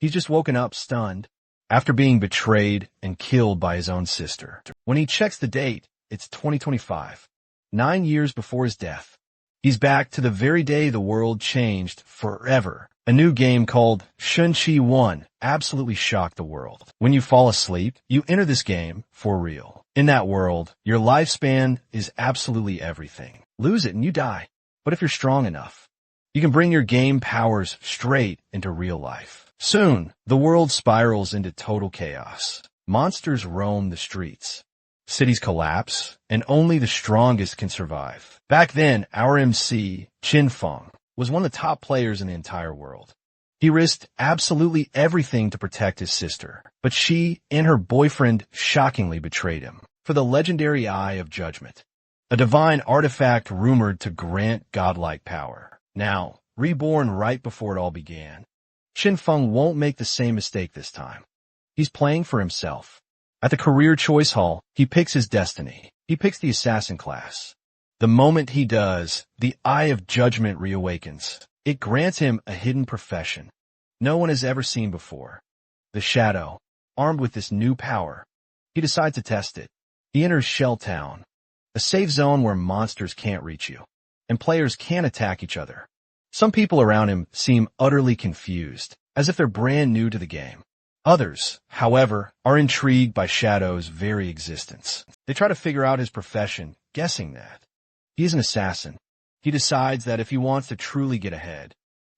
He's just woken up stunned after being betrayed and killed by his own sister. When he checks the date, it's 2025, 9 years before his death. He's back to the very day the world changed forever. A new game called Shunchi 1 absolutely shocked the world. When you fall asleep, you enter this game for real. In that world, your lifespan is absolutely everything. Lose it and you die. But if you're strong enough, you can bring your game powers straight into real life. Soon, the world spirals into total chaos. Monsters roam the streets. Cities collapse, and only the strongest can survive. Back then, our MC, Qin Feng, was one of the top players in the entire world. He risked absolutely everything to protect his sister, but she and her boyfriend shockingly betrayed him. For the legendary Eye of Judgment, a divine artifact rumored to grant godlike power. Now, reborn right before it all began, Qin Feng won't make the same mistake this time. He's playing for himself. At the career choice hall, he picks his destiny. He picks the assassin class. The moment he does, the Eye of Judgment reawakens. It grants him a hidden profession no one has ever seen before. The Shadow. Armed with this new power, he decides to test it. He enters Shell Town, a safe zone where monsters can't reach you, and players can attack each other. Some people around him seem utterly confused, as if they're brand new to the game. Others, however, are intrigued by Shadow's very existence. They try to figure out his profession, guessing that he's an assassin. He decides that if he wants to truly get ahead,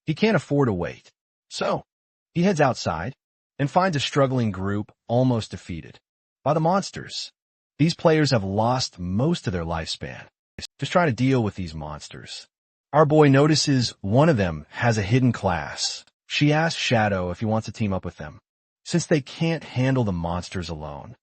he can't afford to wait. So, he heads outside and finds a struggling group almost defeated by the monsters. These players have lost most of their lifespan, just trying to deal with these monsters. Our boy notices one of them has a hidden class. She asks Shadow if he wants to team up with them, since they can't handle the monsters alone,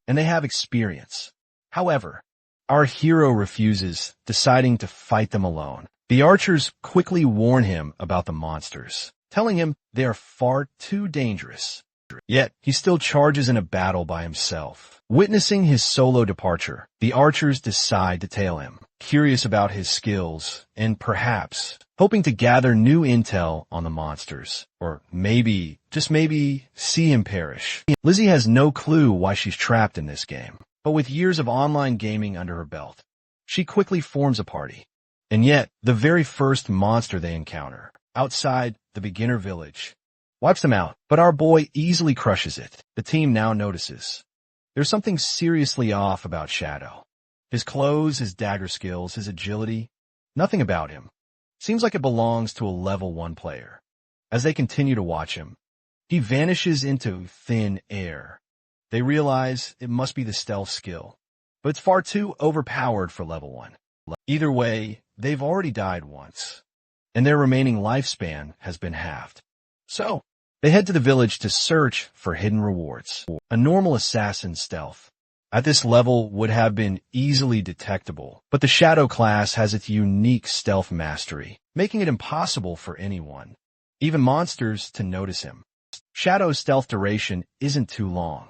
and they have experience. However, our hero refuses, deciding to fight them alone. The archers quickly warn him about the monsters, telling him they are far too dangerous. Yet, he still charges in a battle by himself. Witnessing his solo departure, the archers decide to tail him, curious about his skills, and perhaps hoping to gather new intel on the monsters, or maybe, just maybe, see him perish. Lizzie has no clue why she's trapped in this game, but with years of online gaming under her belt, she quickly forms a party. And yet, the very first monster they encounter, outside the beginner village, wipes them out, but our boy easily crushes it. The team now notices there's something seriously off about Shadow. His clothes, his dagger skills, his agility, nothing about him seems like it belongs to a level 1 player. As they continue to watch him, he vanishes into thin air. They realize it must be the stealth skill, but it's far too overpowered for level 1. Either way, they've already died once, and their remaining lifespan has been halved. So, they head to the village to search for hidden rewards. A normal assassin stealth at this level would have been easily detectable, but the Shadow class has its unique stealth mastery, making it impossible for anyone, even monsters, to notice him. Shadow's stealth duration isn't too long,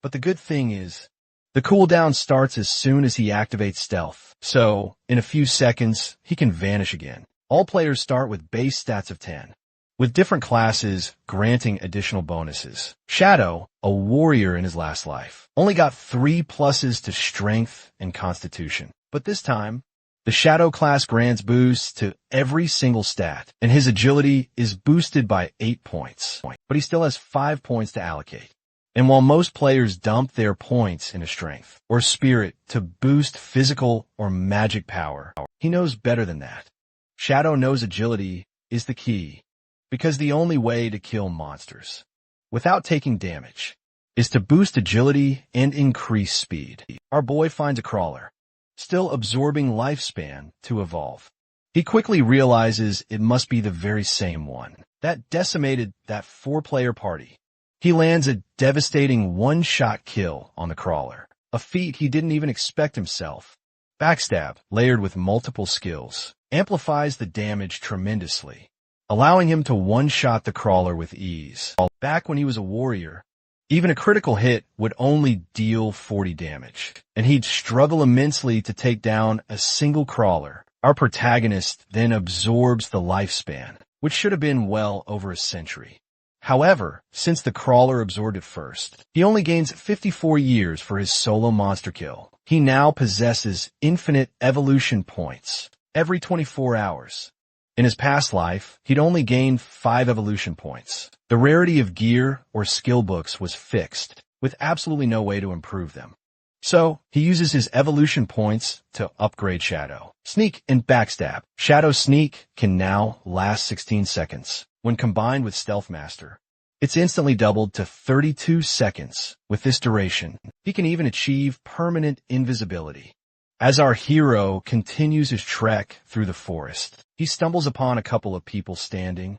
but the good thing is, the cooldown starts as soon as he activates stealth, so in a few seconds, he can vanish again. All players start with base stats of 10. With different classes granting additional bonuses. Shadow, a warrior in his last life, only got 3 pluses to strength and constitution. But this time, the Shadow class grants boosts to every single stat, and his agility is boosted by 8 points. But he still has 5 points to allocate. And while most players dump their points into strength or spirit to boost physical or magic power, he knows better than that. Shadow knows agility is the key, because the only way to kill monsters without taking damage is to boost agility and increase speed. Our boy finds a crawler, still absorbing lifespan, to evolve. He quickly realizes it must be the very same one that decimated that 4-player party. He lands a devastating one-shot kill on the crawler, a feat he didn't even expect himself. Backstab, layered with multiple skills, amplifies the damage tremendously, allowing him to one-shot the crawler with ease. Back when he was a warrior, even a critical hit would only deal 40 damage, and he'd struggle immensely to take down a single crawler. Our protagonist then absorbs the lifespan, which should have been well over a century. However, since the crawler absorbed it first, he only gains 54 years for his solo monster kill. He now possesses infinite evolution points every 24 hours. In his past life, he'd only gained 5 evolution points. The rarity of gear or skill books was fixed, with absolutely no way to improve them. So, he uses his evolution points to upgrade Shadow, Sneak, and Backstab. Shadow Sneak can now last 16 seconds. When combined with Stealth Master, it's instantly doubled to 32 seconds. With this duration, he can even achieve permanent invisibility. As our hero continues his trek through the forest, he stumbles upon a couple of people standing,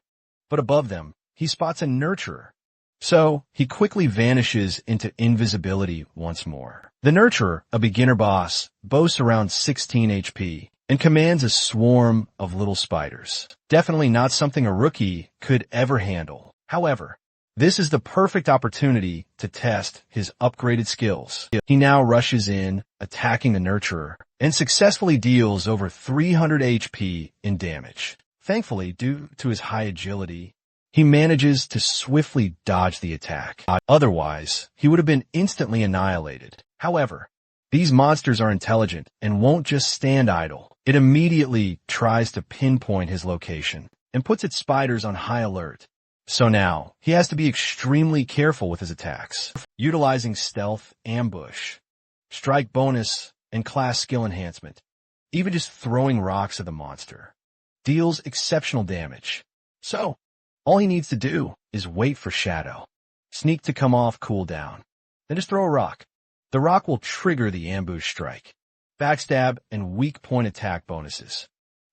but above them, he spots a nurturer. So, he quickly vanishes into invisibility once more. The nurturer, a beginner boss, boasts around 16 HP and commands a swarm of little spiders. Definitely not something a rookie could ever handle. However, this is the perfect opportunity to test his upgraded skills. He now rushes in, attacking the nurturer, and successfully deals over 300 HP in damage. Thankfully, due to his high agility, he manages to swiftly dodge the attack. Otherwise, he would have been instantly annihilated. However, these monsters are intelligent and won't just stand idle. It immediately tries to pinpoint his location and puts its spiders on high alert. So now, he has to be extremely careful with his attacks, utilizing stealth, ambush, strike bonus, and class skill enhancement. Even just throwing rocks at the monster deals exceptional damage. So, all he needs to do is wait for Shadow Sneak to come off cooldown, then just throw a rock. The rock will trigger the ambush strike, backstab, and weak point attack bonuses.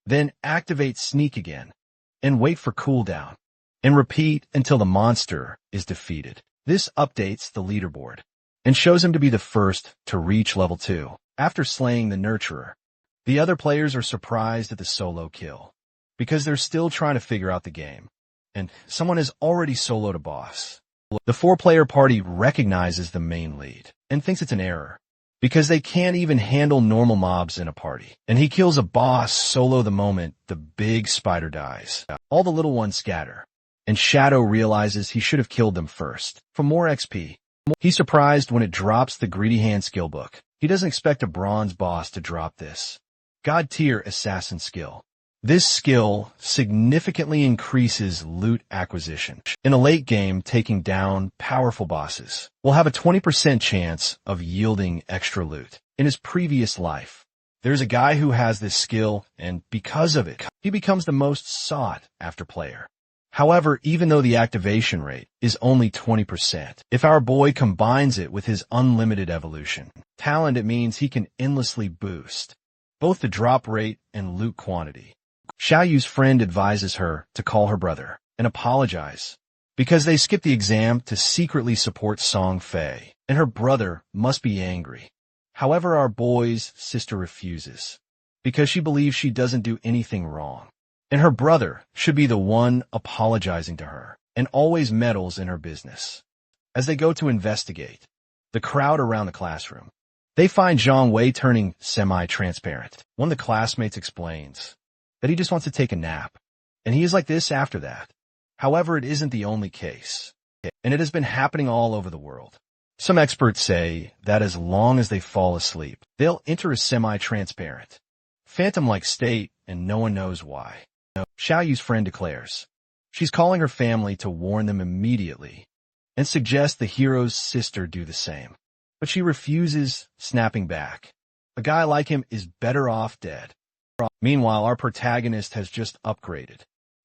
Then activate Sneak again, and wait for cooldown, and repeat until the monster is defeated. This updates the leaderboard, and shows him to be the first to reach level 2. After slaying the nurturer, the other players are surprised at the solo kill, because they're still trying to figure out the game, and someone has already soloed a boss. The 4-player party recognizes the main lead and thinks it's an error, because they can't even handle normal mobs in a party. And he kills a boss solo the moment the big spider dies. All the little ones scatter, and Shadow realizes he should have killed them first. For more XP, he's surprised when it drops the Greedy Hand skill book. He doesn't expect a bronze boss to drop this God tier assassin skill. This skill significantly increases loot acquisition. In a late game, taking down powerful bosses will have a 20% chance of yielding extra loot. In his previous life, there's a guy who has this skill, and because of it, he becomes the most sought-after player. However, even though the activation rate is only 20%, if our boy combines it with his unlimited evolution talent, it means he can endlessly boost both the drop rate and loot quantity. Xiaoyu's friend advises her to call her brother and apologize, because they skipped the exam to secretly support Song Fei, and her brother must be angry. However, our boy's sister refuses, because she believes she doesn't do anything wrong, and her brother should be the one apologizing to her, and always meddles in her business. As they go to investigate the crowd around the classroom, they find Zhang Wei turning semi-transparent. One of the classmates explains that he just wants to take a nap, and he is like this after that. However, it isn't the only case, and it has been happening all over the world. Some experts say that as long as they fall asleep, they'll enter a semi-transparent, phantom-like state, and no one knows why. Xiaoyu's friend declares she's calling her family to warn them immediately, and suggests the hero's sister do the same. But she refuses, snapping back. A guy like him is better off dead. Meanwhile, our protagonist has just upgraded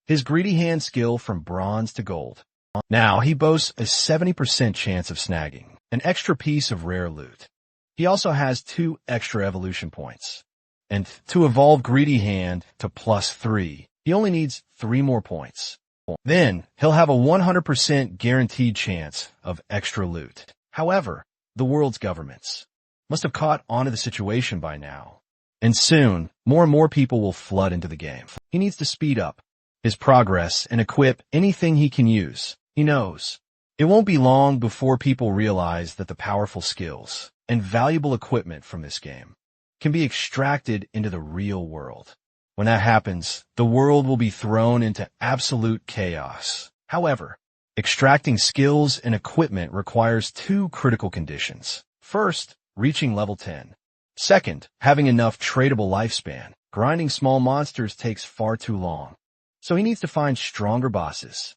his Greedy Hand skill from bronze to gold. Now he boasts a 70% chance of snagging an extra piece of rare loot. He also has 2 extra evolution points. And to evolve Greedy Hand to +3, he only needs 3 more points. Then he'll have a 100% guaranteed chance of extra loot. However, the world's governments must have caught on to the situation by now, and soon more and more people will flood into the game. He needs to speed up his progress and equip anything he can use. He knows it won't be long before people realize that the powerful skills and valuable equipment from this game can be extracted into the real world. When that happens, the world will be thrown into absolute chaos. However, Extracting skills and equipment requires two critical conditions. First, reaching level 10. Second, having enough tradable lifespan. Grinding small monsters takes far too long, so he needs to find stronger bosses.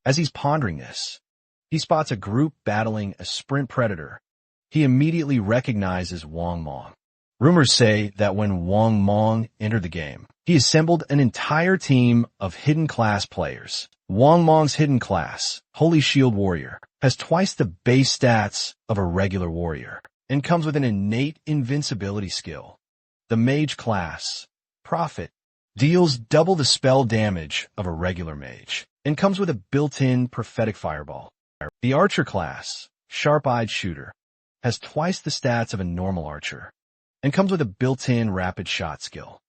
As he's pondering this, he spots a group battling a sprint predator. He immediately recognizes Wong Mong. Rumors say that when Wong Mong entered the game, he assembled an entire team of hidden class players. Wong Mong's hidden class, Holy Shield Warrior, has twice the base stats of a regular warrior and comes with an innate invincibility skill. The mage class, Prophet, deals double the spell damage of a regular mage and comes with a built-in prophetic fireball. The archer class, Sharp-Eyed Shooter, has twice the stats of a normal archer and comes with a built-in rapid shot skill.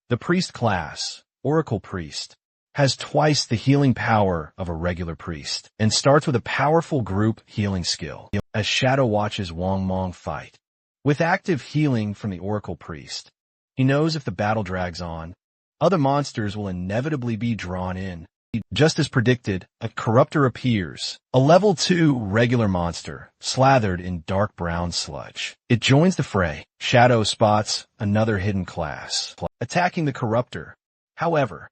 The priest class, Oracle Priest, has twice the healing power of a regular priest and starts with a powerful group healing skill as Shadow watches Wong Mong fight. With active healing from the Oracle Priest, he knows if the battle drags on, other monsters will inevitably be drawn in. Just as predicted, a Corruptor appears, a level 2 regular monster, slathered in dark brown sludge. It joins the fray. Shadow spots another hidden class, attacking the Corruptor. However,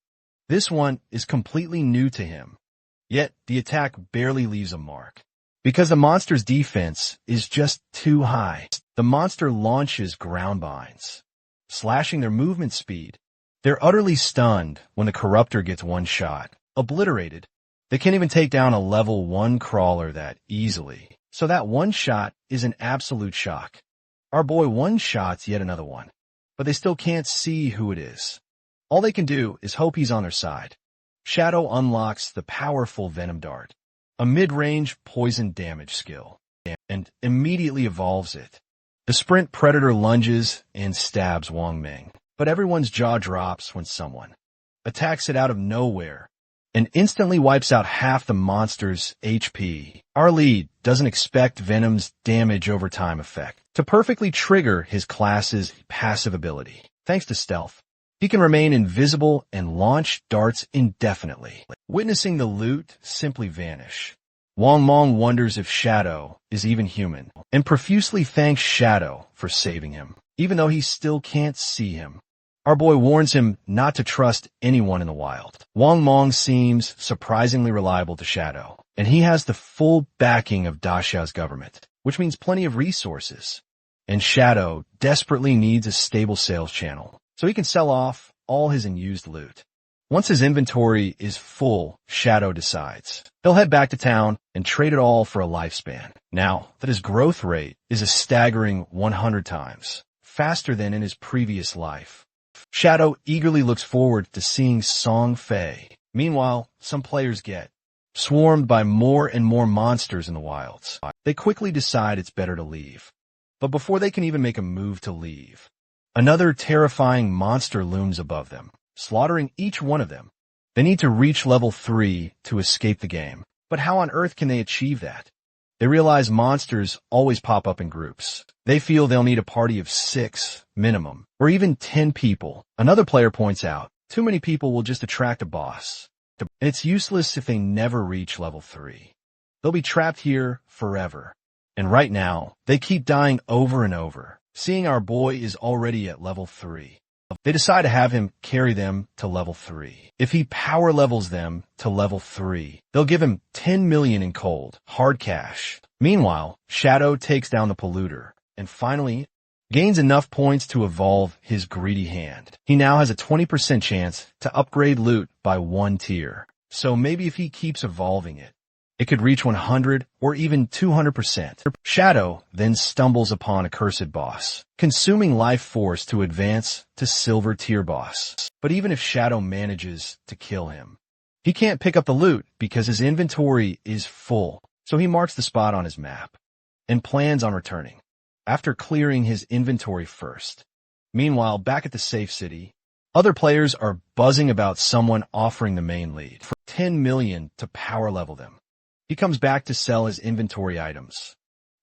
this one is completely new to him, yet the attack barely leaves a mark. Because the monster's defense is just too high, the monster launches ground binds, slashing their movement speed. They're utterly stunned when the Corruptor gets one shot. Obliterated. They can't even take down a level 1 crawler that easily. So that one shot is an absolute shock. Our boy one-shots yet another one, but they still can't see who it is. All they can do is hope he's on their side. Shadow unlocks the powerful Venom Dart, a mid-range poison damage skill, and immediately evolves it. The Sprint Predator lunges and stabs Wong Ming, but everyone's jaw drops when someone attacks it out of nowhere and instantly wipes out half the monster's HP. Our lead doesn't expect Venom's damage over time effect to perfectly trigger his class's passive ability. Thanks to stealth, he can remain invisible and launch darts indefinitely. Witnessing the loot simply vanish, Wong Mong wonders if Shadow is even human and profusely thanks Shadow for saving him, even though he still can't see him. Our boy warns him not to trust anyone in the wild. Wong Mong seems surprisingly reliable to Shadow, and he has the full backing of Da Xiao's government, which means plenty of resources. And Shadow desperately needs a stable sales channel, so he can sell off all his unused loot. Once his inventory is full, Shadow decides he'll head back to town and trade it all for a lifespan. Now that his growth rate is a staggering 100 times faster than in his previous life, Shadow eagerly looks forward to seeing Song Fei. Meanwhile, some players get swarmed by more and more monsters in the wilds. They quickly decide it's better to leave. But before they can even make a move to leave, another terrifying monster looms above them, slaughtering each one of them. They need to reach level 3 to escape the game. But how on earth can they achieve that? They realize monsters always pop up in groups. They feel they'll need a party of 6 minimum, or even 10 people. Another player points out, too many people will just attract a boss. And it's useless if they never reach level 3. They'll be trapped here forever. And right now, they keep dying over and over. Seeing our boy is already at level 3, they decide to have him carry them to level 3. If he power levels them to level 3, they'll give him 10 million in cold, hard cash. Meanwhile, Shadow takes down the polluter and finally gains enough points to evolve his greedy hand. He now has a 20% chance to upgrade loot by 1 tier. So maybe if he keeps evolving it, it could reach 100 or even 200%. Shadow then stumbles upon a cursed boss, consuming life force to advance to silver tier boss. But even if Shadow manages to kill him, he can't pick up the loot because his inventory is full. So he marks the spot on his map and plans on returning after clearing his inventory first. Meanwhile, back at the safe city, other players are buzzing about someone offering the main lead for 10 million to power level them. He comes back to sell his inventory items,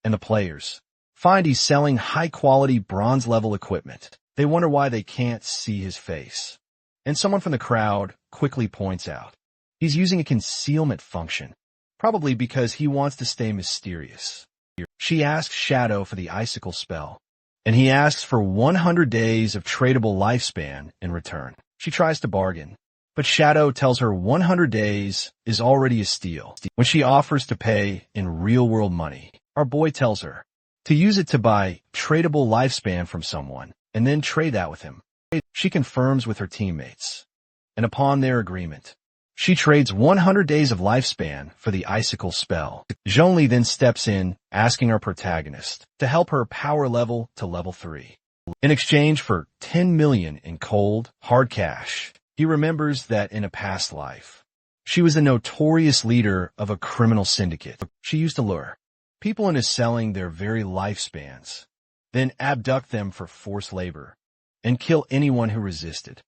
and the players find he's selling high-quality bronze-level equipment. They wonder why they can't see his face. And someone from the crowd quickly points out he's using a concealment function. probably because he wants to stay mysterious. She asks Shadow for the icicle spell, and he asks for 100 days of tradable lifespan in return. She tries to bargain, but Shadow tells her 100 days is already a steal. When she offers to pay in real-world money, our boy tells her to use it to buy tradable lifespan from someone, and then trade that with him. She confirms with her teammates, and upon their agreement, she trades 100 days of lifespan for the icicle spell. Zhongli then steps in, asking our protagonist to help her power level to level 3. In exchange for 10 million in cold, hard cash, he remembers that in a past life, she was a notorious leader of a criminal syndicate. She used to lure people into selling their very lifespans, then abduct them for forced labor, and kill anyone who resisted.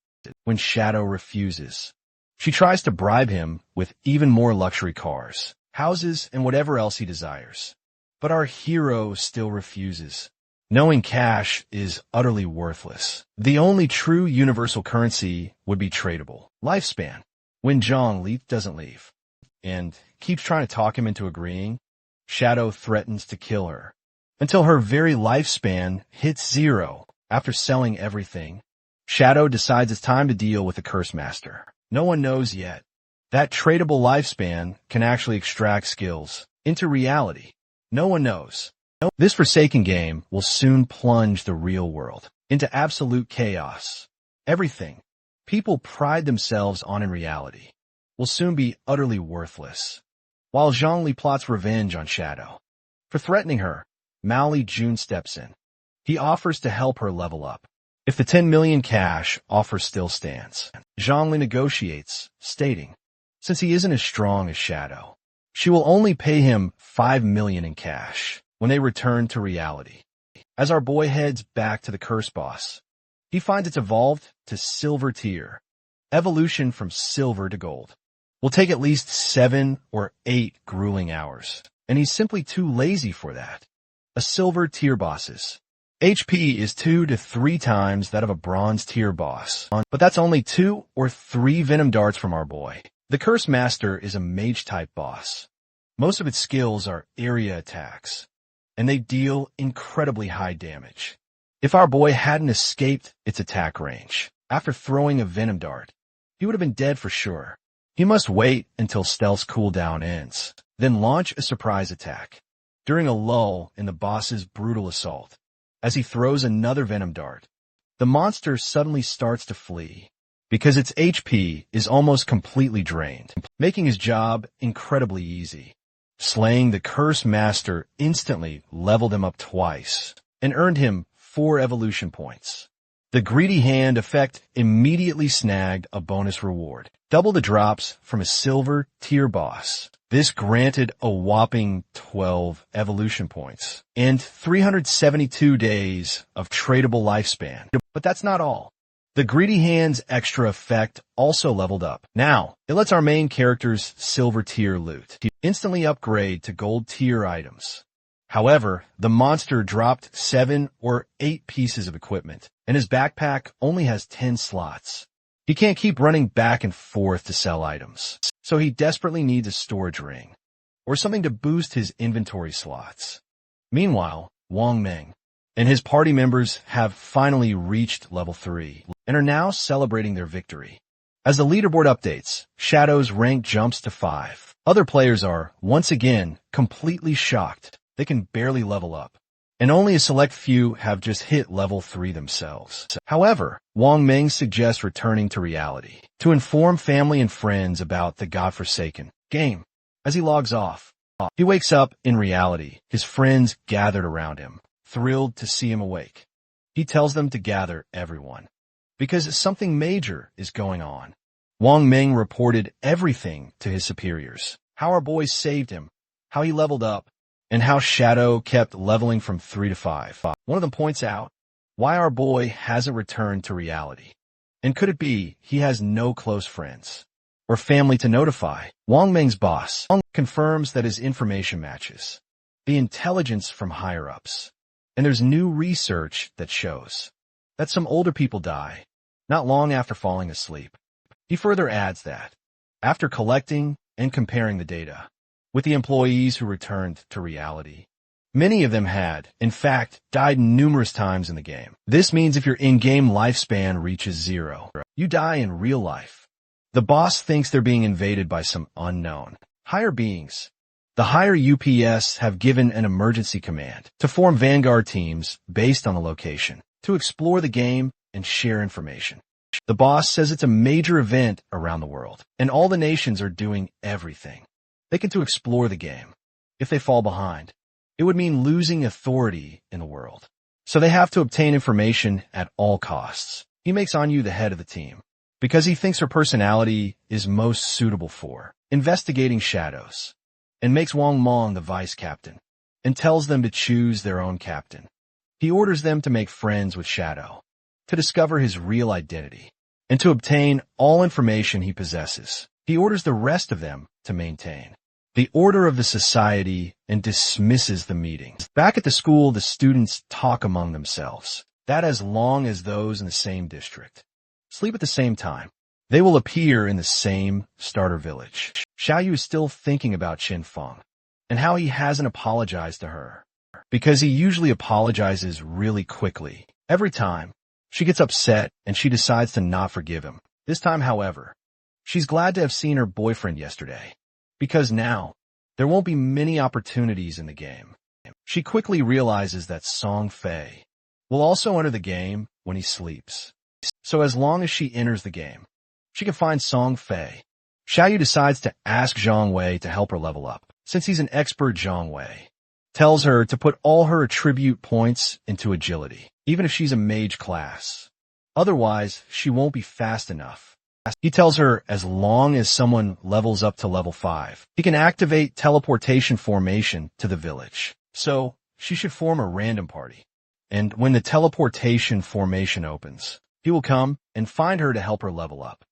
When Shadow refuses, she tries to bribe him with even more luxury cars, houses, and whatever else he desires. But our hero still refuses, knowing cash is utterly worthless. The only true universal currency would be tradable lifespan. When Zhongli doesn't leave and keeps trying to talk him into agreeing, Shadow threatens to kill her until her very lifespan hits 0. After selling everything, Shadow decides it's time to deal with the Curse Master. No one knows yet that tradable lifespan can actually extract skills into reality. No one knows. This Forsaken game will soon plunge the real world into absolute chaos. Everything people pride themselves on in reality will soon be utterly worthless. While Zhongli plots revenge on Shadow for threatening her, Mali Jun steps in. He offers to help her level up if the 10 million cash offer still stands. Zhongli negotiates, stating, since he isn't as strong as Shadow, she will only pay him 5 million in cash when they return to reality. As our boy heads back to the curse boss, he finds it's evolved to silver tier. Evolution from silver to gold will take at least 7 or 8 grueling hours, and he's simply too lazy for that. A silver tier boss's HP is 2 to 3 times that of a bronze tier boss, but that's only 2 or 3 venom darts from our boy. The Curse Master is a mage-type boss. Most of its skills are area attacks, and they deal incredibly high damage. If our boy hadn't escaped its attack range after throwing a venom dart, he would have been dead for sure. He must wait until stealth's cooldown ends, then launch a surprise attack during a lull in the boss's brutal assault. As he throws another venom dart, the monster suddenly starts to flee because its HP is almost completely drained, making his job incredibly easy. Slaying the Curse Master instantly leveled him up twice and earned him 4 evolution points. The Greedy Hand effect immediately snagged a bonus reward, double the drops from a silver tier boss. This granted a whopping 12 evolution points and 372 days of tradable lifespan. But that's not all. The Greedy Hand's extra effect also leveled up. Now, it lets our main character's silver tier loot instantly upgrade to gold tier items. However, the monster dropped 7 or 8 pieces of equipment, and his backpack only has 10 slots. He can't keep running back and forth to sell items, so he desperately needs a storage ring, or something to boost his inventory slots. Meanwhile, Wang Meng and his party members have finally reached level 3, and are now celebrating their victory. As the leaderboard updates, Shadow's rank jumps to 5. Other players are, once again, completely shocked. They can barely level up, and only a select few have just hit level 3 themselves. However, Wang Meng suggests returning to reality to inform family and friends about the godforsaken game. As he logs off, he wakes up in reality, his friends gathered around him, thrilled to see him awake. He tells them to gather everyone, because something major is going on. Wang Meng reported everything to his superiors, how our boys saved him, how he leveled up, and how Shadow kept leveling from 3 to 5. One of them points out why our boy hasn't returned to reality. And could it be he has no close friends or family to notify? Wang Meng's boss confirms that his information matches the intelligence from higher-ups, and there's new research that shows that some older people die not long after falling asleep. He further adds that, after collecting and comparing the data, with the employees who returned to reality. Many of them had, in fact, died numerous times in the game. This means if your in-game lifespan reaches 0, you die in real life. The boss thinks they're being invaded by some unknown higher beings. The higher UPS have given an emergency command to form vanguard teams based on the location to explore the game and share information. The boss says it's a major event around the world, and all the nations are doing everything they can to explore the game. If they fall behind, it would mean losing authority in the world. So they have to obtain information at all costs. He makes Anyu the head of the team because he thinks her personality is most suitable for investigating shadows, and makes Wang Mong the vice captain and tells them to choose their own captain. He orders them to make friends with Shadow, to discover his real identity, and to obtain all information he possesses. He orders the rest of them to maintain the order of the society and dismisses the meetings. Back at the school, the students talk among themselves, that as long as those in the same district sleep at the same time, they will appear in the same starter village. Xiaoyu is still thinking about Qin Feng and how he hasn't apologized to her, because he usually apologizes really quickly. Every time, she gets upset and she decides to not forgive him. This time, however, she's glad to have seen her boyfriend yesterday, because now there won't be many opportunities in the game. She quickly realizes that Song Fei will also enter the game when he sleeps. So as long as she enters the game, she can find Song Fei. Xiaoyu decides to ask Zhang Wei to help her level up, since he's an expert. Zhang Wei tells her to put all her attribute points into agility, even if she's a mage class. Otherwise, she won't be fast enough. He tells her as long as someone levels up to level 5, he can activate teleportation formation to the village. So, she should form a random party. And when the teleportation formation opens, he will come and find her to help her level up.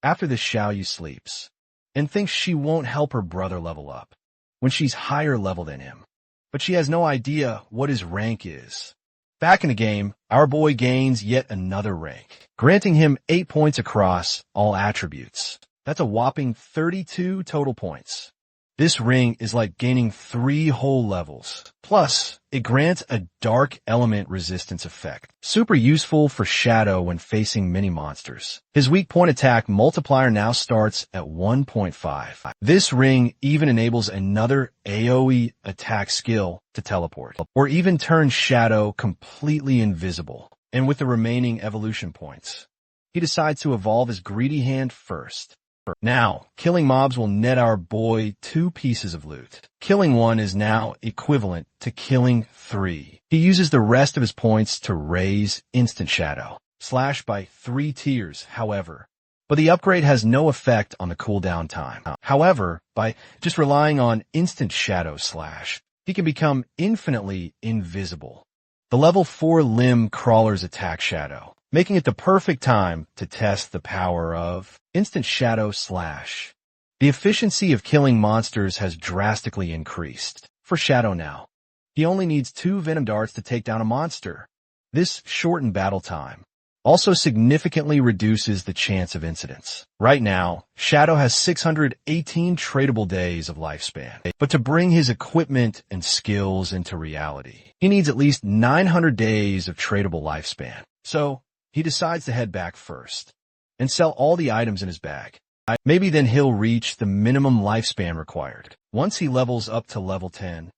After this, Xiaoyu sleeps and thinks she won't help her brother level up when she's higher level than him. But she has no idea what his rank is. Back in the game, our boy gains yet another rank, granting him 8 points across all attributes. That's a whopping 32 total points. This ring is like gaining 3 whole levels. Plus, it grants a dark element resistance effect. Super useful for Shadow when facing mini monsters. His weak point attack multiplier now starts at 1.5. This ring even enables another AoE attack skill to teleport, or even turn Shadow completely invisible. And with the remaining evolution points, he decides to evolve his greedy hand first. Now, killing mobs will net our boy 2 pieces of loot. Killing 1 is now equivalent to killing 3. He uses the rest of his points to raise Instant Shadow, slash by 3 tiers, however. But the upgrade has no effect on the cooldown time. However, by just relying on Instant Shadow slash, he can become infinitely invisible. The level 4 limb crawlers attack Shadow, making it the perfect time to test the power of Instant Shadow slash. The efficiency of killing monsters has drastically increased. For Shadow now, he only needs 2 venom darts to take down a monster. This shortened battle time also significantly reduces the chance of incidents. Right now, Shadow has 618 tradable days of lifespan. But to bring his equipment and skills into reality, he needs at least 900 days of tradable lifespan. So, he decides to head back first and sell all the items in his bag. Maybe then he'll reach the minimum lifespan required. Once he levels up to level 10,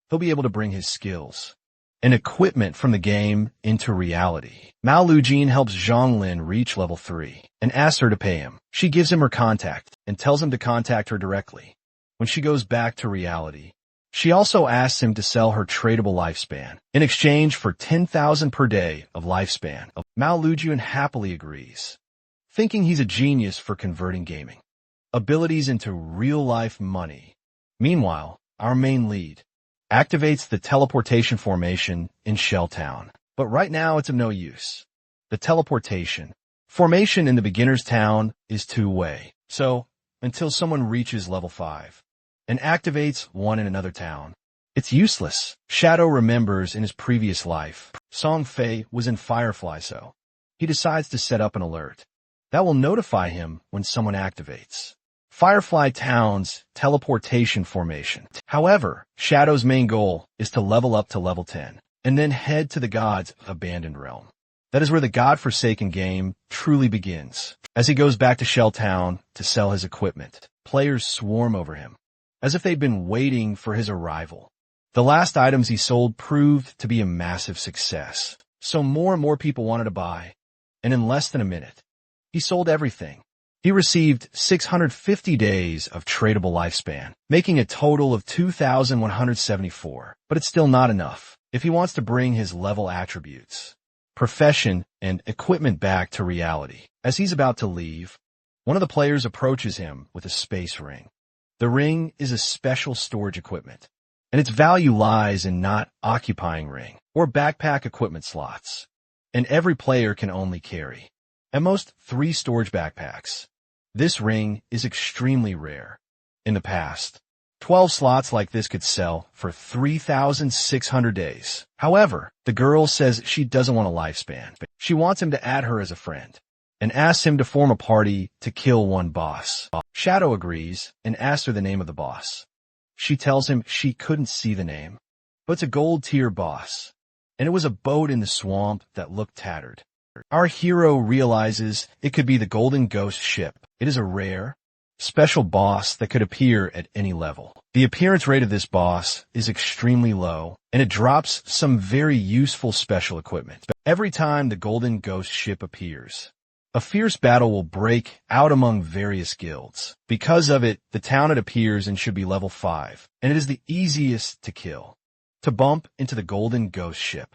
he'll be able to bring his skills and equipment from the game into reality. Mao Lujin helps Zhonglin reach level 3 and asks her to pay him. She gives him her contact and tells him to contact her directly when she goes back to reality. She also asks him to sell her tradable lifespan in exchange for 10,000 per day of lifespan. Mao Lujin happily agrees, thinking he's a genius for converting gaming abilities into real-life money. Meanwhile, our main lead activates the teleportation formation in Shelltown, but right now it's of no use. The teleportation formation in the beginner's town is 2-way, so until someone reaches level 5 and activates one in another town, it's useless. Shadow remembers in his previous life, Song Fei was in Firefly, so he decides to set up an alert that will notify him when someone activates. Firefly Town's teleportation formation. However, Shadow's main goal is to level up to level 10, and then head to the God's abandoned realm. That is where the God-forsaken game truly begins. As he goes back to Shell Town to sell his equipment, players swarm over him, as if they'd been waiting for his arrival. The last items he sold proved to be a massive success, so more and more people wanted to buy, and in less than a minute, he sold everything. He received 650 days of tradable lifespan, making a total of 2,174, but it's still not enough if he wants to bring his level attributes, profession, and equipment back to reality. As he's about to leave, one of the players approaches him with a space ring. The ring is a special storage equipment, and its value lies in not occupying ring or backpack equipment slots, and every player can only carry, at most, 3 storage backpacks. This ring is extremely rare. In the past, 12 slots like this could sell for 3,600 days. However, the girl says she doesn't want a lifespan. She wants him to add her as a friend, and asks him to form a party to kill one boss. Shadow agrees and asks her the name of the boss. She tells him she couldn't see the name, but it's a gold-tier boss, and it was a boat in the swamp that looked tattered. Our hero realizes it could be the Golden Ghost ship. It is a rare, special boss that could appear at any level. The appearance rate of this boss is extremely low, and it drops some very useful special equipment. Every time the Golden Ghost ship appears, a fierce battle will break out among various guilds. Because of it, the town it appears in should be level 5, and it is the easiest to kill. To bump into the Golden Ghost ship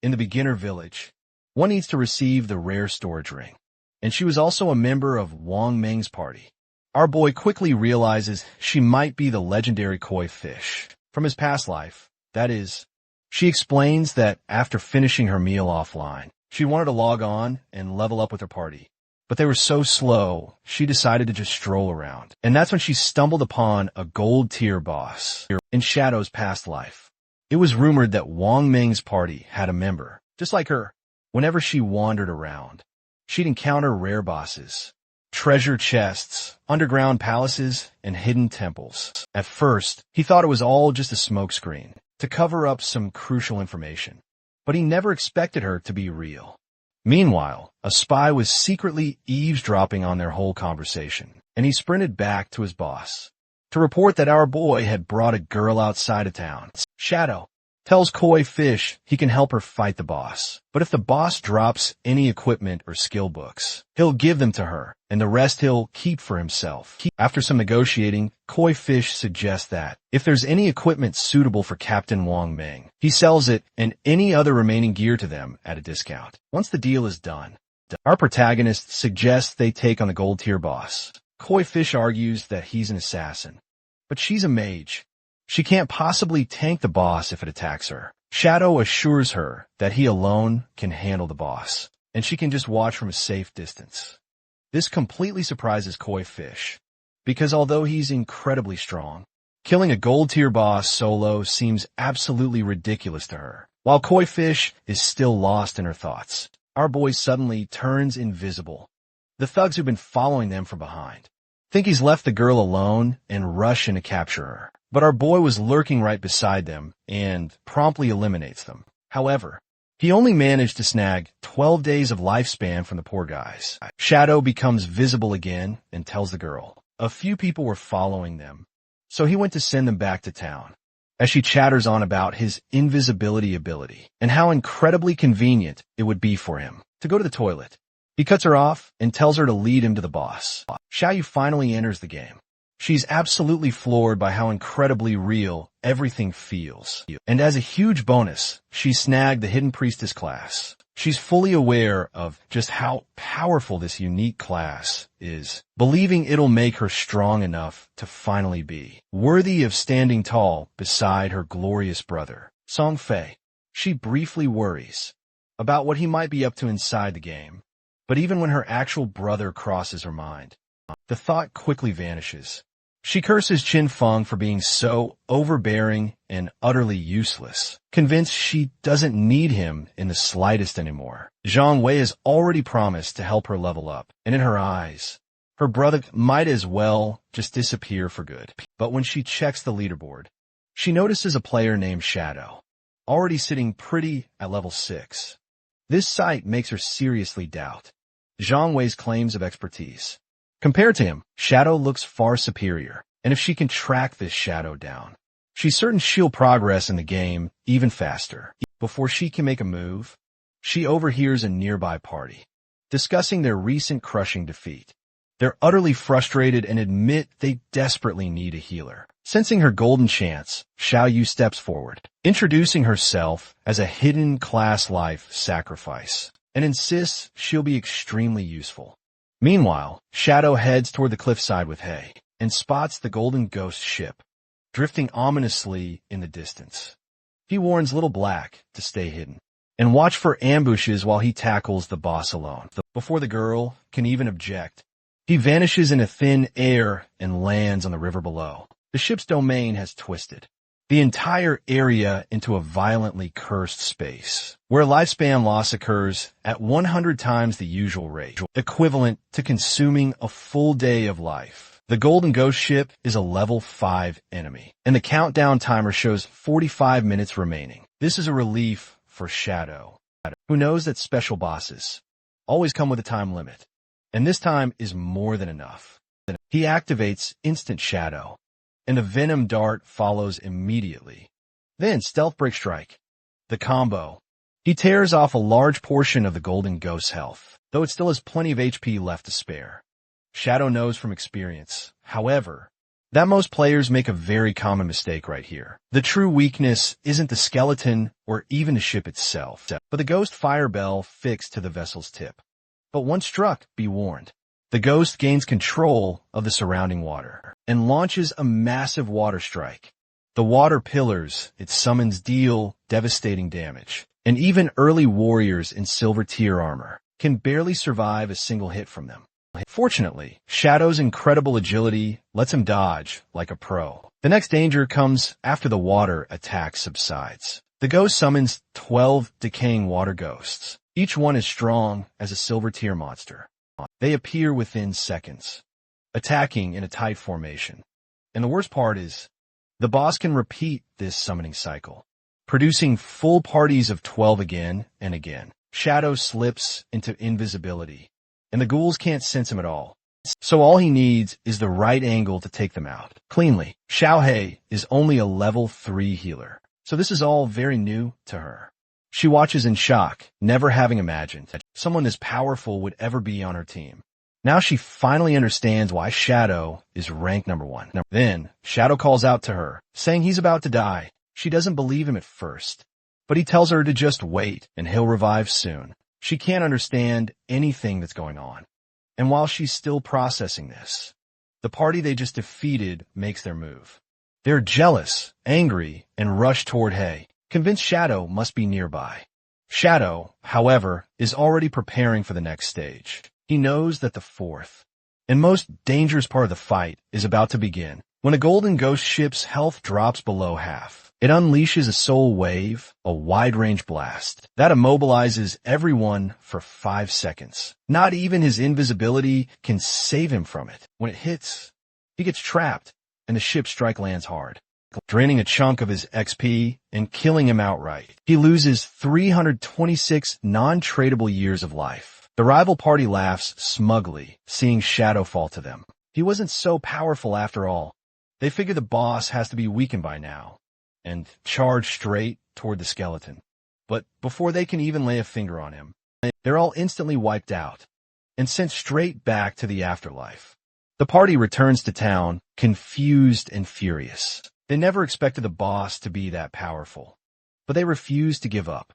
in the beginner village, one needs to receive the rare storage ring, and she was also a member of Wang Meng's party. Our boy quickly realizes she might be the legendary koi fish from his past life. That is, she explains that after finishing her meal offline, she wanted to log on and level up with her party, but they were so slow, she decided to just stroll around. And that's when she stumbled upon a gold-tier boss in Shadow's past life. It was rumored that Wang Meng's party had a member, just like her. Whenever she wandered around, she'd encounter rare bosses, treasure chests, underground palaces, and hidden temples. At first, he thought it was all just a smokescreen to cover up some crucial information, but he never expected her to be real. Meanwhile, a spy was secretly eavesdropping on their whole conversation, and he sprinted back to his boss to report that our boy had brought a girl outside of town. Shadow tells Koi Fish he can help her fight the boss, but if the boss drops any equipment or skill books, he'll give them to her, and the rest he'll keep for himself. After some negotiating, Koi Fish suggests that if there's any equipment suitable for Captain Wang Meng, he sells it and any other remaining gear to them at a discount. Once the deal is done, our protagonist suggests they take on the gold-tier boss. Koi Fish argues that he's an assassin, but she's a mage. She can't possibly tank the boss if it attacks her. Shadow assures her that he alone can handle the boss, and she can just watch from a safe distance. This completely surprises Koi Fish, because although he's incredibly strong, killing a gold-tier boss solo seems absolutely ridiculous to her. While Koi Fish is still lost in her thoughts, our boy suddenly turns invisible. The thugs who've been following them from behind think he's left the girl alone and rush in to capture her. But our boy was lurking right beside them and promptly eliminates them. However, he only managed to snag 12 days of lifespan from the poor guys. Shadow becomes visible again and tells the girl a few people were following them, so he went to send them back to town. As she chatters on about his invisibility ability and how incredibly convenient it would be for him to go to the toilet, he cuts her off and tells her to lead him to the boss. Xiaoyu finally enters the game. She's absolutely floored by how incredibly real everything feels. And as a huge bonus, she snagged the Hidden Priestess class. She's fully aware of just how powerful this unique class is, believing it'll make her strong enough to finally be worthy of standing tall beside her glorious brother, Song Fei. She briefly worries about what he might be up to inside the game, but even when her actual brother crosses her mind, the thought quickly vanishes. She curses Qin Feng for being so overbearing and utterly useless, convinced she doesn't need him in the slightest anymore. Zhang Wei has already promised to help her level up, and in her eyes, Her brother might as well just disappear for good. But when she checks the leaderboard, she notices a player named Shadow, already sitting pretty at level 6. This sight makes her seriously doubt Zhang Wei's claims of expertise. Compared to him, Shadow looks far superior, and if she can track this Shadow down, she's certain she'll progress in the game even faster. Before she can make a move, she overhears a nearby party discussing their recent crushing defeat. They're utterly frustrated and admit they desperately need a healer. Sensing her golden chance, Xiao Yu steps forward, introducing herself as a hidden class life sacrifice, and insists she'll be extremely useful. Meanwhile, Shadow heads toward the cliffside with Hei and spots the Golden Ghost ship drifting ominously in the distance. He warns Little Black to stay hidden and watch for ambushes while he tackles the boss alone. Before the girl can even object, he vanishes into thin air and lands on the river below. The ship's domain has twisted the entire area into a violently cursed space, where lifespan loss occurs at 100 times the usual rate, equivalent to consuming a full day of life. The Golden Ghost ship is a level 5 enemy, and the countdown timer shows 45 minutes remaining. This is a relief for Shadow, who knows that special bosses always come with a time limit, and this time is more than enough. He activates Instant Shadow, and a Venom Dart follows immediately. Then Stealth Break Strike, the combo. He tears off a large portion of the Golden Ghost's health, though it still has plenty of HP left to spare. Shadow knows from experience, however, that most players make a very common mistake right here. The true weakness isn't the skeleton or even the ship itself, but the Ghost Fire Bell fixed to the vessel's tip. But once struck, be warned. The Ghost gains control of the surrounding water and launches a massive water strike. The water pillars it summons deal devastating damage, and even early warriors in silver tier armor can barely survive a single hit from them. Fortunately, Shadow's incredible agility lets him dodge like a pro. The next danger comes after the water attack subsides. The Ghost summons 12 decaying water ghosts, each one as strong as a silver tier monster. They appear within seconds, attacking in a tight formation. And the worst part is, the boss can repeat this summoning cycle, producing full parties of 12 again and again. Shadow slips into invisibility, and the ghouls can't sense him at all. So all he needs is the right angle to take them out cleanly. Xiao Hei is only a level 3 healer, so this is all very new to her. She watches in shock, never having imagined that someone this powerful would ever be on her team. Now she finally understands why Shadow is ranked number 1. Then, Shadow calls out to her, saying he's about to die. She doesn't believe him at first, but he tells her to just wait and he'll revive soon. She can't understand anything that's going on. And while she's still processing this, the party they just defeated makes their move. They're jealous, angry, and rush toward Hei, convinced Shadow must be nearby. Shadow, however, is already preparing for the next stage. He knows that the fourth and most dangerous part of the fight is about to begin. When a Golden Ghost ship's health drops below half, it unleashes a soul wave, a wide-range blast, that immobilizes everyone for 5 seconds. Not even his invisibility can save him from it. When it hits, he gets trapped, and the ship's strike lands hard, draining a chunk of his XP and killing him outright. He loses 326 non-tradable years of life. The rival party laughs smugly, seeing Shadow fall to them. He wasn't so powerful after all. They figure the boss has to be weakened by now, and charge straight toward the skeleton. But before they can even lay a finger on him, they're all instantly wiped out and sent straight back to the afterlife. The party returns to town, confused and furious. They never expected the boss to be that powerful, but they refuse to give up.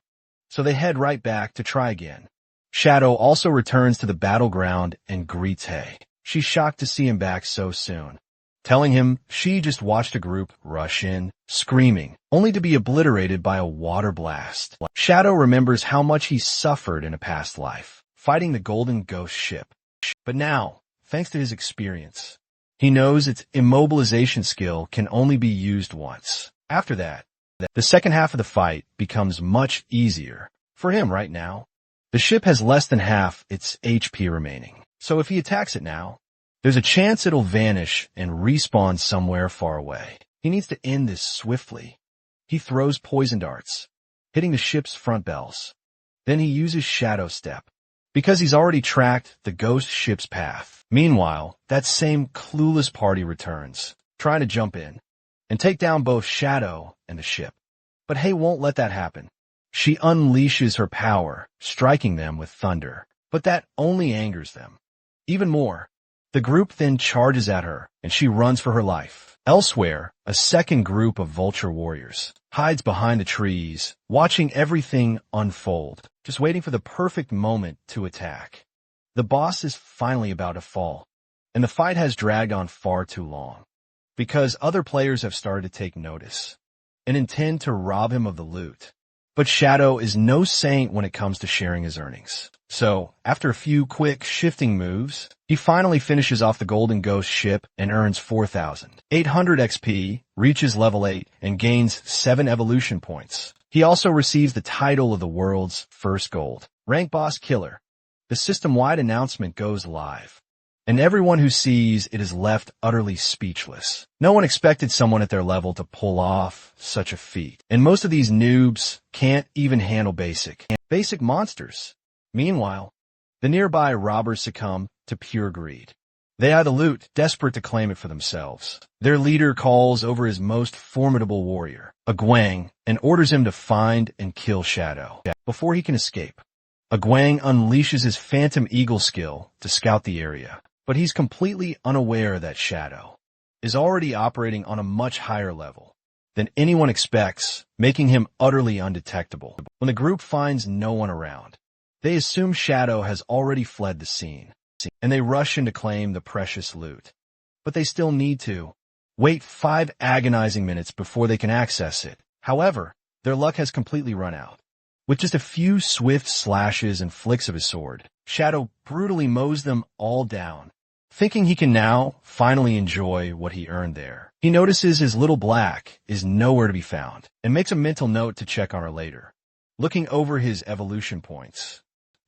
So they head right back to try again. Shadow also returns to the battleground and greets Hei. She's shocked to see him back so soon, telling him she just watched a group rush in, screaming, only to be obliterated by a water blast. Shadow remembers how much he suffered in a past life, fighting the Golden Ghost ship. But now, thanks to his experience, he knows its immobilization skill can only be used once. After that, the second half of the fight becomes much easier for him right now. The ship has less than half its HP remaining, so if he attacks it now, There's a chance it'll vanish and respawn somewhere far away. He needs to end this swiftly. He throws poison darts, hitting the ship's front bells. Then he uses Shadow Step, because he's already tracked the ghost ship's path. Meanwhile, that same clueless party returns, trying to jump in and take down both Shadow and the ship. But Hei won't let that happen. She unleashes her power, striking them with thunder. But that only angers them even more. The group then charges at her, and she runs for her life. Elsewhere, a second group of vulture warriors hides behind the trees, watching everything unfold, just waiting for the perfect moment to attack. The boss is finally about to fall, and the fight has dragged on far too long, because other players have started to take notice and intend to rob him of the loot. But Shadow is no saint when it comes to sharing his earnings. So, after a few quick shifting moves, he finally finishes off the Golden Ghost ship and earns 4,800 XP, reaches level 8, and gains 7 evolution points. He also receives the title of the world's first gold rank boss killer. The system-wide announcement goes live, and everyone who sees it is left utterly speechless. No one expected someone at their level to pull off such a feat, and most of these noobs can't even handle basic monsters. Meanwhile, the nearby robbers succumb to pure greed. They eye the loot, desperate to claim it for themselves. Their leader calls over his most formidable warrior, Agwang, and orders him to find and kill Shadow before he can escape. Agwang unleashes his Phantom Eagle skill to scout the area, but he's completely unaware that Shadow is already operating on a much higher level than anyone expects, making him utterly undetectable. When the group finds no one around, they assume Shadow has already fled the scene, and they rush in to claim the precious loot. But they still need to wait 5 agonizing minutes before they can access it. However, their luck has completely run out. With just a few swift slashes and flicks of his sword, Shadow brutally mows them all down. Thinking he can now finally enjoy what he earned there, he notices his little black is nowhere to be found, and makes a mental note to check on her later. Looking over his evolution points,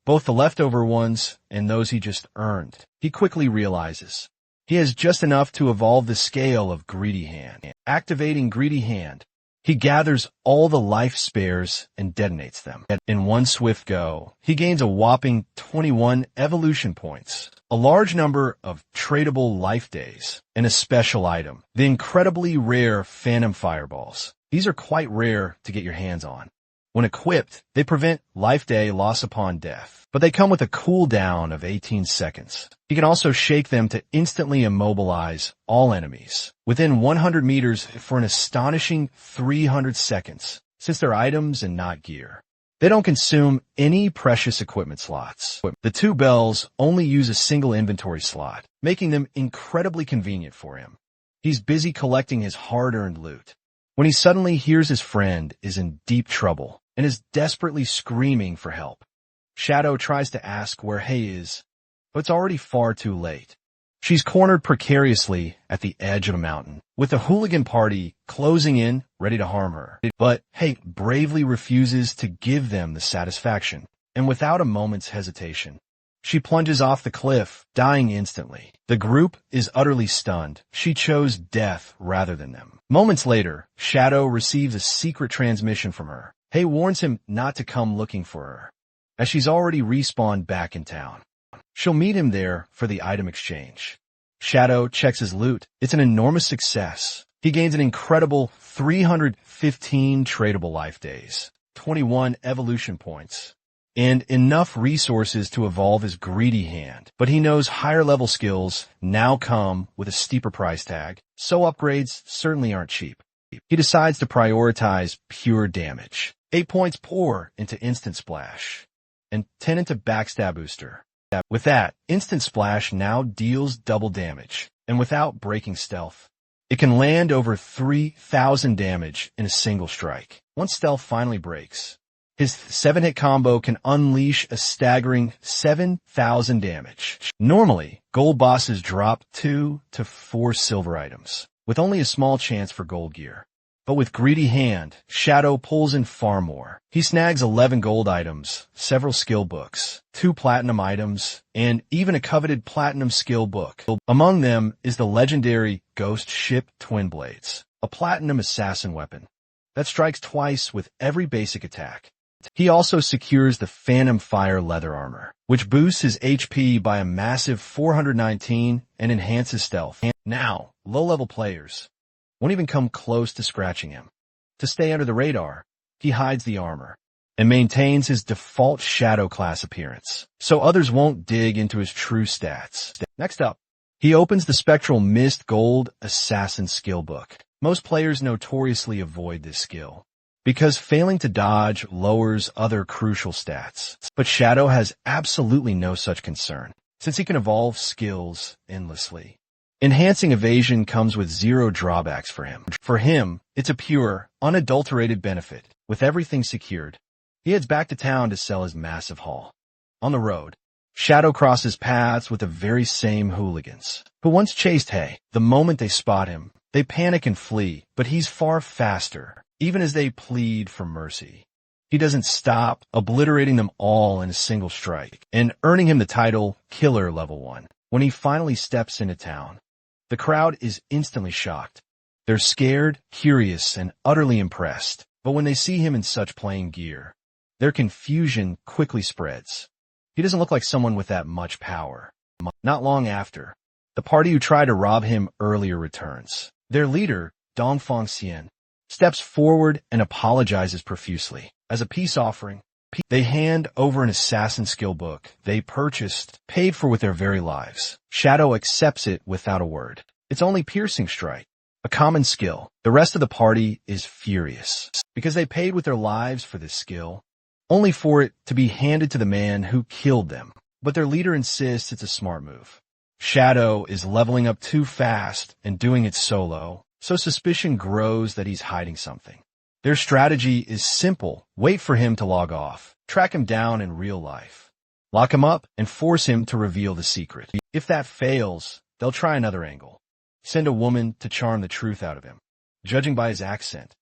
both the leftover ones and those he just earned, he quickly realizes he has just enough to evolve the scale of Greedy Hand. Activating Greedy Hand, he gathers all the life spares and detonates them. In one swift go, he gains a whopping 21 evolution points, a large number of tradable life days, and a special item, the incredibly rare Phantom Fireballs. These are quite rare to get your hands on. When equipped, they prevent life day loss upon death, but they come with a cooldown of 18 seconds. He can also shake them to instantly immobilize all enemies within 100 meters for an astonishing 300 seconds, since they're items and not gear. They don't consume any precious equipment slots. The 2 bells only use a single inventory slot, making them incredibly convenient for him. He's busy collecting his hard-earned loot when he suddenly hears his friend is in deep trouble and is desperately screaming for help. Shadow tries to ask where Hei is, but it's already far too late. She's cornered precariously at the edge of a mountain, with the hooligan party closing in, ready to harm her. But Hei bravely refuses to give them the satisfaction, and without a moment's hesitation, she plunges off the cliff, dying instantly. The group is utterly stunned. She chose death rather than them. Moments later, Shadow receives a secret transmission from her. Hei warns him not to come looking for her, as she's already respawned back in town. She'll meet him there for the item exchange. Shadow checks his loot. It's an enormous success. He gains an incredible 315 tradable life days, 21 evolution points, and enough resources to evolve his Greedy Hand. But he knows higher level skills now come with a steeper price tag, so upgrades certainly aren't cheap. He decides to prioritize pure damage. 8 points pour into Instant Splash, and 10 into Backstab Booster. With that, Instant Splash now deals double damage, and without breaking stealth, it can land over 3,000 damage in a single strike. Once stealth finally breaks, his 7-hit combo can unleash a staggering 7,000 damage. Normally, gold bosses drop 2 to 4 silver items, with only a small chance for gold gear. But with greedy hand, Shadow pulls in far more. He snags 11 gold items, several skill books, 2 platinum items, and even a coveted platinum skill book. Among them is the legendary Ghost Ship Twin Blades, a platinum assassin weapon that strikes twice with every basic attack. He also secures the Phantom Fire leather armor, which boosts his HP by a massive 419 and enhances stealth. Now, low-level players won't even come close to scratching him. To stay under the radar, he hides the armor and maintains his default Shadow class appearance, so others won't dig into his true stats. Next up, he opens the Spectral Mist Gold Assassin skill book. Most players notoriously avoid this skill because failing to dodge lowers other crucial stats. But Shadow has absolutely no such concern, since he can evolve skills endlessly. Enhancing evasion comes with 0 drawbacks for him. For him, it's a pure, unadulterated benefit. With everything secured, he heads back to town to sell his massive haul. On the road, Shadow crosses paths with the very same hooligans who once chased Hay. The moment they spot him, they panic and flee, but he's far faster, even as they plead for mercy. He doesn't stop, obliterating them all in a single strike, and earning him the title Killer Level 1. When he finally steps into town, the crowd is instantly shocked. They're scared, curious, and utterly impressed. But when they see him in such plain gear, their confusion quickly spreads. He doesn't look like someone with that much power. Not long after, the party who tried to rob him earlier returns. Their leader, Dongfang Xian, steps forward and apologizes profusely. As a peace offering, they hand over an assassin skill book they purchased, paid for with their very lives. Shadow accepts it without a word. It's only Piercing Strike, a common skill. The rest of the party is furious because they paid with their lives for this skill, only for it to be handed to the man who killed them. But their leader insists it's a smart move. Shadow is leveling up too fast and doing it solo, so suspicion grows that he's hiding something. Their strategy is simple. Wait for him to log off, track him down in real life, lock him up, and force him to reveal the secret. If that fails, they'll try another angle. Send a woman to charm the truth out of him. Judging by his accent,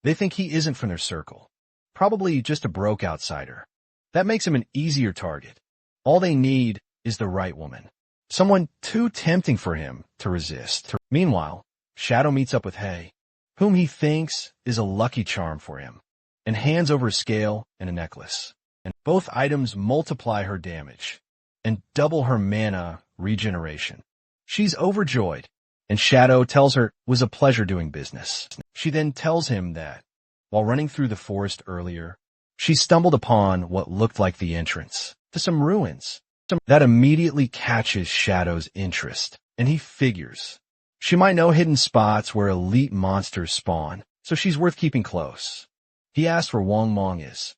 they think he isn't from their circle. Probably just a broke outsider. That makes him an easier target. All they need is the right woman. Someone too tempting for him to resist. Meanwhile, Shadow meets up with Hay, whom he thinks is a lucky charm for him, and hands over a scale and a necklace. And both items multiply her damage and double her mana regeneration. She's overjoyed, and Shadow tells her it was a pleasure doing business. She then tells him that, while running through the forest earlier, she stumbled upon what looked like the entrance to some ruins. That immediately catches Shadow's interest, and he figures she might know hidden spots where elite monsters spawn, so she's worth keeping close. He asks where Wang Mong is.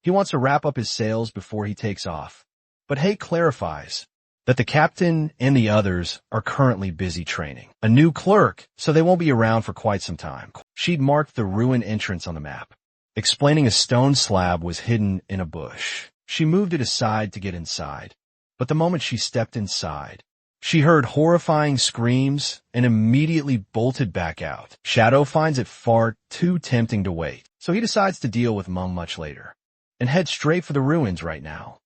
He wants to wrap up his sales before he takes off, but Hay clarifies that the captain and the others are currently busy training a new clerk, so they won't be around for quite some time. She'd marked the ruin entrance on the map, explaining a stone slab was hidden in a bush. She moved it aside to get inside, but the moment she stepped inside, she heard horrifying screams and immediately bolted back out. Shadow finds it far too tempting to wait, so he decides to deal with Meng much later and head straight for the ruins right now.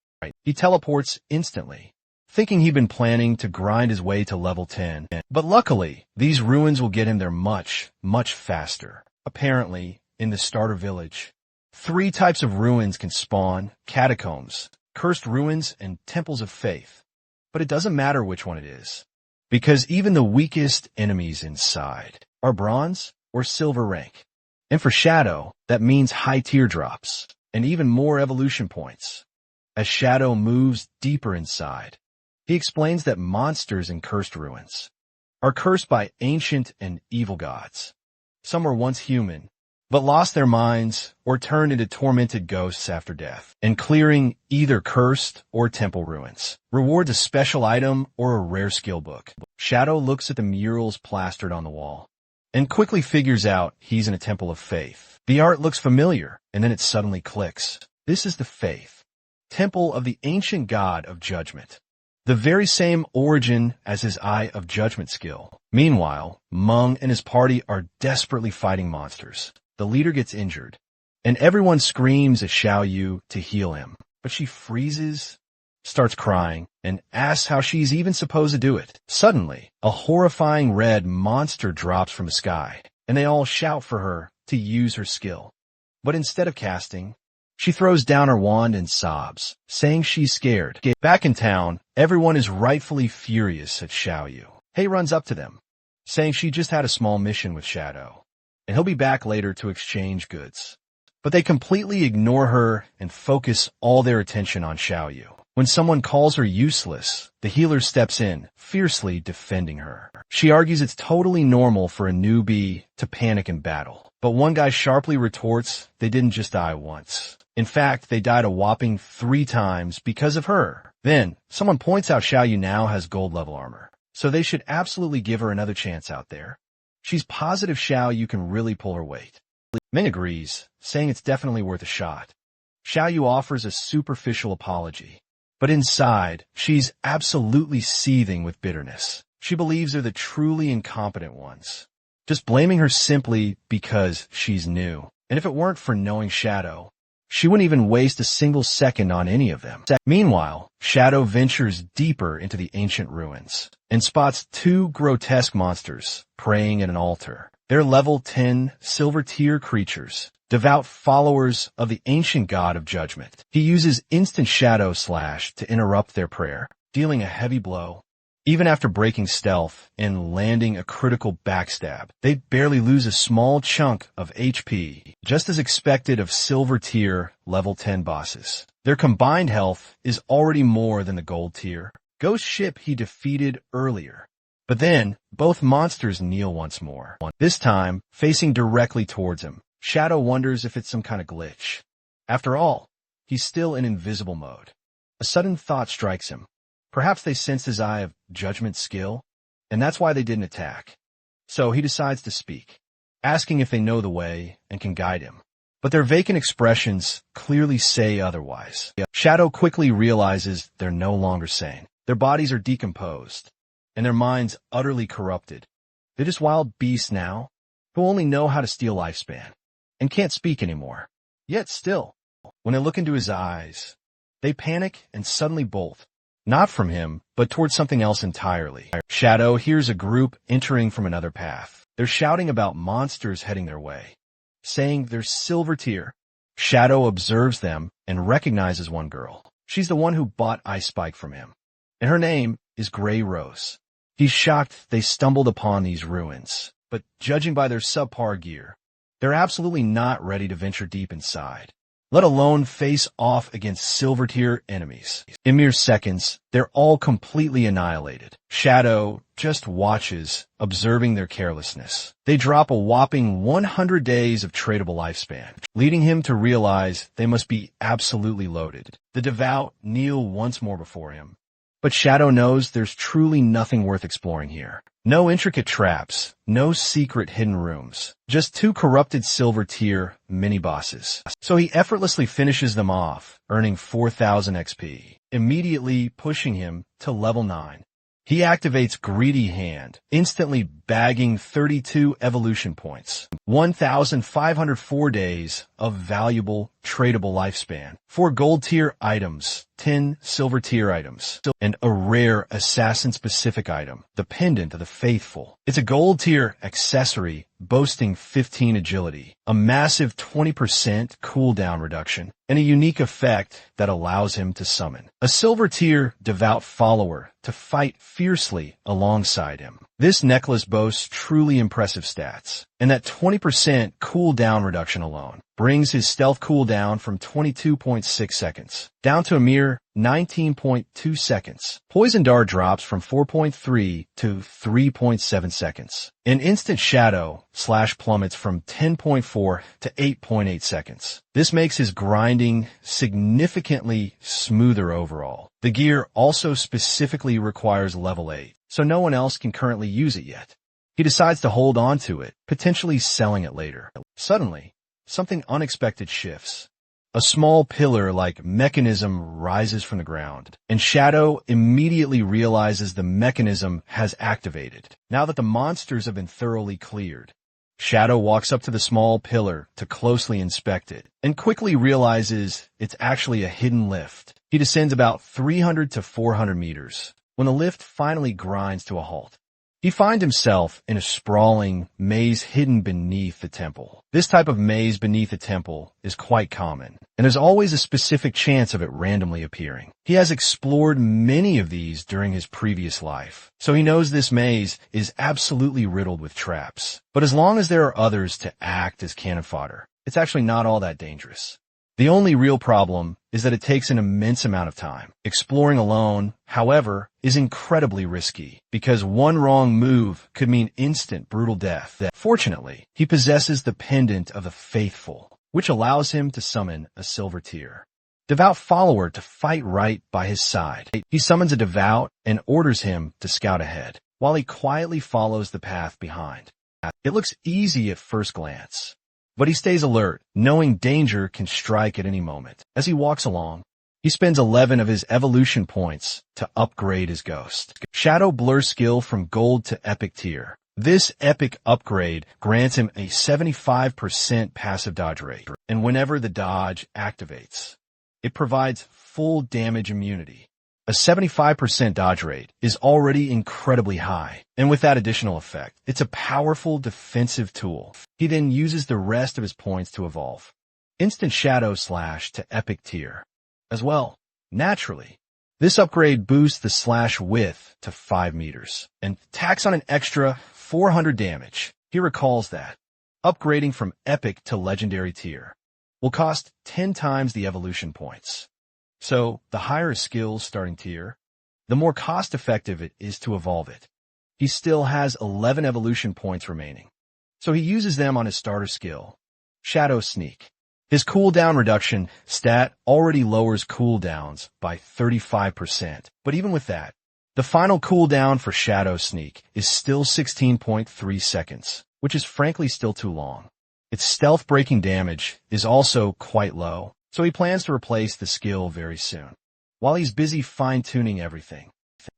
He teleports instantly, thinking he'd been planning to grind his way to level 10. But luckily, these ruins will get him there much, much faster. Apparently, in the starter village, 3 types of ruins can spawn: catacombs, cursed ruins, and temples of faith. But it doesn't matter which one it is, because even the weakest enemies inside are bronze or silver rank. And for Shadow, that means high teardrops and even more evolution points. As Shadow moves deeper inside, he explains that monsters in cursed ruins are cursed by ancient and evil gods. Some were once human, but lost their minds or turned into tormented ghosts after death. And clearing either cursed or temple ruins rewards a special item or a rare skill book. Shadow looks at the murals plastered on the wall and quickly figures out he's in a temple of faith. The art looks familiar, and then it suddenly clicks. This is the Faith, temple of the ancient god of judgment. the very same origin as his Eye of Judgment skill. Meanwhile, Meng and his party are desperately fighting monsters. The leader gets injured, and everyone screams at Xiao Yu to heal him. But she freezes, starts crying, and asks how she's even supposed to do it. Suddenly, a horrifying red monster drops from the sky, and they all shout for her to use her skill. But instead of casting, she throws down her wand and sobs, saying she's scared. Back in town, everyone is rightfully furious at Xiao Yu. Hei runs up to them, saying she just had a small mission with Shadow, and he'll be back later to exchange goods. But they completely ignore her and focus all their attention on Xiao Yu. When someone calls her useless, the healer steps in, fiercely defending her. She argues it's totally normal for a newbie to panic in battle. But one guy sharply retorts they didn't just die once. In fact, they died a whopping 3 times because of her. Then, someone points out Xiao Yu now has gold level armor, so they should absolutely give her another chance out there. She's positive Xiao Yu can really pull her weight. Ming agrees, saying it's definitely worth a shot. Xiao Yu offers a superficial apology, but inside, she's absolutely seething with bitterness. She believes they're the truly incompetent ones, just blaming her simply because she's new. And if it weren't for knowing Shadow, she wouldn't even waste a single second on any of them. Meanwhile, Shadow ventures deeper into the ancient ruins and spots 2 grotesque monsters praying at an altar. They're level 10 silver tier creatures, devout followers of the ancient god of judgment. He uses instant shadow slash to interrupt their prayer, dealing a heavy blow. Even after breaking stealth and landing a critical backstab, they barely lose a small chunk of HP, just as expected of silver tier level 10 bosses. Their combined health is already more than the gold tier ghost ship he defeated earlier. But then, both monsters kneel once more, this time facing directly towards him. Shadow wonders if it's some kind of glitch. After all, he's still in invisible mode. A sudden thought strikes him. Perhaps they sensed his Eye of Judgment skill, and that's why they didn't attack. So he decides to speak, asking if they know the way and can guide him. But their vacant expressions clearly say otherwise. Shadow quickly realizes they're no longer sane. Their bodies are decomposed, and their minds utterly corrupted. They're just wild beasts now, who only know how to steal lifespan, and can't speak anymore. Yet still, when they look into his eyes, they panic and suddenly bolt. Not from him, but towards something else entirely. Shadow hears a group entering from another path. They're shouting about monsters heading their way, saying they're silver tier. Shadow observes them and recognizes one girl. She's the one who bought Ice Spike from him, and her name is Grey Rose. He's shocked they stumbled upon these ruins, but judging by their subpar gear, they're absolutely not ready to venture deep inside, let alone face off against silver tier enemies. In mere seconds, they're all completely annihilated. Shadow just watches, observing their carelessness. They drop a whopping 100 days of tradable lifespan, leading him to realize they must be absolutely loaded. The devout kneel once more before him, but Shadow knows there's truly nothing worth exploring here. No intricate traps, no secret hidden rooms, just 2 corrupted silver tier mini-bosses. So he effortlessly finishes them off, earning 4,000 XP, immediately pushing him to level 9. He activates Greedy Hand, instantly bagging 32 evolution points, 1,504 days of valuable tradable lifespan, 4 gold tier items, 10 silver tier items, and a rare assassin-specific item, the Pendant of the Faithful. It's a gold tier accessory boasting 15 agility, a massive 20% cooldown reduction, and a unique effect that allows him to summon a silver tier devout follower to fight fiercely alongside him. This necklace boasts truly impressive stats, and that 20% cooldown reduction alone brings his stealth cooldown from 22.6 seconds down to a mere 19.2 seconds. Poison Dart drops from 4.3 to 3.7 seconds. And Instant Shadow slash plummets from 10.4 to 8.8 seconds. This makes his grinding significantly smoother overall. The gear also specifically requires level 8, so no one else can currently use it yet. He decides to hold on to it, potentially selling it later. Suddenly, something unexpected shifts. A small pillar-like mechanism rises from the ground, and Shadow immediately realizes the mechanism has activated. Now that the monsters have been thoroughly cleared, Shadow walks up to the small pillar to closely inspect it, and quickly realizes it's actually a hidden lift. He descends about 300 to 400 meters. When the lift finally grinds to a halt, he finds himself in a sprawling maze hidden beneath the temple. This type of maze beneath the temple is quite common, and there's always a specific chance of it randomly appearing. He has explored many of these during his previous life, so he knows this maze is absolutely riddled with traps. But as long as there are others to act as cannon fodder, it's actually not all that dangerous. The only real problem is that it takes an immense amount of time. Exploring alone, however, is incredibly risky, because one wrong move could mean instant brutal death. Fortunately, he possesses the Pendant of the Faithful, which allows him to summon a silver tier devout follower to fight right by his side. He summons a devout and orders him to scout ahead, while he quietly follows the path behind. It looks easy at first glance, but he stays alert, knowing danger can strike at any moment. As he walks along, he spends 11 of his evolution points to upgrade his ghost. Shadow Blur skill from gold to epic tier. This epic upgrade grants him a 75% passive dodge rate, and whenever the dodge activates, it provides full damage immunity. A 75% dodge rate is already incredibly high, and with that additional effect, it's a powerful defensive tool. He then uses the rest of his points to evolve Instant Shadow Slash to Epic Tier. As well, naturally, this upgrade boosts the slash width to 5 meters, and tacks on an extra 400 damage. He recalls that upgrading from Epic to Legendary Tier will cost 10 times the evolution points. So, the higher a skill's starting tier, the more cost-effective it is to evolve it. He still has 11 evolution points remaining, so he uses them on his starter skill, Shadow Sneak. His cooldown reduction stat already lowers cooldowns by 35%, but even with that, the final cooldown for Shadow Sneak is still 16.3 seconds, which is frankly still too long. Its stealth-breaking damage is also quite low, so he plans to replace the skill very soon. While he's busy fine-tuning everything,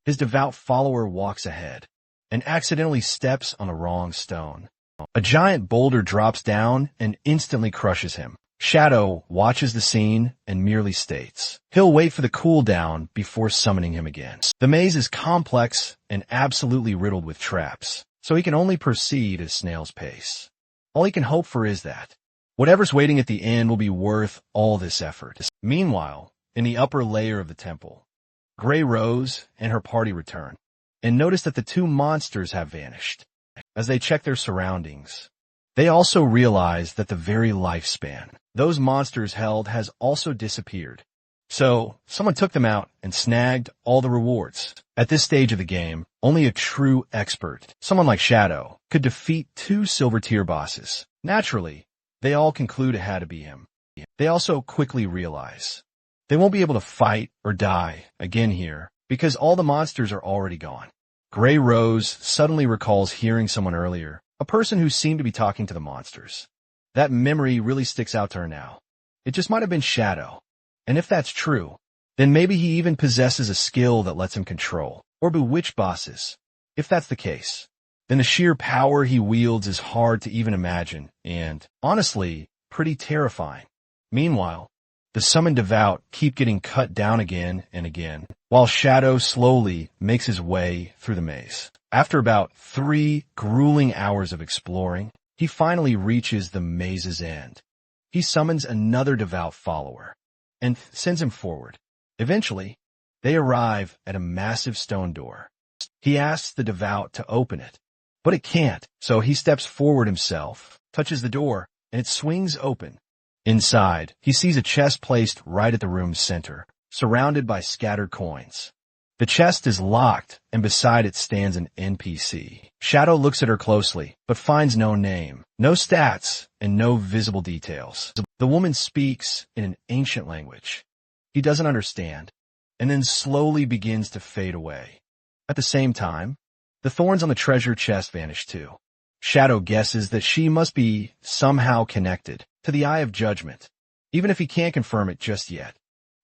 his devout follower walks ahead and accidentally steps on the wrong stone. A giant boulder drops down and instantly crushes him. Shadow watches the scene and merely states he'll wait for the cooldown before summoning him again. The maze is complex and absolutely riddled with traps, so he can only proceed at a snail's pace. All he can hope for is that whatever's waiting at the end will be worth all this effort. Meanwhile, in the upper layer of the temple, Grey Rose and her party return, and notice that the two monsters have vanished. As they check their surroundings, they also realize that the very lifespan those monsters held has also disappeared. So, someone took them out and snagged all the rewards. At this stage of the game, only a true expert, someone like Shadow, could defeat 2 silver tier bosses. Naturally, they all conclude it had to be him. They also quickly realize they won't be able to fight or die again here because all the monsters are already gone. Grey Rose suddenly recalls hearing someone earlier, a person who seemed to be talking to the monsters. That memory really sticks out to her now. It just might have been Shadow. And if that's true, then maybe he even possesses a skill that lets him control or bewitch bosses. If that's the case, then the sheer power he wields is hard to even imagine and, honestly, pretty terrifying. Meanwhile, the summoned devout keep getting cut down again and again, while Shadow slowly makes his way through the maze. After about 3 grueling hours of exploring, he finally reaches the maze's end. He summons another devout follower and sends him forward. Eventually, they arrive at a massive stone door. He asks the devout to open it, but it can't, so he steps forward himself, touches the door, and it swings open. Inside, he sees a chest placed right at the room's center, surrounded by scattered coins. The chest is locked, and beside it stands an NPC. Shadow looks at her closely, but finds no name, no stats, and no visible details. The woman speaks in an ancient language he doesn't understand, and then slowly begins to fade away. At the same time, the thorns on the treasure chest vanish too. Shadow guesses that she must be somehow connected to the Eye of Judgment, even if he can't confirm it just yet.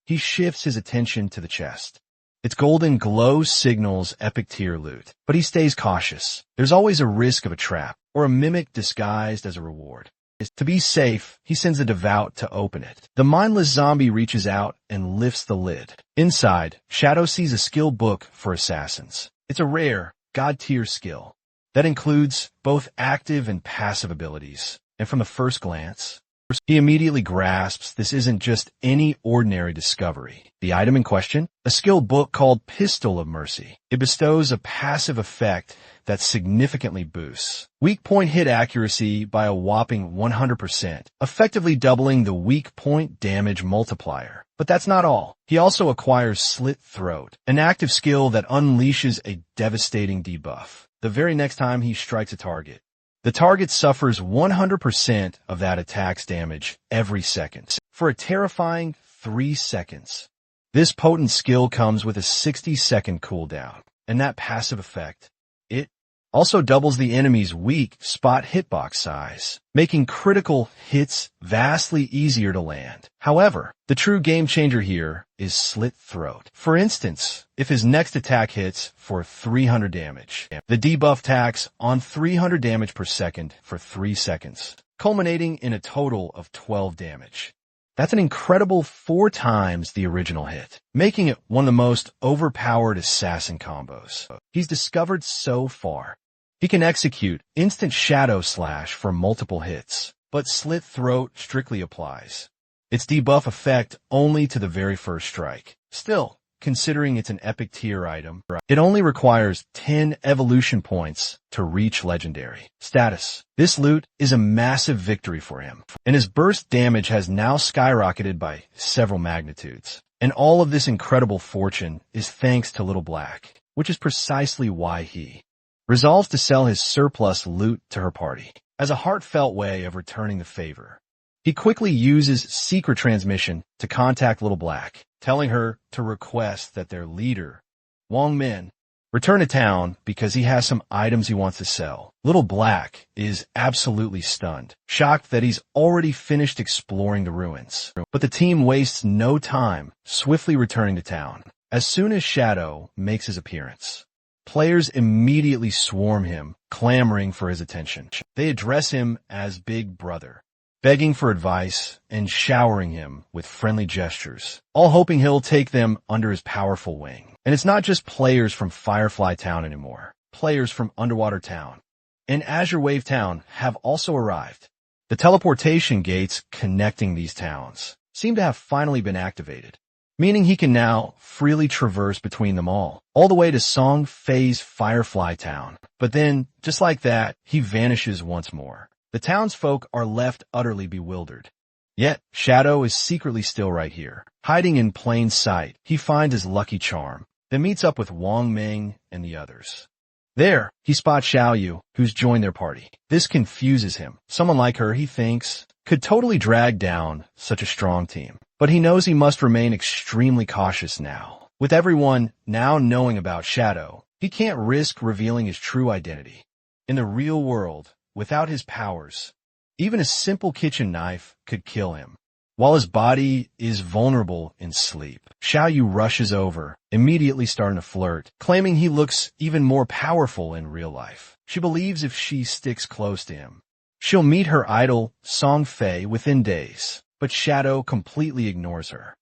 He shifts his attention to the chest. Its golden glow signals epic tier loot, but he stays cautious. There's always a risk of a trap, or a mimic disguised as a reward. To be safe, he sends a devout to open it. The mindless zombie reaches out and lifts the lid. Inside, Shadow sees a skill book for assassins. It's a rare, god-tier skill that includes both active and passive abilities. And from the first glance, he immediately grasps this isn't just any ordinary discovery. The item in question? A skill book called Pistol of Mercy. It bestows a passive effect that significantly boosts weak point hit accuracy by a whopping 100%, effectively doubling the weak point damage multiplier. But that's not all. He also acquires Slit Throat, an active skill that unleashes a devastating debuff the very next time he strikes a target. The target suffers 100% of that attack's damage every second, for a terrifying 3 seconds. This potent skill comes with a 60-second cooldown, and that passive effect, it also doubles the enemy's weak spot hitbox size, making critical hits vastly easier to land. However, the true game-changer here is Slit Throat. For instance, if his next attack hits for 300 damage, the debuff tacks on 300 damage per second for 3 seconds, culminating in a total of 12 damage. That's an incredible 4 times the original hit, making it one of the most overpowered assassin combos he's discovered so far. He can execute instant Shadow Slash for multiple hits, but Slit Throat strictly applies its debuff effect only to the very first strike. Still, considering it's an epic tier item, it only requires 10 evolution points to reach legendary status. This loot is a massive victory for him, and his burst damage has now skyrocketed by several magnitudes. And all of this incredible fortune is thanks to Little Black, which is precisely why he resolves to sell his surplus loot to her party as a heartfelt way of returning the favor. He quickly uses secret transmission to contact Little Black, telling her to request that their leader, Wong Min, return to town because he has some items he wants to sell. Little Black is absolutely stunned, shocked that he's already finished exploring the ruins. But the team wastes no time, swiftly returning to town. As soon as Shadow makes his appearance, players immediately swarm him, clamoring for his attention. They address him as Big Brother, begging for advice and showering him with friendly gestures, all hoping he'll take them under his powerful wing. And it's not just players from Firefly Town anymore. Players from Underwater Town and Azure Wave Town have also arrived. The teleportation gates connecting these towns seem to have finally been activated, meaning he can now freely traverse between them all the way to Song Fei's Firefly Town. But then, just like that, he vanishes once more. The townsfolk are left utterly bewildered. Yet, Shadow is secretly still right here. Hiding in plain sight, he finds his lucky charm, then meets up with Wang Ming and the others. There, he spots Xiaoyu, who's joined their party. This confuses him. Someone like her, he thinks, could totally drag down such a strong team. But he knows he must remain extremely cautious now. With everyone now knowing about Shadow, he can't risk revealing his true identity. In the real world, without his powers, even a simple kitchen knife could kill him. While his body is vulnerable in sleep, Xiaoyu rushes over, immediately starting to flirt, claiming he looks even more powerful in real life. She believes if she sticks close to him, she'll meet her idol, Song Fei, within days. But Shadow completely ignores her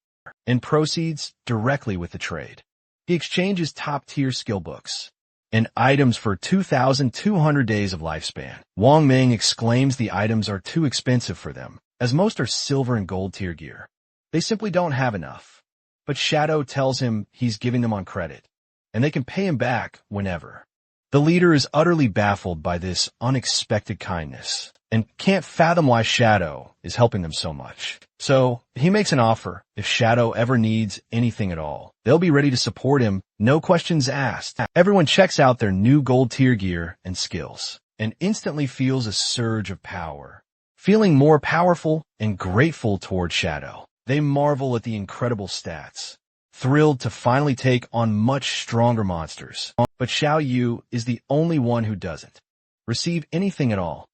and proceeds directly with the trade. He exchanges top-tier skill books and items for 2,200 days of lifespan. Wang Ming exclaims the items are too expensive for them, as most are silver and gold tier gear. They simply don't have enough. But Shadow tells him he's giving them on credit, and they can pay him back whenever. The leader is utterly baffled by this unexpected kindness, and can't fathom why Shadow is helping them so much. So, he makes an offer. If Shadow ever needs anything at all, they'll be ready to support him, no questions asked. Everyone checks out their new gold tier gear and skills, and instantly feels a surge of power. Feeling more powerful and grateful toward Shadow, they marvel at the incredible stats, thrilled to finally take on much stronger monsters. But Xiaoyu is the only one who doesn't receive anything at all.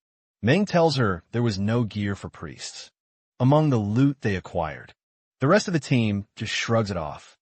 Meng tells her there was no gear for priests, among the loot they acquired. The rest of the team just shrugs it off,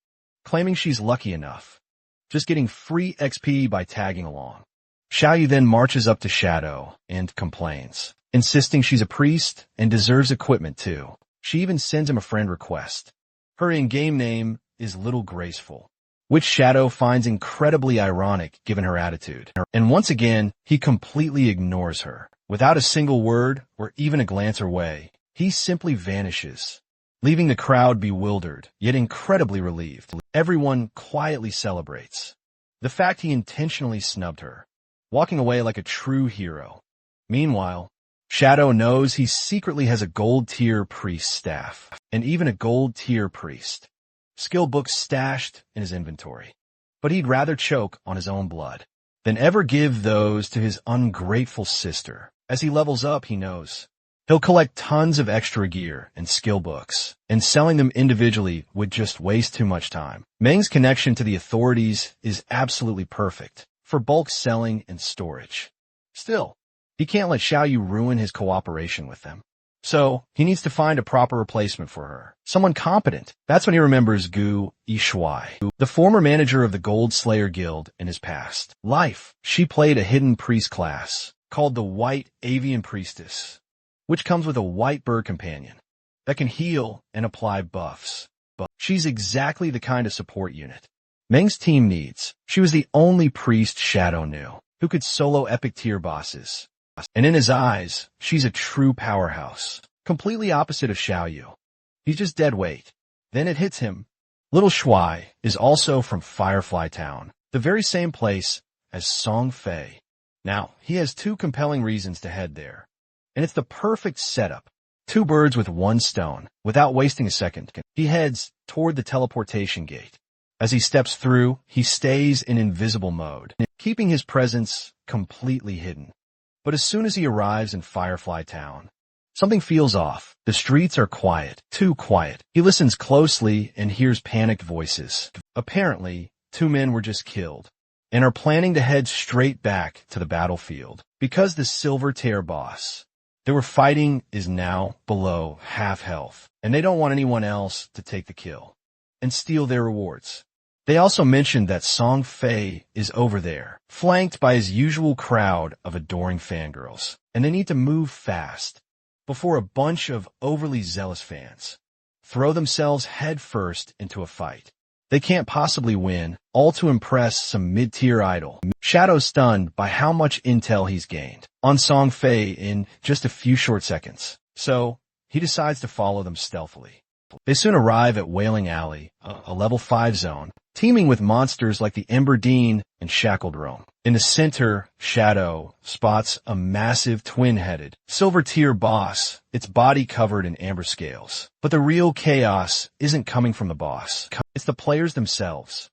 claiming she's lucky enough, just getting free XP by tagging along. Xiaoyu then marches up to Shadow and complains, insisting she's a priest and deserves equipment too. She even sends him a friend request. Her in-game name is Little Graceful, which Shadow finds incredibly ironic given her attitude. And once again, he completely ignores her. Without a single word or even a glance her way, he simply vanishes, leaving the crowd bewildered, yet incredibly relieved. Everyone quietly celebrates the fact he intentionally snubbed her, walking away like a true hero. Meanwhile, Shadow knows he secretly has a gold-tier priest staff, and even a gold-tier priest skill books stashed in his inventory. But he'd rather choke on his own blood than ever give those to his ungrateful sister. As he levels up, he knows he'll collect tons of extra gear and skill books, and selling them individually would just waste too much time. Meng's connection to the authorities is absolutely perfect for bulk selling and storage. Still, he can't let Xiaoyu ruin his cooperation with them. So, he needs to find a proper replacement for her. Someone competent. That's when he remembers Gu Yishuai, the former manager of the Gold Slayer Guild in his past life. She played a hidden priest class called the White Avian Priestess, which comes with a white bird companion that can heal and apply buffs. But she's exactly the kind of support unit Meng's team needs. She was the only priest Shadow knew who could solo epic tier bosses. And in his eyes, she's a true powerhouse, completely opposite of Xiaoyu. He's just dead weight. Then it hits him. Little Shuai is also from Firefly Town, the very same place as Song Fei. Now, he has two compelling reasons to head there, and it's the perfect setup. Two birds with one stone. Without wasting a second, he heads toward the teleportation gate. As he steps through, he stays in invisible mode, keeping his presence completely hidden. But as soon as he arrives in Firefly Town, something feels off. The streets are quiet, too quiet. He listens closely and hears panicked voices. Apparently, two men were just killed and are planning to head straight back to the battlefield because the Silver Tear boss they were fighting is now below half health, and they don't want anyone else to take the kill and steal their rewards. They also mentioned that Song Fei is over there, flanked by his usual crowd of adoring fangirls, and they need to move fast before a bunch of overly zealous fans throw themselves headfirst into a fight. They can't possibly win, all to impress some mid-tier idol. Shadow's stunned by how much intel he's gained on Song Fei in just a few short seconds, so he decides to follow them stealthily. They soon arrive at Wailing Alley, a level 5 zone, teeming with monsters like the Ember Dean and Shackled Rome. In the center, Shadow spots a massive twin-headed, silver-tier boss, its body covered in amber scales. But the real chaos isn't coming from the boss. It's the players themselves.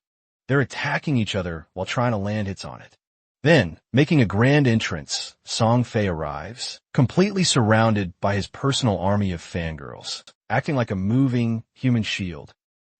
They're attacking each other while trying to land hits on it. Then, making a grand entrance, Song Fei arrives, completely surrounded by his personal army of fangirls, acting like a moving human shield.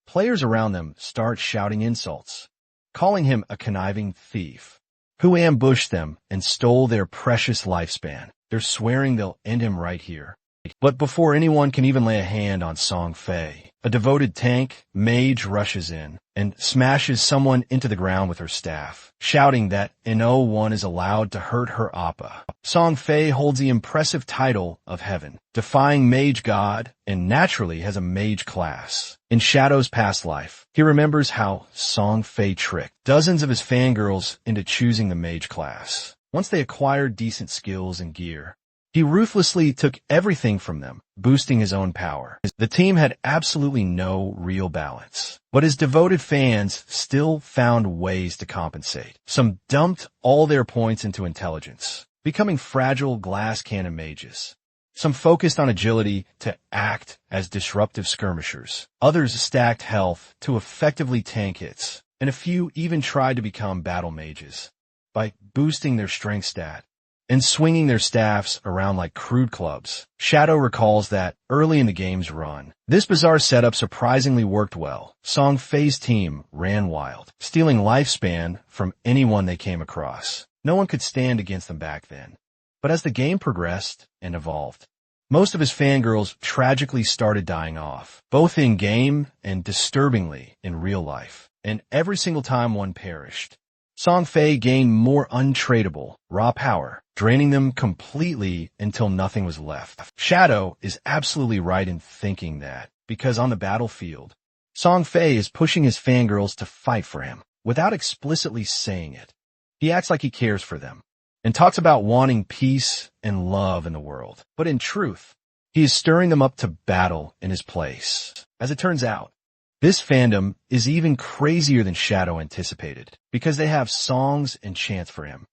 Players around them start shouting insults, calling him a conniving thief who ambushed them and stole their precious lifespan. They're swearing they'll end him right here. But before anyone can even lay a hand on Song Fei, a devoted tank mage rushes in and smashes someone into the ground with her staff, shouting that no one is allowed to hurt her appa. Song Fei holds the impressive title of Heaven, defying Mage God, and naturally has a mage class. In Shadow's past life, he remembers how Song Fei tricked dozens of his fangirls into choosing the mage class. Once they acquired decent skills and gear, he ruthlessly took everything from them, boosting his own power. The team had absolutely no real balance, but his devoted fans still found ways to compensate. Some dumped all their points into intelligence, becoming fragile glass cannon mages. Some focused on agility to act as disruptive skirmishers. Others stacked health to effectively tank hits, and a few even tried to become battle mages by boosting their strength stat and swinging their staffs around like crude clubs. Shadow recalls that, early in the game's run, this bizarre setup surprisingly worked well. Song Fei's team ran wild, stealing lifespan from anyone they came across. No one could stand against them back then. But as the game progressed and evolved, Most of his fangirls tragically started dying off, both in-game and disturbingly in real life. And every single time one perished, Song Fei gained more untradeable, raw power, draining them completely until nothing was left. Shadow is absolutely right in thinking that, because on the battlefield, Song Fei is pushing his fangirls to fight for him, without explicitly saying it. He acts like he cares for them, and talks about wanting peace and love in the world. But in truth, he is stirring them up to battle in his place. As it turns out, this fandom is even crazier than Shadow anticipated, because they have songs and chants for him,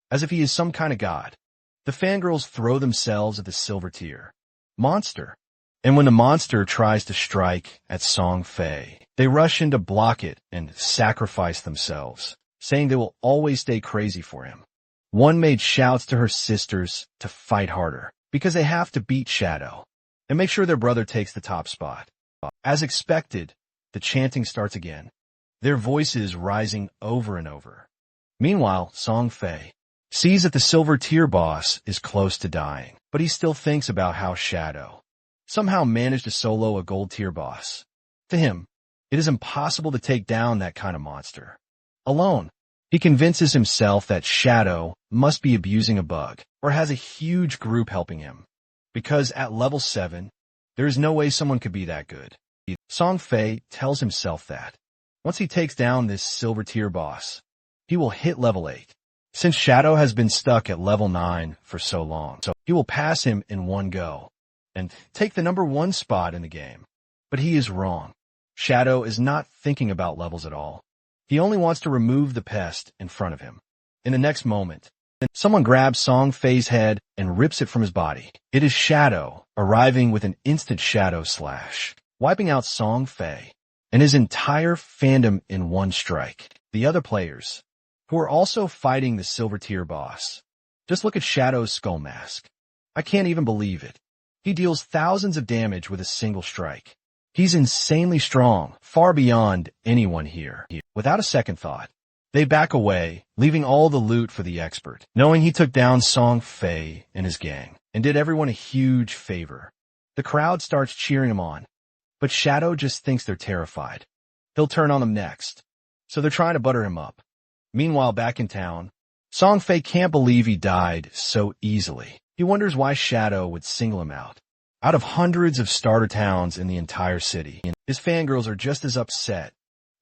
as if he is some kind of god. The fangirls throw themselves at the silver tier monster, and when the monster tries to strike at Song Fei, they rush in to block it and sacrifice themselves, saying they will always stay crazy for him. One maid shouts to her sisters to fight harder, because they have to beat Shadow, and make sure their brother takes the top spot. As expected, the chanting starts again, their voices rising over and over. Meanwhile, Song Fei sees that the silver tier boss is close to dying, but he still thinks about how Shadow somehow managed to solo a gold tier boss. To him, it is impossible to take down that kind of monster alone. He convinces himself that Shadow must be abusing a bug, or has a huge group helping him, because at level 7, there is no way someone could be that good. Song Fei tells himself that once he takes down this silver tier boss, he will hit level 8. Since Shadow has been stuck at level 9 for so long, so he will pass him in one go and take the number 1 spot in the game. But he is wrong. Shadow is not thinking about levels at all. He only wants to remove the pest in front of him. In the next moment, someone grabs Song Fei's head and rips it from his body. It is Shadow, arriving with an instant shadow slash, wiping out Song Fei and his entire fandom in one strike. The other players, who are also fighting the silver tier boss, just look at Shadow's skull mask. I can't even believe it. He deals thousands of damage with a single strike. He's insanely strong, far beyond anyone here. Without a second thought, they back away, leaving all the loot for the expert, knowing he took down Song Fei and his gang, and did everyone a huge favor. The crowd starts cheering him on, but Shadow just thinks they're terrified. He'll turn on them next, so they're trying to butter him up. Meanwhile, back in town, Song Fei can't believe he died so easily. He wonders why Shadow would single him out of hundreds of starter towns in the entire city. His fangirls are just as upset,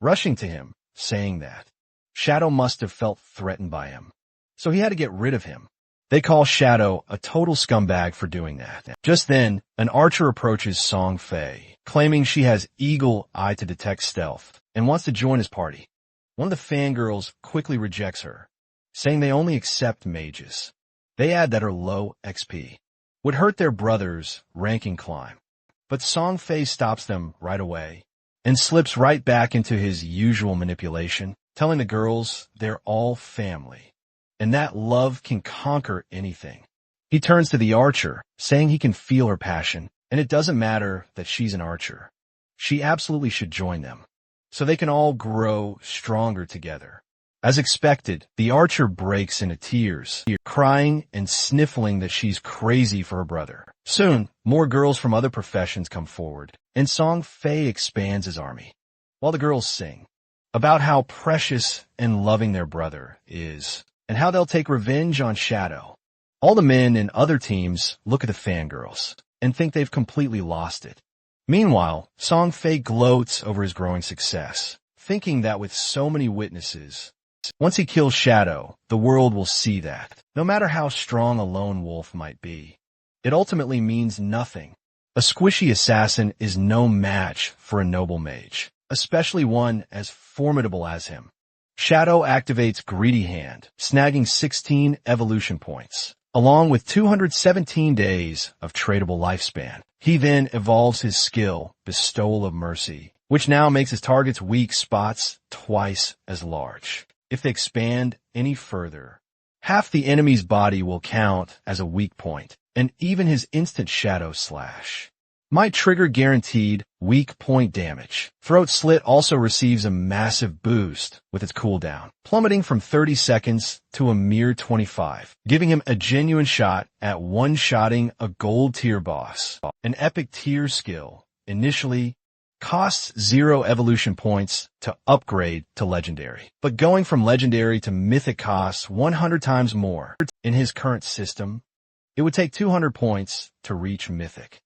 rushing to him, saying that Shadow must have felt threatened by him, so he had to get rid of him. They call Shadow a total scumbag for doing that. Just then, an archer approaches Song Fei, claiming she has eagle eye to detect stealth, and wants to join his party. One of the fangirls quickly rejects her, saying they only accept mages. They add that her low XP would hurt their brother's ranking climb. But Song Fei stops them right away and slips right back into his usual manipulation, telling the girls they're all family and that love can conquer anything. He turns to the archer, saying he can feel her passion, and it doesn't matter that she's an archer. She absolutely should join them, so they can all grow stronger together. As expected, the archer breaks into tears, crying and sniffling that she's crazy for her brother. Soon, more girls from other professions come forward, and Song Fei expands his army, while the girls sing about how precious and loving their brother is, and how they'll take revenge on Shadow. All the men in other teams look at the fangirls and think they've completely lost it. Meanwhile, Song Fei gloats over his growing success, thinking that with so many witnesses, once he kills Shadow, the world will see that, no matter how strong a lone wolf might be, it ultimately means nothing. A squishy assassin is no match for a noble mage, especially one as formidable as him. Shadow activates Greedy Hand, snagging 16 evolution points, along with 217 days of tradable lifespan. He then evolves his skill, Bestowal of Mercy, which now makes his target's weak spots twice as large. If they expand any further, half the enemy's body will count as a weak point, and even his instant shadow slash might trigger guaranteed weak point damage. Throat Slit also receives a massive boost with its cooldown, plummeting from 30 seconds to a mere 25, giving him a genuine shot at one-shotting a gold tier boss. An epic tier skill initially costs 0 evolution points to upgrade to legendary, but going from legendary to mythic costs 100 times more. In his current system, it would take 200 points to reach mythic.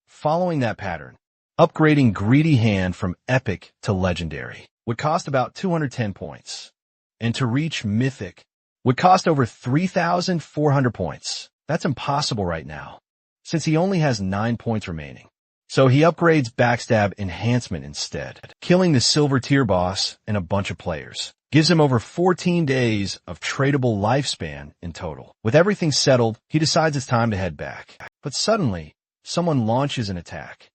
Following that pattern, upgrading Greedy Hand from epic to legendary would cost about 210 points, and to reach mythic would cost over 3,400 points. That's impossible right now, since he only has 9 points remaining. So he upgrades Backstab Enhancement instead, killing the silver tier boss and a bunch of players. Gives him over 14 days of tradable lifespan in total. With everything settled, he decides it's time to head back. But suddenly, someone launches an attack.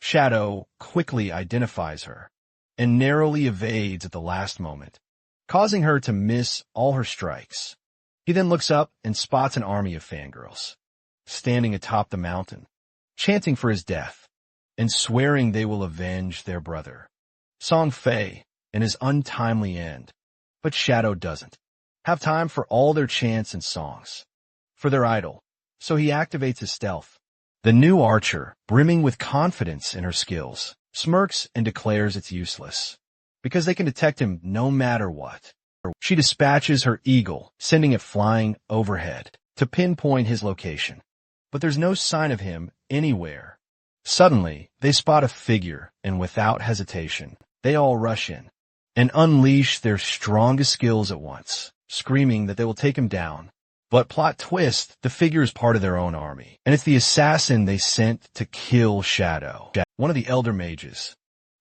Shadow quickly identifies her and narrowly evades at the last moment, causing her to miss all her strikes. He then looks up and spots an army of fangirls standing atop the mountain, chanting for his death and swearing they will avenge their brother, Song Fei, and his untimely end. But Shadow doesn't have time for all their chants and songs for their idol, so he activates his stealth. The new archer, brimming with confidence in her skills, smirks and declares it's useless, because they can detect him no matter what. She dispatches her eagle, sending it flying overhead to pinpoint his location. But there's no sign of him anywhere. Suddenly, they spot a figure, and without hesitation, they all rush in and unleash their strongest skills at once, screaming that they will take him down. But plot twist, the figure is part of their own army, and it's the assassin they sent to kill Shadow. One of the elder mages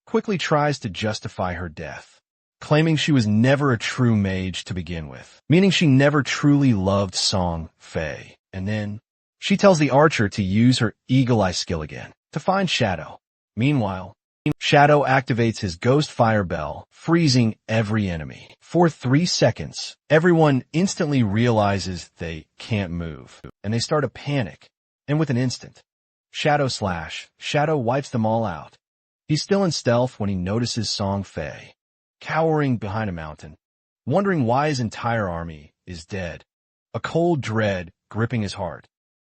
quickly tries to justify her death, claiming she was never a true mage to begin with, meaning she never truly loved Song Fei. And then she tells the archer to use her eagle eye skill again to find Shadow. Meanwhile, Shadow activates his Ghost Fire Bell, freezing every enemy. For 3 seconds, everyone instantly realizes they can't move, and they start to panic. And with an instant, Shadow wipes them all out. He's still in stealth when he notices Song Fei, cowering behind a mountain, wondering why his entire army is dead. A cold dread gripping his heart,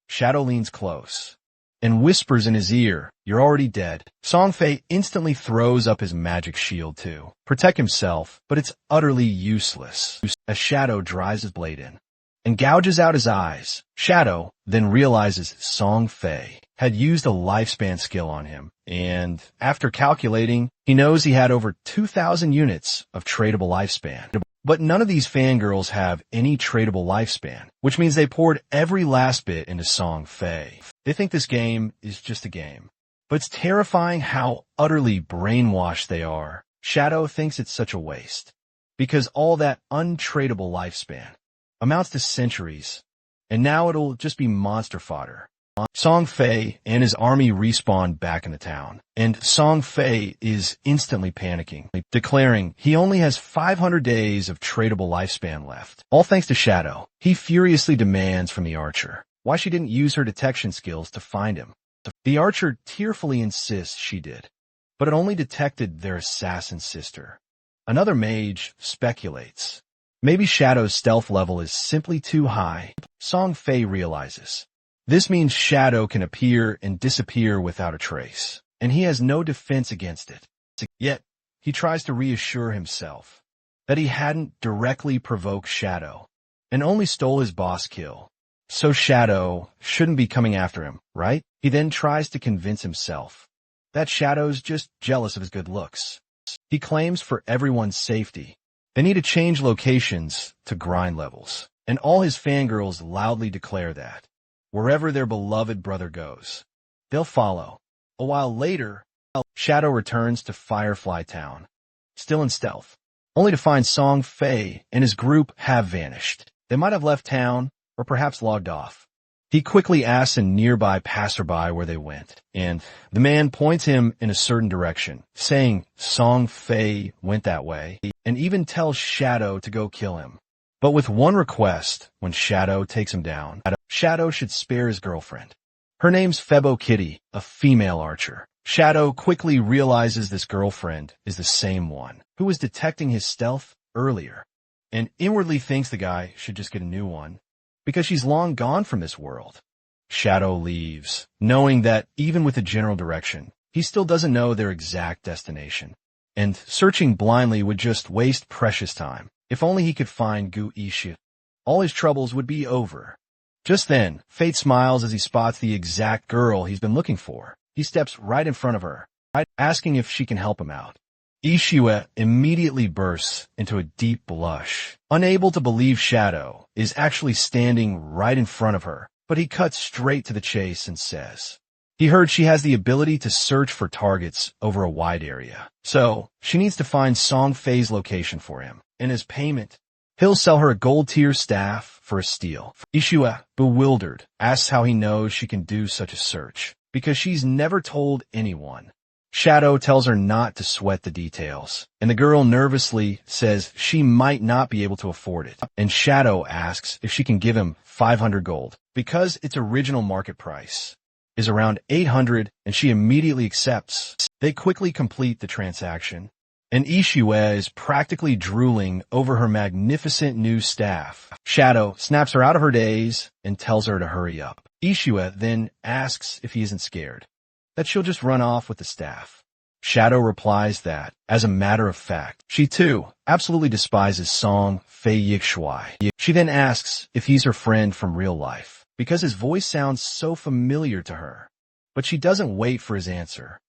Shadow leans close and whispers in his ear, "You're already dead." Song Fei instantly throws up his magic shield to protect himself, but it's utterly useless as Shadow drives his blade in and gouges out his eyes. Shadow then realizes Song Fei had used a lifespan skill on him, and after calculating, he knows he had over 2,000 units of tradable lifespan. But none of these fangirls have any tradable lifespan, which means they poured every last bit into Song Fei. They think this game is just a game. But it's terrifying how utterly brainwashed they are. Shadow thinks it's such a waste, because all that untradable lifespan amounts to centuries, and now it'll just be monster fodder. Song Fei and his army respawn back in the town, and Song Fei is instantly panicking, declaring he only has 500 days of tradable lifespan left, all thanks to Shadow. He furiously demands from the archer why she didn't use her detection skills to find him. The archer tearfully insists she did, but it only detected their assassin sister. Another mage speculates maybe Shadow's stealth level is simply too high. Song Fei realizes this means Shadow can appear and disappear without a trace, and he has no defense against it. Yet, he tries to reassure himself that he hadn't directly provoked Shadow and only stole his boss kill. So Shadow shouldn't be coming after him, right? He then tries to convince himself that Shadow's just jealous of his good looks. He claims for everyone's safety, they need to change locations to grind levels, and all his fangirls loudly declare that wherever their beloved brother goes, they'll follow. A while later, Shadow returns to Firefly Town, still in stealth, only to find Song Fei and his group have vanished. They might have left town, or perhaps logged off. He quickly asks a nearby passerby where they went, and the man points him in a certain direction, saying Song Fei went that way, and even tells Shadow to go kill him. But with one request: when Shadow takes him down, Shadow should spare his girlfriend, Her name's Febo Kitty, a female archer. Shadow quickly realizes this girlfriend is the same one who was detecting his stealth earlier, and inwardly thinks the guy should just get a new one because she's long gone from this world. Shadow leaves, knowing that even with the general direction, he still doesn't know their exact destination, and searching blindly would just waste precious time. If only he could find Gu Ishi, all his troubles would be over. Just then, Fate smiles as he spots the exact girl he's been looking for. He steps right in front of her, asking if she can help him out. Ishiwa immediately bursts into a deep blush, unable to believe Shadow is actually standing right in front of her, but he cuts straight to the chase and says he heard she has the ability to search for targets over a wide area, so she needs to find Song Fei's location for him. And as payment, he'll sell her a gold-tier staff for a steal. Ishiwa, bewildered, asks how he knows she can do such a search, because she's never told anyone. Shadow tells her not to sweat the details, and the girl nervously says she might not be able to afford it. And Shadow asks if she can give him 500 gold, because its original market price is around 800, and she immediately accepts. They quickly complete the transaction, and Ishiwa is practically drooling over her magnificent new staff. Shadow snaps her out of her daze and tells her to hurry up. Ishiwa then asks if he isn't scared, that she'll just run off with the staff. Shadow replies that, as a matter of fact, she too absolutely despises Song Fei Yixuai. She then asks if he's her friend from real life, because his voice sounds so familiar to her. But she doesn't wait for his answer,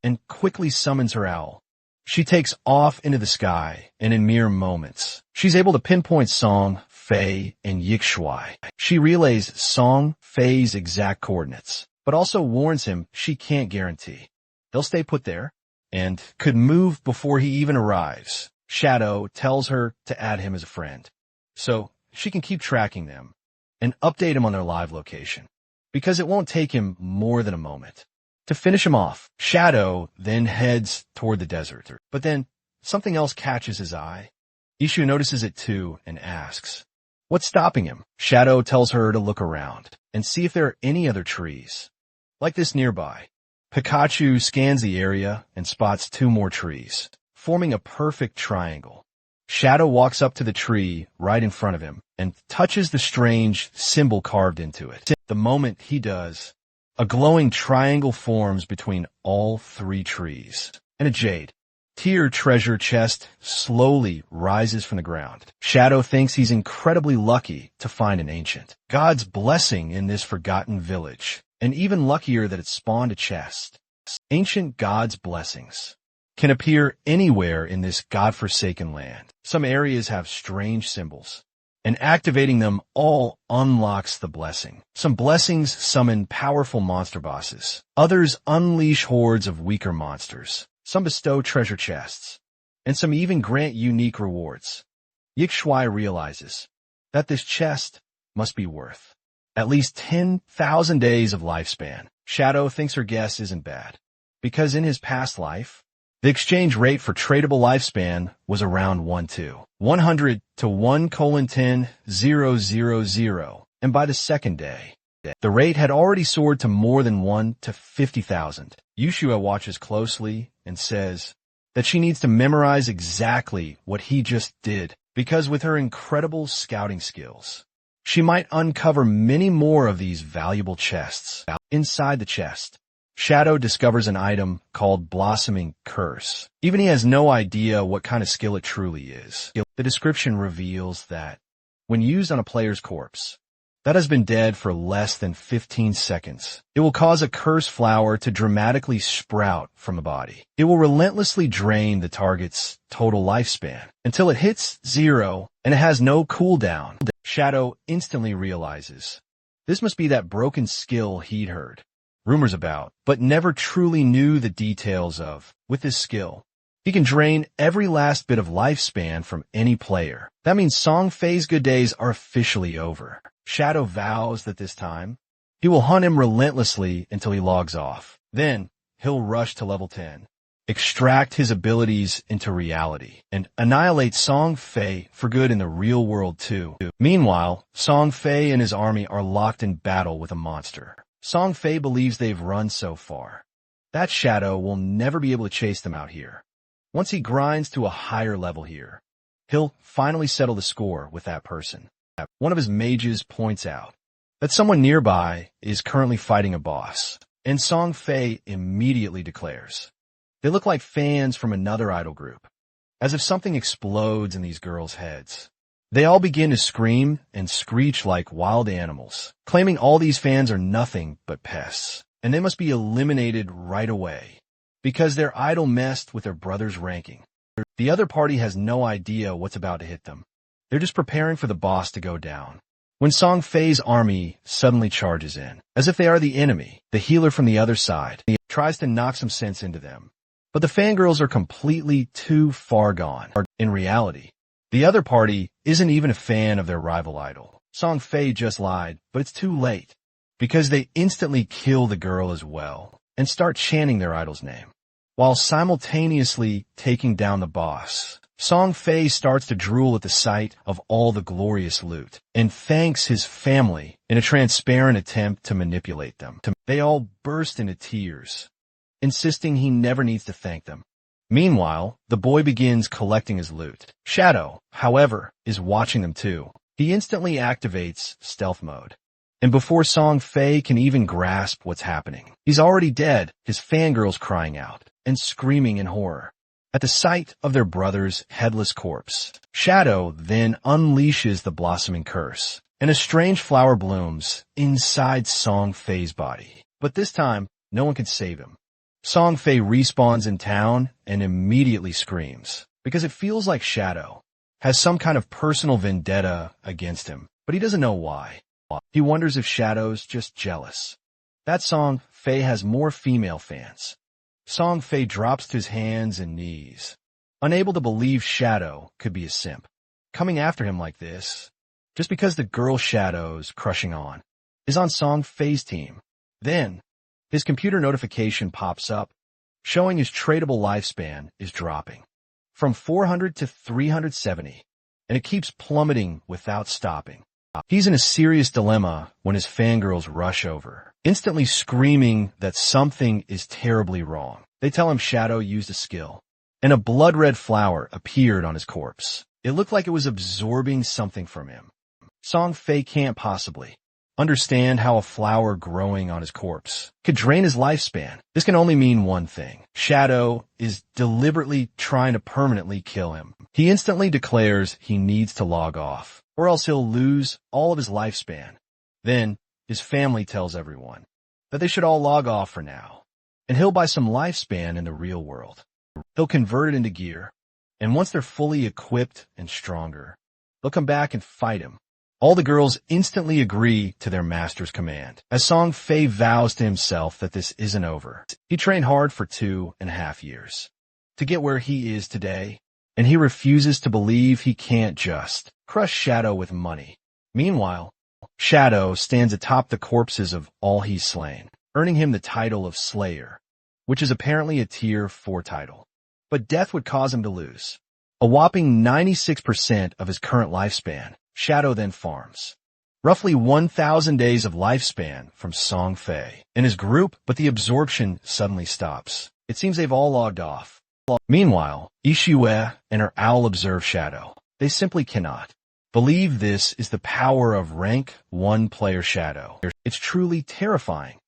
and quickly summons her owl. She takes off into the sky, and in mere moments, she's able to pinpoint Song Fei and Yixuai. She relays Song Fei's exact coordinates, but also warns him she can't guarantee they'll stay put there, and could move before he even arrives. Shadow tells her to add him as a friend, so she can keep tracking them and update him on their live location, because it won't take him more than a moment. To finish him off, Shadow then heads toward the desert, but then something else catches his eye. Ishu notices it too and asks, what's stopping him? Shadow tells her to look around and see if there are any other trees like this nearby. Pikachu scans the area and spots 2 more trees, forming a perfect triangle. Shadow walks up to the tree right in front of him and touches the strange symbol carved into it. The moment he does, a glowing triangle forms between all 3 trees, and a jade tier treasure chest slowly rises from the ground. Shadow thinks he's incredibly lucky to find an ancient god's blessing in this forgotten village, and even luckier that it spawned a chest. Ancient gods' blessings can appear anywhere in this godforsaken land. Some areas have strange symbols, and activating them all unlocks the blessing. Some blessings summon powerful monster bosses. Others unleash hordes of weaker monsters. Some bestow treasure chests, and some even grant unique rewards. Yixuai realizes that this chest must be worth at least 10,000 days of lifespan. Shadow thinks her guess isn't bad, because in his past life, the exchange rate for tradable lifespan was around 100 to 1:10,000, and by the second day, the rate had already soared to more than 1 to 50,000. Yushua watches closely and says that she needs to memorize exactly what he just did, because with her incredible scouting skills, she might uncover many more of these valuable chests. Inside the chest, Shadow discovers an item called Blossoming Curse. Even he has no idea what kind of skill it truly is. The description reveals that when used on a player's corpse that has been dead for less than 15 seconds, it will cause a curse flower to dramatically sprout from the body. It will relentlessly drain the target's total lifespan until it hits 0, and it has no cooldown. Shadow instantly realizes this must be that broken skill he'd heard rumors about, but never truly knew the details of. With this skill, he can drain every last bit of lifespan from any player. That means Song Fei's good days are officially over. Shadow vows that this time, he will hunt him relentlessly until he logs off. Then, he'll rush to level 10, extract his abilities into reality, and annihilate Song Fei for good in the real world too. Meanwhile, Song Fei and his army are locked in battle with a monster Song Fei believes they've run so far. That shadow will never be able to chase them out here. Once he grinds to a higher level here, he'll finally settle the score with that person. One of his mages points out that someone nearby is currently fighting a boss, and Song Fei immediately declares, "They look like fans from another idol group." As if something explodes in these girls' heads. They all begin to scream and screech like wild animals, claiming all these fans are nothing but pests, and they must be eliminated right away, because their idol messed with their brother's ranking. The other party has no idea what's about to hit them. They're just preparing for the boss to go down. When Song Fei's army suddenly charges in, as if they are the enemy, the healer from the other side tries to knock some sense into them. But the fangirls are completely too far gone. In reality, the other party isn't even a fan of their rival idol. Song Fei just lied, but it's too late, because they instantly kill the girl as well and start chanting their idol's name. While simultaneously taking down the boss, Song Fei starts to drool at the sight of all the glorious loot and thanks his family in a transparent attempt to manipulate them. They all burst into tears, insisting he never needs to thank them. Meanwhile, the boy begins collecting his loot. Shadow, however, is watching them too. He instantly activates stealth mode. And before Song Fei can even grasp what's happening, he's already dead, his fangirls crying out and screaming in horror. At the sight of their brother's headless corpse, Shadow then unleashes the blossoming curse, and a strange flower blooms inside Song Fei's body. But this time, no one can save him. Song Fei respawns in town and immediately screams, because it feels like Shadow has some kind of personal vendetta against him, but he doesn't know why. He wonders if Shadow's just jealous. That Song Fei has more female fans. Song Fei drops to his hands and knees, unable to believe Shadow could be a simp, coming after him like this, just because the girl Shadow's crushing on is on Song Fei's team. Then, his computer notification pops up, showing his tradable lifespan is dropping from 400 to 370, and it keeps plummeting without stopping. He's in a serious dilemma when his fangirls rush over, instantly screaming that something is terribly wrong. They tell him Shadow used a skill, and a blood-red flower appeared on his corpse. It looked like it was absorbing something from him. Song Fei can't possibly understand how a flower growing on his corpse could drain his lifespan. This can only mean one thing. Shadow is deliberately trying to permanently kill him. He instantly declares he needs to log off, or else he'll lose all of his lifespan. Then, his family tells everyone that they should all log off for now, and he'll buy some lifespan in the real world. He'll convert it into gear, and once they're fully equipped and stronger, they'll come back and fight him. All the girls instantly agree to their master's command, as Song Fei vows to himself that this isn't over. He trained hard for 2.5 years to get where he is today, and he refuses to believe he can't just crush Shadow with money. Meanwhile, Shadow stands atop the corpses of all he's slain, earning him the title of Slayer, which is apparently a tier 4 title. But death would cause him to lose a whopping 96% of his current lifespan. Shadow then farms roughly 1,000 days of lifespan from Song Fei and his group, but the absorption suddenly stops. It seems they've all logged off. Meanwhile, Ishue and her owl observe Shadow. They simply cannot believe this is the power of rank 1 player Shadow. It's truly terrifying.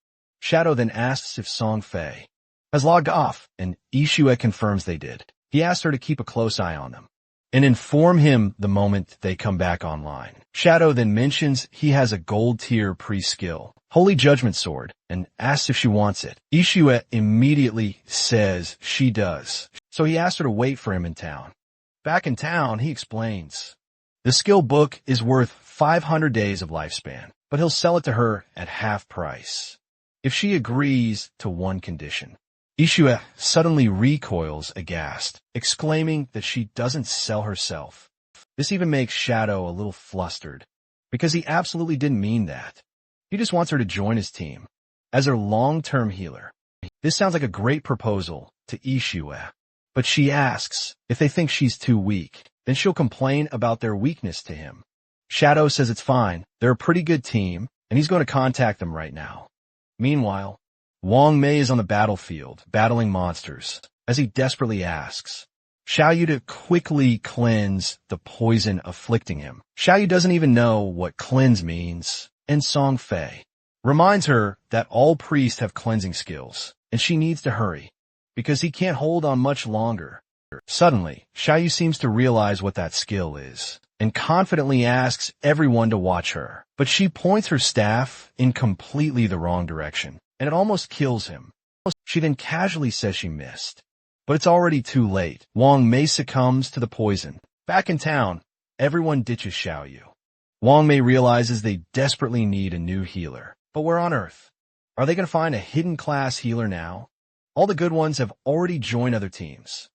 Shadow then asks if Song Fei has logged off, and Ishue confirms they did. He asks her to keep a close eye on them and inform him the moment they come back online. Shadow then mentions he has a gold tier pre-skill, Holy Judgment Sword, and asks if she wants it. Ishue immediately says she does, so he asks her to wait for him in town. Back in town, he explains the skill book is worth 500 days of lifespan, but he'll sell it to her at half price if she agrees to one condition. Ishue suddenly recoils aghast, exclaiming that she doesn't sell herself. This even makes Shadow a little flustered, because he absolutely didn't mean that. He just wants her to join his team as her long-term healer. This sounds like a great proposal to Ishue, but she asks if they think she's too weak. Then she'll complain about their weakness to him. Shadow says it's fine, they're a pretty good team, and he's going to contact them right now. Meanwhile, Wang Mei is on the battlefield, battling monsters, as he desperately asks Xiaoyu to quickly cleanse the poison afflicting him. Xiaoyu doesn't even know what cleanse means, and Song Fei reminds her that all priests have cleansing skills, and she needs to hurry, because he can't hold on much longer. Suddenly, Xiaoyu seems to realize what that skill is, and confidently asks everyone to watch her. But she points her staff in completely the wrong direction, and it almost kills him. She then casually says she missed. But it's already too late. Wang Mei succumbs to the poison. Back in town, everyone ditches Xiaoyu. Wang Mei realizes they desperately need a new healer. But where on earth? Are they going to find a hidden class healer now? All the good ones have already joined other teams.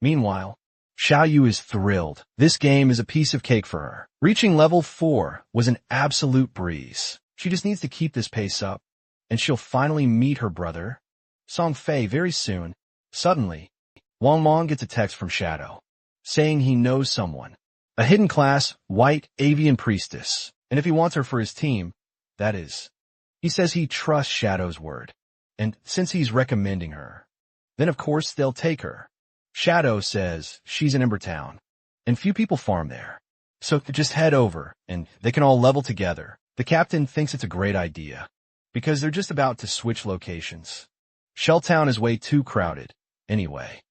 Meanwhile, Xiaoyu is thrilled. This game is a piece of cake for her. Reaching level 4 was an absolute breeze. She just needs to keep this pace up, and she'll finally meet her brother, Song Fei, very soon. Suddenly, Wang Mong gets a text from Shadow, saying he knows someone, a hidden class, white avian priestess, and if he wants her for his team, that is. He says he trusts Shadow's word, and since he's recommending her, then of course they'll take her. Shadow says she's in Ember Town, and few people farm there. So just head over, and they can all level together. The captain thinks it's a great idea, because they're just about to switch locations. Shelltown is way too crowded, anyway.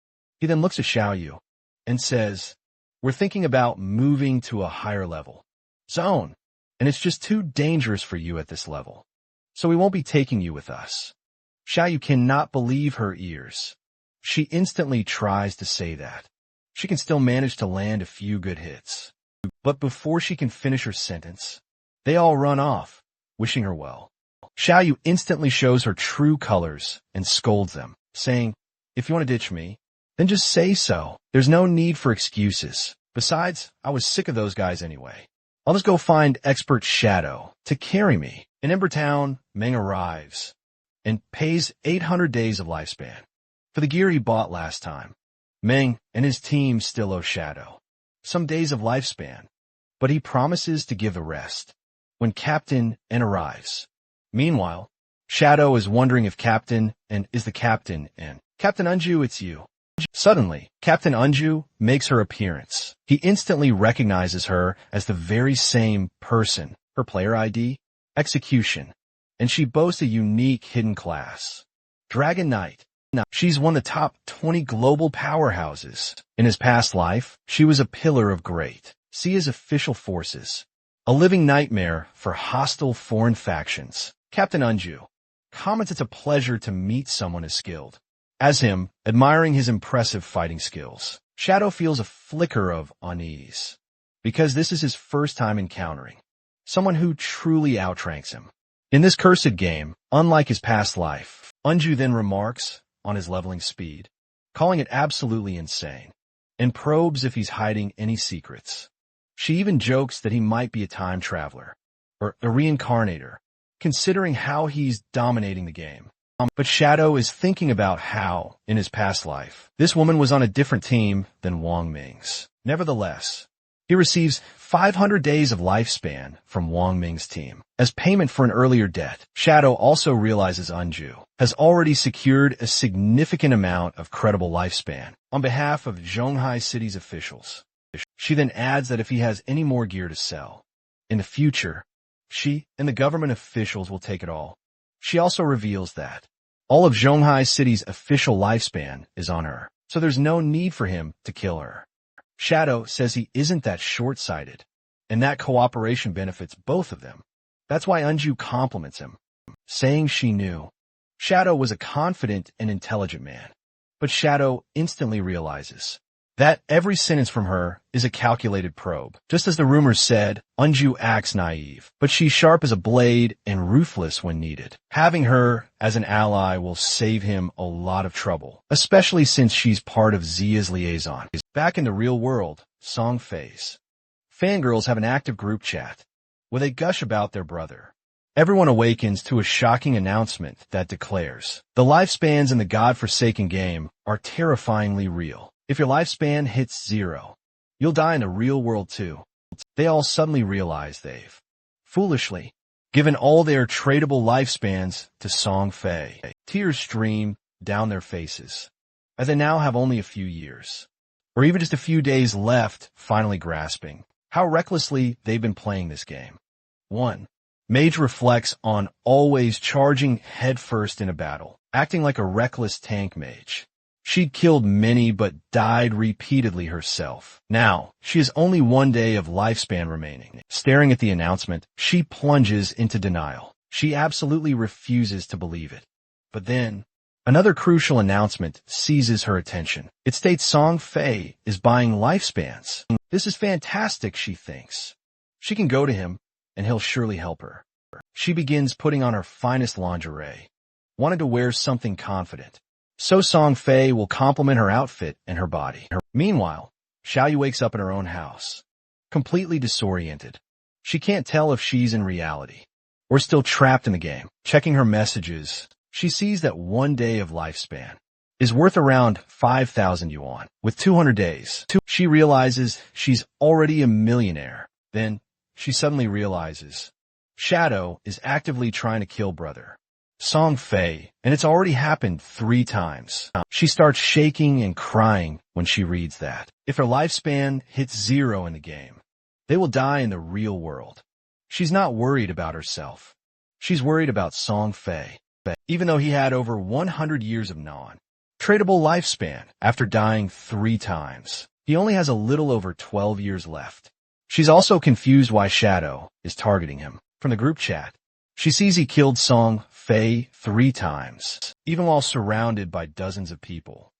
He then looks at Xiaoyu, and says, we're thinking about moving to a higher level zone, and it's just too dangerous for you at this level. So we won't be taking you with us. Xiaoyu cannot believe her ears. She instantly tries to say that. She can still manage to land a few good hits. But before she can finish her sentence, they all run off, wishing her well. Xiaoyu instantly shows her true colors and scolds them, saying, if you want to ditch me, then just say so. There's no need for excuses. Besides, I was sick of those guys anyway. I'll just go find expert Shadow to carry me. In Ember Town, Meng arrives and pays 800 days of lifespan for the gear he bought last time. Meng and his team still owe Shadow some days of lifespan, but he promises to give the rest when Captain N arrives. Meanwhile, Shadow is wondering if Captain N is the Captain N. Captain Unju, it's you. Suddenly, Captain Unju makes her appearance. He instantly recognizes her as the very same person. Her player ID? Execution. And she boasts a unique hidden class, Dragon Knight. Now, she's one of the top 20 global powerhouses. In his past life, she was a pillar of great Sia's official forces, a living nightmare for hostile foreign factions. Captain Unju comments it's a pleasure to meet someone as skilled as him, admiring his impressive fighting skills. Shadow feels a flicker of unease, because this is his first time encountering someone who truly outranks him. In this cursed game, unlike his past life, Unju then remarks on his leveling speed, calling it absolutely insane, and probes if he's hiding any secrets. She even jokes that he might be a time traveler, or a reincarnator, considering how he's dominating the game. But Shadow is thinking about how, in his past life, this woman was on a different team than Wang Ming's. Nevertheless, he receives 500 days of lifespan from Wang Ming's team as payment for an earlier debt. Shadow also realizes Unju has already secured a significant amount of credible lifespan on behalf of Zhonghai City's officials. She then adds that if he has any more gear to sell, in the future, she and the government officials will take it all. She also reveals that all of Zhonghai City's official lifespan is on her, so there's no need for him to kill her. Shadow says he isn't that short-sighted, and that cooperation benefits both of them. That's why Unju compliments him, saying she knew. Shadow was a confident and intelligent man, but Shadow instantly realizes that every sentence from her is a calculated probe. Just as the rumors said, Unju acts naive, but she's sharp as a blade and ruthless when needed. Having her as an ally will save him a lot of trouble, especially since she's part of Zia's liaison. Back in the real world, Song Fei's fangirls have an active group chat where they gush about their brother. Everyone awakens to a shocking announcement that declares the lifespans in the godforsaken game are terrifyingly real. If your lifespan hits 0, you'll die in the real world too. They all suddenly realize they've foolishly given all their tradable lifespans to Song Fei. Tears stream down their faces, as they now have only a few years, or even just a few days left, finally grasping how recklessly they've been playing this game. 1. Mage reflects on always charging headfirst in a battle, acting like a reckless tank mage. She'd killed many but died repeatedly herself. Now, she has only 1 day of lifespan remaining. Staring at the announcement, she plunges into denial. She absolutely refuses to believe it. But then, another crucial announcement seizes her attention. It states Song Fei is buying lifespans. This is fantastic, she thinks. She can go to him, and he'll surely help her. She begins putting on her finest lingerie, wanted to wear something confident, so Song Fei will complement her outfit and her body. Meanwhile, Xiaoyu wakes up in her own house, completely disoriented. She can't tell if she's in reality or still trapped in the game. Checking her messages, she sees that 1 day of lifespan is worth around 5,000 yuan. With 200 days, she realizes she's already a millionaire. Then, she suddenly realizes Shadow is actively trying to kill brother Song Fei, and it's already happened 3 times. She starts shaking and crying when she reads that. If her lifespan hits 0 in the game, they will die in the real world. She's not worried about herself. She's worried about Song Fei. Even though he had over 100 years of non-tradable lifespan after dying 3 times, he only has a little over 12 years left. She's also confused why Shadow is targeting him. From the group chat, she sees he killed Song Fei 3 times, even while surrounded by dozens of people.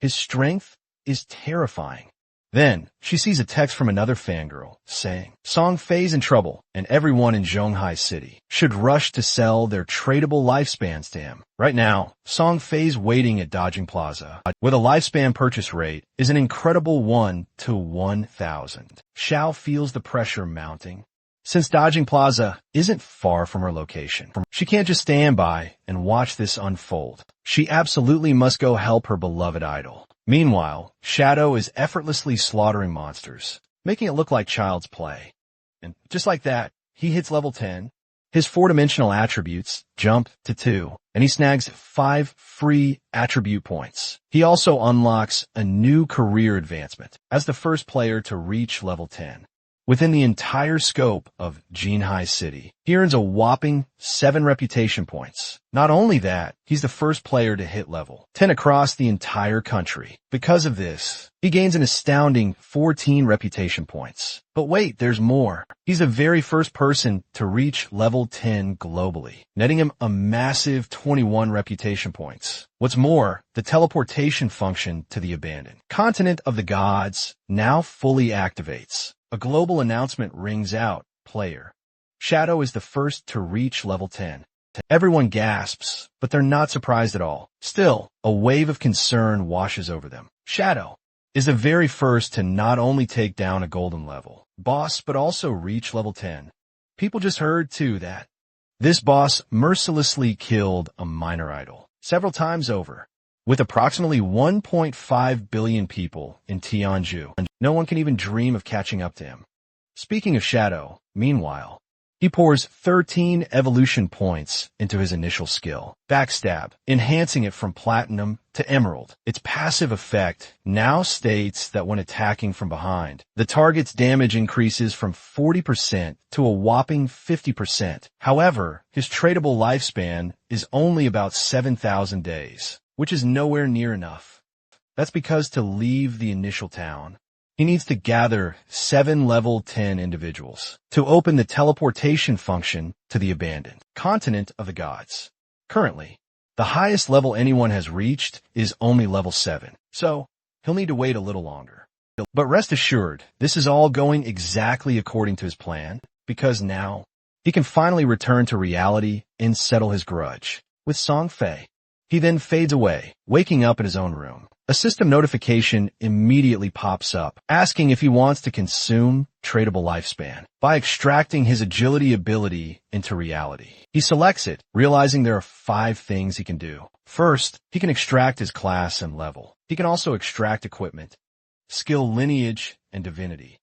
His strength is terrifying. Then, she sees a text from another fangirl saying, Song Fei's in trouble, and everyone in Zhonghai City should rush to sell their tradable lifespans to him. Right now, Song Fei's waiting at Dodging Plaza, where the lifespan purchase rate is an incredible 1 to 1,000. Xiao feels the pressure mounting. Since Dodging Plaza isn't far from her location, she can't just stand by and watch this unfold. She absolutely must go help her beloved idol. Meanwhile, Shadow is effortlessly slaughtering monsters, making it look like child's play. And just like that, he hits level 10. His 4-dimensional attributes jump to 2, and he snags 5 free attribute points. He also unlocks a new career advancement as the first player to reach level 10. Within the entire scope of Jinhai City, he earns a whopping 7 reputation points. Not only that, he's the first player to hit level 10 across the entire country. Because of this, he gains an astounding 14 reputation points. But wait, there's more. He's the very first person to reach level 10 globally, netting him a massive 21 reputation points. What's more, the teleportation function to the abandoned continent of the gods now fully activates. A global announcement rings out, player. Shadow is the first to reach level 10. Everyone gasps, but they're not surprised at all. Still, a wave of concern washes over them. Shadow is the very first to not only take down a golden level boss, but also reach level 10. People just heard, too, that this boss mercilessly killed a minor idol several times over. With approximately 1.5 billion people in Tianju, no one can even dream of catching up to him. Speaking of Shadow, meanwhile, he pours 13 evolution points into his initial skill, Backstab, enhancing it from Platinum to Emerald. Its passive effect now states that when attacking from behind, the target's damage increases from 40% to a whopping 50%. However, his tradable lifespan is only about 7,000 days. Which is nowhere near enough. That's because to leave the initial town, he needs to gather 7 level 10 individuals to open the teleportation function to the abandoned continent of the gods. Currently, the highest level anyone has reached is only level 7, so he'll need to wait a little longer. But rest assured, this is all going exactly according to his plan, because now he can finally return to reality and settle his grudge with Song Fei. He then fades away, waking up in his own room. A system notification immediately pops up, asking if he wants to consume tradable lifespan by extracting his agility ability into reality. He selects it, realizing there are 5 things he can do. First, he can extract his class and level. He can also extract equipment, skill lineage, and divinity.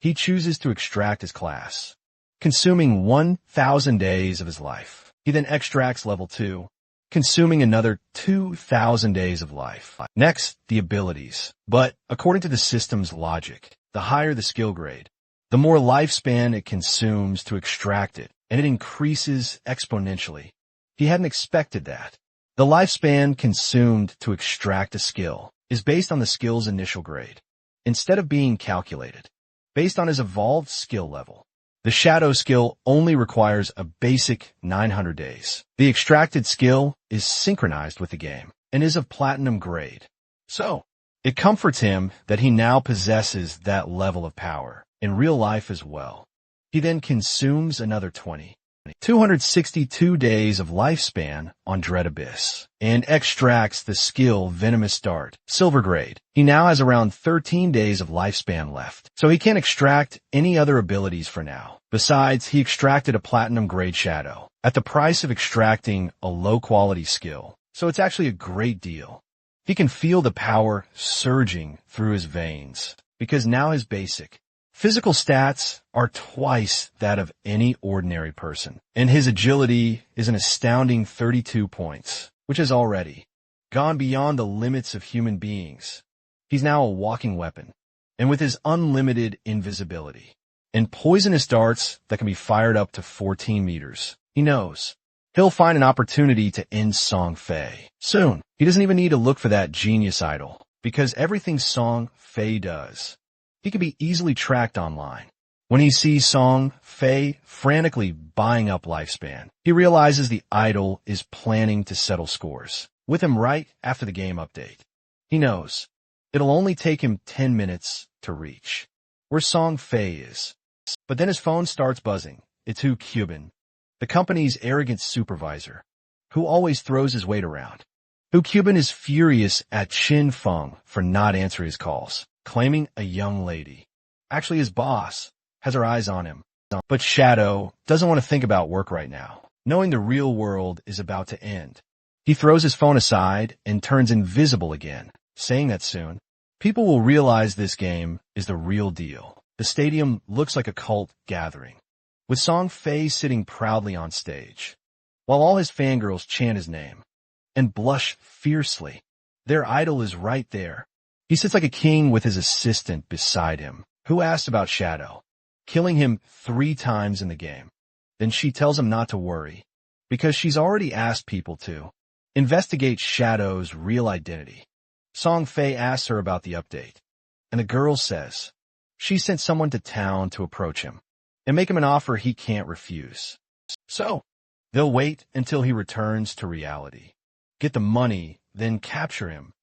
He chooses to extract his class. consuming 1,000 days of his life. He then extracts level 2, consuming another 2,000 days of life. Next, the abilities. But according to the system's logic, the higher the skill grade, the more lifespan it consumes to extract it, and it increases exponentially. He hadn't expected that. The lifespan consumed to extract a skill is based on the skill's initial grade, instead of being calculated based on his evolved skill level. The Shadow skill only requires a basic 900 days. The extracted skill is synchronized with the game and is of platinum grade. So, it comforts him that he now possesses that level of power in real life as well. He then consumes another 262 days of lifespan on Dread Abyss and extracts the skill Venomous Dart, silver grade. He now has around 13 days of lifespan left, so he can't extract any other abilities for now. Besides, he extracted a platinum grade Shadow at the price of extracting a low-quality skill, so it's actually a great deal. He can feel the power surging through his veins because now his basic physical stats are twice that of any ordinary person, and his agility is an astounding 32 points, which has already gone beyond the limits of human beings. He's now a walking weapon, and with his unlimited invisibility and poisonous darts that can be fired up to 14 meters, he knows he'll find an opportunity to end Song Fei soon. He doesn't even need to look for that genius idol, because everything Song Fei does, he can be easily tracked online. When he sees Song Fei frantically buying up lifespan, he realizes the idol is planning to settle scores with him right after the game update. He knows it'll only take him 10 minutes to reach where Song Fei is. But then his phone starts buzzing. It's Hu Cuban, the company's arrogant supervisor, who always throws his weight around. Hu Cuban is furious at Chin Feng for not answering his calls, claiming a young lady, actually his boss, has her eyes on him. But Shadow doesn't want to think about work right now, knowing the real world is about to end. He throws his phone aside and turns invisible again, saying that soon, people will realize this game is the real deal. The stadium looks like a cult gathering, with Song Fei sitting proudly on stage, while all his fangirls chant his name and blush fiercely. Their idol is right there. He sits like a king with his assistant beside him, who asks about Shadow, killing him 3 times in the game. Then she tells him not to worry, because she's already asked people to investigate Shadow's real identity. Song Fei asks her about the update, and the girl says she sent someone to town to approach him and make him an offer he can't refuse. So, they'll wait until he returns to reality, get the money, then capture him,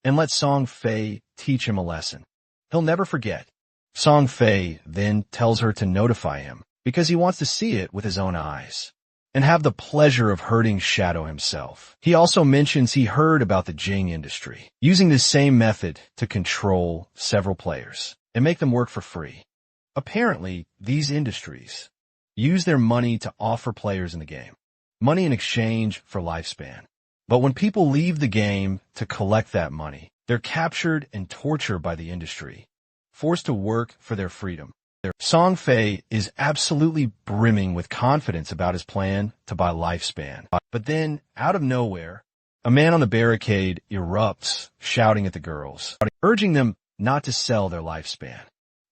and let Song Fei teach him a lesson he'll never forget. Song Fei then tells her to notify him because he wants to see it with his own eyes and have the pleasure of hurting Shadow himself. He also mentions he heard about the Jing industry, using the same method to control several players and make them work for free. Apparently, these industries use their money to offer players in the game money in exchange for lifespan. But when people leave the game to collect that money, they're captured and tortured by the industry, forced to work for their freedom. Song Fei is absolutely brimming with confidence about his plan to buy lifespan. But then, out of nowhere, a man on the barricade erupts, shouting at the girls, urging them not to sell their lifespan.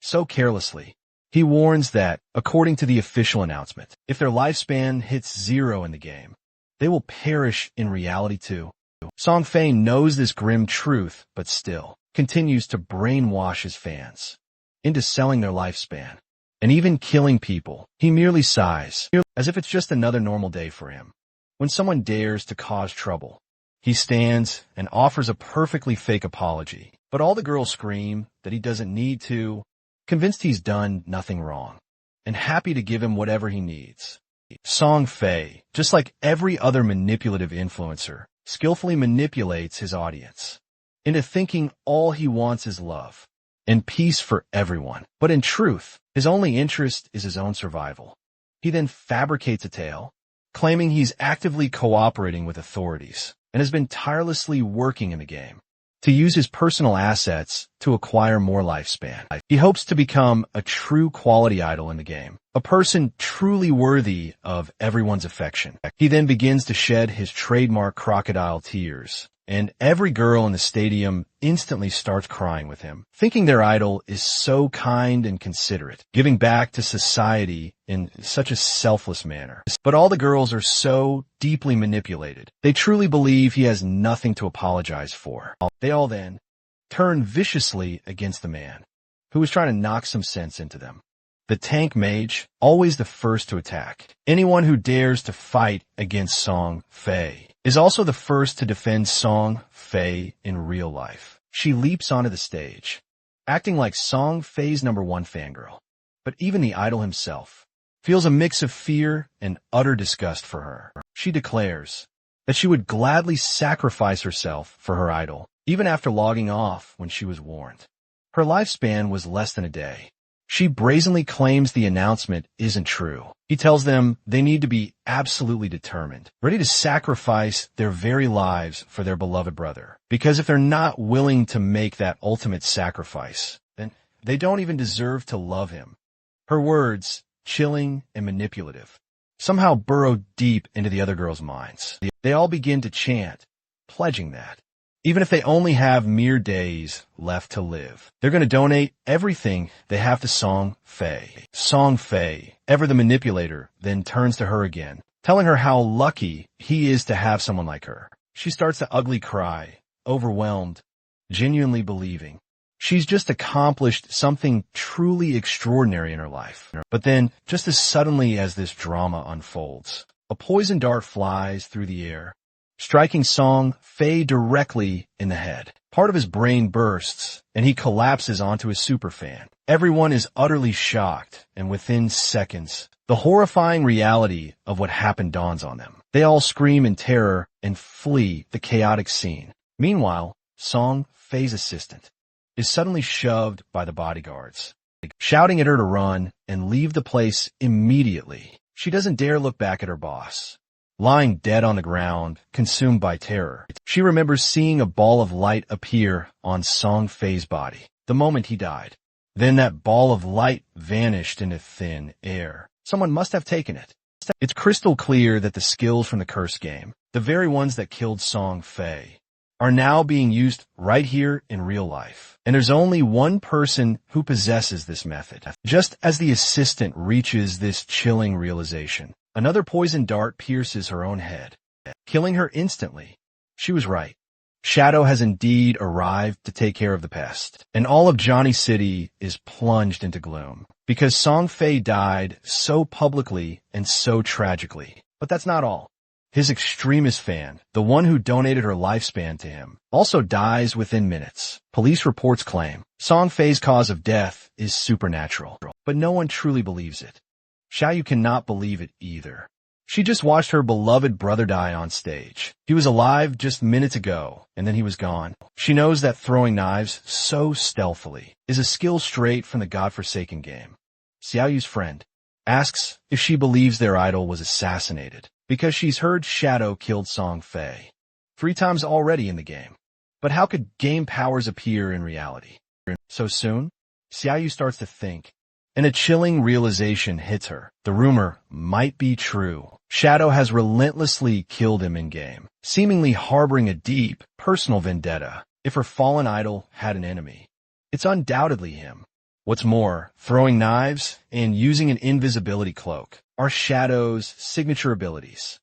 So carelessly, he warns that, according to the official announcement, if their lifespan hits 0 in the game, they will perish in reality too. Song Fei knows this grim truth, but still continues to brainwash his fans into selling their lifespan and even killing people. He merely sighs, as if it's just another normal day for him. When someone dares to cause trouble, he stands and offers a perfectly fake apology, but all the girls scream that he doesn't need to, convinced he's done nothing wrong, and happy to give him whatever he needs. Song Fei, just like every other manipulative influencer, skillfully manipulates his audience into thinking all he wants is love and peace for everyone. But in truth, his only interest is his own survival. He then fabricates a tale, claiming he's actively cooperating with authorities and has been tirelessly working in the game to use his personal assets to acquire more lifespan. He hopes to become a true quality idol in the game, a person truly worthy of everyone's affection. He then begins to shed his trademark crocodile tears, and every girl in the stadium instantly starts crying with him, thinking their idol is so kind and considerate, giving back to society in such a selfless manner. But all the girls are so deeply manipulated. They truly believe he has nothing to apologize for. They all then turn viciously against the man, who is trying to knock some sense into them. The tank mage, always the first to attack. Anyone who dares to fight against Song Fei is also the first to defend Song Fei in real life. She leaps onto the stage, acting like Song Fei's #1 fangirl. But even the idol himself feels a mix of fear and utter disgust for her. She declares that she would gladly sacrifice herself for her idol, even after logging off when she was warned. Her lifespan was less than a day. She brazenly claims the announcement isn't true. He tells them they need to be absolutely determined, ready to sacrifice their very lives for their beloved brother. Because if they're not willing to make that ultimate sacrifice, then they don't even deserve to love him. Her words, chilling and manipulative, somehow burrow deep into the other girls' minds. They all begin to chant, pledging that even if they only have mere days left to live, they're going to donate everything they have to Song Fei. Song Fei, ever the manipulator, then turns to her again, telling her how lucky he is to have someone like her. She starts to ugly cry, overwhelmed, genuinely believing she's just accomplished something truly extraordinary in her life. But then, just as suddenly as this drama unfolds, a poison dart flies through the air, striking Song Fei directly in the head. Part of his brain bursts, and he collapses onto his superfan. Everyone is utterly shocked, and within seconds, the horrifying reality of what happened dawns on them. They all scream in terror and flee the chaotic scene. Meanwhile, Song Fei's assistant is suddenly shoved by the bodyguards, shouting at her to run and leave the place immediately. She doesn't dare look back at her boss, lying dead on the ground, consumed by terror. She remembers seeing a ball of light appear on Song Fei's body the moment he died. Then that ball of light vanished into thin air. Someone must have taken it. It's crystal clear that the skills from the curse game, the very ones that killed Song Fei, are now being used right here in real life. And there's only one person who possesses this method. Just as the assistant reaches this chilling realization, another poison dart pierces her own head, killing her instantly. She was right. Shadow has indeed arrived to take care of the pest, and all of Johnny City is plunged into gloom, because Song Fei died so publicly and so tragically. But that's not all. His extremist fan, the one who donated her lifespan to him, also dies within minutes. Police reports claim Song Fei's cause of death is supernatural, but no one truly believes it. Xiaoyu cannot believe it either. She just watched her beloved brother die on stage. He was alive just minutes ago, and then he was gone. She knows that throwing knives so stealthily is a skill straight from the godforsaken game. Xiaoyu's friend asks if she believes their idol was assassinated, because she's heard Shadow killed Song Fei 3 times already in the game. But how could game powers appear in reality so soon? Xiaoyu starts to think, and a chilling realization hits her. The rumor might be true. Shadow has relentlessly killed him in-game, seemingly harboring a deep, personal vendetta. If her fallen idol had an enemy, it's undoubtedly him. What's more, throwing knives and using an invisibility cloak are Shadow's signature abilities.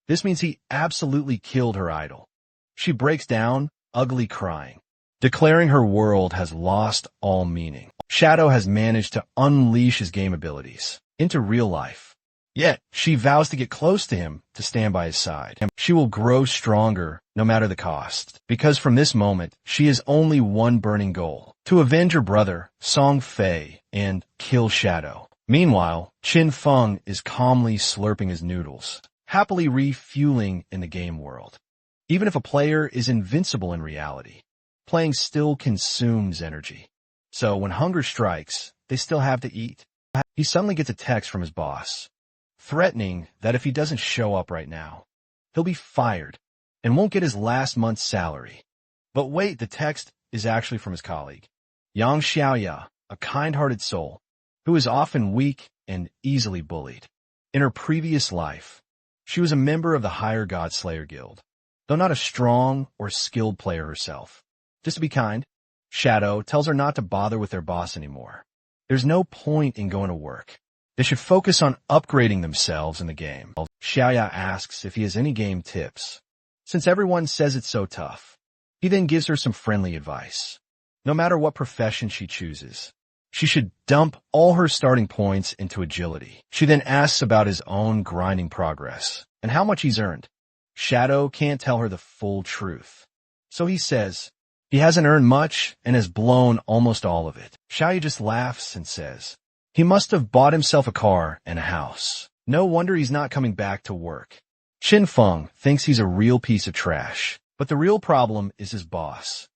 This means he absolutely killed her idol. She breaks down, ugly crying, declaring her world has lost all meaning. Shadow has managed to unleash his game abilities into real life. Yet, she vows to get close to him to stand by his side. She will grow stronger no matter the cost, because from this moment, she has only one burning goal: to avenge her brother, Song Fei, and kill Shadow. Meanwhile, Qin Feng is calmly slurping his noodles, happily refueling in the game world. Even if a player is invincible in reality, playing still consumes energy. So when hunger strikes, they still have to eat. He suddenly gets a text from his boss, threatening that if he doesn't show up right now, he'll be fired and won't get his last month's salary. But wait, the text is actually from his colleague. Yang Xiaoya, a kind-hearted soul, who is often weak and easily bullied. In her previous life, she was a member of the Higher Godslayer Guild, though not a strong or skilled player herself. Just to be kind, Shadow tells her not to bother with their boss anymore. There's no point in going to work. They should focus on upgrading themselves in the game. Xiaoya asks if he has any game tips. Since everyone says it's so tough, he then gives her some friendly advice. No matter what profession she chooses, she should dump all her starting points into agility. She then asks about his own grinding progress and how much he's earned. Shadow can't tell her the full truth, so he says he hasn't earned much and has blown almost all of it. Xiaoya just laughs and says he must have bought himself a car and a house. No wonder he's not coming back to work. Qin Feng thinks he's a real piece of trash, but the real problem is his boss,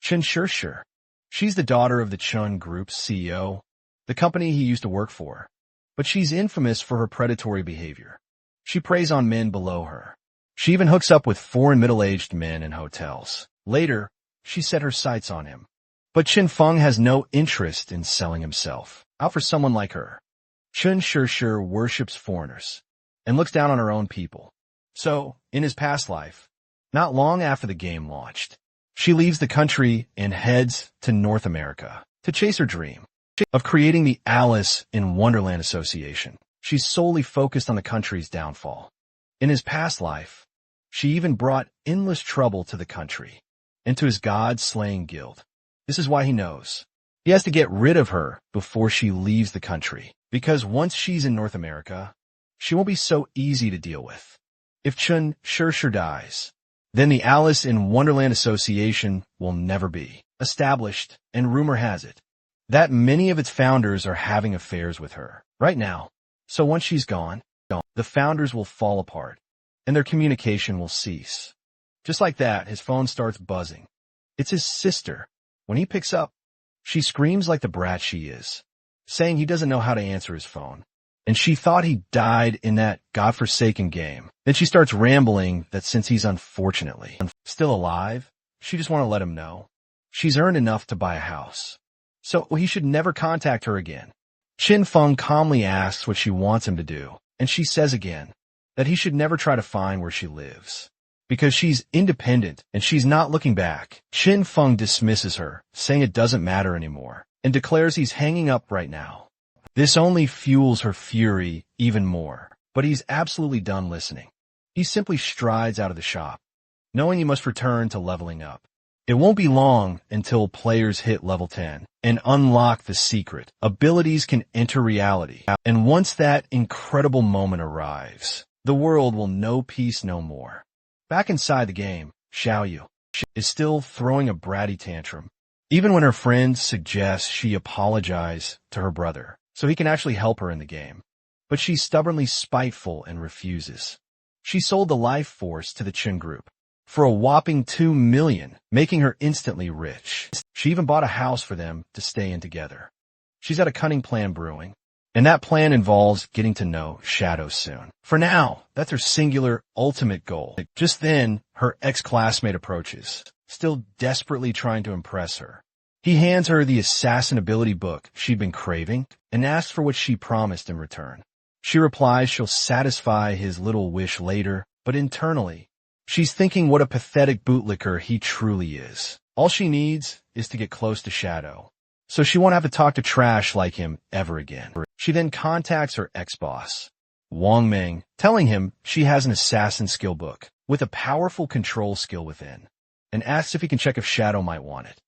Chen Shishir. She's the daughter of the Chun Group's CEO, the company he used to work for, but she's infamous for her predatory behavior. She preys on men below her. She even hooks up with foreign middle-aged men in hotels. Later, she set her sights on him. But Qin Feng has no interest in selling himself out for someone like her. Chen Shishir worships foreigners and looks down on her own people. So, in his past life, not long after the game launched, she leaves the country and heads to North America to chase her dream of creating the Alice in Wonderland Association. She's solely focused on the country's downfall. In his past life, she even brought endless trouble to the country and to his god-slaying guild. This is why he knows he has to get rid of her before she leaves the country, because once she's in North America, she won't be so easy to deal with. If Chen Shishir dies, then the Alice in Wonderland Association will never be established, and rumor has it that many of its founders are having affairs with her right now. So once she's gone, the founders will fall apart, and their communication will cease. Just like that, his phone starts buzzing. It's his sister. When he picks up, she screams like the brat she is, saying he doesn't know how to answer his phone, and she thought he died in that godforsaken game. Then she starts rambling that since he's unfortunately still alive, she just want to let him know she's earned enough to buy a house, so he should never contact her again. Qin Feng calmly asks what she wants him to do, and she says again that he should never try to find where she lives, because she's independent and she's not looking back. Qin Feng dismisses her, saying it doesn't matter anymore, and declares he's hanging up right now. This only fuels her fury even more, but he's absolutely done listening. He simply strides out of the shop, knowing he must return to leveling up. It won't be long until players hit level 10 and unlock the secret. Abilities can enter reality, and once that incredible moment arrives, the world will know peace no more. Back inside the game, Xiaoyu is still throwing a bratty tantrum, even when her friends suggest she apologize to her brother so he can actually help her in the game. But she's stubbornly spiteful and refuses. She sold the life force to the Qin Group for a whopping 2 million, making her instantly rich. She even bought a house for them to stay in together. She's got a cunning plan brewing, and that plan involves getting to know Shadow soon. For now, that's her singular ultimate goal. Just then, her ex-classmate approaches, still desperately trying to impress her. He hands her the assassin ability book she'd been craving and asks for what she promised in return. She replies she'll satisfy his little wish later, but internally, she's thinking what a pathetic bootlicker he truly is. All she needs is to get close to Shadow, so she won't have to talk to trash like him ever again. She then contacts her ex-boss, Wang Ming, telling him she has an assassin skill book with a powerful control skill within, and asks if he can check if Shadow might want it.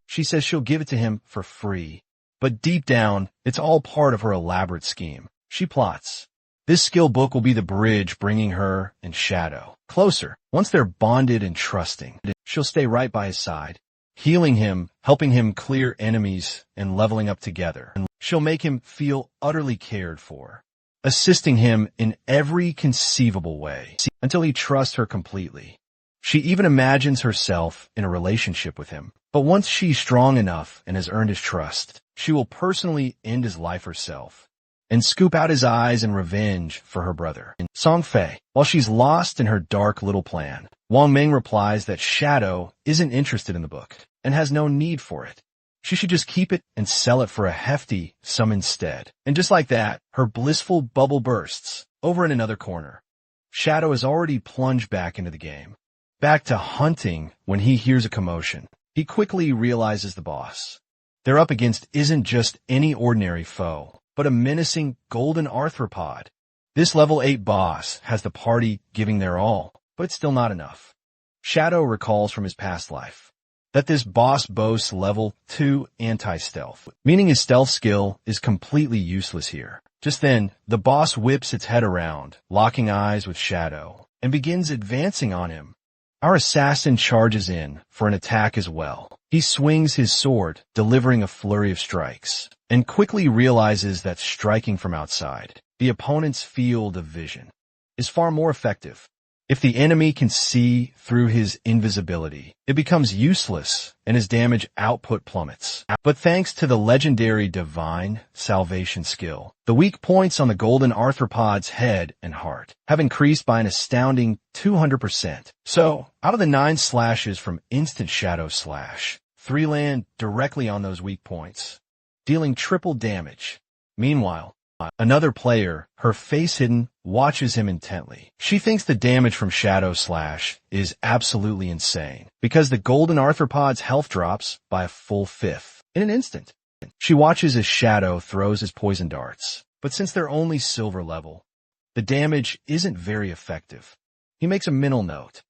She says she'll give it to him for free, but deep down, it's all part of her elaborate scheme. She plots. This skill book will be the bridge bringing her and Shadow closer. Once they're bonded and trusting, she'll stay right by his side, healing him, helping him clear enemies, and leveling up together. She'll make him feel utterly cared for, assisting him in every conceivable way until he trusts her completely. She even imagines herself in a relationship with him. But once she's strong enough and has earned his trust, she will personally end his life herself and scoop out his eyes in revenge for her brother, Song Fei. While she's lost in her dark little plan, Wang Ming replies that Shadow isn't interested in the book and has no need for it. She should just keep it and sell it for a hefty sum instead. And just like that, her blissful bubble bursts. Over in another corner, Shadow has already plunged back into the game. Back to hunting when he hears a commotion. He quickly realizes the boss they're up against isn't just any ordinary foe, but a menacing golden arthropod. This level 8 boss has the party giving their all, but it's still not enough. Shadow recalls from his past life that this boss boasts level 2 anti-stealth, meaning his stealth skill is completely useless here. Just then, the boss whips its head around, locking eyes with Shadow, and begins advancing on him. Our assassin charges in for an attack as well. He swings his sword, delivering a flurry of strikes, and quickly realizes that striking from outside, the opponent's field of vision, is far more effective. If the enemy can see through his invisibility, it becomes useless and his damage output plummets. But thanks to the legendary Divine Salvation skill, the weak points on the golden arthropod's head and heart have increased by an astounding 200%. So, out of the 9 slashes from Instant Shadow Slash, 3 land directly on those weak points, dealing triple damage. Meanwhile, another player, her face hidden, watches him intently. She thinks the damage from Shadow Slash is absolutely insane because the golden arthropod's health drops by a full 1/5 in an instant. She watches as Shadow throws his poison darts, but since they're only silver level, the damage isn't very effective. He makes a mental note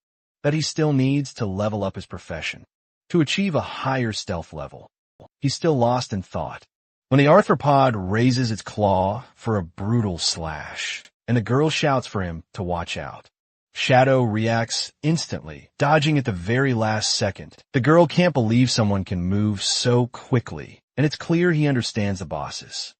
that he still needs to level up his profession to achieve a higher stealth level. He's still lost in thought when the arthropod raises its claw for a brutal slash, and the girl shouts for him to watch out. Shadow reacts instantly, dodging at the very last second. The girl can't believe someone can move so quickly, and it's clear he understands the boss's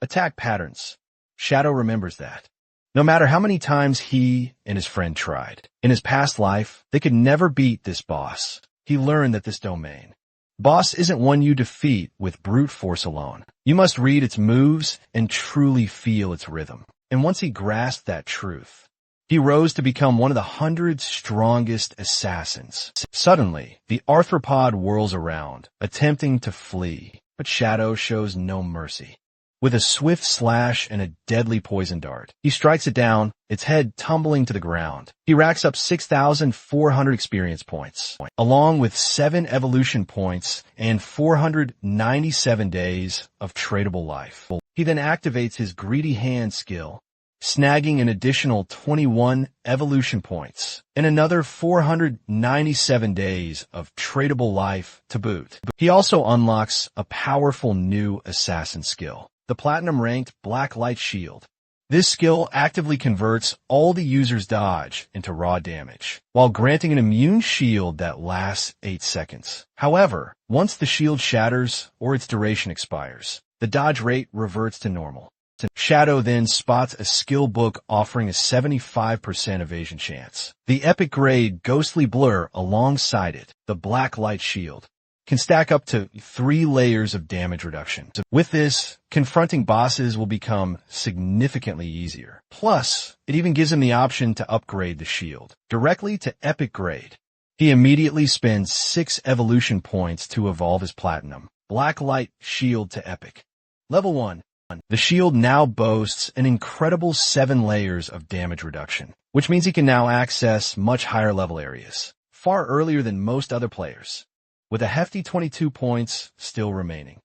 attack patterns. Shadow remembers that. No matter how many times he and his friend tried, in his past life, they could never beat this boss. He learned that this domain boss isn't one you defeat with brute force alone. You must read its moves and truly feel its rhythm. And once he grasped that truth, he rose to become one of the 100 strongest assassins. Suddenly, the arthropod whirls around, attempting to flee, but Shadow shows no mercy. With a swift slash and a deadly poison dart, he strikes it down, its head tumbling to the ground. He racks up 6,400 experience points, along with 7 evolution points and 497 days of tradable life. He then activates his greedy hand skill, snagging an additional 21 evolution points and another 497 days of tradable life to boot. He also unlocks a powerful new assassin skill, the platinum-ranked Black Light Shield. This skill actively converts all the user's dodge into raw damage, while granting an immune shield that lasts 8 seconds. However, once the shield shatters or its duration expires, the dodge rate reverts to normal. Shadow then spots a skill book offering a 75% evasion chance. The epic grade Ghostly Blur alongside it, the Black Light Shield, can stack up to 3 layers of damage reduction. With this, confronting bosses will become significantly easier. Plus, it even gives him the option to upgrade the shield directly to epic grade. He immediately spends 6 evolution points to evolve his platinum Black Light Shield to epic. Level 1. The shield now boasts an incredible 7 layers of damage reduction, which means he can now access much higher level areas, far earlier than most other players. With a hefty 22 points still remaining,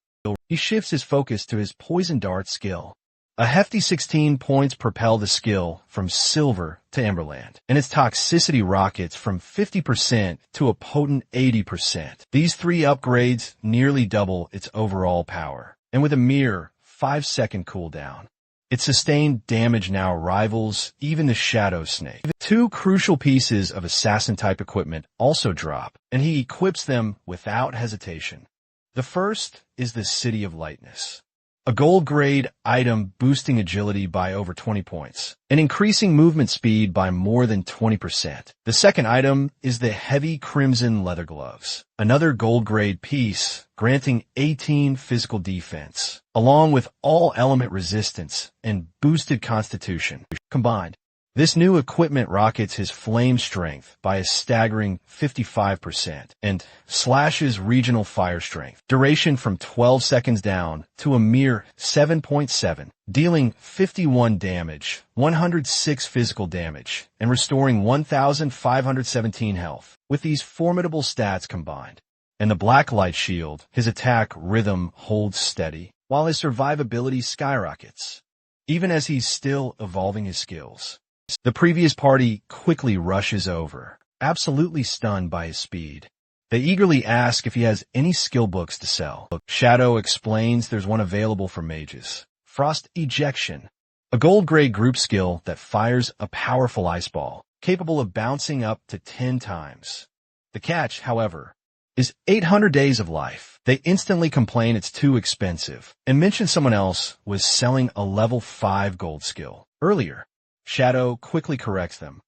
he shifts his focus to his poison dart skill. A hefty 16 points propel the skill from silver to Emberland, and its toxicity rockets from 50% to a potent 80%. These 3 upgrades nearly double its overall power, and with a mere 5-second cooldown, its sustained damage now rivals even the Shadow Snake. 2 crucial pieces of assassin-type equipment also drop, and he equips them without hesitation. The first is the City of Lightness, a gold-grade item boosting agility by over 20 points, and increasing movement speed by more than 20%. The second item is the Heavy Crimson Leather Gloves, another gold-grade piece granting 18 physical defense, along with all element resistance and boosted constitution. Combined, This new equipment rockets his flame strength by a staggering 55% and slashes regional fire strength, duration from 12 seconds down to a mere 7.7, dealing 51 damage, 106 physical damage, and restoring 1,517 health. With these formidable stats combined, and the black light shield, his attack rhythm holds steady, while his survivability skyrockets, even as he's still evolving his skills. The previous party quickly rushes over, absolutely stunned by his speed. They eagerly ask if he has any skill books to sell. Shadow explains there's one available for mages. Frost Ejection, a gold-grade group skill that fires a powerful ice ball, capable of bouncing up to 10 times. The catch, however, is 800 days of life. They instantly complain it's too expensive, and mention someone else was selling a level 5 gold skill earlier. Shadow quickly corrects them.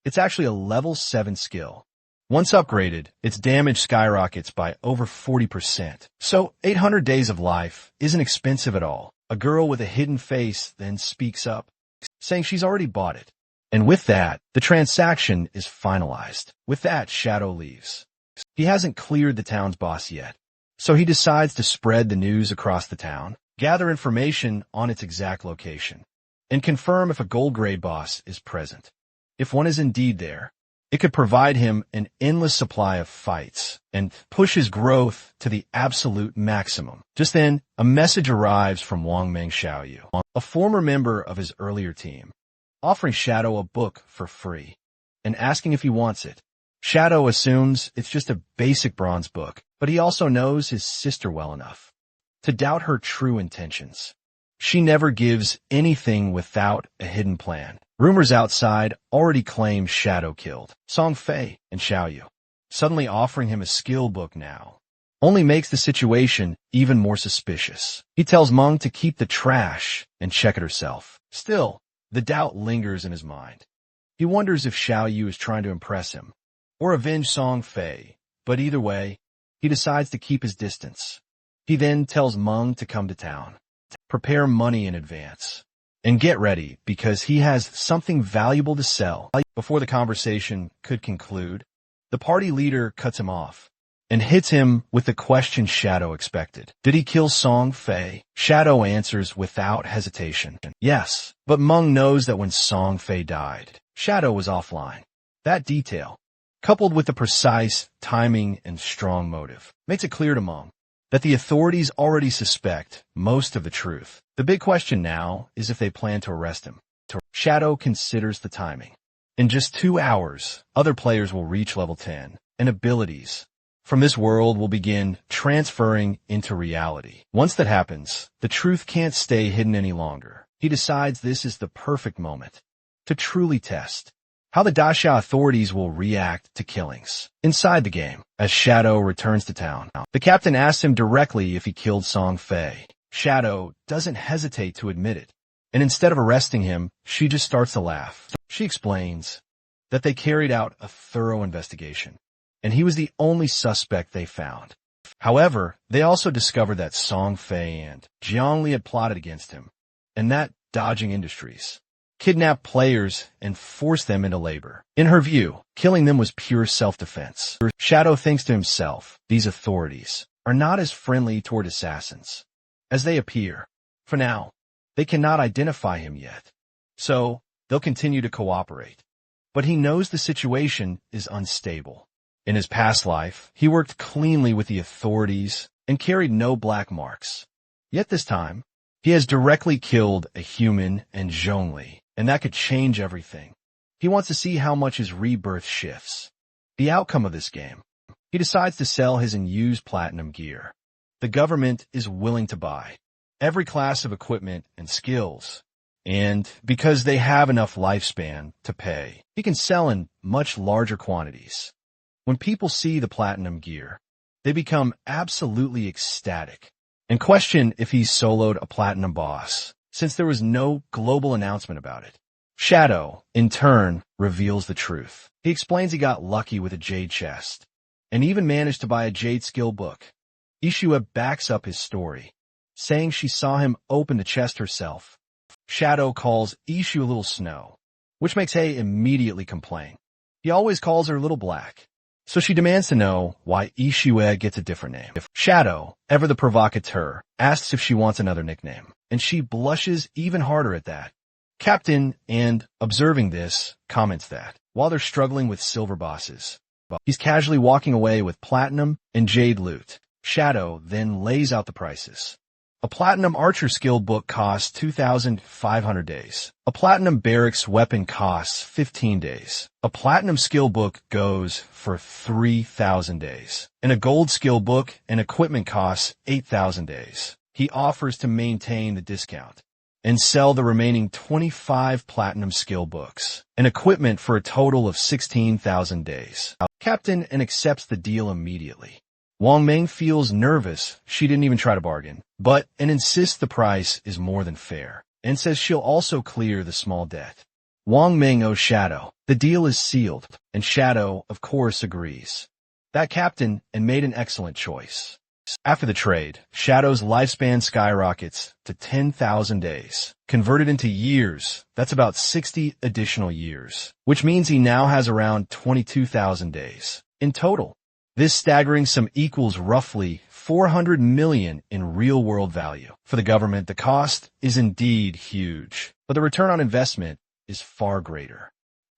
It's actually a level 7 skill. Once upgraded, its damage skyrockets by over 40%. So 800 days of life isn't expensive at all. A girl with a hidden face then speaks up, saying she's already bought it. And with that, the transaction is finalized. With that, Shadow leaves. He hasn't cleared the town's boss yet, so he decides to spread the news across the town, gather information on its exact location, and confirm if a gold-grade boss is present. If one is indeed there, it could provide him an endless supply of fights and push his growth to the absolute maximum. Just then, a message arrives from Wang Meng Xiaoyu, a former member of his earlier team, offering Shadow a book for free and asking if he wants it. Shadow assumes it's just a basic bronze book, but he also knows his sister well enough to doubt her true intentions. She never gives anything without a hidden plan. Rumors outside already claim Shadow killed Song Fei and Xiaoyu. Suddenly offering him a skill book now only makes the situation even more suspicious. He tells Meng to keep the trash and check it herself. Still, the doubt lingers in his mind. He wonders if Xiaoyu is trying to impress him or avenge Song Fei, but either way, he decides to keep his distance. He then tells Meng to come to town, prepare money in advance, and get ready because he has something valuable to sell. Before the conversation could conclude, the party leader cuts him off and hits him with the question Shadow expected. Did he kill Song Fei? Shadow answers without hesitation. Yes, but Meng knows that when Song Fei died, Shadow was offline. That detail, coupled with the precise timing and strong motive, makes it clear to Meng that the authorities already suspect most of the truth. The big question now is if they plan to arrest him. Shadow considers the timing. In just 2 hours, other players will reach level 10, and abilities from this world will begin transferring into reality. Once that happens, the truth can't stay hidden any longer. He decides this is the perfect moment to truly test how the Daxia authorities will react to killings inside the game. As Shadow returns to town, the captain asks him directly if he killed Song Fei. Shadow doesn't hesitate to admit it, and instead of arresting him, she just starts to laugh. She explains that they carried out a thorough investigation, and he was the only suspect they found. However, they also discovered that Song Fei and Jiangli had plotted against him, and that Dodging Industries kidnapped players and forced them into labor. In her view, killing them was pure self-defense. Shadow thinks to himself, these authorities are not as friendly toward assassins as they appear. For now, they cannot identify him yet, so they'll continue to cooperate. But he knows the situation is unstable. In his past life, he worked cleanly with the authorities and carried no black marks. Yet this time, he has directly killed a human and Zhongli, and that could change everything. He wants to see how much his rebirth shifts the outcome of this game. He decides to sell his unused platinum gear. The government is willing to buy every class of equipment and skills, and because they have enough lifespan to pay, he can sell in much larger quantities. When people see the platinum gear, they become absolutely ecstatic and question if he's soloed a platinum boss, since there was no global announcement about it. Shadow, in turn, reveals the truth. He explains he got lucky with a jade chest, and even managed to buy a jade skill book. Ishua backs up his story, saying she saw him open the chest herself. Shadow calls Ishua Little Snow, which makes Hei immediately complain. He always calls her Little Black. So she demands to know why Ishue gets a different name. Shadow, ever the provocateur, asks if she wants another nickname, and she blushes even harder at that. Captain, and observing this, comments that, while they're struggling with silver bosses, he's casually walking away with platinum and jade loot. Shadow then lays out the prices. A platinum archer skill book costs 2,500 days. A platinum barracks weapon costs 15 days. A platinum skill book goes for 3,000 days. And a gold skill book and equipment costs 8,000 days. He offers to maintain the discount and sell the remaining 25 platinum skill books and equipment for a total of 16,000 days. Captain and accepts the deal immediately. Wang Meng feels nervous. She didn't even try to bargain, and insists the price is more than fair, and says she'll also clear the small debt. Wang Meng owes Shadow. The deal is sealed, and Shadow, of course, agrees. That captain and made an excellent choice. After the trade, Shadow's lifespan skyrockets to 10,000 days. Converted into years, that's about 60 additional years, which means he now has around 22,000 days in total. This staggering sum equals roughly 400 million in real-world value. For the government, the cost is indeed huge, but the return on investment is far greater.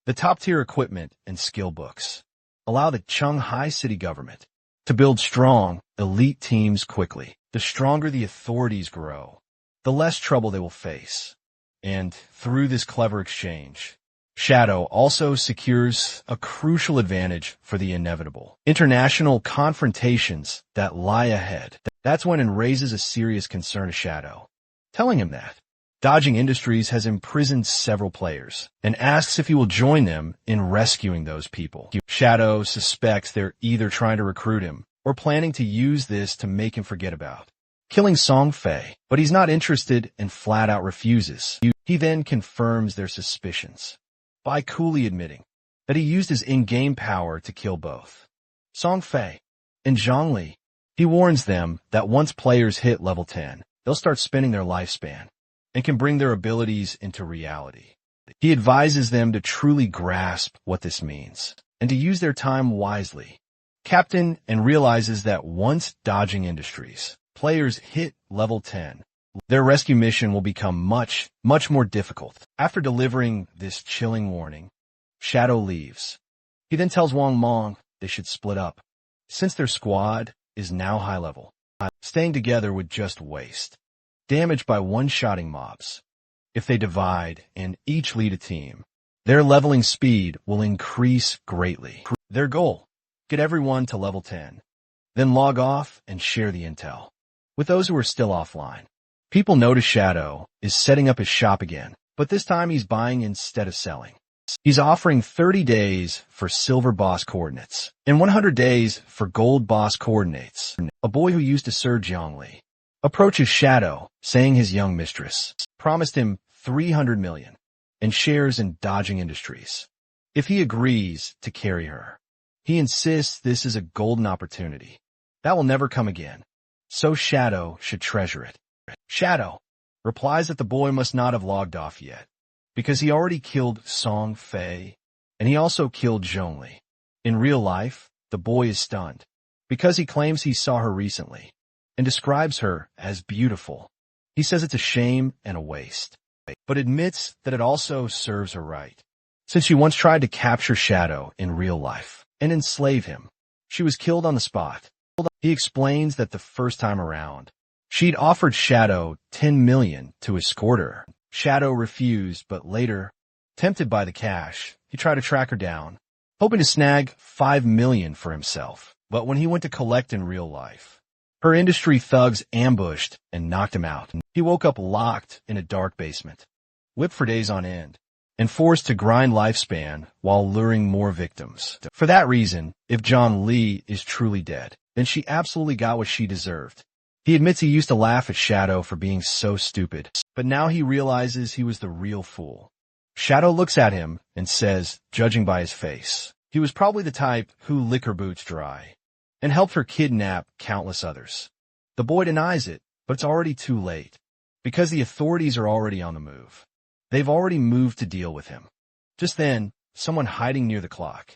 The top-tier equipment and skill books allow the Shanghai city government to build strong, elite teams quickly. The stronger the authorities grow, the less trouble they will face. And through this clever exchange, Shadow also secures a crucial advantage for the inevitable international confrontations that lie ahead. That's when it raises a serious concern to Shadow, telling him that Dodging Industries has imprisoned several players and asks if he will join them in rescuing those people. Shadow suspects they're either trying to recruit him or planning to use this to make him forget about killing Song Fei, but he's not interested and flat out refuses. He then confirms their suspicions by coolly admitting that he used his in-game power to kill both Song Fei and Zhongli. He warns them that once players hit level 10, they'll start spending their lifespan and can bring their abilities into reality. He advises them to truly grasp what this means and to use their time wisely. Captain and realizes that once Dodging Industries players hit level 10, their rescue mission will become much more difficult. After delivering this chilling warning, Shadow leaves. He then tells Wang Meng they should split up, since their squad is now high level. Staying together would just waste damage by one-shotting mobs. If they divide and each lead a team, their leveling speed will increase greatly. Their goal: get everyone to level 10, then log off and share the intel with those who are still offline. People notice Shadow is setting up his shop again, but this time he's buying instead of selling. He's offering 30 days for silver boss coordinates and 100 days for gold boss coordinates. A boy who used to serve Zhongli approaches Shadow, saying his young mistress promised him 300 million and shares in Dodging Industries if he agrees to carry her. He insists this is a golden opportunity that will never come again, so Shadow should treasure it. Shadow replies that the boy must not have logged off yet, because he already killed Song Fei, and he also killed Zhongli. In real life, the boy is stunned, because he claims he saw her recently, and describes her as beautiful. He says it's a shame and a waste, but admits that it also serves her right, since she once tried to capture Shadow in real life and enslave him. She was killed on the spot. He explains that the first time around, she'd offered Shadow 10 million to escort her. Shadow refused, but later, tempted by the cash, he tried to track her down, hoping to snag 5 million for himself. But when he went to collect in real life, her industry thugs ambushed and knocked him out. He woke up locked in a dark basement, whipped for days on end, and forced to grind lifespan while luring more victims. For that reason, if John Lee is truly dead, then she absolutely got what she deserved. He admits he used to laugh at Shadow for being so stupid, but now he realizes he was the real fool. Shadow looks at him and says, judging by his face, he was probably the type who lick her boots dry and helped her kidnap countless others. The boy denies it, but it's already too late, because the authorities are already on the move. They've already moved to deal with him. Just then, someone hiding near the clock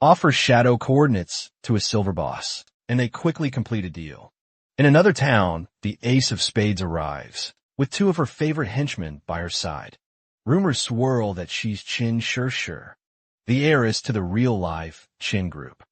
offers Shadow coordinates to a silver boss, and they quickly complete a deal. In another town, the Ace of Spades arrives, with two of her favorite henchmen by her side. Rumors swirl that she's Chin Sure, the heiress to the real-life Chin group,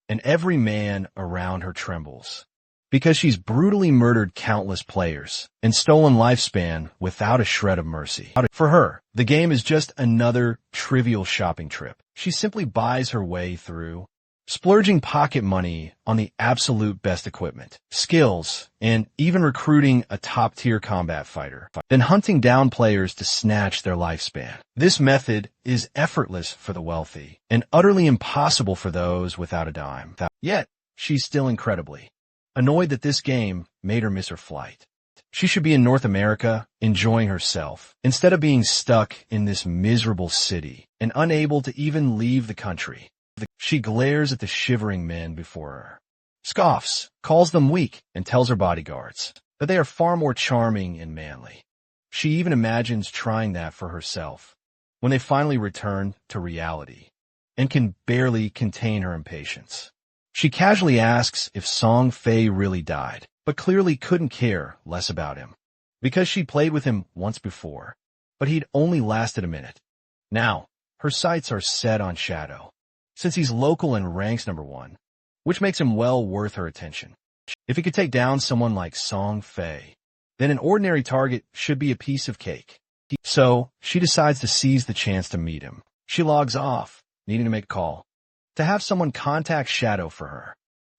and every man around her trembles, because she's brutally murdered countless players and stolen lifespan without a shred of mercy. For her, the game is just another trivial shopping trip. She simply buys her way through, splurging pocket money on the absolute best equipment, skills, and even recruiting a top-tier combat fighter, then hunting down players to snatch their lifespan. This method is effortless for the wealthy and utterly impossible for those without a dime. Yet, she's still incredibly annoyed that this game made her miss her flight. She should be in North America, enjoying herself, instead of being stuck in this miserable city and unable to even leave the country. She glares at the shivering men before her, scoffs, calls them weak, and tells her bodyguards that they are far more charming and manly. She even imagines trying that for herself when they finally return to reality and can barely contain her impatience. She casually asks if Song Fei really died, but clearly couldn't care less about him, because she played with him once before, but he'd only lasted a minute. Now, her sights are set on Shadow, since he's local and ranks number 1, which makes him well worth her attention. If he could take down someone like Song Fei, then an ordinary target should be a piece of cake. So, she decides to seize the chance to meet him. She logs off, needing to make a call, to have someone contact Shadow for her.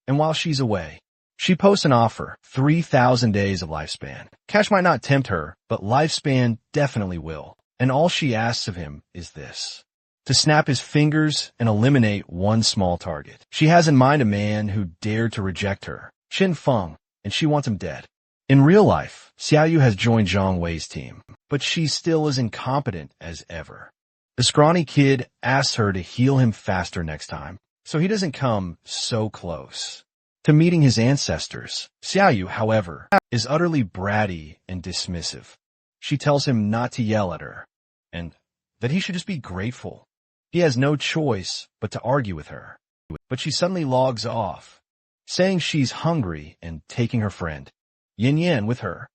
And while she's away, she posts an offer, 3,000 days of lifespan. Cash might not tempt her, but lifespan definitely will. And all she asks of him is this: to snap his fingers and eliminate one small target. She has in mind a man who dared to reject her, Qin Feng, and she wants him dead. In real life, Xiaoyu has joined Zhang Wei's team, but she still is incompetent as ever. The scrawny kid asks her to heal him faster next time, so he doesn't come so close to meeting his ancestors. Xiaoyu, however, is utterly bratty and dismissive. She tells him not to yell at her, and that he should just be grateful. He has no choice but to argue with her. But she suddenly logs off, saying she's hungry and taking her friend, Yin Yan, with her.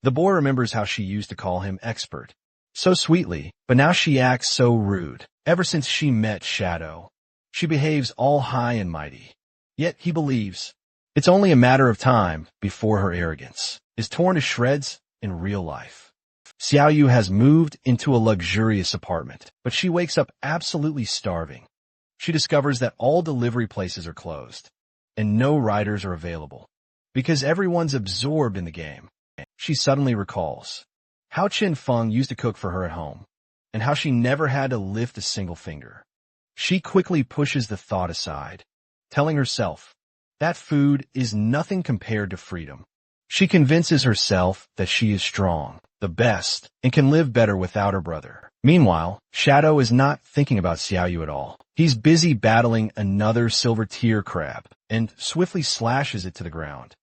The boy remembers how she used to call him expert, so sweetly, but now she acts so rude. Ever since she met Shadow, she behaves all high and mighty. Yet he believes it's only a matter of time before her arrogance is torn to shreds in real life. Xiaoyu has moved into a luxurious apartment, but she wakes up absolutely starving. She discovers that all delivery places are closed, and no riders are available, because everyone's absorbed in the game. She suddenly recalls how Qin Feng used to cook for her at home, and how she never had to lift a single finger. She quickly pushes the thought aside, telling herself that food is nothing compared to freedom. She convinces herself that she is strong, the best, and can live better without her brother. Meanwhile, Shadow is not thinking about Xiaoyu at all. He's busy battling another silver tier crab, and swiftly slashes it to the ground.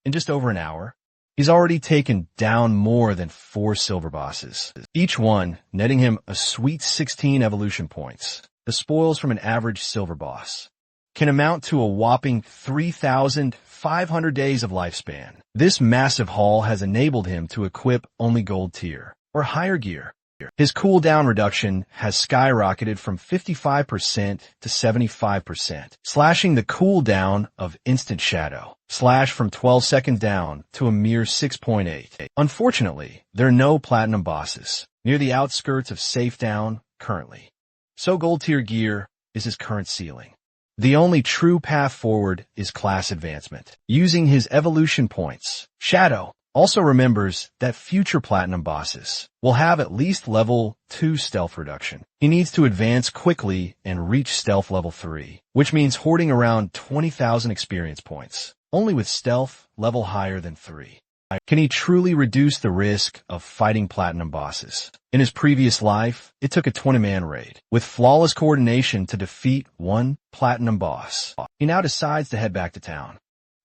In just over an hour, he's already taken down more than 4 silver bosses, each one netting him a sweet 16 evolution points. The spoils from an average silver boss can amount to a whopping 3,500 days of lifespan. This massive haul has enabled him to equip only gold tier, or higher gear. His cooldown reduction has skyrocketed from 55% to 75%, slashing the cooldown of Instant Shadow, slash from 12 seconds down to a mere 6.8. Unfortunately, there are no platinum bosses near the outskirts of Safe Down currently, so gold tier gear is his current ceiling. The only true path forward is class advancement, using his evolution points. Shadow also remembers that future platinum bosses will have at least level 2 stealth reduction. He needs to advance quickly and reach stealth level 3, which means hoarding around 20,000 experience points, only with stealth level higher than 3. Can he truly reduce the risk of fighting platinum bosses? In his previous life, it took a 20-man raid with flawless coordination to defeat one platinum boss. He now decides to head back to town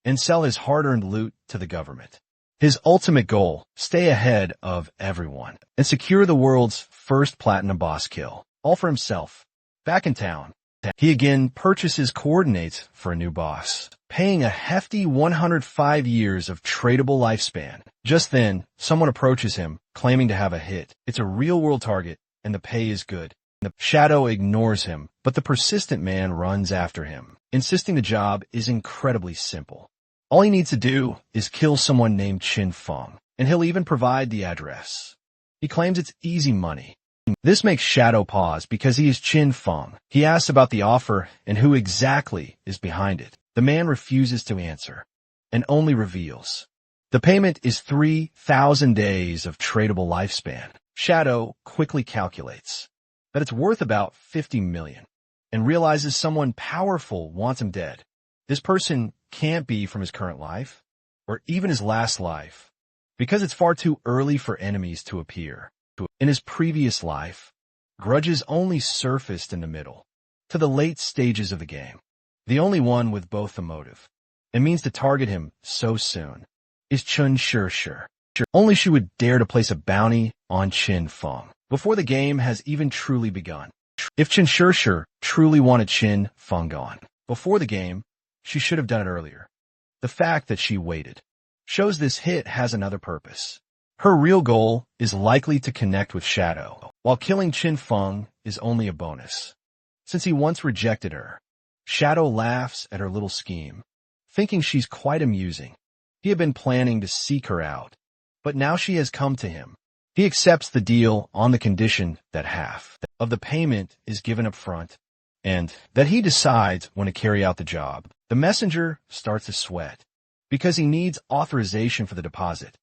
and sell his hard-earned loot to the government. His ultimate goal, stay ahead of everyone and secure the world's first platinum boss kill. all for himself. Back in town, he again purchases coordinates for a new boss, paying a hefty 105 years of tradable lifespan. Just then, someone approaches him, claiming to have a hit. It's a real-world target, and the pay is good. The Shadow ignores him, but the persistent man runs after him, insisting the job is incredibly simple. All he needs to do is kill someone named Qin Feng, and he'll even provide the address. He claims it's easy money. This makes Shadow pause because he is Qin Feng. He asks about the offer and who exactly is behind it. The man refuses to answer, and only reveals the payment is 3,000 days of tradable lifespan. Shadow quickly calculates that it's worth about 50 million, and realizes someone powerful wants him dead. This person can't be from his current life, or even his last life, because it's far too early for enemies to appear. In his previous life, grudges only surfaced in the middle, to the late stages of the game. The only one with both the motive, and means to target him so soon, is Chun Shirshir. Only she would dare to place a bounty on Qin Feng before the game has even truly begun. If Chun Shirshir truly wanted Qin Feng gone before the game, she should have done it earlier. The fact that she waited shows this hit has another purpose. Her real goal is likely to connect with Shadow, while killing Qin Feng is only a bonus. Since he once rejected her, Shadow laughs at her little scheme, thinking she's quite amusing. He had been planning to seek her out, but now she has come to him. He accepts the deal on the condition that half of the payment is given up front, and that he decides when to carry out the job. The messenger starts to sweat, because he needs authorization for the deposit.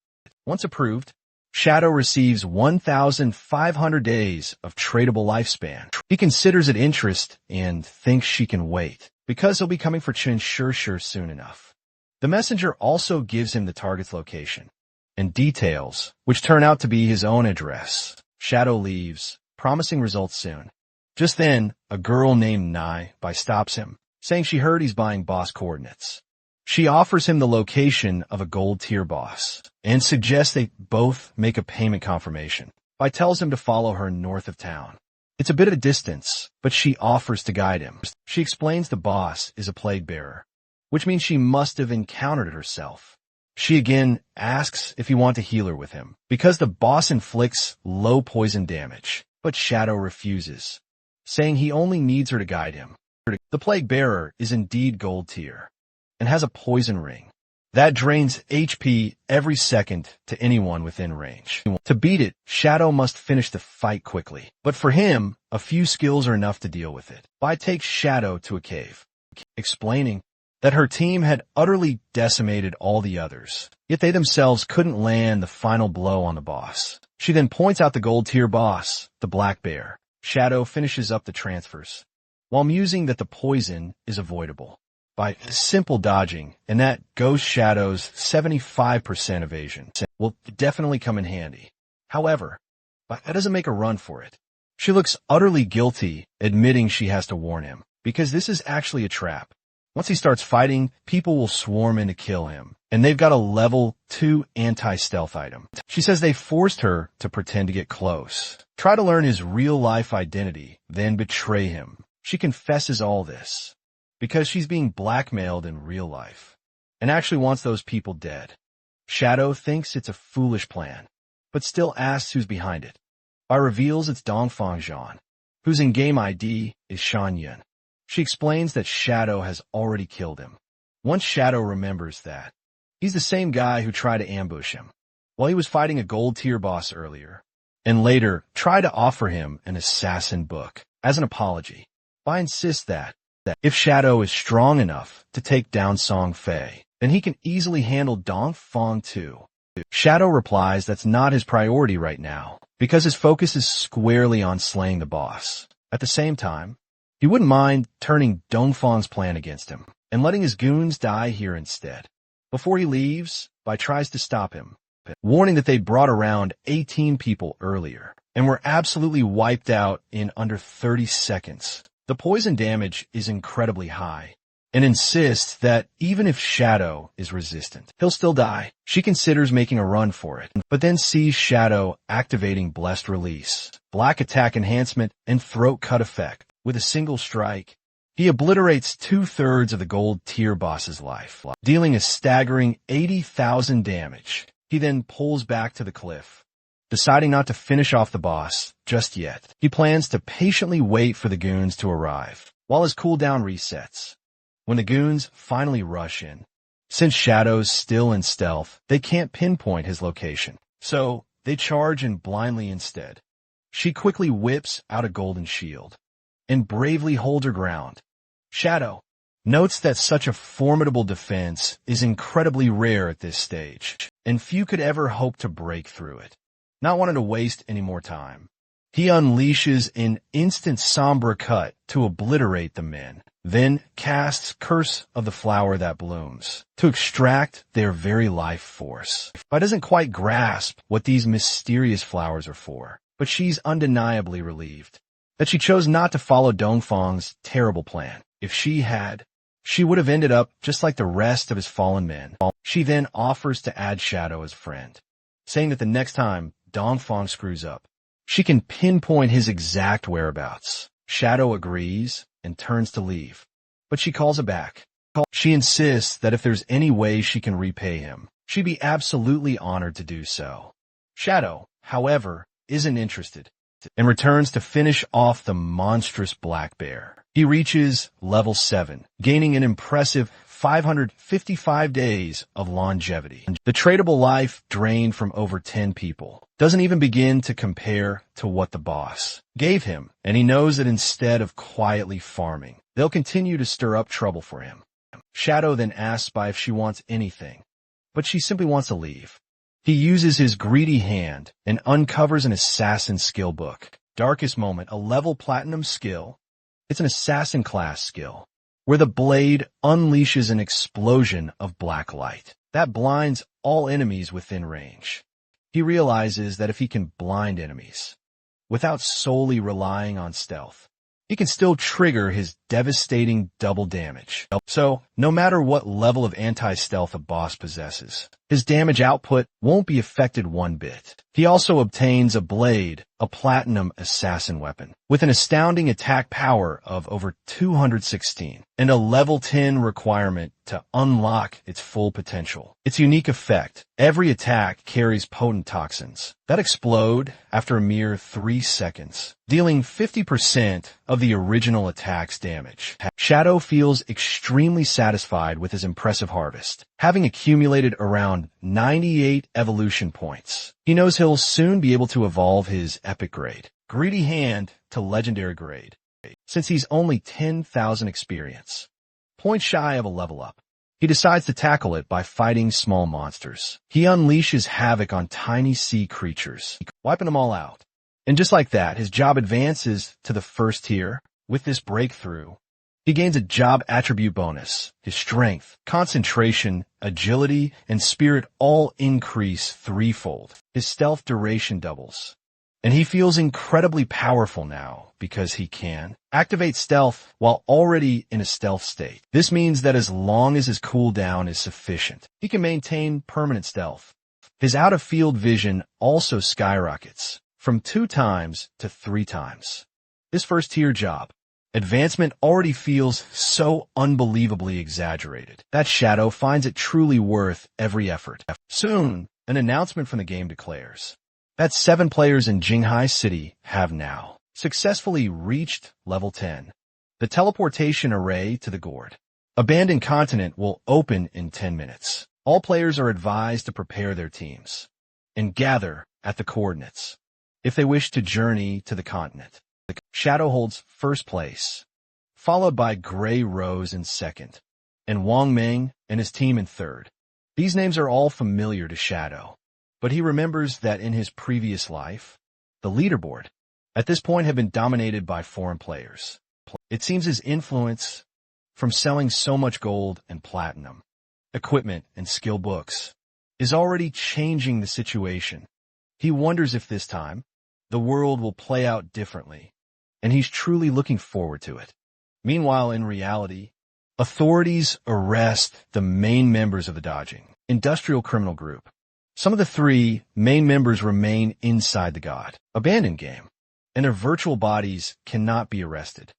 Once approved, Shadow receives 1,500 days of tradable lifespan. He considers it interest and thinks she can wait, because he'll be coming for Qin Shirshir soon enough. The messenger also gives him the target's location and details, which turn out to be his own address. Shadow leaves, promising results soon. Just then, a girl named Nai stops him, saying she heard he's buying boss coordinates. She offers him the location of a gold tier boss and suggests they both make a payment confirmation. Bai tells him to follow her north of town. It's a bit of a distance, but she offers to guide him. She explains the boss is a plague bearer, which means she must have encountered it herself. She again asks if he wants to heal her with him, because the boss inflicts low poison damage, but Shadow refuses, saying he only needs her to guide him. The plague bearer is indeed gold tier, and has a poison ring that drains HP every second to anyone within range. To beat it, Shadow must finish the fight quickly, but for him, a few skills are enough to deal with it. Bai takes Shadow to a cave, explaining that her team had utterly decimated all the others, yet they themselves couldn't land the final blow on the boss. She then points out the gold tier boss, the Black Bear. Shadow finishes up the transfers, while musing that the poison is avoidable by simple dodging, and that Ghost Shadow's 75% evasion will definitely come in handy. However, that doesn't make a run for it. She looks utterly guilty, admitting she has to warn him, because this is actually a trap. Once he starts fighting, people will swarm in to kill him, and they've got a level 2 anti-stealth item. She says they forced her to pretend to get close, try to learn his real-life identity, then betray him. She confesses all this because she's being blackmailed in real life, and actually wants those people dead. Shadow thinks it's a foolish plan, but still asks who's behind it. Bai reveals it's Dongfang Zhan, whose in-game ID is Shan Yun. She explains that Shadow has already killed him. Once Shadow remembers that, he's the same guy who tried to ambush him while he was fighting a gold tier boss earlier, and later tried to offer him an assassin book as an apology. Bai insists that if Shadow is strong enough to take down Song Fei, then he can easily handle Dongfang too. Shadow replies that's not his priority right now, because his focus is squarely on slaying the boss. At the same time, he wouldn't mind turning Dongfang's plan against him and letting his goons die here instead. Before he leaves, Bai tries to stop him, warning that they'd brought around 18 people earlier and were absolutely wiped out in under 30 seconds. The poison damage is incredibly high, and insists that even if Shadow is resistant, he'll still die. She considers making a run for it, but then sees Shadow activating Blessed Release. black attack enhancement, and throat cut effect. With a single strike, he obliterates 2/3 of the gold tier boss's life, dealing a staggering 80,000 damage. He then pulls back to the cliff, deciding not to finish off the boss just yet. He plans to patiently wait for the goons to arrive, while his cooldown resets. When the goons finally rush in, since Shadow's still in stealth, they can't pinpoint his location, so they charge in blindly instead. She quickly whips out a golden shield and bravely holds her ground. Shadow notes that such a formidable defense is incredibly rare at this stage, and few could ever hope to break through it. Not wanting to waste any more time, he unleashes an instant Sombra cut to obliterate the men, then casts Curse of the Flower That Blooms to extract their very life force. I doesn't quite grasp what these mysterious flowers are for, but she's undeniably relieved that she chose not to follow Dongfang's terrible plan. If she had, she would have ended up just like the rest of his fallen men. She then offers to add Shadow as a friend, saying that the next time Dongfang screws up, she can pinpoint his exact whereabouts. Shadow agrees and turns to leave, but she calls him back. She insists that if there's any way she can repay him, she'd be absolutely honored to do so. Shadow, however, isn't interested and returns to finish off the monstrous black bear. He reaches level 7, gaining an impressive 555 days of longevity. The tradable life drained from over 10 people doesn't even begin to compare to what the boss gave him, and he knows that instead of quietly farming, they'll continue to stir up trouble for him. Shadow then asks Spy if she wants anything, but she simply wants to leave. He uses his greedy hand and uncovers an assassin skill book. Darkest Moment, a level platinum skill. It's an assassin class skill, where the blade unleashes an explosion of black light that blinds all enemies within range. He realizes that if he can blind enemies without solely relying on stealth, he can still trigger his devastating double damage. So, no matter what level of anti-stealth a boss possesses, his damage output won't be affected one bit. He also obtains a blade, a platinum assassin weapon, with an astounding attack power of over 216, and a level 10 requirement to unlock its full potential. Its unique effect: every attack carries potent toxins that explode after a mere 3 seconds, dealing 50% of the original attack's damage. Shadow feels extremely satisfied with his impressive harvest, having accumulated around 98 evolution points. He knows he'll soon be able to evolve his epic grade, Greedy Hand, to legendary grade, since he's only 10,000 experience, points shy of a level up. He decides to tackle it by fighting small monsters. He unleashes havoc on tiny sea creatures, wiping them all out. And just like that, his job advances to the first tier. With this breakthrough, he gains a job attribute bonus. His strength, concentration, agility, and spirit all increase threefold. His stealth duration doubles, and he feels incredibly powerful now because he can activate stealth while already in a stealth state. This means that as long as his cooldown is sufficient, he can maintain permanent stealth. His out-of-field vision also skyrockets from 2 times to 3 times. This first tier job advancement already feels so unbelievably exaggerated that Shadow finds it truly worth every effort. Soon, an announcement from the game declares that 7 players in Jinghai City have now successfully reached level 10. The teleportation array to the gourd abandoned continent will open in 10 minutes. All players are advised to prepare their teams and gather at the coordinates if they wish to journey to the continent. Shadow holds first place, followed by Gray Rose in second, and Wang Meng and his team in third. These names are all familiar to Shadow, but he remembers that in his previous life, the leaderboard at this point had been dominated by foreign players. It seems his influence from selling so much gold and platinum, equipment and skill books, is already changing the situation. He wonders if this time, the world will play out differently, and he's truly looking forward to it. Meanwhile, in reality, authorities arrest the main members of the Dodging Industrial Criminal Group. Some of the 3 main members remain inside the abandoned game, and their virtual bodies cannot be arrested.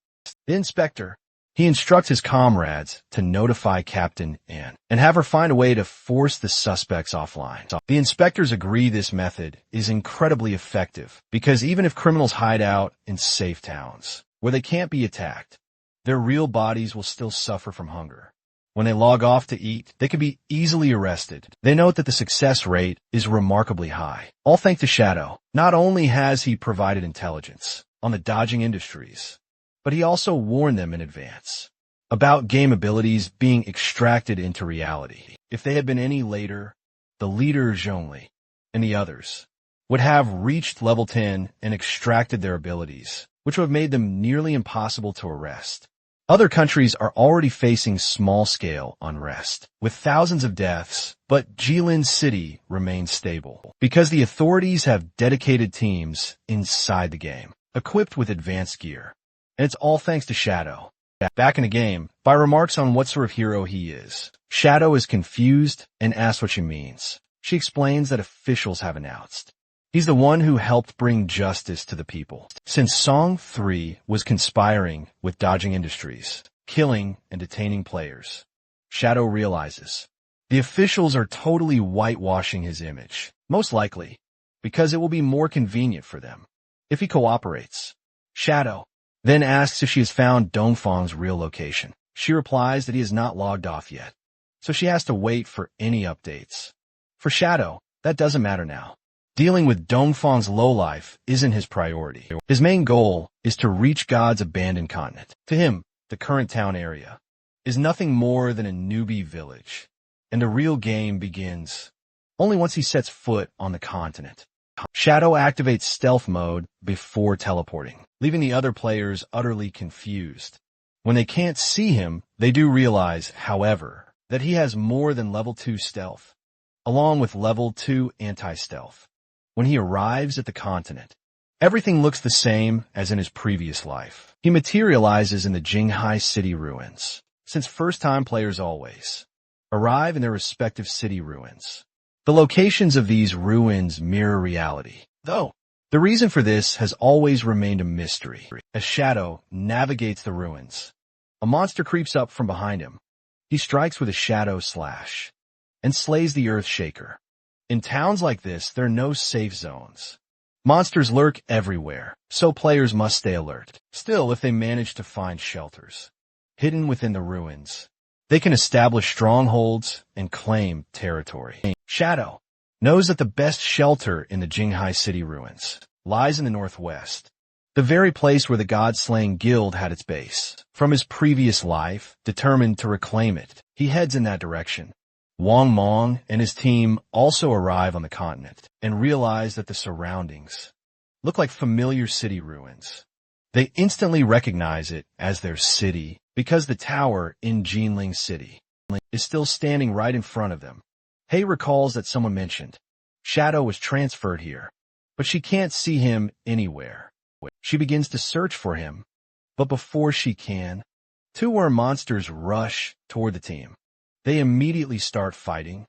The inspector, he instructs his comrades to notify Captain Ann and have her find a way to force the suspects offline. The inspectors agree this method is incredibly effective because even if criminals hide out in safe towns where they can't be attacked, their real bodies will still suffer from hunger. When they log off to eat, they can be easily arrested. They note that the success rate is remarkably high, all thanks to Shadow. Not only has he provided intelligence on the dodging industries, but he also warned them in advance about game abilities being extracted into reality. If they had been any later, the leader Zhongli and the others would have reached level 10 and extracted their abilities, which would have made them nearly impossible to arrest. Other countries are already facing small-scale unrest, with thousands of deaths, but Jilin City remains stable because the authorities have dedicated teams inside the game, equipped with advanced gear. And it's all thanks to Shadow. Back in the game, by remarks on what sort of hero he is, Shadow is confused and asks what she means. She explains that officials have announced he's the one who helped bring justice to the people. Since Song 3 was conspiring with dodging industries, killing and detaining players, Shadow realizes the officials are totally whitewashing his image, most likely because it will be more convenient for them if he cooperates. Shadow then asks if she has found Dongfang's real location. She replies that he has not logged off yet, so she has to wait for any updates. For Shadow, that doesn't matter now. Dealing with Dongfang's lowlife isn't his priority. His main goal is to reach God's abandoned continent. To him, the current town area is nothing more than a newbie village, and the real game begins only once he sets foot on the continent. Shadow activates stealth mode before teleporting, leaving the other players utterly confused. When they can't see him, they do realize, however, that he has more than level 2 stealth, along with level 2 anti-stealth. When he arrives at the continent, everything looks the same as in his previous life. He materializes in the Jinghai city ruins, since first-time players always arrive in their respective city ruins. The locations of these ruins mirror reality, though the reason for this has always remained a mystery. As Shadow navigates the ruins, a monster creeps up from behind him. He strikes with a shadow slash and slays the earth shaker. In towns like this, there are no safe zones. Monsters lurk everywhere, so players must stay alert. Still, if they manage to find shelters hidden within the ruins, they can establish strongholds and claim territory. Shadow knows that the best shelter in the Jinghai city ruins lies in the northwest, the very place where the God-slaying guild had its base. From his previous life, determined to reclaim it, he heads in that direction. Wang Mong and his team also arrive on the continent and realize that the surroundings look like familiar city ruins. They instantly recognize it as their city because the tower in Jinling City is still standing right in front of them. Hei recalls that someone mentioned Shadow was transferred here, but she can't see him anywhere. She begins to search for him, but before she can, two more monsters rush toward the team. They immediately start fighting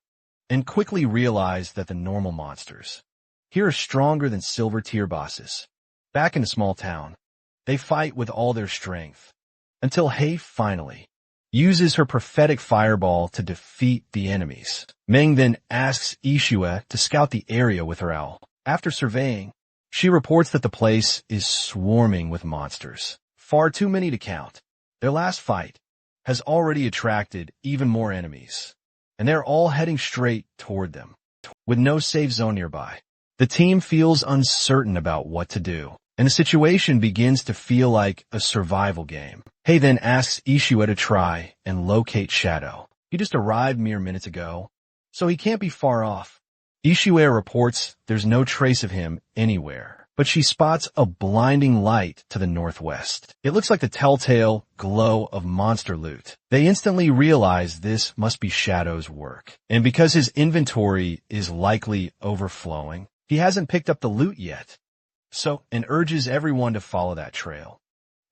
and quickly realize that the normal monsters here are stronger than silver tier bosses. Back in a small town, they fight with all their strength until Hei finally uses her prophetic fireball to defeat the enemies. Meng then asks Ishue to scout the area with her owl. After surveying, she reports that the place is swarming with monsters, far too many to count. Their last fight has already attracted even more enemies, and they're all heading straight toward them, with no safe zone nearby. The team feels uncertain about what to do, and the situation begins to feel like a survival game. Hei then asks Ishue to try and locate Shadow. He just arrived mere minutes ago, so he can't be far off. Ishue reports there's no trace of him anywhere, but she spots a blinding light to the northwest. It looks like the telltale glow of monster loot. They instantly realize this must be Shadow's work, and because his inventory is likely overflowing, he hasn't picked up the loot yet, and urges everyone to follow that trail,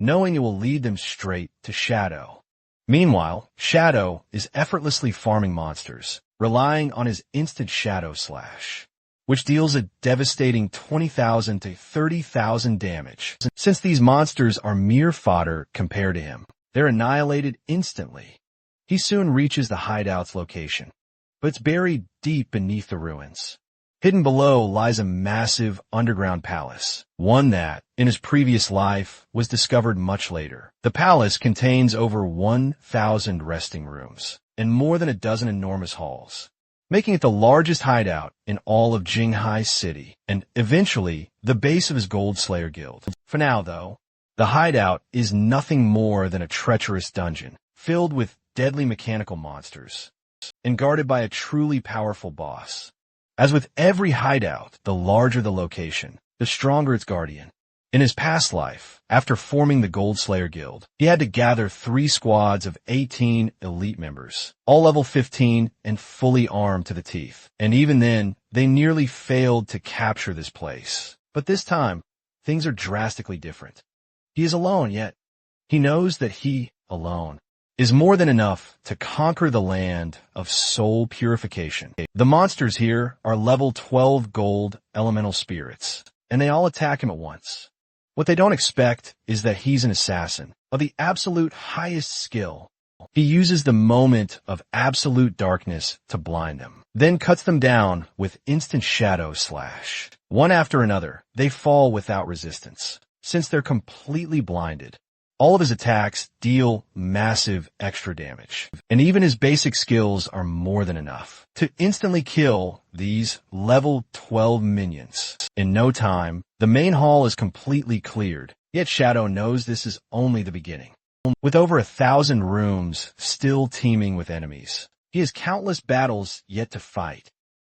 knowing it will lead them straight to Shadow. Meanwhile, Shadow is effortlessly farming monsters, relying on his instant shadow slash. which deals a devastating 20,000 to 30,000 damage. Since these monsters are mere fodder compared to him, they're annihilated instantly. He soon reaches the hideout's location, but it's buried deep beneath the ruins. Hidden below lies a massive underground palace, one that, in his previous life, was discovered much later. The palace contains over 1,000 resting rooms and more than a dozen enormous halls, making it the largest hideout in all of Jinghai City, and eventually the base of his Gold Slayer guild. For now, though, the hideout is nothing more than a treacherous dungeon filled with deadly mechanical monsters and guarded by a truly powerful boss. As with every hideout, the larger the location, the stronger its guardian. In his past life, after forming the Gold Slayer Guild, he had to gather 3 squads of 18 elite members, all level 15 and fully armed to the teeth. And even then, they nearly failed to capture this place. But this time, things are drastically different. He is alone, yet he knows that he, alone, is more than enough to conquer the land of soul purification. The monsters here are level 12 gold elemental spirits, and they all attack him at once. What they don't expect is that he's an assassin of the absolute highest skill. He uses the moment of absolute darkness to blind them, then cuts them down with instant shadow slash. One after another, they fall without resistance, since they're completely blinded. All of his attacks deal massive extra damage, and even his basic skills are more than enough to instantly kill these level 12 minions. In no time, the main hall is completely cleared, yet Shadow knows this is only the beginning. With over 1,000 rooms still teeming with enemies, he has countless battles yet to fight.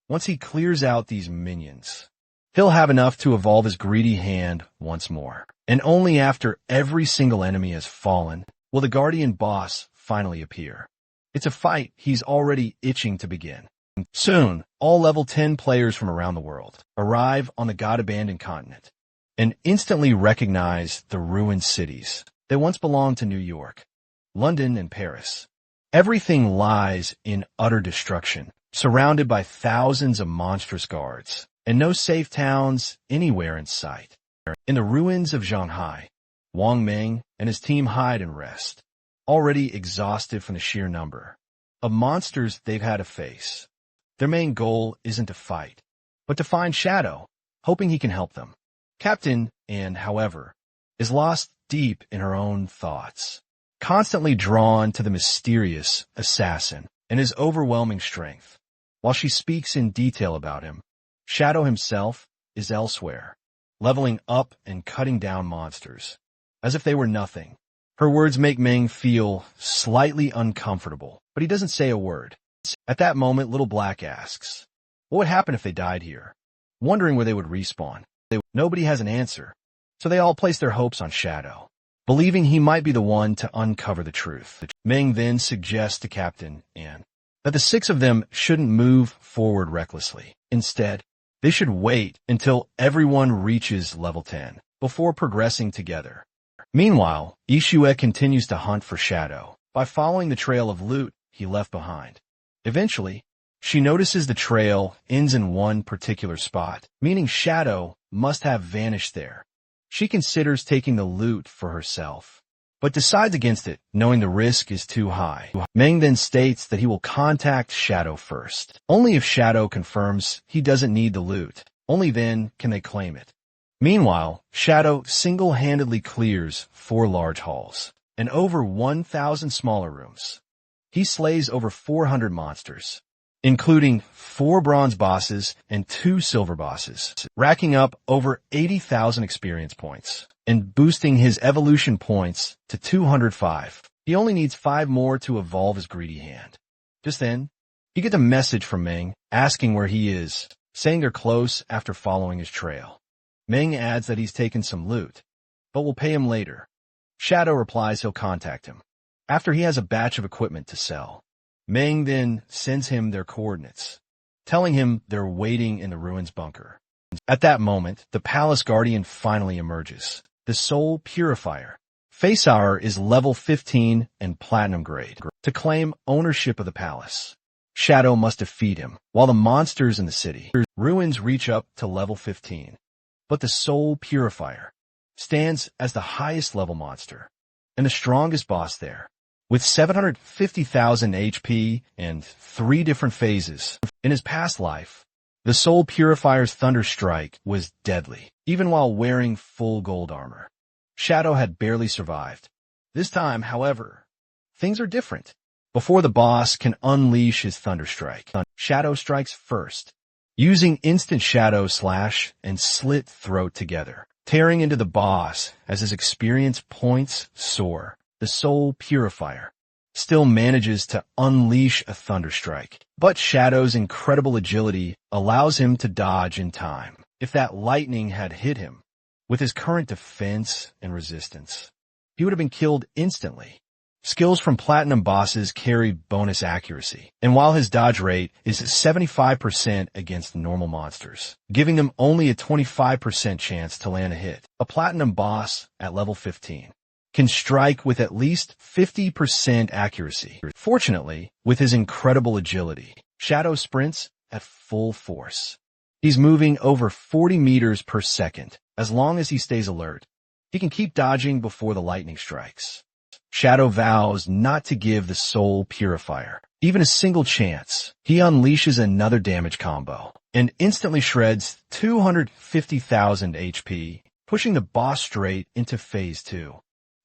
Once he clears out these minions, he'll have enough to evolve his greedy hand once more. And only after every single enemy has fallen will the Guardian boss finally appear. It's a fight he's already itching to begin. Soon, all level 10 players from around the world arrive on the god-abandoned continent and instantly recognize the ruined cities that once belonged to New York, London, and Paris. Everything lies in utter destruction, surrounded by thousands of monstrous guards, and no safe towns anywhere in sight. In the ruins of Shanghai, Wang Ming and his team hide and rest, already exhausted from the sheer number of monsters they've had to face. Their main goal isn't to fight, but to find Shadow, hoping he can help them. Captain Anne, however, is lost deep in her own thoughts, constantly drawn to the mysterious assassin and his overwhelming strength. While she speaks in detail about him, Shadow himself is elsewhere, leveling up and cutting down monsters, as if they were nothing. Her words make Ming feel slightly uncomfortable, but he doesn't say a word. At that moment, Little Black asks, what would happen if they died here? Wondering where they would respawn. Nobody has an answer, so they all place their hopes on Shadow, believing he might be the one to uncover the truth. Ming then suggests to Captain Anne that the 6 of them shouldn't move forward recklessly. Instead, they should wait until everyone reaches level 10 before progressing together. Meanwhile, Ishue continues to hunt for Shadow by following the trail of loot he left behind. Eventually, she notices the trail ends in one particular spot, meaning Shadow must have vanished there. She considers taking the loot for herself, but decides against it, knowing the risk is too high. Meng then states that he will contact Shadow first. Only if Shadow confirms he doesn't need the loot, only then can they claim it. Meanwhile, Shadow single-handedly clears 4 large halls and over 1,000 smaller rooms. He slays over 400 monsters, including 4 bronze bosses and 2 silver bosses, racking up over 80,000 experience points and boosting his evolution points to 205. He only needs 5 more to evolve his greedy hand. Just then, he gets a message from Ming asking where he is, saying they're close after following his trail. Ming adds that he's taken some loot, but will pay him later. Shadow replies he'll contact him after he has a batch of equipment to sell. Ming then sends him their coordinates, telling him they're waiting in the ruins bunker. At that moment, the palace guardian finally emerges, the soul purifier. Face Hour is level 15 and platinum grade to claim ownership of the palace. Shadow must defeat him, while the monsters in the city ruins reach up to level 15. But the Soul Purifier stands as the highest level monster and the strongest boss there, with 750,000 HP and 3 different phases. In his past life, the Soul Purifier's Thunder Strike was deadly, even while wearing full gold armor. Shadow had barely survived. This time, however, things are different. Before the boss can unleash his Thunder Strike, Shadow strikes first, using instant Shadow Slash and Slit Throat together, tearing into the boss as his experience points soar. The Soul Purifier still manages to unleash a Thunder Strike, but Shadow's incredible agility allows him to dodge in time. If that lightning had hit him, with his current defense and resistance, he would have been killed instantly. Skills from Platinum bosses carry bonus accuracy, and while his dodge rate is 75% against normal monsters, giving them only a 25% chance to land a hit, a Platinum boss at level 15 can strike with at least 50% accuracy. Fortunately, with his incredible agility, Shadow sprints at full force. He's moving over 40 meters per second. As long as he stays alert, he can keep dodging before the lightning strikes. Shadow vows not to give the Soul Purifier even a single chance. He unleashes another damage combo and instantly shreds 250,000 HP, pushing the boss straight into Phase 2.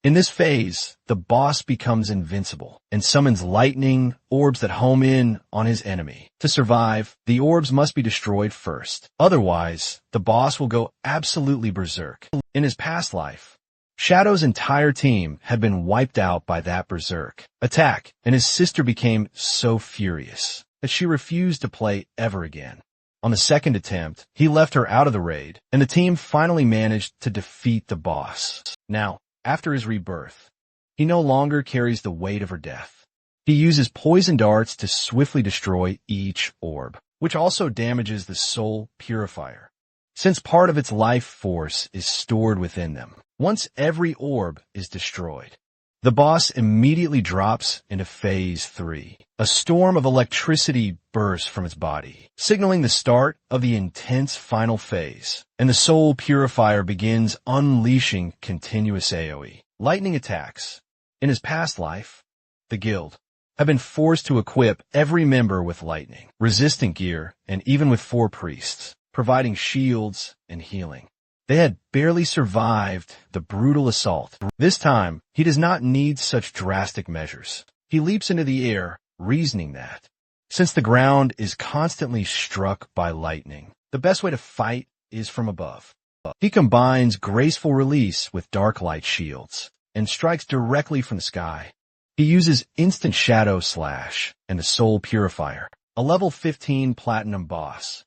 In this phase, the boss becomes invincible and summons lightning orbs that home in on his enemy. To survive, the orbs must be destroyed first. Otherwise, the boss will go absolutely berserk. In his past life, Shadow's entire team had been wiped out by that berserk attack, and his sister became so furious that she refused to play ever again. On the second attempt, he left her out of the raid, and the team finally managed to defeat the boss. Now, after his rebirth, he no longer carries the weight of her death. He uses poison darts to swiftly destroy each orb, which also damages the Soul Purifier, since part of its life force is stored within them. Once every orb is destroyed, the boss immediately drops into Phase 3. A storm of electricity bursts from its body, signaling the start of the intense final phase, and the Soul Purifier begins unleashing continuous AoE. Lightning attacks. In his past life, the guild have been forced to equip every member with lightning, resistant gear, and even with 4 priests, providing shields and healing. They had barely survived the brutal assault. This time, he does not need such drastic measures. He leaps into the air, reasoning that, since the ground is constantly struck by lightning, the best way to fight is from above. He combines graceful release with dark light shields and strikes directly from the sky. He uses instant Shadow Slash, and the Soul Purifier, a level 15 Platinum boss,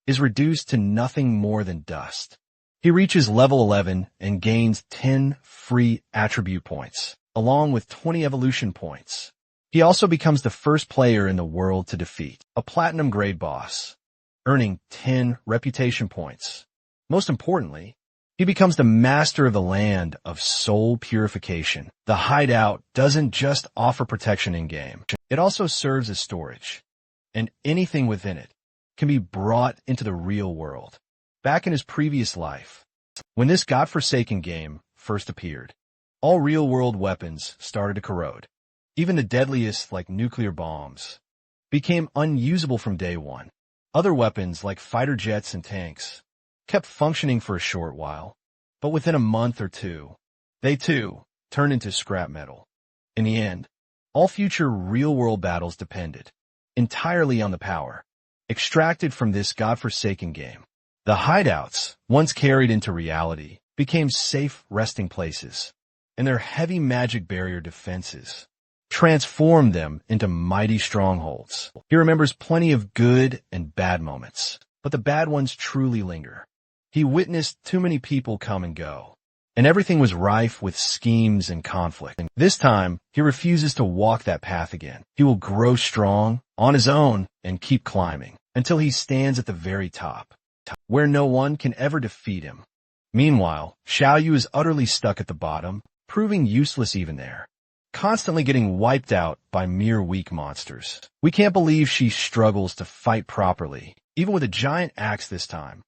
is reduced to nothing more than dust. He reaches level 11 and gains 10 free attribute points, along with 20 evolution points. He also becomes the first player in the world to defeat a Platinum grade boss, earning 10 reputation points. Most importantly, he becomes the master of the land of soul purification. The hideout doesn't just offer protection in-game. It also serves as storage, and anything within it can be brought into the real world. Back in his previous life, when this godforsaken game first appeared, all real-world weapons started to corrode. Even the deadliest, like nuclear bombs, became unusable from day one. Other weapons, like fighter jets and tanks, kept functioning for a short while, but within a month or two, they too turned into scrap metal. In the end, all future real-world battles depended entirely on the power extracted from this godforsaken game. The hideouts, once carried into reality, became safe resting places, and their heavy magic barrier defenses transformed them into mighty strongholds. He remembers plenty of good and bad moments, but the bad ones truly linger. He witnessed too many people come and go, and everything was rife with schemes and conflict. This time, he refuses to walk that path again. He will grow strong on his own and keep climbing until he stands at the very top, where no one can ever defeat him. Meanwhile, Xiaoyu is utterly stuck at the bottom, proving useless even there. constantly getting wiped out by mere weak monsters. We can't believe she struggles to fight properly, even with a giant axe this time.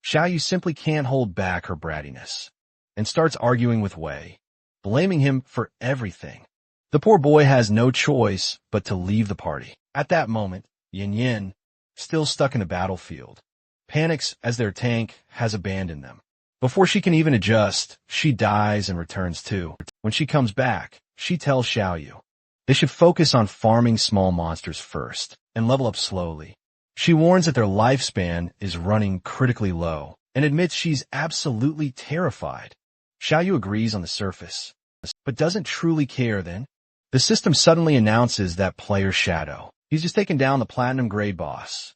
Xiaoyu simply can't hold back her brattiness and starts arguing with Wei, blaming him for everything. The poor boy has no choice but to leave the party. At that moment, Yin Yin, still stuck in the battlefield, panics as their tank has abandoned them. Before she can even adjust, she dies and returns too. When she comes back, she tells Xiaoyu they should focus on farming small monsters first and level up slowly. She warns that their lifespan is running critically low and admits she's absolutely terrified. Xiaoyu agrees on the surface, but doesn't truly care then. The system suddenly announces that player Shadow. He's just taken down the platinum grade boss.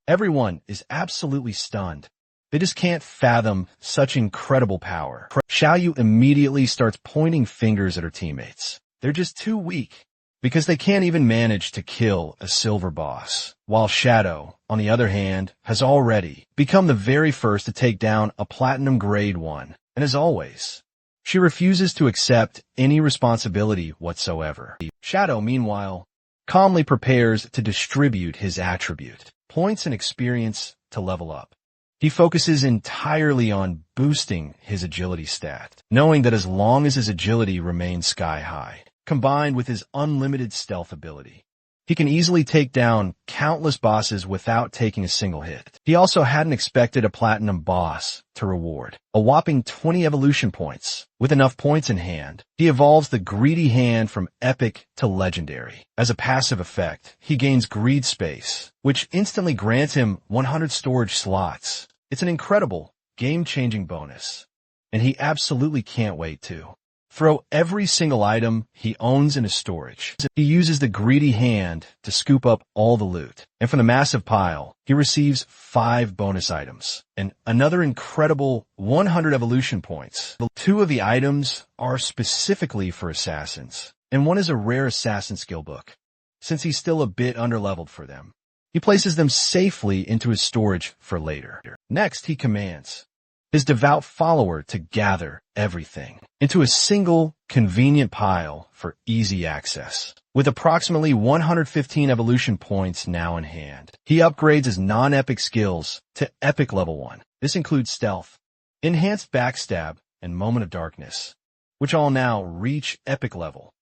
Everyone is absolutely stunned. They just can't fathom such incredible power. Xiaoyu immediately starts pointing fingers at her teammates. They're just too weak, because they can't even manage to kill a silver boss, while Shadow, on the other hand, has already become the very first to take down a platinum grade 1, and as always, she refuses to accept any responsibility whatsoever. Shadow, meanwhile, calmly prepares to distribute his attribute, points and experience to level up. He focuses entirely on boosting his agility stat, knowing that as long as his agility remains sky high, combined with his unlimited stealth ability, he can easily take down countless bosses without taking a single hit. He also hadn't expected a platinum boss to reward a whopping 20 evolution points. With enough points in hand, he evolves the Greedy Hand from epic to legendary. As a passive effect, he gains greed space, which instantly grants him 100 storage slots. It's an incredible, game-changing bonus, and he absolutely can't wait to throw every single item he owns into storage. He uses the Greedy Hand to scoop up all the loot, and from the massive pile, he receives 5 bonus items and another incredible 100 evolution points. 2 of the items are specifically for assassins, and one is a rare assassin skill book, since he's still a bit underleveled for them. He places them safely into his storage for later. Next, he commands his devout follower to gather everything into a single, convenient pile for easy access. With approximately 115 evolution points now in hand, he upgrades his non-epic skills to epic level 1. This includes stealth, enhanced backstab, and moment of darkness, which all now reach epic level.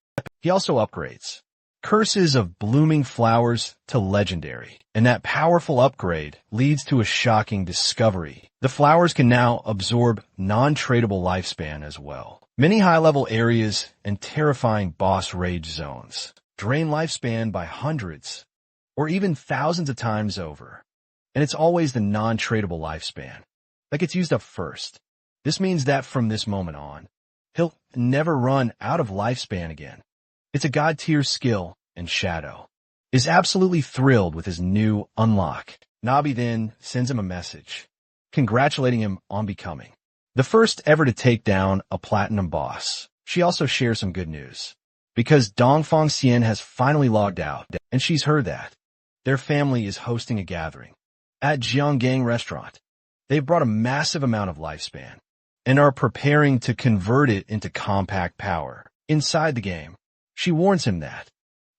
He also upgrades Curses of Blooming Flowers to legendary, and that powerful upgrade leads to a shocking discovery. The flowers can now absorb non-tradable lifespan as well. Many high-level areas and terrifying boss rage zones drain lifespan by hundreds or even thousands of times over, and it's always the non-tradable lifespan that gets used up first. This means that from this moment on, he'll never run out of lifespan again. It's a god-tier skill, and Shadow is absolutely thrilled with his new unlock. Nabi then sends him a message, congratulating him on becoming the first ever to take down a platinum boss. She also shares some good news, because Dongfang Xian has finally logged out, and she's heard that their family is hosting a gathering at Jianggang Restaurant. They've brought a massive amount of lifespan and are preparing to convert it into compact power inside the game. She warns him that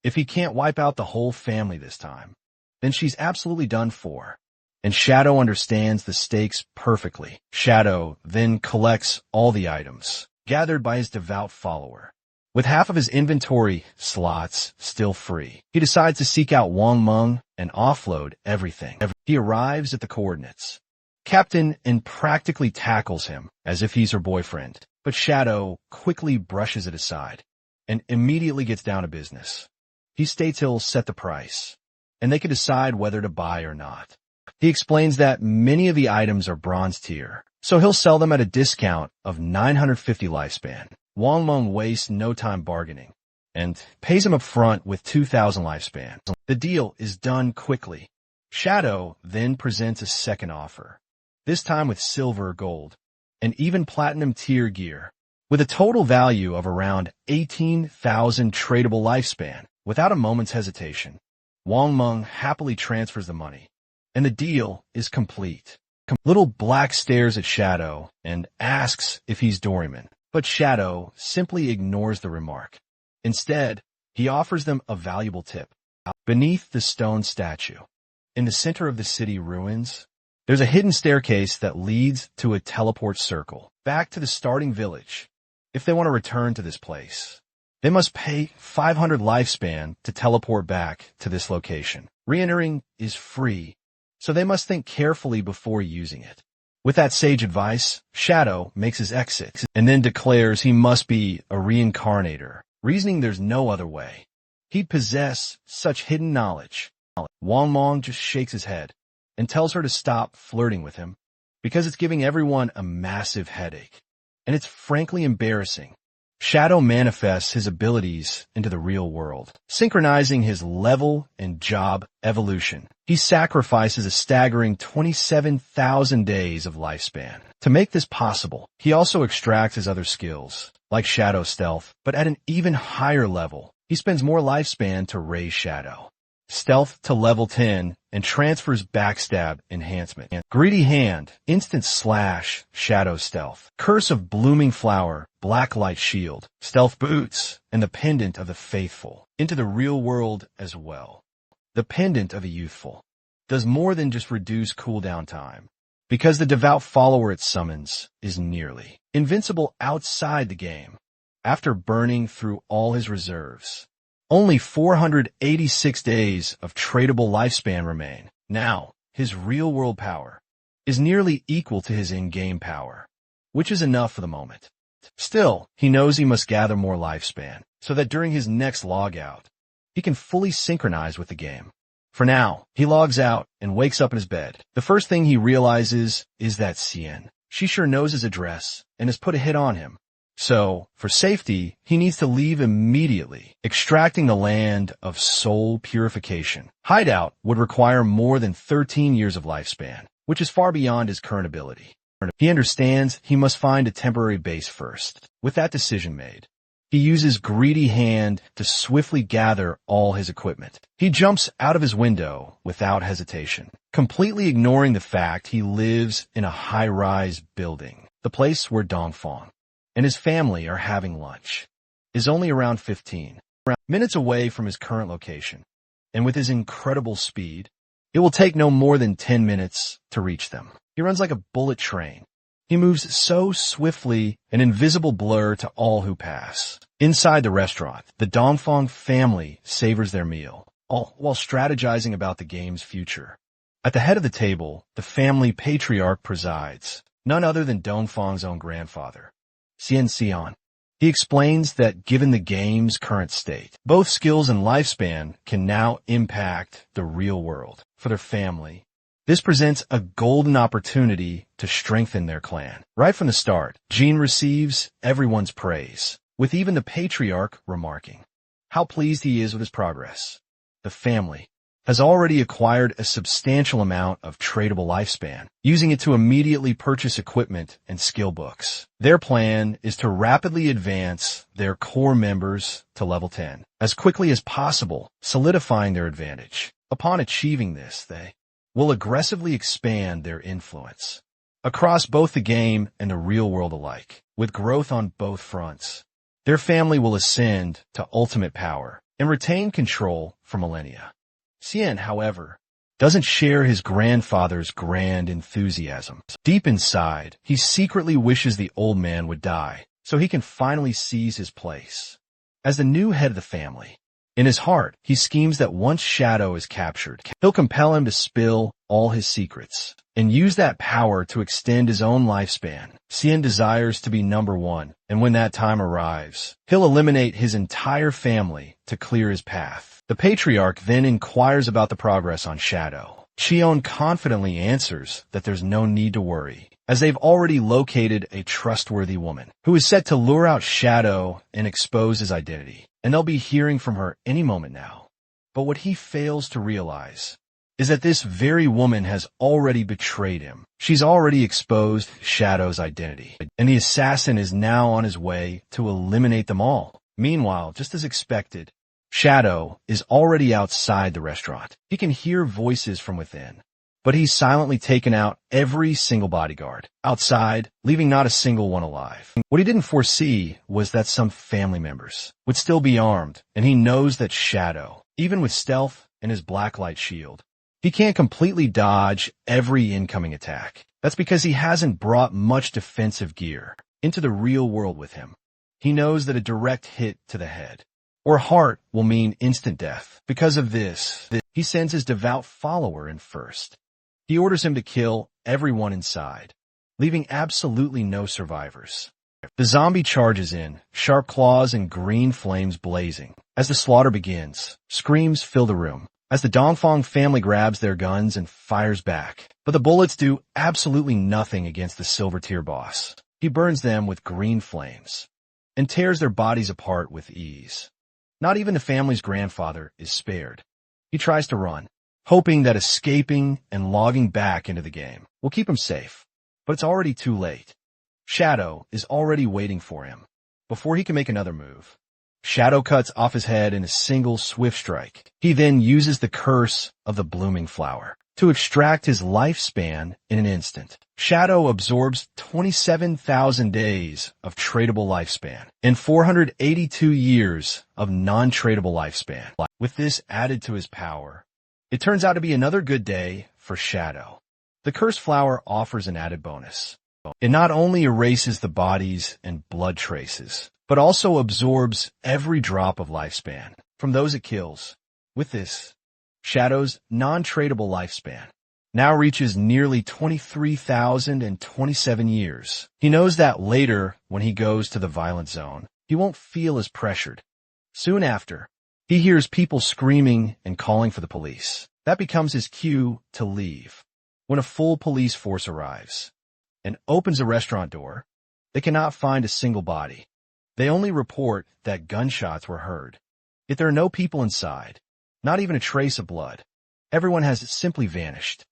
if he can't wipe out the whole family this time, then she's absolutely done for. And Shadow understands the stakes perfectly. Shadow then collects all the items gathered by his devout follower. With half of his inventory slots still free, he decides to seek out Wang Meng and offload everything. He arrives at the coordinates. Captain and practically tackles him as if he's her boyfriend, but Shadow quickly brushes it aside and immediately gets down to business. He states he'll set the price, and they can decide whether to buy or not. He explains that many of the items are bronze tier, so he'll sell them at a discount of 950 lifespan. Wang Meng wastes no time bargaining, and pays him up front with 2,000 lifespan. The deal is done quickly. Shadow then presents a second offer, this time with silver, gold, and even platinum tier gear, with a total value of around 18,000 tradable lifespan. Without a moment's hesitation, Wang Meng happily transfers the money, and the deal is complete. Little Black stares at Shadow and asks if he's Doryman, but Shadow simply ignores the remark. Instead, he offers them a valuable tip. Beneath the stone statue, in the center of the city ruins, there's a hidden staircase that leads to a teleport circle back to the starting village. If they want to return to this place, they must pay 500 lifespan to teleport back to this location. Re-entering is free, so they must think carefully before using it. With that sage advice, Shadow makes his exit and then declares he must be a reincarnator, reasoning there's no other way. He'd possess such hidden knowledge. Wang Mong just shakes his head and tells her to stop flirting with him because it's giving everyone a massive headache, and it's frankly embarrassing. Shadow manifests his abilities into the real world, synchronizing his level and job evolution. He sacrifices a staggering 27,000 days of lifespan. To make this possible, he also extracts his other skills, like Shadow Stealth, but at an even higher level. He spends more lifespan to raise Shadow Stealth to level 10 and transfers Backstab enhancement. Greedy Hand, Instant Slash, Shadow Stealth, Curse of Blooming Flower, Blacklight Shield, Stealth Boots, and the Pendant of the Faithful into the real world as well. The Pendant of the Youthful does more than just reduce cooldown time, because the devout follower it summons is nearly invincible outside the game. After burning through all his reserves, only 486 days of tradable lifespan remain. Now, his real-world power is nearly equal to his in-game power, which is enough for the moment. Still, he knows he must gather more lifespan, so that during his next logout, he can fully synchronize with the game. For now, he logs out and wakes up in his bed. The first thing he realizes is that Xian. She sure knows his address and has put a hit on him. So, for safety, he needs to leave immediately, extracting the land of soul purification. Hideout would require more than 13 years of lifespan, which is far beyond his current ability. He understands he must find a temporary base first. With that decision made, he uses Greedy Hand to swiftly gather all his equipment. He jumps out of his window without hesitation, completely ignoring the fact he lives in a high-rise building. The place where Dongfang and his family are having lunch is only around 15 minutes away from his current location, and with his incredible speed, it will take no more than 10 minutes to reach them. He runs like a bullet train. He moves so swiftly, an invisible blur to all who pass. Inside the restaurant, the Dongfang family savors their meal, all while strategizing about the game's future. At the head of the table, the family patriarch presides, none other than Dongfang's own grandfather, Xian. He explains that given the game's current state, both skills and lifespan can now impact the real world. For their family, this presents a golden opportunity to strengthen their clan. Right from the start, Jean receives everyone's praise, with even the patriarch remarking how pleased he is with his progress. The family has already acquired a substantial amount of tradable lifespan, using it to immediately purchase equipment and skill books. Their plan is to rapidly advance their core members to level 10 as quickly as possible, solidifying their advantage. Upon achieving this, they will aggressively expand their influence across both the game and the real world alike. With growth on both fronts, their family will ascend to ultimate power and retain control for millennia. Xian, however, doesn't share his grandfather's grand enthusiasm. Deep inside, he secretly wishes the old man would die so he can finally seize his place as the new head of the family. In his heart, he schemes that once Shadow is captured, he'll compel him to spill all his secrets and use that power to extend his own lifespan. Xian desires to be number one, and when that time arrives, he'll eliminate his entire family to clear his path. The patriarch then inquires about the progress on Shadow. Xion confidently answers that there's no need to worry, as they've already located a trustworthy woman who is set to lure out Shadow and expose his identity, and they'll be hearing from her any moment now. But what he fails to realize is that this very woman has already betrayed him. She's already exposed Shadow's identity, and the assassin is now on his way to eliminate them all. Meanwhile, just as expected, Shadow is already outside the restaurant. He can hear voices from within, but he's silently taken out every single bodyguard outside, leaving not a single one alive. What he didn't foresee was that some family members would still be armed, and he knows that Shadow, even with stealth and his blacklight shield, he can't completely dodge every incoming attack. That's because he hasn't brought much defensive gear into the real world with him. He knows that a direct hit to the head or heart will mean instant death. Because of this, he sends his devout follower in first. He orders him to kill everyone inside, leaving absolutely no survivors. The zombie charges in, sharp claws and green flames blazing. As the slaughter begins, screams fill the room as the Dongfang family grabs their guns and fires back. But the bullets do absolutely nothing against the Silver Tier boss. He burns them with green flames and tears their bodies apart with ease. Not even the family's grandfather is spared. He tries to run, hoping that escaping and logging back into the game will keep him safe. But it's already too late. Shadow is already waiting for him. Before he can make another move, Shadow cuts off his head in a single swift strike. He then uses the curse of the blooming flower to extract his lifespan in an instant. Shadow absorbs 27,000 days of tradable lifespan and 482 years of non-tradable lifespan. With this added to his power, it turns out to be another good day for Shadow. The cursed flower offers an added bonus. It not only erases the bodies and blood traces, but also absorbs every drop of lifespan from those it kills. With this, Shadow's non-tradable lifespan now reaches nearly 23,027 years. He knows that later, when he goes to the violent zone, he won't feel as pressured. Soon after, he hears people screaming and calling for the police. That becomes his cue to leave. When a full police force arrives and opens a restaurant door, they cannot find a single body. They only report that gunshots were heard. Yet there are no people inside, not even a trace of blood. Everyone has simply vanished.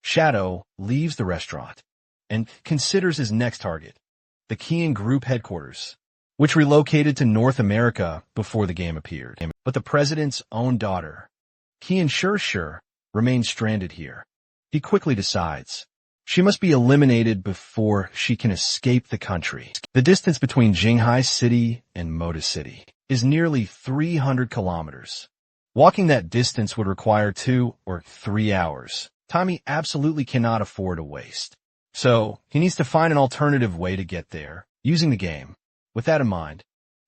Shadow leaves the restaurant and considers his next target, the Kian Group headquarters, which relocated to North America before the game appeared. But the president's own daughter, Kian Sure, remains stranded here. He quickly decides she must be eliminated before she can escape the country. The distance between Jinghai City and Moda City is nearly 300 kilometers. Walking that distance would require 2 or 3 hours. Time he absolutely cannot afford to waste. So, he needs to find an alternative way to get there, using the game. With that in mind,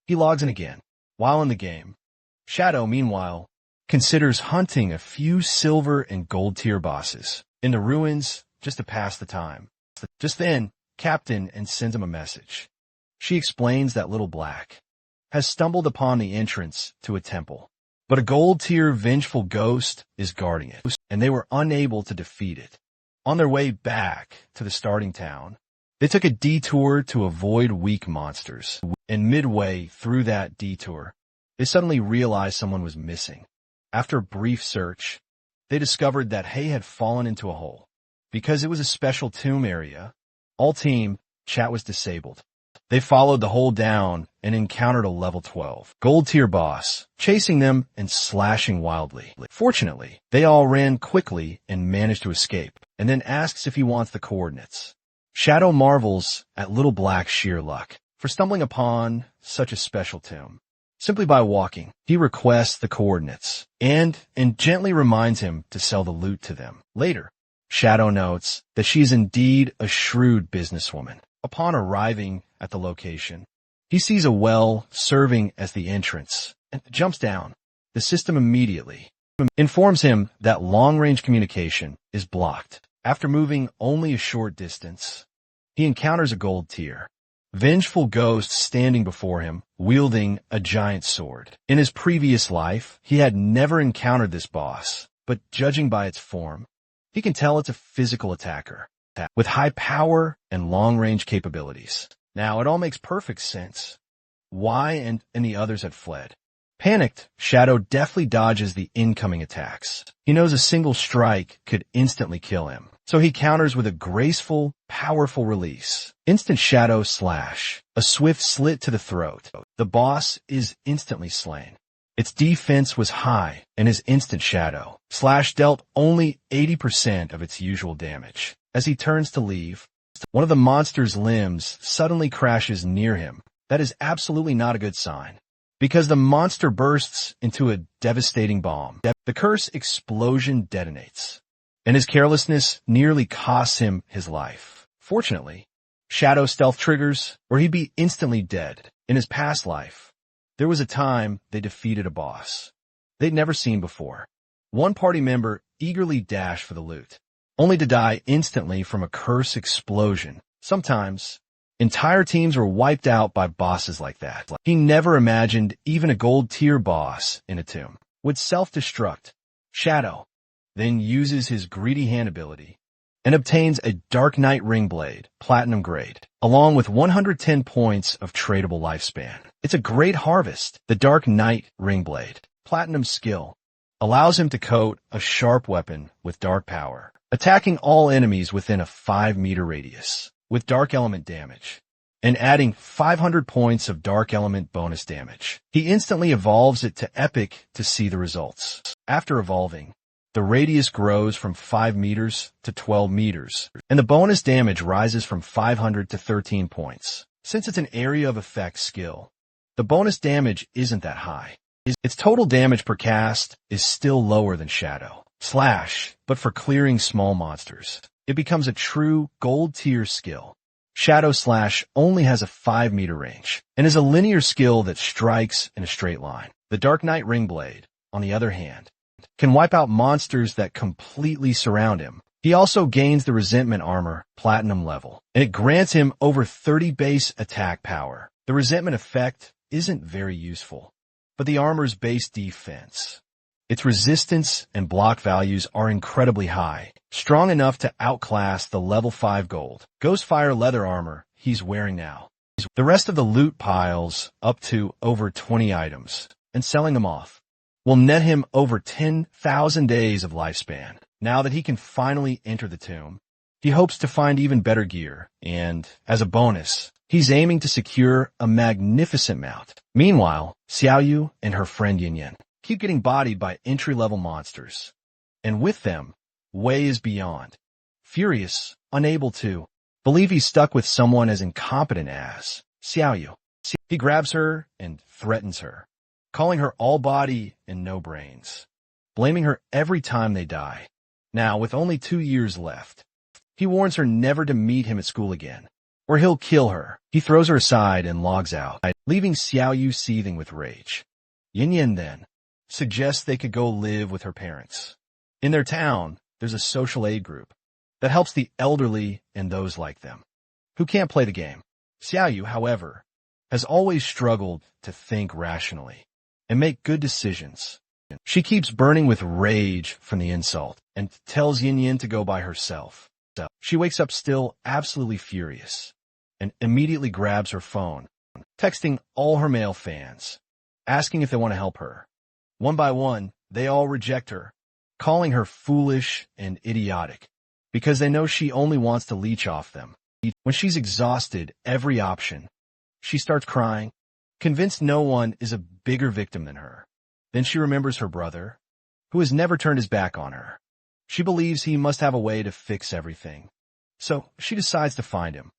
he logs in again. While in the game, Shadow, meanwhile, considers hunting a few silver and gold tier bosses in the ruins just to pass the time. Just then, Captain sends him a message. She explains that Little Black has stumbled upon the entrance to a temple, but a gold tier vengeful ghost is guarding it, and they were unable to defeat it. On their way back to the starting town, they took a detour to avoid weak monsters, and midway through that detour, they suddenly realized someone was missing. After a brief search, they discovered that Hay had fallen into a hole. Because it was a special tomb area, all team chat was disabled. They followed the hole down and encountered a level 12 gold tier boss, chasing them and slashing wildly. Fortunately, they all ran quickly and managed to escape, and then asks if he wants the coordinates. Shadow marvels at Little Black's sheer luck for stumbling upon such a special tomb. Simply by walking, he requests the coordinates and gently reminds him to sell the loot to them. Later, Shadow notes that she is indeed a shrewd businesswoman. Upon arriving at the location, he sees a well serving as the entrance and jumps down. The system immediately informs him that long-range communication is blocked. After moving only a short distance, he encounters a gold tier vengeful ghost standing before him, wielding a giant sword. In his previous life, he had never encountered this boss, but judging by its form, he can tell it's a physical attacker with high power and long-range capabilities. Now, it all makes perfect sense. Why and the others had fled. Panicked, Shadow deftly dodges the incoming attacks. He knows a single strike could instantly kill him, so he counters with a graceful, powerful release. Instant shadow slash. A swift slit to the throat. The boss is instantly slain. Its defense was high, and his instant shadow slash dealt only 80% of its usual damage. As he turns to leave, one of the monster's limbs suddenly crashes near him. That is absolutely not a good sign, because the monster bursts into a devastating bomb. The curse explosion detonates, and his carelessness nearly costs him his life. Fortunately, shadow stealth triggers, or he'd be instantly dead. In his past life, there was a time they defeated a boss they'd never seen before. One party member eagerly dashed for the loot, only to die instantly from a curse explosion. Sometimes, entire teams were wiped out by bosses like that. He never imagined even a gold tier boss in a tomb would self-destruct. Shadow then uses his greedy hand ability and obtains a Dark Knight ring blade, platinum grade, along with 110 points of tradable lifespan. It's a great harvest. The Dark Knight ring blade, platinum skill, allows him to coat a sharp weapon with dark power, attacking all enemies within a 5-meter radius with dark element damage, and adding 500 points of dark element bonus damage. He instantly evolves it to epic to see the results. After evolving, the radius grows from 5 meters to 12 meters, and the bonus damage rises from 500 to 13 points. Since it's an area of effect skill, the bonus damage isn't that high. Its total damage per cast is still lower than Shadow Slash, but for clearing small monsters, it becomes a true gold tier skill. Shadow Slash only has a 5-meter range, and is a linear skill that strikes in a straight line. The Dark Knight ring blade, on the other hand, can wipe out monsters that completely surround him. He also gains the resentment armor, platinum level, and it grants him over 30 base attack power. The resentment effect isn't very useful, but the armor's base defense, its resistance and block values are incredibly high, strong enough to outclass the level 5 gold Ghostfire leather armor he's wearing now. The rest of the loot piles up to over 20 items, and selling them off will net him over 10,000 days of lifespan. Now that he can finally enter the tomb, he hopes to find even better gear, and, as a bonus, he's aiming to secure a magnificent mount. Meanwhile, Xiaoyu and her friend Yin keep getting bodied by entry-level monsters, and with them, Wei is beyond furious, unable to believe he's stuck with someone as incompetent as Xiaoyu. He grabs her and threatens her, calling her all body and no brains, blaming her every time they die. Now, with only 2 years left, he warns her never to meet him at school again, or he'll kill her. He throws her aside and logs out, leaving Xiaoyu seething with rage. Yin then suggests they could go live with her parents. In their town, there's a social aid group that helps the elderly and those like them who can't play the game. Xiaoyu, however, has always struggled to think rationally and make good decisions. She keeps burning with rage from the insult and tells Yin to go by herself. She wakes up still absolutely furious and immediately grabs her phone, texting all her male fans, asking if they want to help her. One by one, they all reject her, calling her foolish and idiotic because they know she only wants to leech off them. When she's exhausted every option, she starts crying, convinced no one is a bigger victim than her. Then she remembers her brother, who has never turned his back on her. She believes he must have a way to fix everything, so she decides to find him.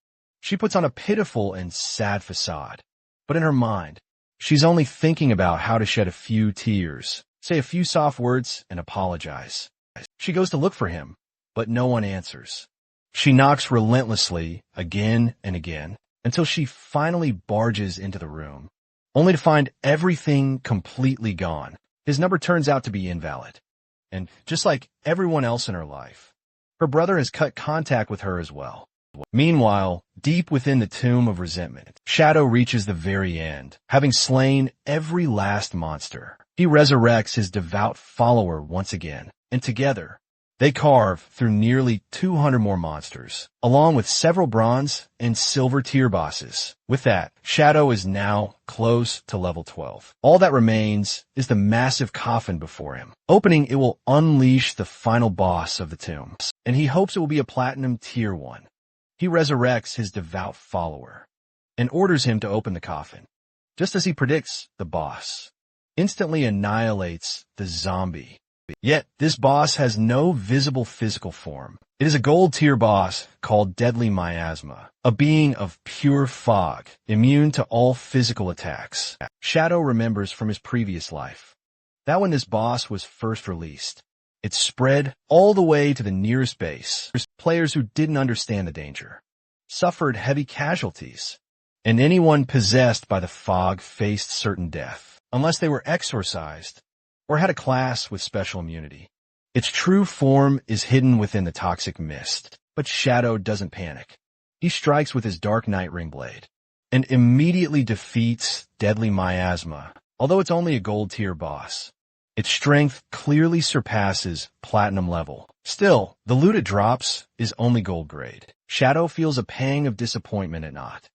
She puts on a pitiful and sad facade, but in her mind, she's only thinking about how to shed a few tears, say a few soft words, and apologize. She goes to look for him, but no one answers. She knocks relentlessly again and again until she finally barges into the room, only to find everything completely gone. His number turns out to be invalid, and just like everyone else in her life, her brother has cut contact with her as well. Meanwhile, deep within the tomb of resentment, Shadow reaches the very end, having slain every last monster. He resurrects his devout follower once again, and together, they carve through nearly 200 more monsters, along with several bronze and silver tier bosses. With that, Shadow is now close to level 12. All that remains is the massive coffin before him. Opening, it will unleash the final boss of the tomb, and he hopes it will be a platinum tier 1. He resurrects his devout follower and orders him to open the coffin, just as he predicts the boss. instantly annihilates the zombie. Yet, this boss has no visible physical form. It is a gold-tier boss called Deadly Miasma, a being of pure fog, immune to all physical attacks. Shadow remembers from his previous life that when this boss was first released, it spread all the way to the nearest base. Players who didn't understand the danger suffered heavy casualties, and anyone possessed by the fog faced certain death, unless they were exorcised or had a class with special immunity. Its true form is hidden within the toxic mist, but Shadow doesn't panic. He strikes with his Dark Knight Ring Blade and immediately defeats Deadly Miasma, although it's only a gold-tier boss. Its strength clearly surpasses platinum level. Still, the loot it drops is only gold grade. Shadow feels a pang of disappointment at not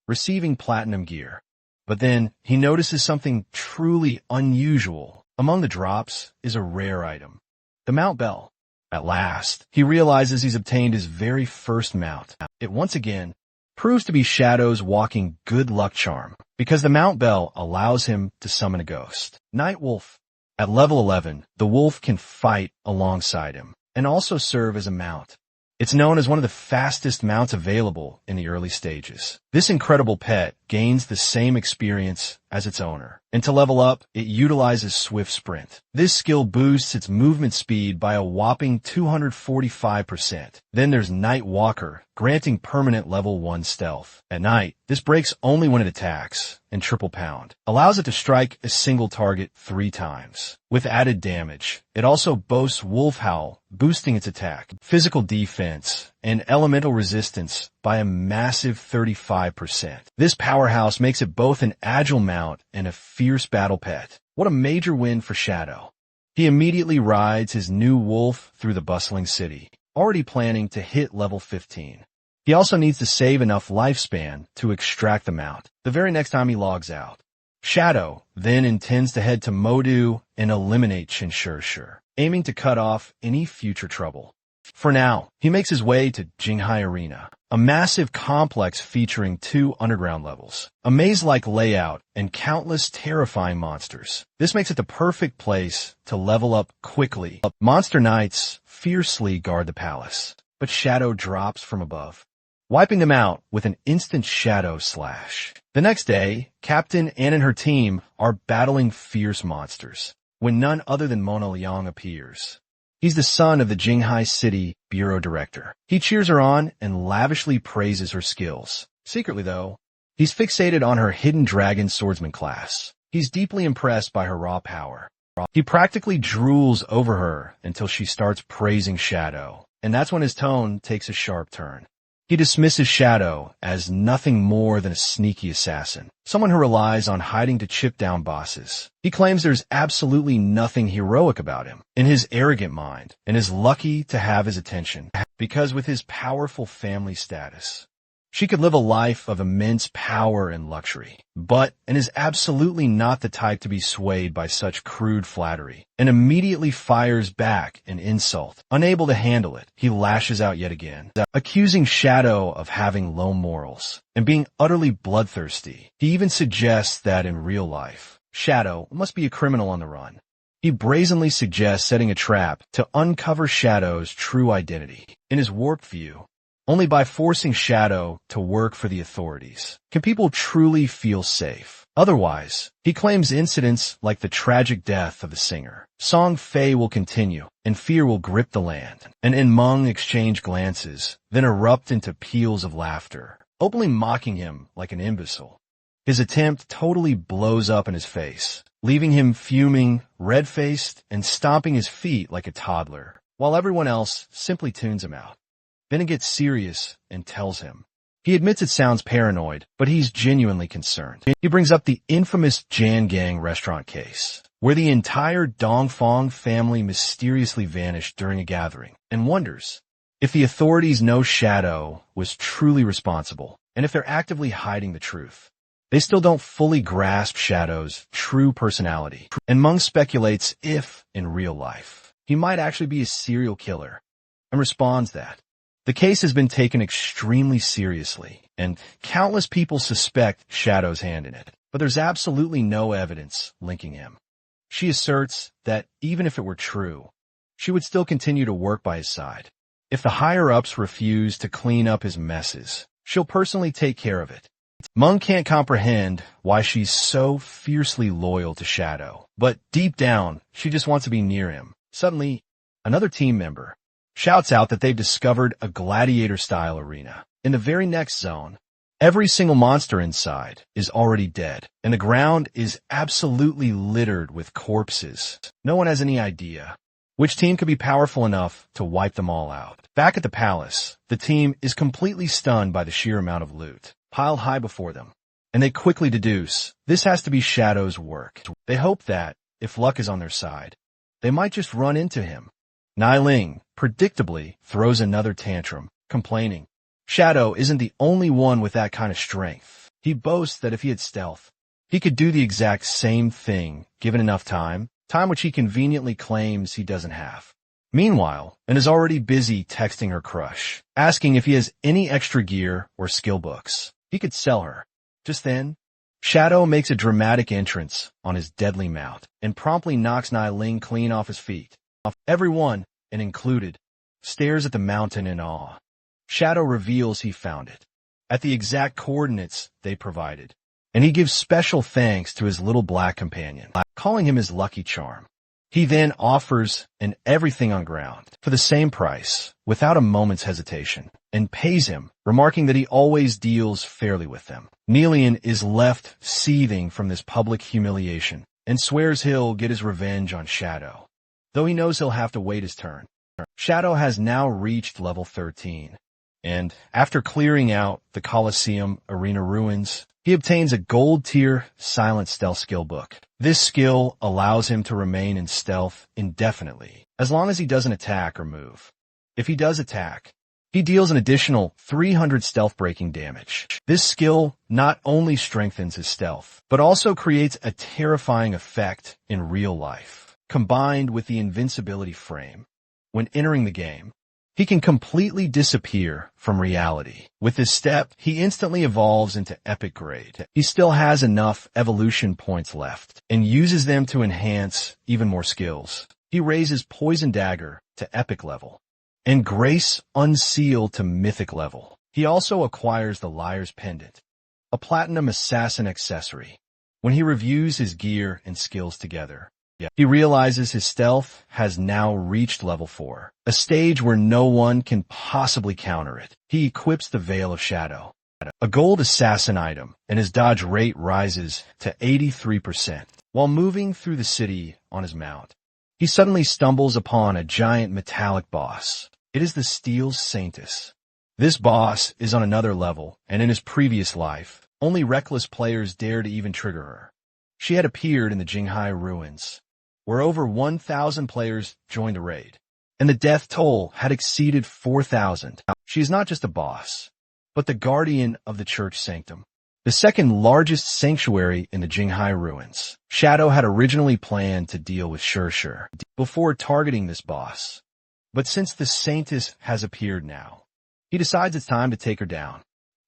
receiving platinum gear. But then he notices something truly unusual. Among the drops is a rare item, the mount bell. At last, he realizes he's obtained his very first mount. It once again proves to be Shadow's walking good luck charm, because the mount bell allows him to summon a ghost. Night Wolf. At level 11, the wolf can fight alongside him and also serve as a mount. It's known as one of the fastest mounts available in the early stages. This incredible pet gains the same experience as its owner, and to level up, it utilizes Swift Sprint. This skill boosts its movement speed by a whopping 245%. Then there's Night Walker, granting permanent level 1 stealth. At night, this breaks only when it attacks, and Triple Pound allows it to strike a single target 3 times. With added damage, it also boasts Wolf Howl, boosting its attack, physical defense, and elemental resistance by a massive 35%. This powerhouse makes it both an agile mount and a fierce battle pet. What a major win for Shadow. He immediately rides his new wolf through the bustling city, already planning to hit level 15. He also needs to save enough lifespan to extract the mount the very next time he logs out. Shadow then intends to head to Modu and eliminate Chinshurshur, aiming to cut off any future trouble. For now, he makes his way to Jinghai Arena, a massive complex featuring 2 underground levels, a maze-like layout, and countless terrifying monsters. This makes it the perfect place to level up quickly. Monster Knights fiercely guard the palace, but Shadow drops from above, wiping them out with an instant Shadow Slash. The next day, Captain Ann and her team are battling fierce monsters, when none other than Mona Liang appears. He's the son of the Jinghai City Bureau Director. He cheers her on and lavishly praises her skills. Secretly, though, he's fixated on her Hidden Dragon Swordsman class. He's deeply impressed by her raw power. He practically drools over her until she starts praising Shadow, and that's when his tone takes a sharp turn. He dismisses Shadow as nothing more than a sneaky assassin, someone who relies on hiding to chip down bosses. He claims there's absolutely nothing heroic about him in his arrogant mind, and is lucky to have his attention, because with his powerful family status, she could live a life of immense power and luxury, and is absolutely not the type to be swayed by such crude flattery, and immediately fires back an insult. Unable to handle it, he lashes out yet again, accusing Shadow of having low morals and being utterly bloodthirsty. He even suggests that in real life, Shadow must be a criminal on the run. He brazenly suggests setting a trap to uncover Shadow's true identity. In his warped view, only by forcing Shadow to work for the authorities can people truly feel safe. Otherwise, he claims incidents like the tragic death of the singer Song Fei will continue, and fear will grip the land. And Meng exchange glances, then erupt into peals of laughter, openly mocking him like an imbecile. His attempt totally blows up in his face, leaving him fuming, red-faced, and stomping his feet like a toddler, while everyone else simply tunes him out. Then it gets serious and tells him. He admits it sounds paranoid, but he's genuinely concerned. He brings up the infamous Jan Gang restaurant case, where the entire Dongfang family mysteriously vanished during a gathering, and wonders if the authorities know Shadow was truly responsible, and if they're actively hiding the truth. They still don't fully grasp Shadow's true personality, and Meng speculates if, in real life, he might actually be a serial killer, and responds that the case has been taken extremely seriously, and countless people suspect Shadow's hand in it, but there's absolutely no evidence linking him. She asserts that even if it were true, she would still continue to work by his side. If the higher-ups refuse to clean up his messes, she'll personally take care of it. Mung can't comprehend why she's so fiercely loyal to Shadow, but deep down, she just wants to be near him. Suddenly, another team member shouts out that they've discovered a gladiator-style arena. In the very next zone, every single monster inside is already dead, and the ground is absolutely littered with corpses. No one has any idea which team could be powerful enough to wipe them all out. Back at the palace, the team is completely stunned by the sheer amount of loot piled high before them, and they quickly deduce this has to be Shadow's work. They hope that, if luck is on their side, they might just run into him. Nailing, predictably, throws another tantrum, complaining Shadow isn't the only one with that kind of strength. He boasts that if he had stealth, he could do the exact same thing given enough time which he conveniently claims he doesn't have. Meanwhile, and is already busy texting her crush, asking if he has any extra gear or skill books he could sell her. Just then, Shadow makes a dramatic entrance on his deadly mount and promptly knocks Nailing clean off his feet. Everyone, and included, stares at the mountain in awe. Shadow reveals he found it at the exact coordinates they provided, and he gives special thanks to his little black companion, calling him his lucky charm. He then offers an everything on ground for the same price, without a moment's hesitation, and pays him, remarking that he always deals fairly with them. Nelian is left seething from this public humiliation, and swears he'll get his revenge on Shadow, though he knows he'll have to wait his turn. Shadow has now reached level 13, and after clearing out the Colosseum arena ruins, he obtains a gold-tier silent stealth skill book. This skill allows him to remain in stealth indefinitely, as long as he doesn't attack or move. If he does attack, he deals an additional 300 stealth breaking damage. This skill not only strengthens his stealth, but also creates a terrifying effect in real life. Combined with the invincibility frame, when entering the game, he can completely disappear from reality. With this step, he instantly evolves into epic grade. He still has enough evolution points left, and uses them to enhance even more skills. He raises Poison Dagger to epic level, and Grace Unsealed to mythic level. He also acquires the Liar's Pendant, a platinum assassin accessory. When he reviews his gear and skills together, he realizes his stealth has now reached level 4, a stage where no one can possibly counter it. He equips the Veil of Shadow, a gold assassin item, and his dodge rate rises to 83%. While moving through the city on his mount, he suddenly stumbles upon a giant metallic boss. It is the Steel Saintess. This boss is on another level, and in his previous life, only reckless players dare to even trigger her. She had appeared in the Jinghai ruins, where over 1,000 players joined the raid, and the death toll had exceeded 4,000. She is not just a boss, but the guardian of the church sanctum, the second largest sanctuary in the Jinghai ruins. Shadow had originally planned to deal with Shur before targeting this boss, but since the Saintess has appeared now, he decides it's time to take her down.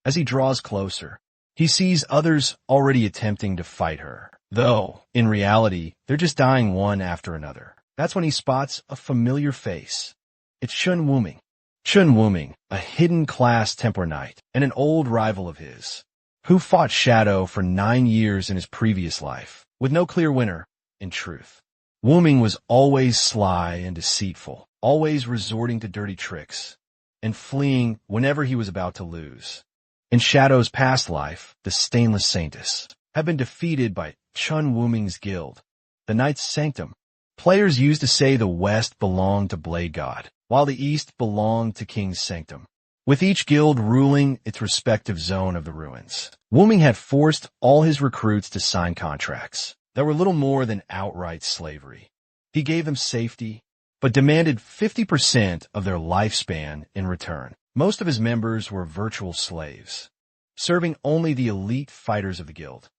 As he draws closer, he sees others already attempting to fight her, though, in reality, they're just dying one after another. That's when he spots a familiar face. It's Chun Wuming. Chun Wuming, a hidden class Templar Knight, and an old rival of his, who fought Shadow for 9 years in his previous life, with no clear winner, in truth. Wuming was always sly and deceitful, always resorting to dirty tricks, and fleeing whenever he was about to lose. In Shadow's past life, the Stainless Saintess had been defeated by Chun Wuming's guild, the Knight's Sanctum. Players used to say the West belonged to Blade God, while the East belonged to King's Sanctum, with each guild ruling its respective zone of the ruins. Wuming had forced all his recruits to sign contracts that were little more than outright slavery. He gave them safety, but demanded 50% of their lifespan in return. Most of his members were virtual slaves, serving only the elite fighters of the guild.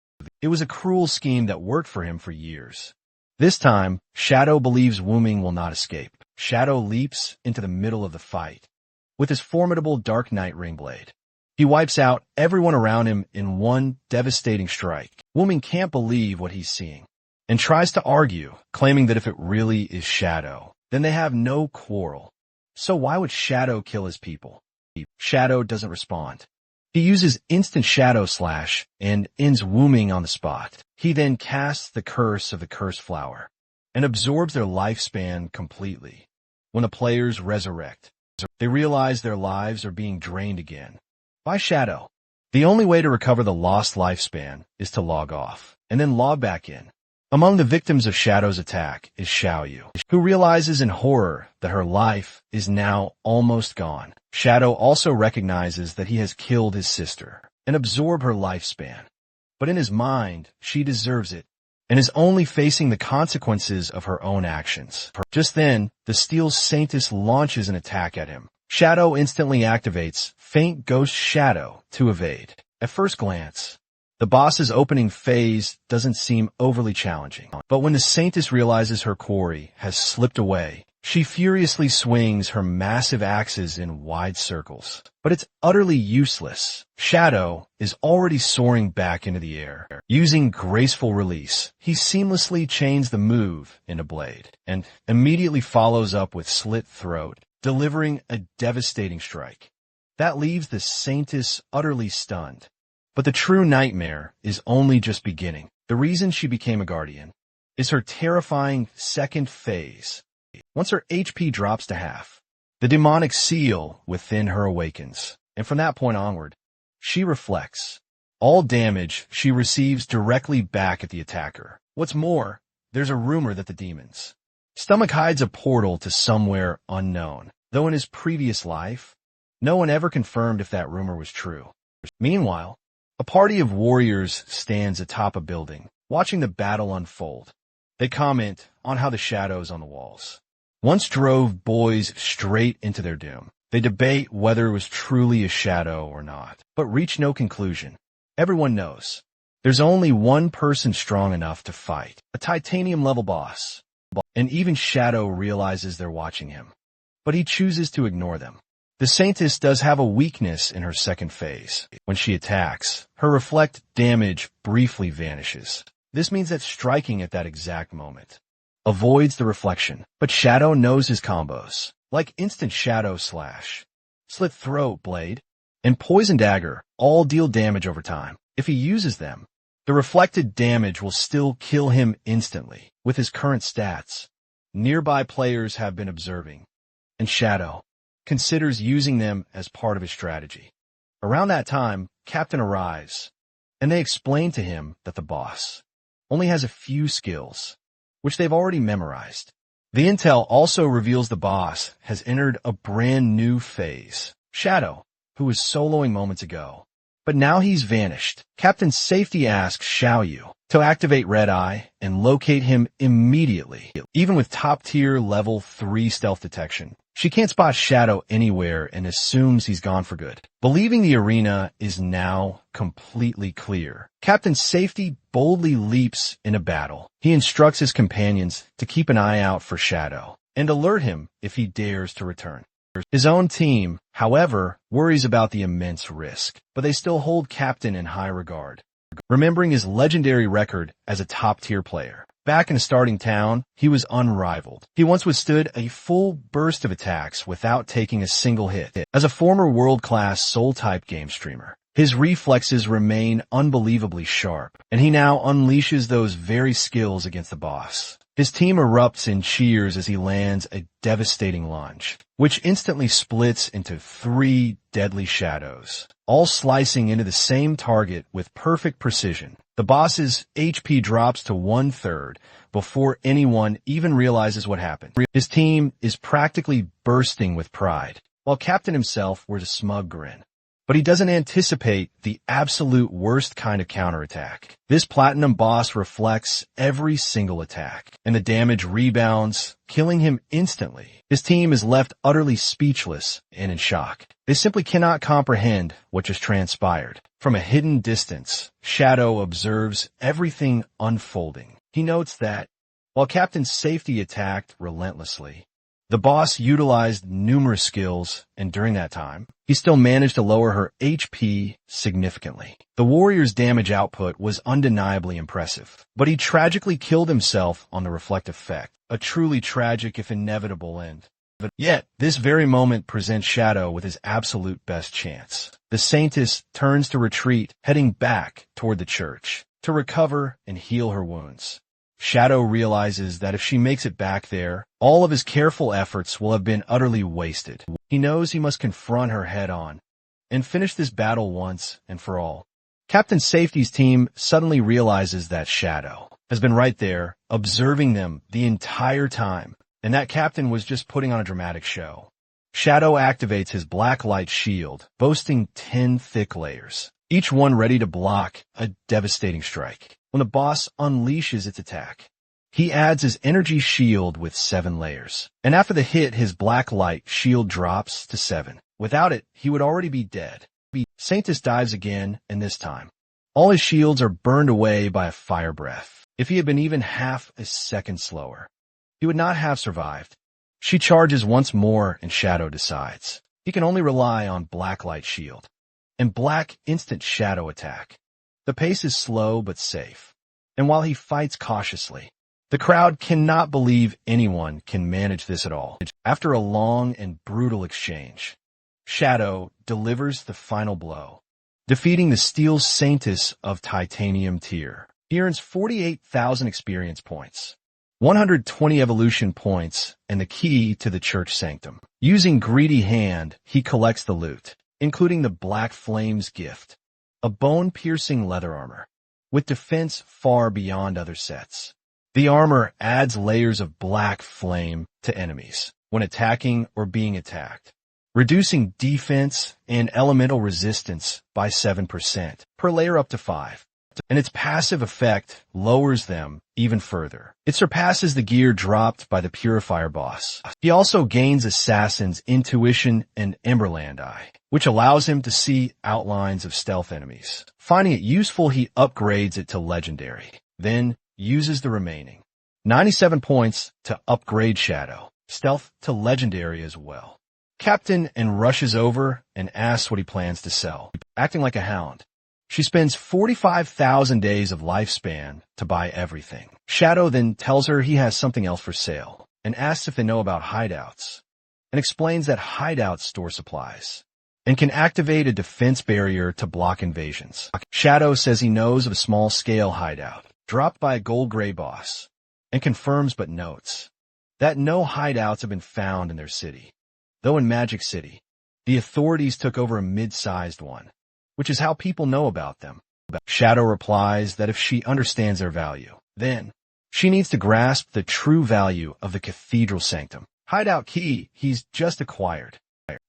It was a cruel scheme that worked for him for years. This time, Shadow believes Wuming will not escape. Shadow leaps into the middle of the fight with his formidable Dark Knight ring blade. He wipes out everyone around him in one devastating strike. Wuming can't believe what he's seeing. and tries to argue, claiming that if it really is Shadow, then they have no quarrel. So why would Shadow kill his people? Shadow doesn't respond. He uses instant Shadow Slash and ends wombing on the spot. He then casts the curse of the cursed flower and absorbs their lifespan completely. When the players resurrect, they realize their lives are being drained again by Shadow. The only way to recover the lost lifespan is to log off and then log back in. Among the victims of Shadow's attack is Xiaoyu, who realizes in horror that her life is now almost gone. Shadow also recognizes that he has killed his sister and absorbed her lifespan. But in his mind, she deserves it and is only facing the consequences of her own actions. Just then, the Steel Saintess launches an attack at him. Shadow instantly activates Faint Ghost Shadow to evade. At first glance, the boss's opening phase doesn't seem overly challenging. But when the Saintess realizes her quarry has slipped away, she furiously swings her massive axes in wide circles. But it's utterly useless. Shadow is already soaring back into the air. Using graceful release, he seamlessly chains the move into blade and immediately follows up with slit throat, delivering a devastating strike. That leaves the Saintess utterly stunned. But the true nightmare is only just beginning. The reason she became a guardian is her terrifying second phase. Once her HP drops to half, the demonic seal within her awakens, and from that point onward, she reflects. All damage she receives directly back at the attacker. What's more, there's a rumor that the demons Stomach hides a portal to somewhere unknown, though in his previous life, no one ever confirmed if that rumor was true. Meanwhile, a party of warriors stands atop a building, watching the battle unfold. They comment on how the shadows on the walls once drove boys straight into their doom. They debate whether it was truly a shadow or not, but reach no conclusion. Everyone knows there's only one person strong enough to fight, a titanium-level boss. And even Shadow realizes they're watching him, but he chooses to ignore them. The Saintess does have a weakness in her second phase. When she attacks, her reflect damage briefly vanishes. This means that striking at that exact moment avoids the reflection, but Shadow knows his combos, like Instant Shadow Slash, Slit Throat Blade, and Poison Dagger all deal damage over time. If he uses them, the reflected damage will still kill him instantly with his current stats. Nearby players have been observing, and Shadow considers using them as part of his strategy. Around that time, Captain arrives, and they explain to him that the boss only has a few skills, which they've already memorized. The intel also reveals the boss has entered a brand new phase. Shadow, who was soloing moments ago, but now he's vanished. Captain Safety asks Xiaoyu to activate Red Eye and locate him immediately. Even with top-tier level 3 stealth detection, she can't spot Shadow anywhere and assumes he's gone for good. Believing the arena is now completely clear, Captain Safety boldly leaps into battle. He instructs his companions to keep an eye out for Shadow and alert him if he dares to return. His own team, however, worries about the immense risk, but they still hold Captain in high regard, remembering his legendary record as a top-tier player. Back in a starting town, he was unrivaled. He once withstood a full burst of attacks without taking a single hit. As a former world-class soul-type game streamer, his reflexes remain unbelievably sharp, and he now unleashes those very skills against the boss. His team erupts in cheers as he lands a devastating lunge, which instantly splits into 3 deadly shadows, all slicing into the same target with perfect precision. The boss's HP drops to 1/3 before anyone even realizes what happened. His team is practically bursting with pride, while Captain himself wears a smug grin. But he doesn't anticipate the absolute worst kind of counterattack. This platinum boss reflects every single attack, and the damage rebounds, killing him instantly. His team is left utterly speechless and in shock. They simply cannot comprehend what just transpired. From a hidden distance, Shadow observes everything unfolding. He notes that, while Captain Safety attacked relentlessly, The boss utilized numerous skills, and during that time, he still managed to lower her HP significantly. The warrior's damage output was undeniably impressive, but he tragically killed himself on the reflect effect, a truly tragic if inevitable end. Yet, this very moment presents Shadow with his absolute best chance. The Saintess turns to retreat, heading back toward the church, to recover and heal her wounds. Shadow realizes that if she makes it back there, all of his careful efforts will have been utterly wasted. He knows he must confront her head-on and finish this battle once and for all. Captain Safety's team suddenly realizes that Shadow has been right there, observing them the entire time, and that Captain was just putting on a dramatic show. Shadow activates his black light shield, boasting 10 thick layers, each one ready to block a devastating strike. When the boss unleashes its attack, he adds his energy shield with 7 layers, and after the hit, his black light shield drops to 7. Without it, he would already be dead. Saintess dives again, and this time, all his shields are burned away by a fire breath. If he had been even half a second slower, he would not have survived. She charges once more, and Shadow decides he can only rely on black light shield and black instant shadow attack. The pace is slow but safe, and while he fights cautiously, the crowd cannot believe anyone can manage this at all. After a long and brutal exchange, Shadow delivers the final blow, defeating the Steel Saintess of Titanium tier. He earns 48,000 experience points, 120 evolution points, and the key to the church sanctum. Using Greedy Hand, he collects the loot, including the Black Flames gift, a bone-piercing leather armor, with defense far beyond other sets. The armor adds layers of black flame to enemies when attacking or being attacked, reducing defense and elemental resistance by 7% per layer up to 5. And its passive effect lowers them even further. It surpasses the gear dropped by the Purifier boss. He also gains Assassin's Intuition and Emberland Eye, which allows him to see outlines of stealth enemies. Finding it useful, he upgrades it to Legendary, then uses the remaining 97 points to upgrade Shadow, Stealth to Legendary as well. Captain and rushes over and asks what he plans to sell. Acting like a hound, she spends 45,000 days of lifespan to buy everything. Shadow then tells her he has something else for sale and asks if they know about hideouts, and explains that hideouts store supplies and can activate a defense barrier to block invasions. Shadow says he knows of a small-scale hideout dropped by a gold-gray boss and confirms but notes that no hideouts have been found in their city, though in Magic City, the authorities took over a mid-sized one, which is how people know about them. Shadow replies that if she understands their value, then she needs to grasp the true value of the Cathedral Sanctum hideout key he's just acquired.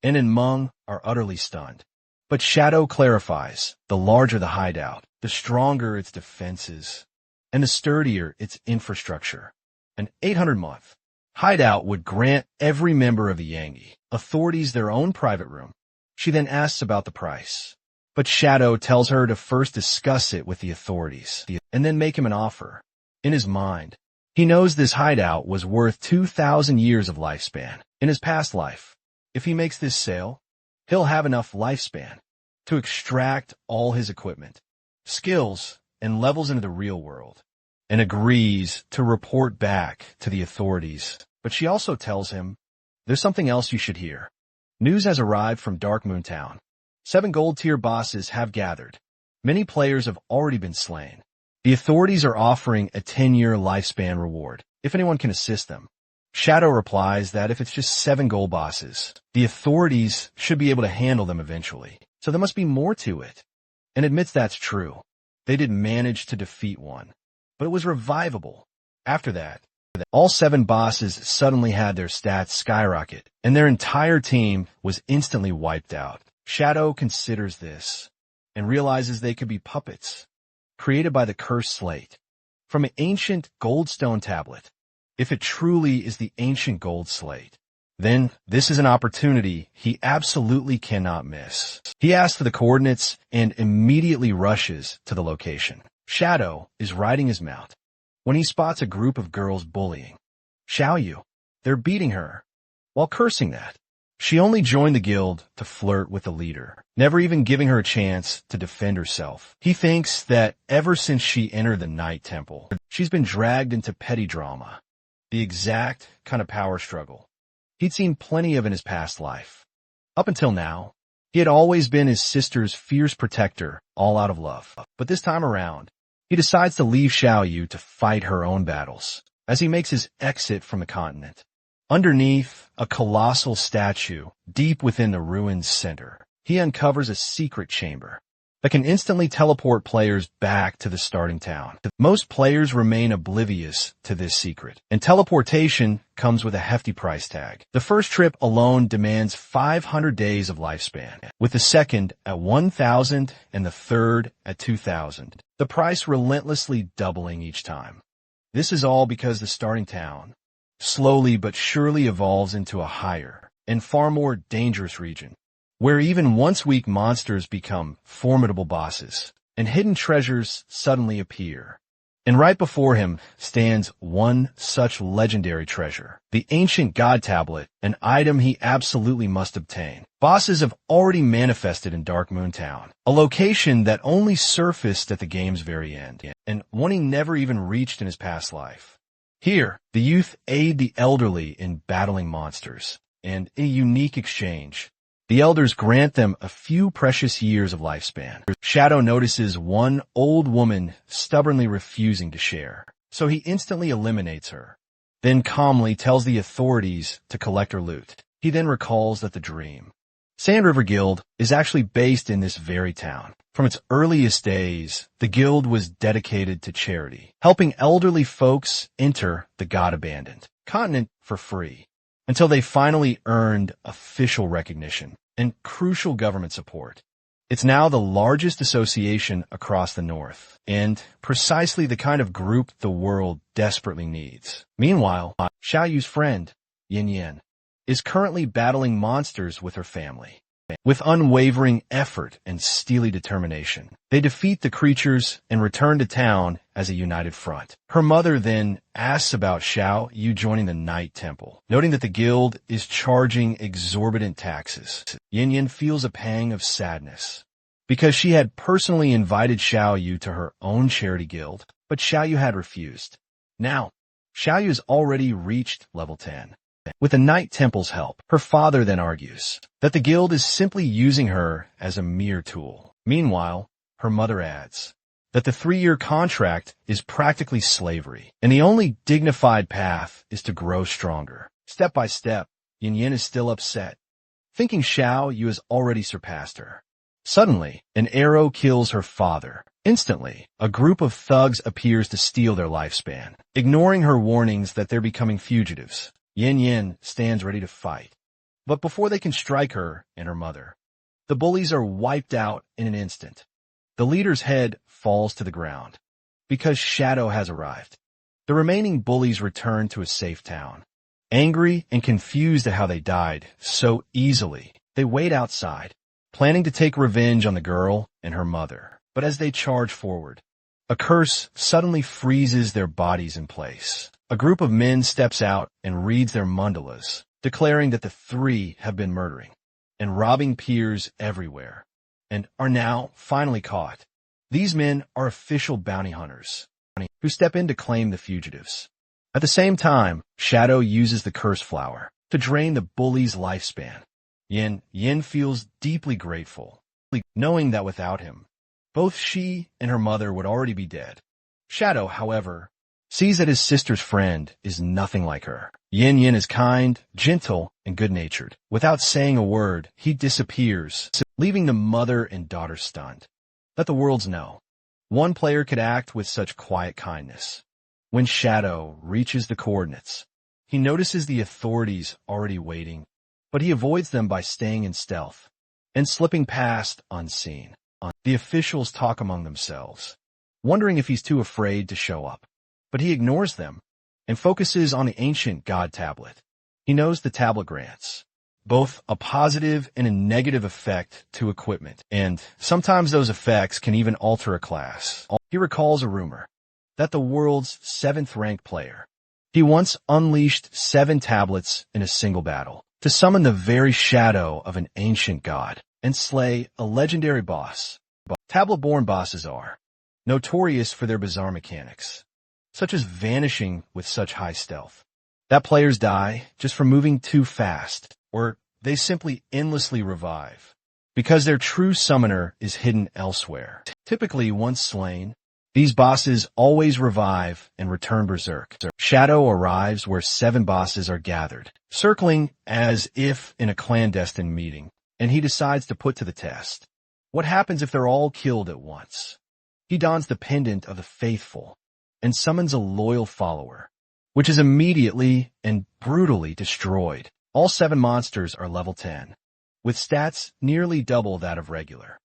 En and Mung are utterly stunned. But Shadow clarifies, the larger the hideout, the stronger its defenses, and the sturdier its infrastructure. An 800-month hideout would grant every member of the Yangi authorities their own private room. She then asks about the price, but Shadow tells her to first discuss it with the authorities, and then make him an offer. In his mind, he knows this hideout was worth 2,000 years of lifespan in his past life. If he makes this sale, he'll have enough lifespan to extract all his equipment, skills, and levels into the real world, and agrees to report back to the authorities. But she also tells him, there's something else you should hear. News has arrived from Dark Moon Town. 7 gold-tier bosses have gathered. Many players have already been slain. The authorities are offering a 10-year lifespan reward, if anyone can assist them. Shadow replies that if it's just 7 gold bosses, the authorities should be able to handle them eventually. So there must be more to it, and admits that's true. They did manage to defeat one, but it was revivable. After that, all 7 bosses suddenly had their stats skyrocket, and their entire team was instantly wiped out. Shadow considers this, and realizes they could be puppets, created by the cursed slate, from an ancient goldstone tablet. If it truly is the ancient gold slate, then this is an opportunity he absolutely cannot miss. He asks for the coordinates and immediately rushes to the location. Shadow is riding his mount when he spots a group of girls bullying Xiaoyu. They're beating her, while cursing that. She only joined the guild to flirt with the leader, never even giving her a chance to defend herself. He thinks that ever since she entered the Night Temple, she's been dragged into petty drama, the exact kind of power struggle he'd seen plenty of in his past life. Up until now, he had always been his sister's fierce protector, all out of love. But this time around, he decides to leave Xiaoyu to fight her own battles as he makes his exit from the continent. Underneath a colossal statue, deep within the ruin's center, he uncovers a secret chamber that can instantly teleport players back to the starting town. Most players remain oblivious to this secret, and teleportation comes with a hefty price tag. The first trip alone demands 500 days of lifespan, with the second at 1,000 and the third at 2,000. The price relentlessly doubling each time. This is all because the starting town slowly but surely evolves into a higher and far more dangerous region, where even once-weak monsters become formidable bosses, and hidden treasures suddenly appear. And right before him stands one such legendary treasure, the ancient god tablet, an item he absolutely must obtain. Bosses have already manifested in Dark Moon Town, a location that only surfaced at the game's very end, and one he never even reached in his past life. Here, the youth aid the elderly in battling monsters, and in a unique exchange, the elders grant them a few precious years of lifespan. Shadow notices one old woman stubbornly refusing to share, so he instantly eliminates her, then calmly tells the authorities to collect her loot. He then recalls that the dream, Sand River Guild, is actually based in this very town. From its earliest days, the guild was dedicated to charity, helping elderly folks enter the God-abandoned continent for free, until they finally earned official recognition and crucial government support. It's now the largest association across the North, and precisely the kind of group the world desperately needs. Meanwhile, Xiaoyu's friend, Yin Yin, is currently battling monsters with her family. With unwavering effort and steely determination, they defeat the creatures and return to town as a united front. Her mother then asks about Xiaoyu joining the Night Temple, noting that the guild is charging exorbitant taxes. Yin Yin feels a pang of sadness, because she had personally invited Xiaoyu to her own charity guild, but Xiaoyu had refused. Now, Xiaoyu has already reached level 10. With the Night Temple's help, her father then argues that the guild is simply using her as a mere tool. Meanwhile, her mother adds that the 3-year contract is practically slavery, and the only dignified path is to grow stronger. Step by step, Yin Yin is still upset, thinking Xiaoyu has already surpassed her. Suddenly, an arrow kills her father. Instantly, a group of thugs appears to steal their lifespan, ignoring her warnings that they're becoming fugitives. Yin Yin stands ready to fight. But before they can strike her and her mother, the bullies are wiped out in an instant. The leader's head falls to the ground, because Shadow has arrived. The remaining bullies return to a safe town. Angry and confused at how they died so easily, they wait outside, planning to take revenge on the girl and her mother. But as they charge forward, a curse suddenly freezes their bodies in place. A group of men steps out and reads their mandalas, declaring that the 3 have been murdering and robbing peers everywhere, and are now finally caught. These men are official bounty hunters, who step in to claim the fugitives. At the same time, Shadow uses the curse flower to drain the bully's lifespan. Yin feels deeply grateful, knowing that without him, both she and her mother would already be dead. Shadow, however, sees that his sister's friend is nothing like her. Yin Yin is kind, gentle, and good-natured. Without saying a word, he disappears, leaving the mother and daughter stunned. Let the worlds know, one player could act with such quiet kindness. When Shadow reaches the coordinates, he notices the authorities already waiting, but he avoids them by staying in stealth and slipping past unseen. The officials talk among themselves, wondering if he's too afraid to show up. But he ignores them and focuses on the ancient god tablet. He knows the tablet grants both a positive and a negative effect to equipment, and sometimes those effects can even alter a class. He recalls a rumor that the world's 7th ranked player, he once unleashed 7 tablets in a single battle. to summon the very shadow of an ancient god and slay a legendary boss. Tablet-born bosses are notorious for their bizarre mechanics, such as vanishing with such high stealth that players die just from moving too fast, or they simply endlessly revive because their true summoner is hidden elsewhere. Typically, once slain, these bosses always revive and return berserk. Shadow arrives where 7 bosses are gathered, circling as if in a clandestine meeting, and he decides to put to the test. What happens if they're all killed at once? He dons the pendant of the faithful and summons a loyal follower, which is immediately and brutally destroyed. All 7 monsters are level 10, with stats nearly double that of regular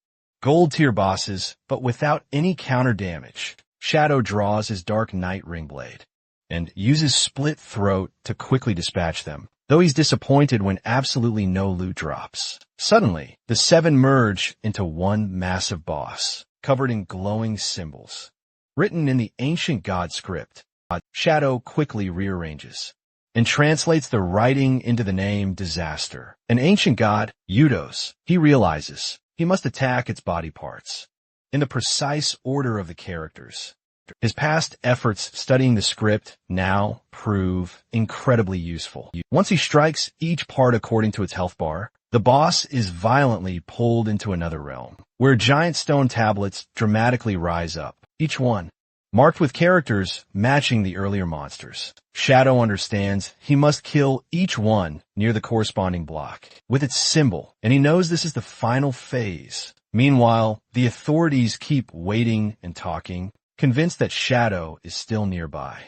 gold tier bosses, but without any counter damage. Shadow draws his Dark Knight ring blade and uses Split Throat to quickly dispatch them, though he's disappointed when absolutely no loot drops. Suddenly, the 7 merge into one massive boss, covered in glowing symbols. Written in the ancient god script, Shadow quickly rearranges and translates the writing into the name Disaster. An ancient god, Eudos, he realizes he must attack its body parts in the precise order of the characters. His past efforts studying the script now prove incredibly useful. Once he strikes each part according to its health bar, the boss is violently pulled into another realm, where giant stone tablets dramatically rise up, each one marked with characters matching the earlier monsters. Shadow understands he must kill each one near the corresponding block with its symbol, and he knows this is the final phase. Meanwhile, the authorities keep waiting and talking, convinced that Shadow is still nearby,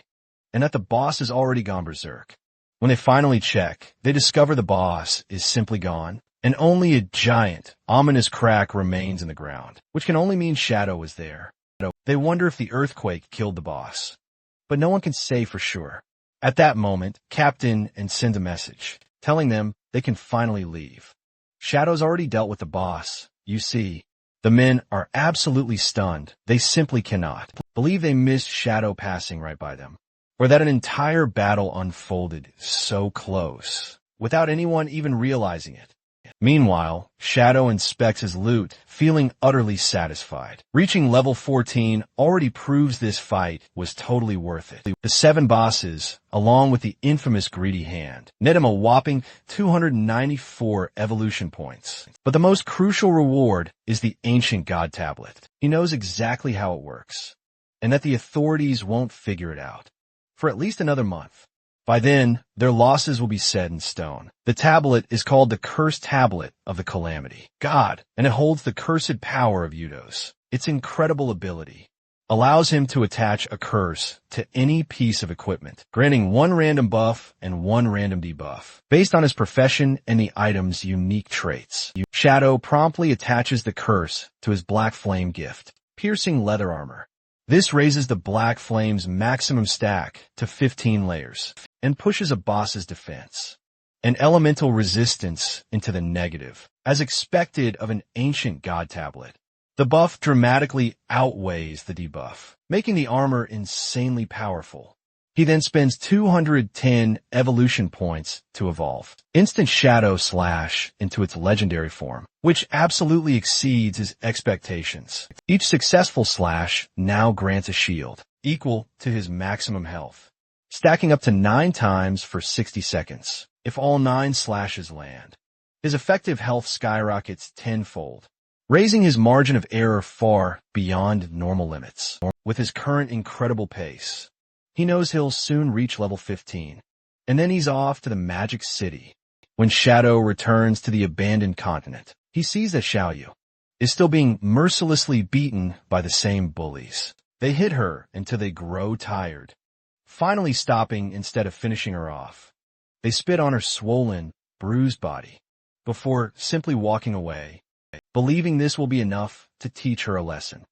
and that the boss has already gone berserk. When they finally check, they discover the boss is simply gone, and only a giant, ominous crack remains in the ground, which can only mean Shadow is there. They wonder if the earthquake killed the boss, but no one can say for sure. At that moment, Captain and send a message, telling them they can finally leave. Shadow's already dealt with the boss. You see, the men are absolutely stunned. They simply cannot believe they missed Shadow passing right by them, or that an entire battle unfolded so close, without anyone even realizing it. Meanwhile, Shadow inspects his loot, feeling utterly satisfied. Reaching level 14 already proves this fight was totally worth it. The 7 bosses, along with the infamous Greedy Hand, net him a whopping 294 evolution points. But the most crucial reward is the Ancient God Tablet. He knows exactly how it works, and that the authorities won't figure it out for at least another month. By then, their losses will be set in stone. The tablet is called the Cursed Tablet of the Calamity God, and it holds the cursed power of Eudos. Its incredible ability allows him to attach a curse to any piece of equipment, granting 1 random buff and 1 random debuff, based on his profession and the item's unique traits. Shadow promptly attaches the curse to his Black Flame gift, piercing leather armor. This raises the Black Flame's maximum stack to 15 layers and pushes a boss's defense and elemental resistance into the negative, as expected of an ancient god tablet. The buff dramatically outweighs the debuff, making the armor insanely powerful. He then spends 210 evolution points to evolve Instant Shadow Slash into its legendary form, which absolutely exceeds his expectations. Each successful slash now grants a shield equal to his maximum health, stacking up to 9 times for 60 seconds if all 9 slashes land. His effective health skyrockets tenfold, raising his margin of error far beyond normal limits. With his current incredible pace, he knows he'll soon reach level 15, and then he's off to the Magic City. When Shadow returns to the abandoned continent, he sees that Xiaoyu is still being mercilessly beaten by the same bullies. They hit her until they grow tired, finally stopping instead of finishing her off. They spit on her swollen, bruised body before simply walking away, believing this will be enough to teach her a lesson.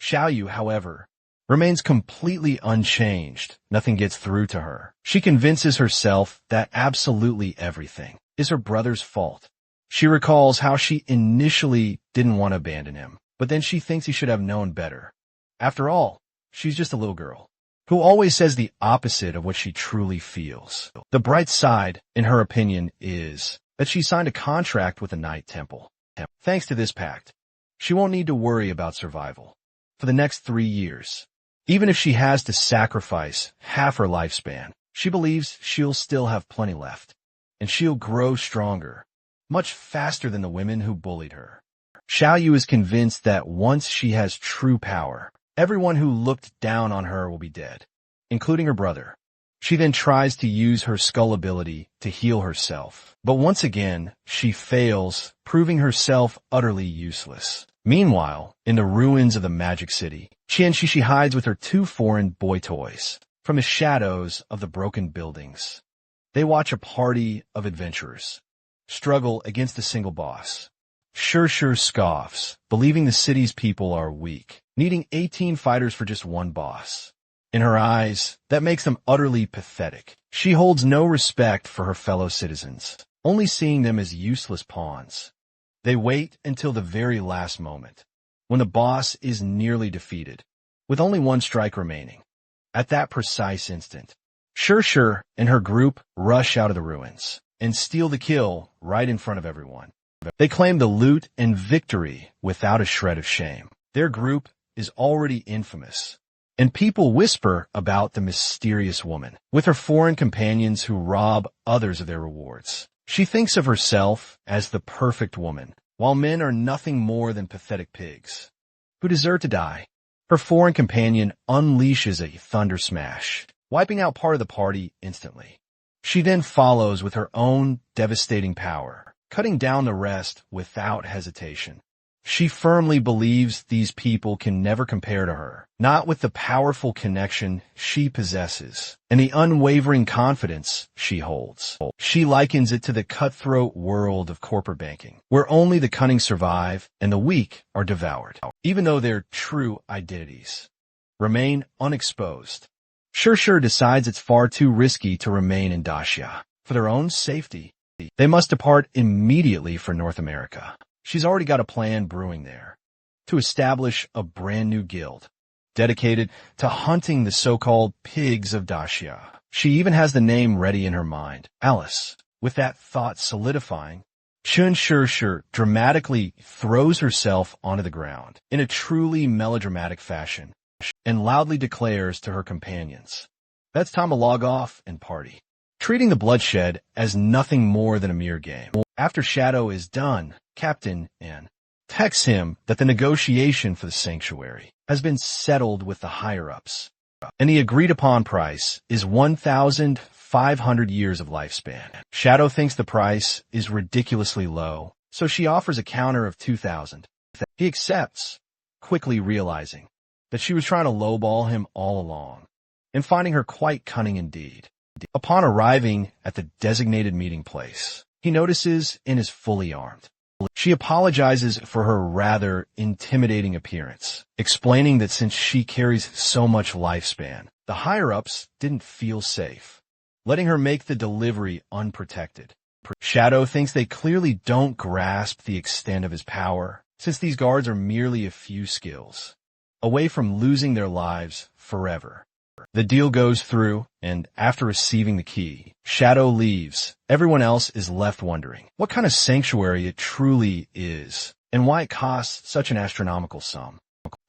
Xiaoyu, however, remains completely unchanged. Nothing gets through to her. She convinces herself that absolutely everything is her brother's fault. She recalls how she initially didn't want to abandon him, but then she thinks he should have known better. After all, she's just a little girl. who always says the opposite of what she truly feels. The bright side, in her opinion, is that she signed a contract with the Night Temple. Thanks to this pact, she won't need to worry about survival for the next 3 years. Even if she has to sacrifice half her lifespan, she believes she'll still have plenty left, and she'll grow stronger, much faster than the women who bullied her. Xiaoyu is convinced that once she has true power, everyone who looked down on her will be dead, including her brother. She then tries to use her skull ability to heal herself, but once again, she fails, proving herself utterly useless. Meanwhile, in the ruins of the Magic City, Qianxi hides with her 2 foreign boy toys from the shadows of the broken buildings. They watch a party of adventurers struggle against a single boss. Sure scoffs, believing the city's people are weak, needing 18 fighters for just one boss. In her eyes, that makes them utterly pathetic. She holds no respect for her fellow citizens, only seeing them as useless pawns. They wait until the very last moment, when the boss is nearly defeated, with only 1 strike remaining. At that precise instant, Sure and her group rush out of the ruins and steal the kill right in front of everyone. They claim the loot and victory without a shred of shame. Their group is already infamous, and people whisper about the mysterious woman with her foreign companions who rob others of their rewards. She thinks of herself as the perfect woman, while men are nothing more than pathetic pigs who deserve to die. Her foreign companion unleashes a thunder smash, wiping out part of the party instantly. She then follows with her own devastating power, cutting down the rest without hesitation. She firmly believes these people can never compare to her, not with the powerful connection she possesses and the unwavering confidence she holds. She likens it to the cutthroat world of corporate banking, where only the cunning survive and the weak are devoured, even though their true identities remain unexposed. Sure decides it's far too risky to remain in Daxia. For their own safety, they must depart immediately for North America. She's already got a plan brewing there to establish a brand new guild dedicated to hunting the so-called pigs of Daxia. She even has the name ready in her mind, Alice. With that thought solidifying, Chun Sure dramatically throws herself onto the ground in a truly melodramatic fashion and loudly declares to her companions, "That's time to log off and party," treating the bloodshed as nothing more than a mere game. After Shadow is done, Captain N texts him that the negotiation for the sanctuary has been settled with the higher-ups, and the agreed-upon price is 1,500 years of lifespan. Shadow thinks the price is ridiculously low, so she offers a counter of 2,000. He accepts, quickly realizing that she was trying to lowball him all along, and finding her quite cunning indeed. Upon arriving at the designated meeting place, he notices and is fully armed. She apologizes for her rather intimidating appearance, explaining that since she carries so much lifespan, the higher-ups didn't feel safe, letting her make the delivery unprotected. Shadow thinks they clearly don't grasp the extent of his power, since these guards are merely a few skills away from losing their lives forever. The deal goes through, and after receiving the key, Shadow leaves. Everyone else is left wondering what kind of sanctuary it truly is, and why it costs such an astronomical sum.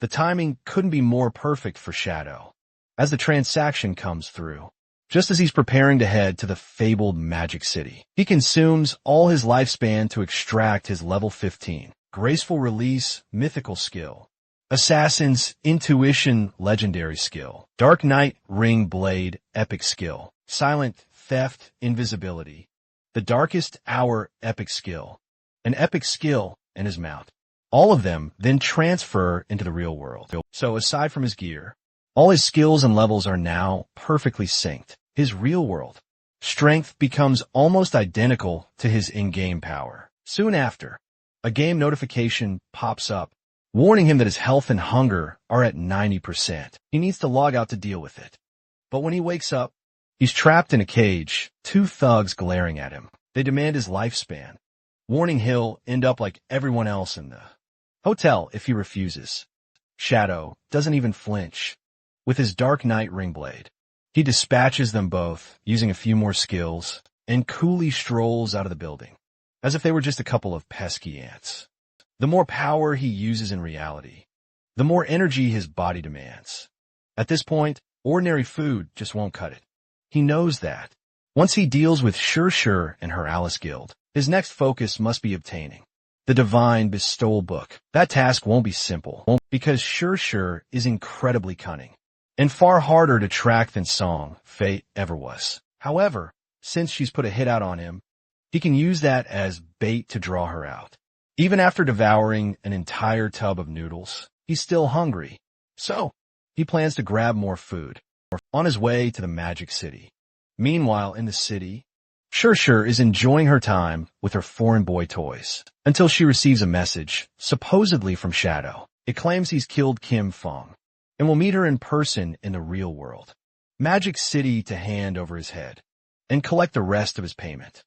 The timing couldn't be more perfect for Shadow, as the transaction comes through. Just as he's preparing to head to the fabled Magic City, he consumes all his lifespan to extract his level 15, Graceful Release mythical skill, Assassin's Intuition legendary skill, Dark Knight Ring Blade epic skill, Silent Theft Invisibility, the Darkest Hour epic skill, an epic skill, and his mount. All of them then transfer into the real world. So aside from his gear, all his skills and levels are now perfectly synced. His real world strength becomes almost identical to his in-game power. Soon after, a game notification pops up, warning him that his health and hunger are at 90%. He needs to log out to deal with it. But when he wakes up, he's trapped in a cage, 2 thugs glaring at him. They demand his lifespan, warning he'll end up like everyone else in the hotel if he refuses. Shadow doesn't even flinch, with his Dark Knight ring blade. He dispatches them both, using a few more skills, and coolly strolls out of the building, as if they were just a couple of pesky ants. The more power he uses in reality, the more energy his body demands. At this point, ordinary food just won't cut it. He knows that. Once he deals with Sure and her Alice Guild, his next focus must be obtaining the Divine Bestowal Book. That task won't be simple, because Sure is incredibly cunning, and far harder to track than Song Fate ever was. However, since she's put a hit out on him, he can use that as bait to draw her out. Even after devouring an entire tub of noodles, he's still hungry. So, he plans to grab more food, on his way to the Magic City. Meanwhile, in the city, Sure is enjoying her time with her foreign boy toys, until she receives a message, supposedly from Shadow. It claims he's killed Kim Fong, and will meet her in person in the real world. Magic City to hand over his head, and collect the rest of his payment.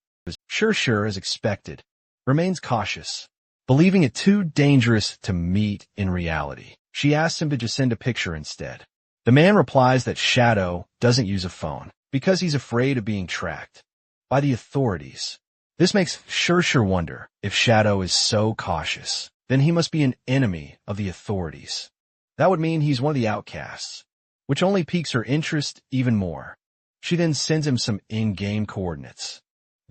Sure, as expected, remains cautious, believing it too dangerous to meet in reality. She asks him to just send a picture instead. The man replies that Shadow doesn't use a phone, because he's afraid of being tracked by the authorities. This makes Sure wonder, if Shadow is so cautious, then he must be an enemy of the authorities. That would mean he's one of the outcasts, which only piques her interest even more. She then sends him some in-game coordinates,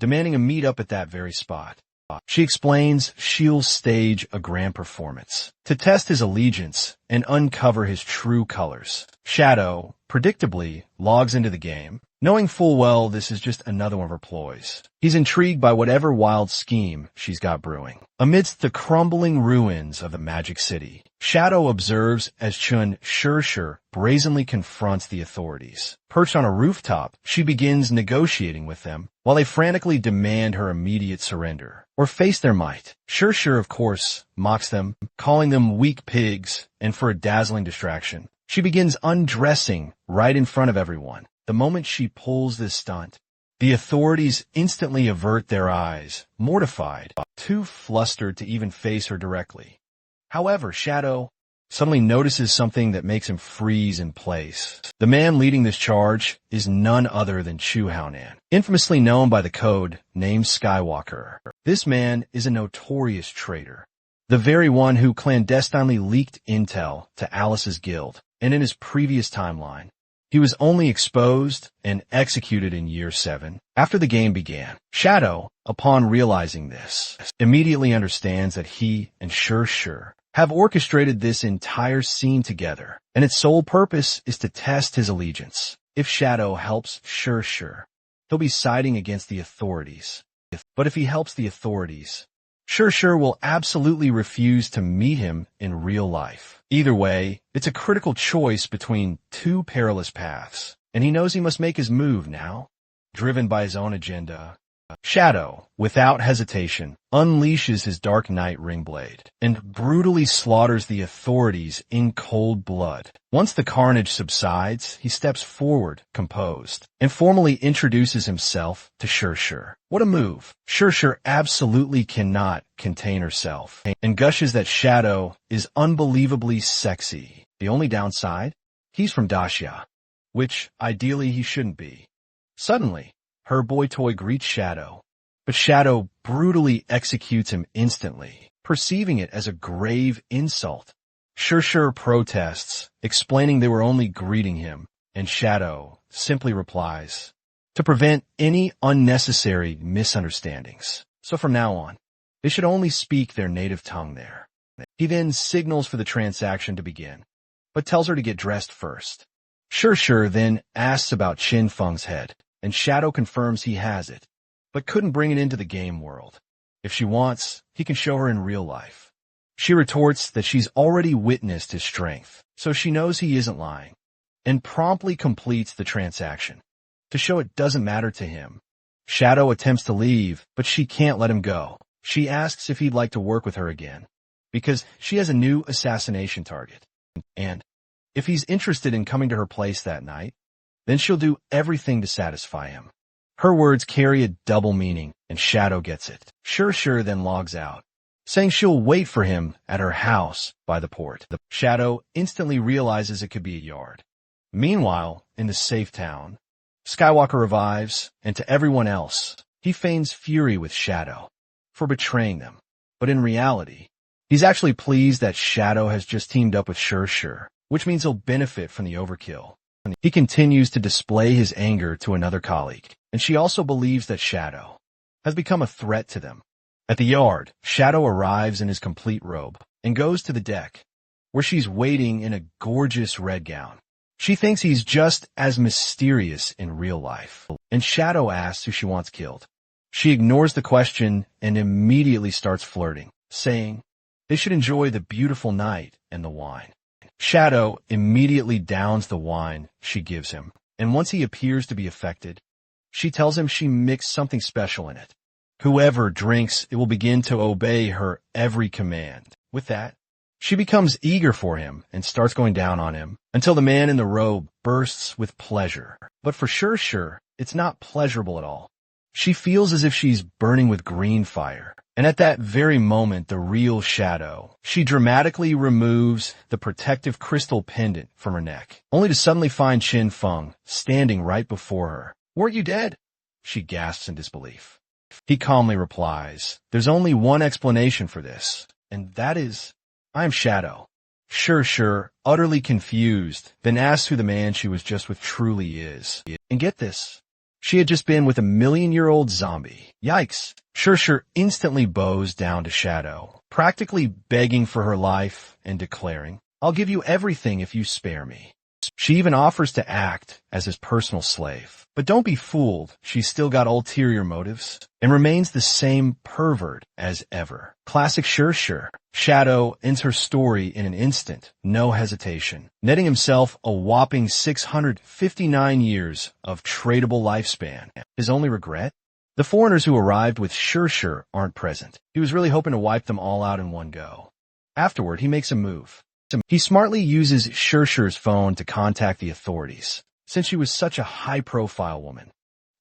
demanding a meet-up at that very spot. She explains she'll stage a grand performance to test his allegiance and uncover his true colors. Shadow, predictably, logs into the game, knowing full well this is just another one of her ploys. He's intrigued by whatever wild scheme she's got brewing. Amidst the crumbling ruins of the Magic City, Shadow observes as Chun Sure brazenly confronts the authorities. Perched on a rooftop, she begins negotiating with them, while they frantically demand her immediate surrender, or face their might. Sure, of course, mocks them, calling them weak pigs, and for a dazzling distraction, she begins undressing right in front of everyone. The moment she pulls this stunt, the authorities instantly avert their eyes, mortified, too flustered to even face her directly. However, Shadow suddenly notices something that makes him freeze in place. The man leading this charge is none other than Chu Haonan, infamously known by the code named Skywalker. This man is a notorious traitor, the very one who clandestinely leaked intel to Alice's guild, and in his previous timeline, he was only exposed and executed in Year 7, after the game began. Shadow, upon realizing this, immediately understands that he and Sure have orchestrated this entire scene together, and its sole purpose is to test his allegiance. If Shadow helps Sure, he'll be siding against the authorities. But if he helps the authorities, Sure will absolutely refuse to meet him in real life. Either way, it's a critical choice between two perilous paths, and he knows he must make his move now. Driven by his own agenda, Shadow, without hesitation, unleashes his Dark Knight ring blade and brutally slaughters the authorities in cold blood. Once the carnage subsides, he steps forward, composed, and formally introduces himself to Sure. What a move! Sure absolutely cannot contain herself and gushes that Shadow is unbelievably sexy. The only downside? He's from Daxia, which ideally he shouldn't be. Suddenly, her boy toy greets Shadow, but Shadow brutally executes him instantly, perceiving it as a grave insult. Sure protests, explaining they were only greeting him, and Shadow simply replies, to prevent any unnecessary misunderstandings. So from now on, they should only speak their native tongue there. He then signals for the transaction to begin, but tells her to get dressed first. Sure then asks about Qin Feng's head, and Shadow confirms he has it, but couldn't bring it into the game world. If she wants, he can show her in real life. She retorts that she's already witnessed his strength, so she knows he isn't lying, and promptly completes the transaction. To show it doesn't matter to him, Shadow attempts to leave, but she can't let him go. She asks if he'd like to work with her again, because she has a new assassination target, and if he's interested in coming to her place that night, then she'll do everything to satisfy him. Her words carry a double meaning, and Shadow gets it. Sure then logs out, saying she'll wait for him at her house by the port. Shadow instantly realizes it could be a yard, Meanwhile, in the safe town, Skywalker revives, and to everyone else, he feigns fury with Shadow for betraying them. But in reality, he's actually pleased that Shadow has just teamed up with Shur, which means he'll benefit from the overkill. He continues to display his anger to another colleague, and she also believes that Shadow has become a threat to them. At the yard, Shadow arrives in his complete robe and goes to the deck, where she's waiting in a gorgeous red gown. She thinks he's just as mysterious in real life, and Shadow asks who she wants killed. She ignores the question and immediately starts flirting, saying they should enjoy the beautiful night and the wine. Shadow immediately downs the wine she gives him, and once he appears to be affected, she tells him she mixed something special in it. Whoever drinks it will begin to obey her every command. With that, she becomes eager for him and starts going down on him until the man in the robe bursts with pleasure. But for Shur, it's not pleasurable at all. She feels as if she's burning with green fire. And at that very moment, the real Shadow, she dramatically removes the protective crystal pendant from her neck, only to suddenly find Chin Feng standing right before her. "Weren't you dead?" She gasps in disbelief. He calmly replies, "There's only one explanation for this, and that is, I am Shadow." Shur, utterly confused, then asks who the man she was just with truly is. And get this, she had just been with a million-year-old zombie. Yikes. Shur instantly bows down to Shadow, practically begging for her life and declaring, "I'll give you everything if you spare me." She even offers to act as his personal slave. But don't be fooled, she's still got ulterior motives and remains the same pervert as ever. Classic Shur. Shadow ends her story in an instant, no hesitation, netting himself a whopping 659 years of tradable lifespan. His only regret? The foreigners who arrived with Shur aren't present. He was really hoping to wipe them all out in one go. Afterward, he makes a move. He smartly uses Shur's phone to contact the authorities, since she was such a high-profile woman.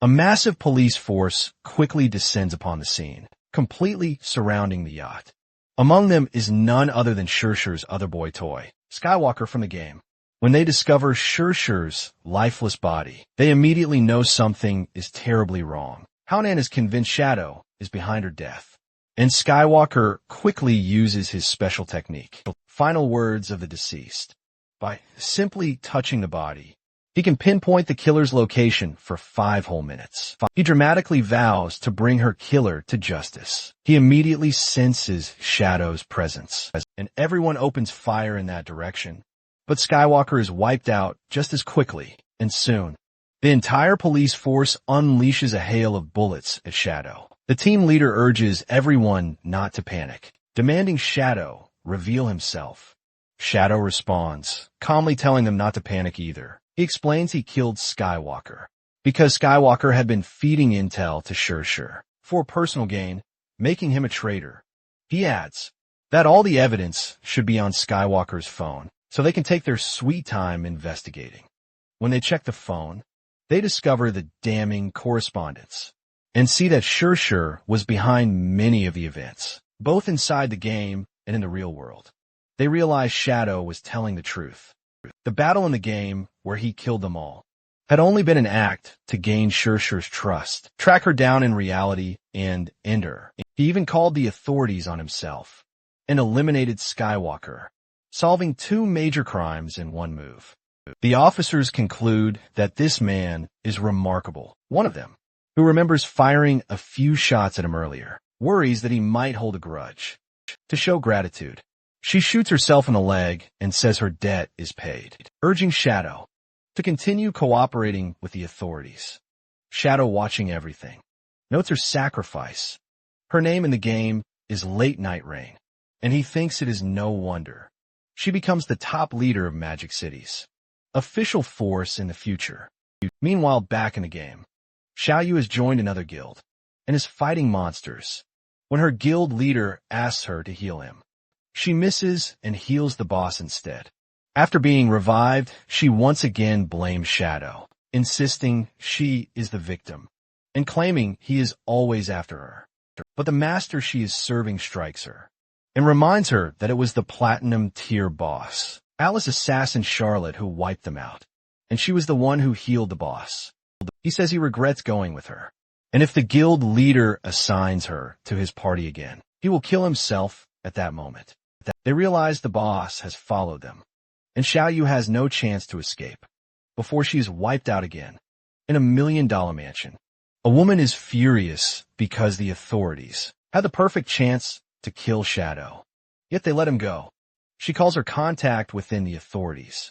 A massive police force quickly descends upon the scene, completely surrounding the yacht. Among them is none other than Shur's other boy toy, Skywalker from the game. When they discover Shur's lifeless body, they immediately know something is terribly wrong. Haonan is convinced Shadow is behind her death, and Skywalker quickly uses his special technique. Final words of the deceased. By simply touching the body, he can pinpoint the killer's location for 5 whole minutes. He dramatically vows to bring her killer to justice. He immediately senses Shadow's presence, and everyone opens fire in that direction. But Skywalker is wiped out just as quickly, and soon, the entire police force unleashes a hail of bullets at Shadow. The team leader urges everyone not to panic, demanding Shadow reveal himself. Shadow responds, calmly telling them not to panic either. He explains he killed Skywalker because Skywalker had been feeding intel to Shur for personal gain, making him a traitor. He adds that all the evidence should be on Skywalker's phone so they can take their sweet time investigating. When they check the phone, they discover the damning correspondence and see that Shur was behind many of the events, both inside the game and in the real world. They realize Shadow was telling the truth. The battle in the game, where he killed them all, had only been an act to gain Shur's trust, track her down in reality, and end her. He even called the authorities on himself and eliminated Skywalker, solving 2 major crimes in one move. The officers conclude that this man is remarkable. One of them, who remembers firing a few shots at him earlier, worries that he might hold a grudge. To show gratitude, she shoots herself in the leg and says her debt is paid, urging Shadow to continue cooperating with the authorities. Shadow, watching everything, notes her sacrifice. Her name in the game is Late Night Rain, and he thinks it is no wonder. She becomes the top leader of Magic City's official force in the future. Meanwhile, back in the game, Xiaoyu has joined another guild and is fighting monsters when her guild leader asks her to heal him. She misses and heals the boss instead. After being revived, she once again blames Shadow, insisting she is the victim and claiming he is always after her. But the master she is serving strikes her and reminds her that it was the platinum tier boss, Alice assassin Charlotte, who wiped them out. and she was the one who healed the boss. He says he regrets going with her, and if the guild leader assigns her to his party again, he will kill himself at that moment. They realize the boss has followed them, and Xiaoyu has no chance to escape before she is wiped out again in $1 million mansion. A woman is furious because the authorities had the perfect chance to kill Shadow, yet they let him go. She calls her contact within the authorities,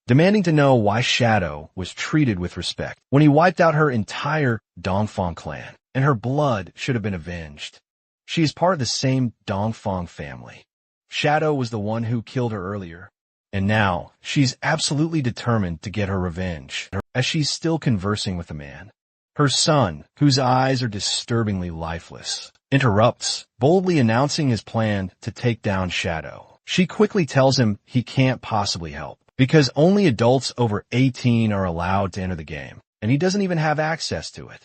demanding to know why Shadow was treated with respect when he wiped out her entire Dongfang clan, and her blood should have been avenged. She is part of the same Dongfang family. Shadow was the one who killed her earlier, and now she's absolutely determined to get her revenge. As she's still conversing with the man, her son, whose eyes are disturbingly lifeless, interrupts, boldly announcing his plan to take down Shadow. She quickly tells him he can't possibly help, because only adults over 18 are allowed to enter the game, and he doesn't even have access to it.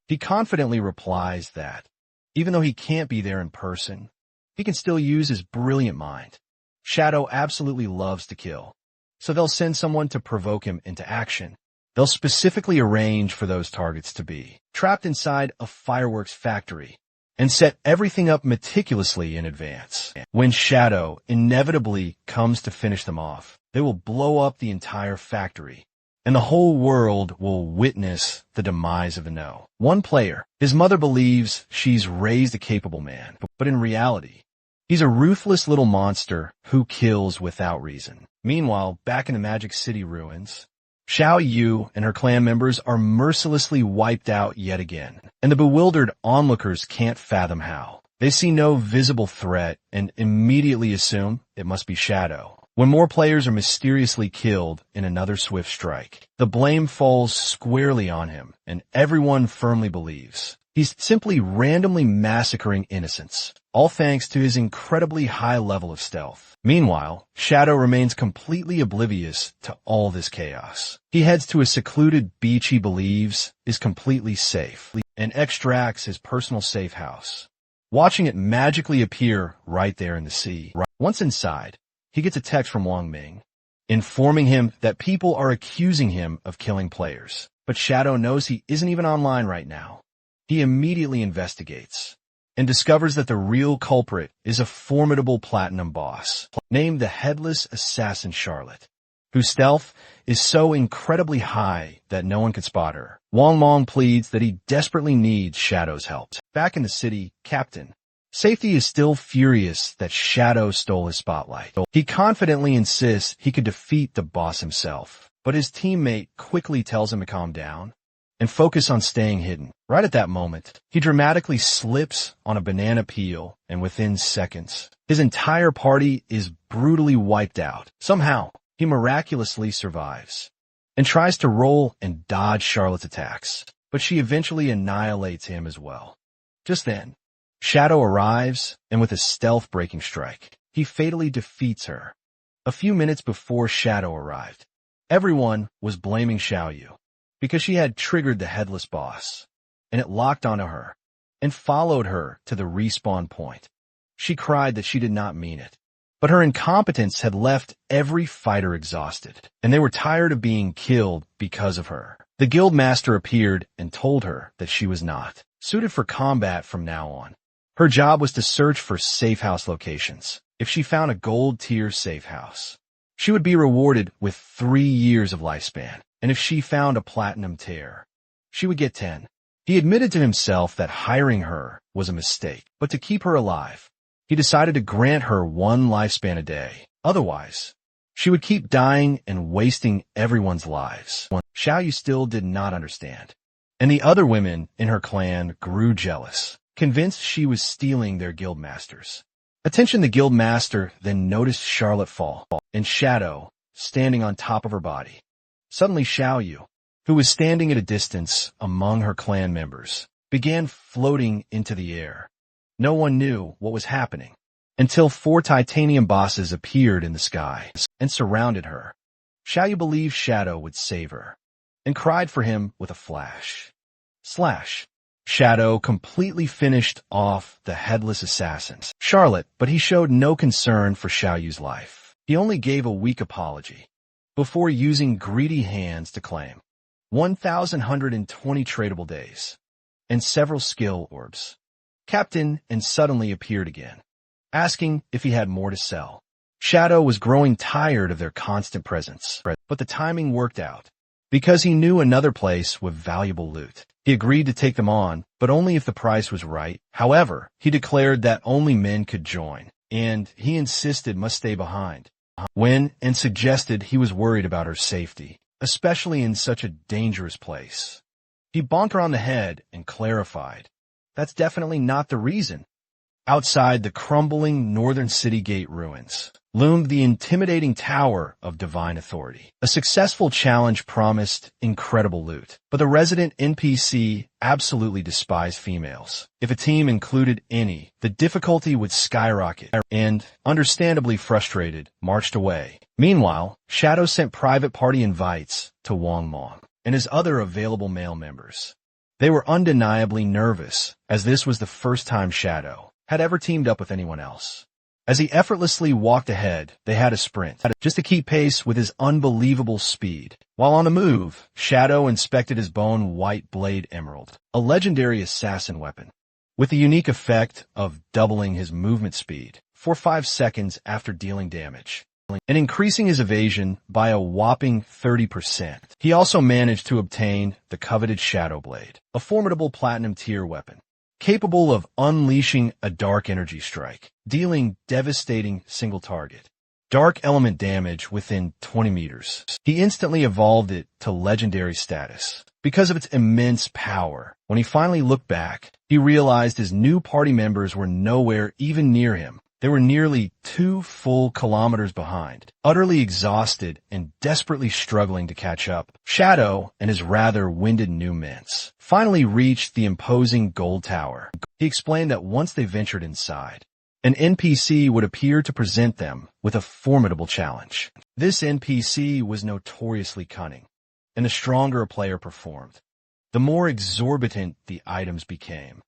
He confidently replies that, even though he can't be there in person, he can still use his brilliant mind. Shadow absolutely loves to kill, so they'll send someone to provoke him into action. They'll specifically arrange for those targets to be trapped inside a fireworks factory and set everything up meticulously in advance. When Shadow inevitably comes to finish them off, they will blow up the entire factory, and the whole world will witness the demise of the No. One player, his mother believes she's raised a capable man, but in reality, he's a ruthless little monster who kills without reason. Meanwhile, back in the Magic City ruins, Xiao Yu and her clan members are mercilessly wiped out yet again, and the bewildered onlookers can't fathom how. They see no visible threat and immediately assume it must be Shadow. When more players are mysteriously killed in another swift strike, the blame falls squarely on him, and everyone firmly believes he's simply randomly massacring innocents, all thanks to his incredibly high level of stealth. Meanwhile, Shadow remains completely oblivious to all this chaos. He heads to a secluded beach he believes is completely safe, and extracts his personal safe house, watching it magically appear right there in the sea. Once inside, he gets a text from Wang Ming, informing him that people are accusing him of killing players, but Shadow knows he isn't even online right now. He immediately investigates and discovers that the real culprit is a formidable platinum boss named the Headless Assassin Charlotte, whose stealth is so incredibly high that no one could spot her. Wang Mong pleads that he desperately needs Shadow's help. Back in the city, Captain Safety is still furious that Shadow stole his spotlight. He confidently insists he could defeat the boss himself, but his teammate quickly tells him to calm down and focus on staying hidden. Right at that moment, he dramatically slips on a banana peel, and within seconds, his entire party is brutally wiped out. Somehow, he miraculously survives and tries to roll and dodge Charlotte's attacks, but she eventually annihilates him as well. Just then, Shadow arrives, and with a stealth-breaking strike, he fatally defeats her. A few minutes before Shadow arrived, everyone was blaming Xiaoyu because she had triggered the headless boss, and it locked onto her and followed her to the respawn point. She cried that she did not mean it, but her incompetence had left every fighter exhausted, and they were tired of being killed because of her. The guild master appeared and told her that she was not suited for combat from now on. Her job was to search for safe house locations. If she found a gold tier safe house, she would be rewarded with 3 years of lifespan, and if she found a platinum tier, she would get 10. He admitted to himself that hiring her was a mistake, but to keep her alive, he decided to grant her 1 lifespan a day. Otherwise, she would keep dying and wasting everyone's lives. Xiaoyu still did not understand, and the other women in her clan grew jealous, convinced she was stealing their guild masters. Attention, the guild master then noticed Charlotte fall, and Shadow standing on top of her body. Suddenly Xiaoyu, who was standing at a distance among her clan members, began floating into the air. No one knew what was happening until 4 titanium bosses appeared in the sky and surrounded her. Xiaoyu believed Shadow would save her and cried for him with a flash. Shadow completely finished off the headless assassin, Charlotte, but he showed no concern for Xiaoyu's life. He only gave a weak apology before using greedy hands to claim 1,120 tradable days and several skill orbs. Captain and suddenly appeared again, asking if he had more to sell. Shadow was growing tired of their constant presence, but the timing worked out. Because he knew another place with valuable loot, he agreed to take them on, but only if the price was right. However, he declared that only men could join, and he insisted must stay behind. And suggested he was worried about her safety, especially in such a dangerous place. He bonked her on the head and clarified, "That's definitely not the reason." Outside the crumbling northern city gate ruins loomed the intimidating Tower of Divine Authority. A successful challenge promised incredible loot, but the resident NPC absolutely despised females. If a team included any, the difficulty would skyrocket, and, understandably frustrated, marched away. Meanwhile, Shadow sent private party invites to Wong Mong and his other available male members. They were undeniably nervous, as this was the first time Shadow had ever teamed up with anyone else. As he effortlessly walked ahead, they had a sprint, just to keep pace with his unbelievable speed. While on the move, Shadow inspected his bone white blade emerald, a legendary assassin weapon, with the unique effect of doubling his movement speed for 5 seconds after dealing damage, and increasing his evasion by a whopping 30%. He also managed to obtain the coveted Shadow Blade, a formidable platinum tier weapon, capable of unleashing a dark energy strike, dealing devastating single target dark element damage within 20 meters. He instantly evolved it to legendary status because of its immense power. When he finally looked back, he realized his new party members were nowhere even near him. They were nearly 2 full kilometers behind, utterly exhausted and desperately struggling to catch up. Shadow and his rather winded new mints finally reached the imposing gold tower. He explained that once they ventured inside, an NPC would appear to present them with a formidable challenge. This NPC was notoriously cunning, and the stronger a player performed, the more exorbitant the items became.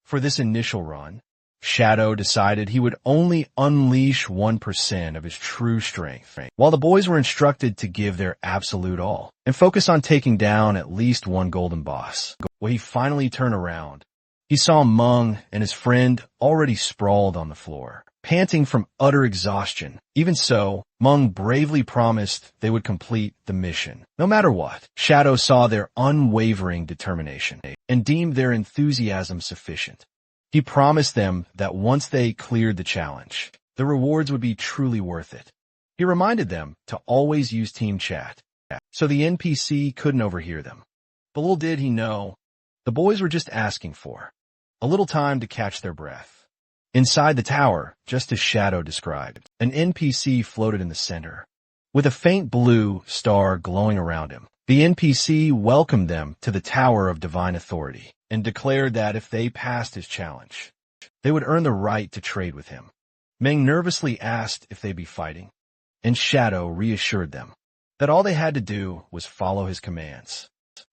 For this initial run, Shadow decided he would only unleash 1% of his true strength, while the boys were instructed to give their absolute all and focus on taking down at least one golden boss. When he finally turned around, he saw Meng and his friend already sprawled on the floor, panting from utter exhaustion. Even so, Meng bravely promised they would complete the mission, no matter what. Shadow saw their unwavering determination and deemed their enthusiasm sufficient. He promised them that once they cleared the challenge, the rewards would be truly worth it. He reminded them to always use team chat, so the NPC couldn't overhear them. But little did he know, the boys were just asking for a little time to catch their breath. Inside the tower, just as Shadow described, an NPC floated in the center, with a faint blue star glowing around him. The NPC welcomed them to the Tower of Divine Authority and declared that if they passed his challenge, they would earn the right to trade with him. Meng nervously asked if they'd be fighting, and Shadow reassured them that all they had to do was follow his commands.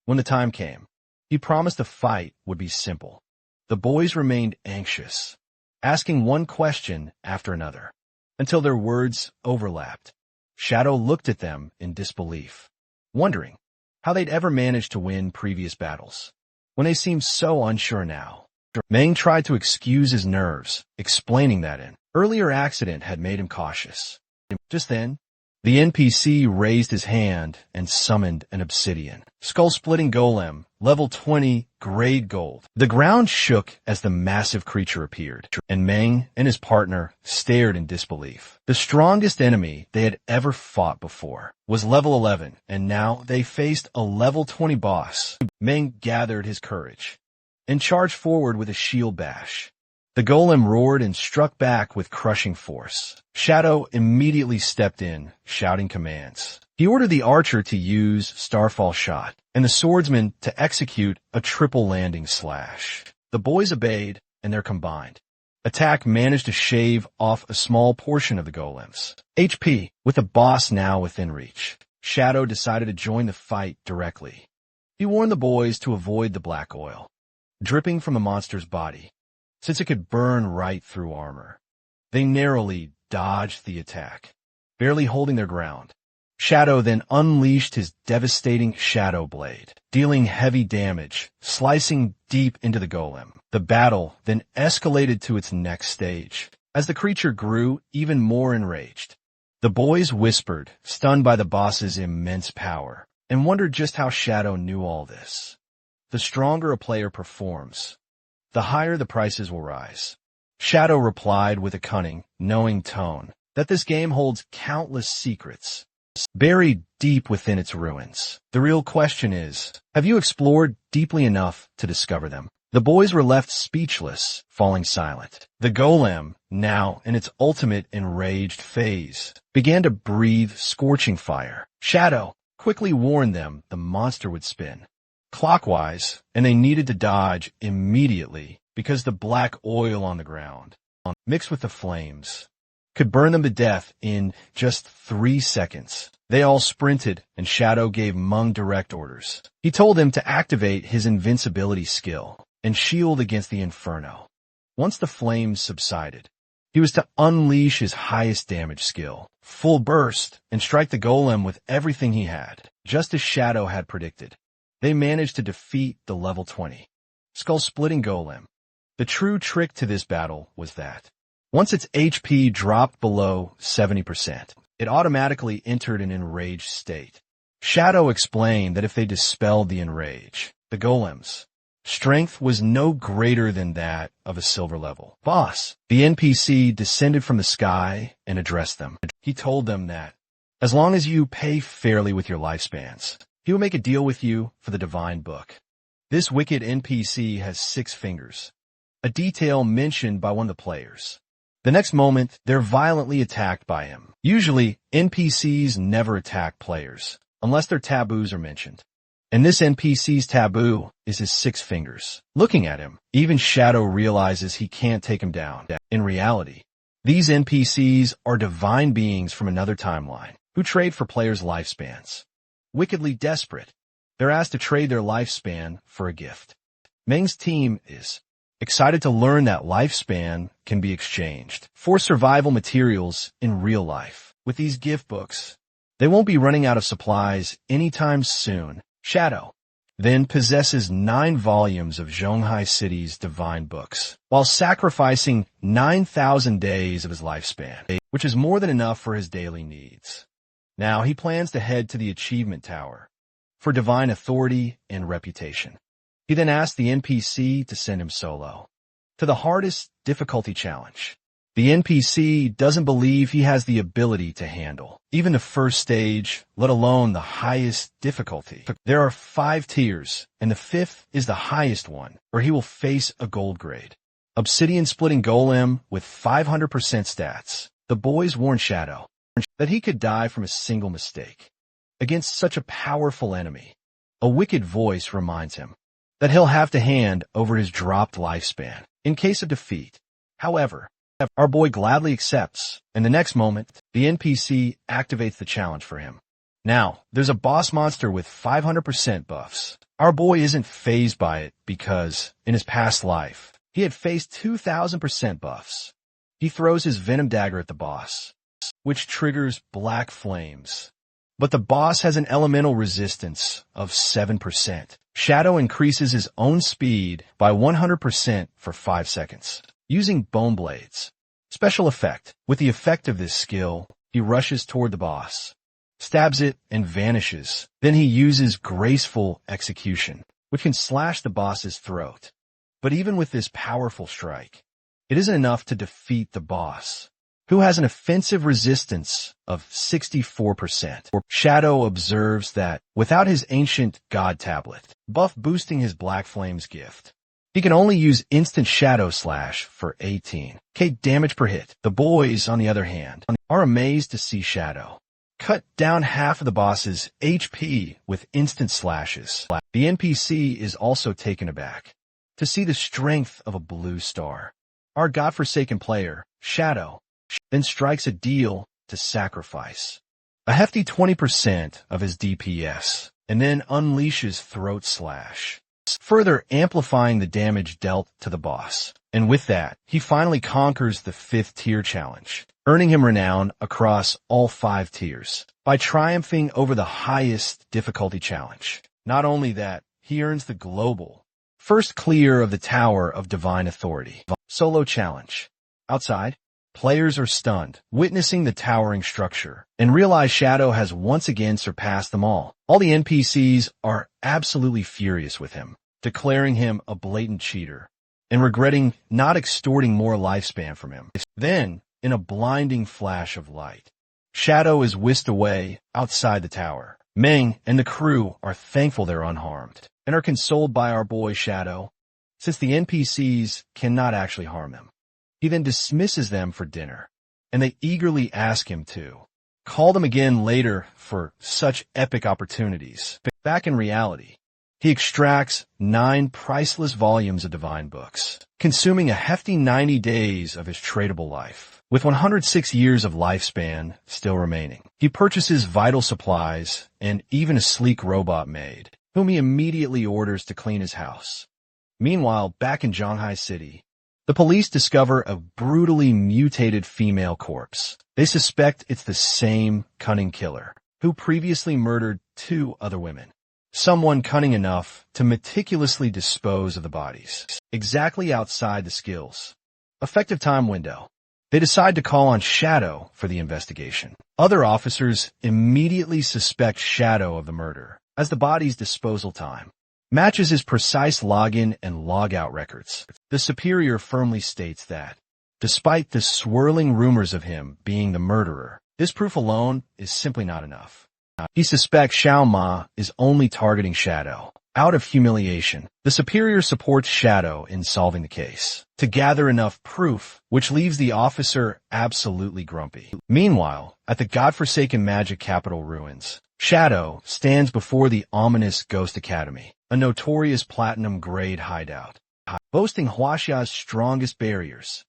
When the time came, he promised the fight would be simple. The boys remained anxious, asking one question after another, until their words overlapped. Shadow looked at them in disbelief, wondering how they'd ever managed to win previous battles when they seemed so unsure now. Meng tried to excuse his nerves, explaining that an earlier accident had made him cautious. Just then, the NPC raised his hand and summoned an obsidian, skull-splitting golem, level 20, grade gold. The ground shook as the massive creature appeared, and Meng and his partner stared in disbelief. The strongest enemy they had ever fought before was level 11, and now they faced a level 20 boss. Meng gathered his courage and charged forward with a shield bash. The golem roared and struck back with crushing force. Shadow immediately stepped in, shouting commands. He ordered the archer to use Starfall Shot and the swordsman to execute a triple landing slash. The boys obeyed, and their combined attack managed to shave off a small portion of the golem's HP. With the boss now within reach, Shadow decided to join the fight directly. He warned the boys to avoid the black oil dripping from the monster's body, since it could burn right through armor. They narrowly dodged the attack, barely holding their ground. Shadow then unleashed his devastating Shadow Blade, dealing heavy damage, slicing deep into the golem. The battle then escalated to its next stage, as the creature grew even more enraged. The boys whispered, stunned by the boss's immense power, and wondered just how Shadow knew all this. The stronger a player performs, the higher the prices will rise. Shadow replied with a cunning, knowing tone that this game holds countless secrets buried deep within its ruins. The real question is, have you explored deeply enough to discover them? The boys were left speechless, falling silent. The golem, now in its ultimate enraged phase, began to breathe scorching fire. Shadow quickly warned them the monster would spin clockwise, and they needed to dodge immediately because the black oil on the ground, mixed with the flames, could burn them to death in just 3 seconds. They all sprinted, and Shadow gave Mung direct orders. He told them to activate his invincibility skill and shield against the inferno. Once the flames subsided, he was to unleash his highest damage skill, full burst, and strike the golem with everything he had. Just as Shadow had predicted, they managed to defeat the level 20 skull-splitting golem. The true trick to this battle was that once its HP dropped below 70%, it automatically entered an enraged state. Shadow explained that if they dispelled the enrage, the golem's strength was no greater than that of a silver level boss. The NPC descended from the sky and addressed them. He told them that as long as you pay fairly with your lifespans, he will make a deal with you for the divine book. This wicked NPC has 6 fingers, a detail mentioned by one of the players. The next moment, they're violently attacked by him. Usually, NPCs never attack players, unless their taboos are mentioned. And this NPC's taboo is his 6 fingers. Looking at him, even Shadow realizes he can't take him down. In reality, these NPCs are divine beings from another timeline who trade for players' lifespans. Wickedly desperate, they're asked to trade their lifespan for a gift. Meng's team is excited to learn that lifespan can be exchanged for survival materials in real life. With these gift books, they won't be running out of supplies anytime soon. Shadow then possesses 9 volumes of Zhonghai City's divine books, while sacrificing 9,000 days of his lifespan, which is more than enough for his daily needs. Now he plans to head to the Achievement Tower for divine authority and reputation. He then asks the NPC to send him solo to the hardest difficulty challenge. The NPC doesn't believe he has the ability to handle even the first stage, let alone the highest difficulty. There are 5 tiers, and the 5th is the highest one, where he will face a gold grade obsidian-splitting golem with 500% stats. The boys warn Shadow that he could die from a single mistake. Against such a powerful enemy, a wicked voice reminds him that he'll have to hand over his dropped lifespan in case of defeat. However, our boy gladly accepts, and the next moment, the NPC activates the challenge for him. Now, there's a boss monster with 500% buffs. Our boy isn't fazed by it because, in his past life, he had faced 2,000% buffs. He throws his venom dagger at the boss, which triggers black flames. But the boss has an elemental resistance of 7%. Shadow increases his own speed by 100% for 5 seconds, using bone blades. Special effect. With the effect of this skill, he rushes toward the boss, stabs it, and vanishes. Then he uses graceful execution, which can slash the boss's throat. But even with this powerful strike, it isn't enough to defeat the boss, who has an offensive resistance of 64%. Shadow observes that without his ancient god tablet, buff boosting his Black Flames gift, he can only use instant Shadow Slash for 18k damage per hit. The boys, on the other hand, are amazed to see Shadow cut down half of the boss's HP with instant slashes. The NPC is also taken aback to see the strength of a blue star. Our godforsaken player, Shadow, then strikes a deal to sacrifice a hefty 20% of his DPS, and then unleashes Throat Slash. further amplifying the damage dealt to the boss. And with that, he finally conquers the 5th tier challenge, earning him renown across all 5 tiers by triumphing over the highest difficulty challenge. Not only that, he earns the global first clear of the Tower of Divine Authority solo challenge. Outside, players are stunned, witnessing the towering structure, and realize Shadow has once again surpassed them all. All the NPCs are absolutely furious with him, declaring him a blatant cheater, and regretting not extorting more lifespan from him. Then, in a blinding flash of light, Shadow is whisked away outside the tower. Meng and the crew are thankful they're unharmed, and are consoled by our boy Shadow, since the NPCs cannot actually harm them. He then dismisses them for dinner, and they eagerly ask him to call them again later for such epic opportunities. Back in reality, he extracts 9 priceless volumes of divine books, consuming a hefty 90 days of his tradable life. With 106 years of lifespan still remaining, he purchases vital supplies and even a sleek robot maid, whom he immediately orders to clean his house. Meanwhile, back in Zhanghai City, the police discover a brutally mutated female corpse. They suspect it's the same cunning killer who previously murdered 2 other women. Someone cunning enough to meticulously dispose of the bodies, exactly outside the skills effective time window. They decide to call on Shadow for the investigation. Other officers immediately suspect Shadow of the murder, as the body's disposal time matches his precise login and logout records. The superior firmly states that, despite the swirling rumors of him being the murderer, this proof alone is simply not enough. He suspects Xiao Ma is only targeting Shadow. Out of humiliation, the superior supports Shadow in solving the case, to gather enough proof, which leaves the officer absolutely grumpy. Meanwhile, at the godforsaken magic capital ruins, Shadow stands before the ominous Ghost Academy, a notorious platinum-grade hideout, boasting Huaxia's strongest barriers.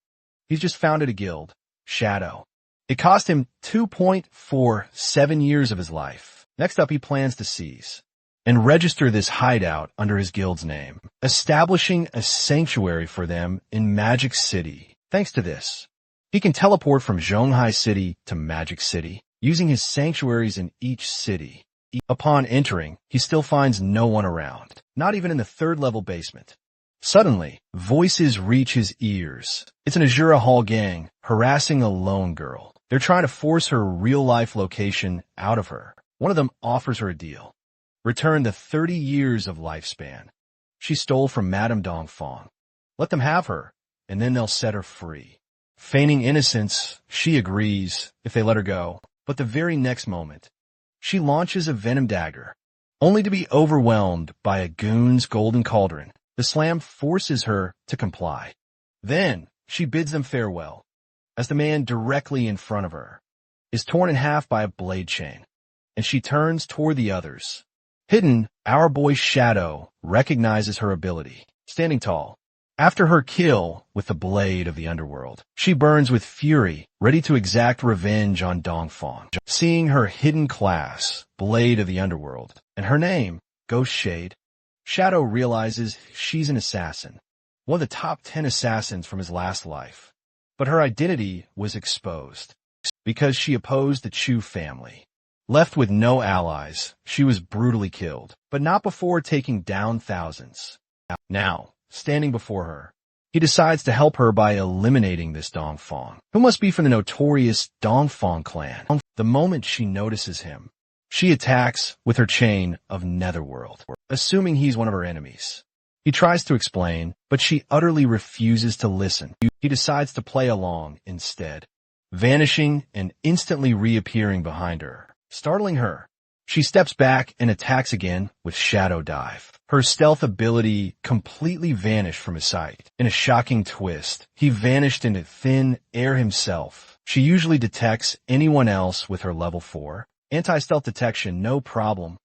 He's just founded a guild, Shadow. It cost him 2.47 years of his life. Next up, he plans to seize and register this hideout under his guild's name, establishing a sanctuary for them in Magic City. Thanks to this, he can teleport from Zhonghai City to Magic City, using his sanctuaries in each city. Upon entering, he still finds no one around, not even in the 3rd-level basement. Suddenly, voices reach his ears. It's an Asura Hall gang harassing a lone girl. They're trying to force her real-life location out of her. One of them offers her a deal. Return the 30 years of lifespan she stole from Madame Dongfang. Let them have her, and then they'll set her free. Feigning innocence, she agrees if they let her go. But the very next moment, she launches a venom dagger, only to be overwhelmed by a goon's golden cauldron. The slam forces her to comply. Then she bids them farewell, as the man directly in front of her is torn in half by a blade chain, and she turns toward the others. Hidden, our boy Shadow recognizes her ability, standing tall. After her kill with the blade of the underworld, she burns with fury, ready to exact revenge on Dongfang. Seeing her hidden class, Blade of the Underworld, and her name, Ghost Shade, Shadow realizes she's an assassin, one of the top 10 assassins from his last life. But her identity was exposed, because she opposed the Chu family. Left with no allies, she was brutally killed, but not before taking down thousands. Now, standing before her, he decides to help her by eliminating this Dongfang, who must be from the notorious Dongfang clan. The moment she notices him, she attacks with her chain of Netherworld, assuming he's one of her enemies. He tries to explain, but she utterly refuses to listen. He decides to play along instead, vanishing and instantly reappearing behind her. Startling her, she steps back and attacks again with Shadow Dive. Her stealth ability completely vanished from his sight. In a shocking twist, he vanished into thin air himself. She usually detects anyone else with her level 4. Anti-stealth detection, no problem.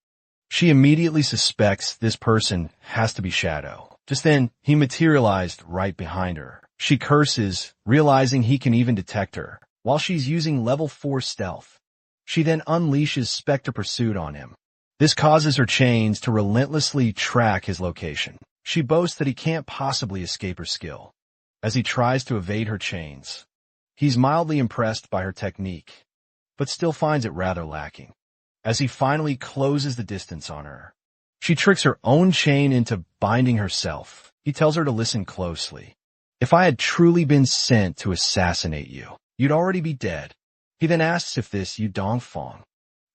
She immediately suspects this person has to be Shadow. Just then, he materialized right behind her. She curses, realizing he can even detect her, while she's using level 4 stealth. She then unleashes Spectre Pursuit on him, This causes her chains to relentlessly track his location. She boasts that he can't possibly escape her skill. As he tries to evade her chains, he's mildly impressed by her technique, but still finds it rather lacking. As he finally closes the distance on her, she tricks her own chain into binding herself. He tells her to listen closely. If I had truly been sent to assassinate you, you'd already be dead. He then asks if this Yu Dongfang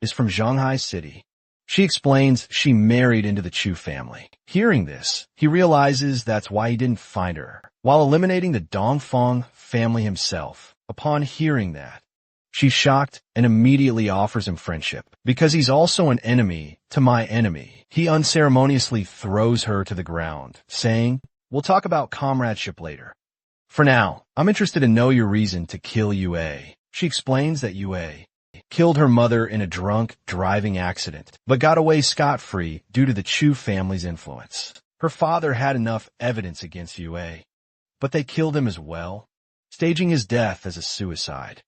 is from Shanghai City. She explains she married into the Chu family. Hearing this, he realizes that's why he didn't find her. While eliminating the Dongfang family himself, upon hearing that, she's shocked and immediately offers him friendship. Because he's also an enemy to my enemy, he unceremoniously throws her to the ground, saying, "We'll talk about comradeship later. For now, I'm interested to know your reason to kill Yue." She explains that Yue killed her mother in a drunk driving accident, but got away scot-free due to the Chu family's influence. Her father had enough evidence against Yue, but they killed him as well, staging his death as a suicide.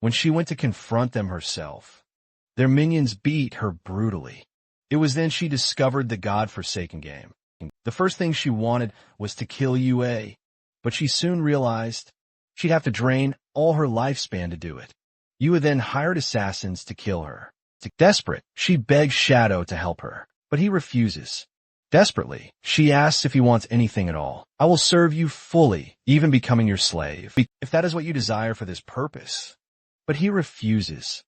When she went to confront them herself, their minions beat her brutally. It was then she discovered the God-forsaken game. The first thing she wanted was to kill Yue, but she soon realized she'd have to drain all her lifespan to do it. Yue then hired assassins to kill her. Desperate, she begs Shadow to help her, but he refuses. Desperately, she asks if he wants anything at all. "I will serve you fully, even becoming your slave, if that is what you desire for this purpose." But he refuses,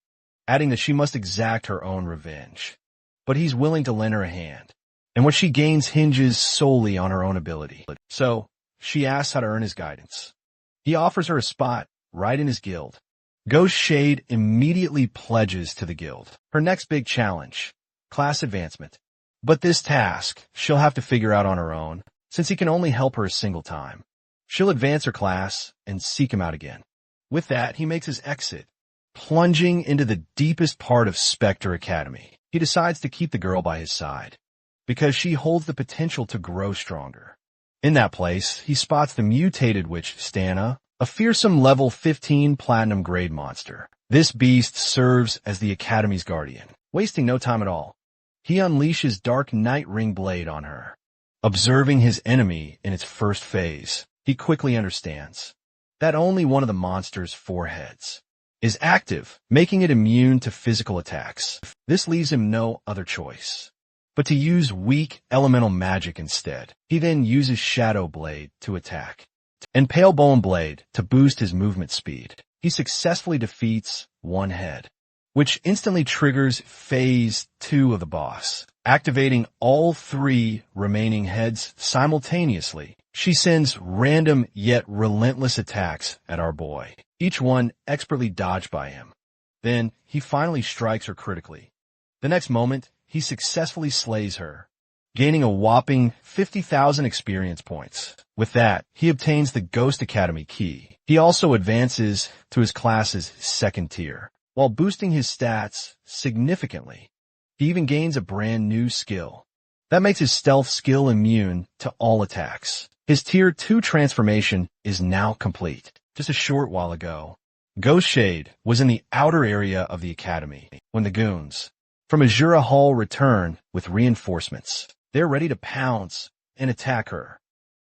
adding that she must exact her own revenge. But he's willing to lend her a hand, and what she gains hinges solely on her own ability. So, she asks how to earn his guidance. He offers her a spot right in his guild. Ghost Shade immediately pledges to the guild. Her next big challenge, class advancement. But this task, she'll have to figure out on her own, since he can only help her a single time. She'll advance her class and seek him out again. With that, he makes his exit, plunging into the deepest part of Spectre Academy. He decides to keep the girl by his side, because she holds the potential to grow stronger. In that place, he spots the mutated witch Stana, a fearsome level 15 platinum grade monster. This beast serves as the Academy's guardian. Wasting no time at all, he unleashes Dark Night Ring Blade on her. Observing his enemy in its first phase, he quickly understands that only one of the monster's 4 heads is active, making it immune to physical attacks. This leaves him no other choice but to use weak elemental magic instead. He then uses Shadow Blade to attack, and Pale Bone Blade to boost his movement speed. He successfully defeats one head, which instantly triggers Phase 2 of the boss. Activating all 3 remaining heads simultaneously, she sends random yet relentless attacks at our boy, each one expertly dodged by him. Then, he finally strikes her critically. The next moment, he successfully slays her, gaining a whopping 50,000 experience points. With that, he obtains the Ghost Academy key. He also advances to his class's 2nd tier, while boosting his stats significantly. He even gains a brand new skill that makes his stealth skill immune to all attacks. His Tier 2 transformation is now complete. Just a short while ago, Ghost Shade was in the outer area of the Academy when the goons from Asura Hall return with reinforcements. They're ready to pounce and attack her,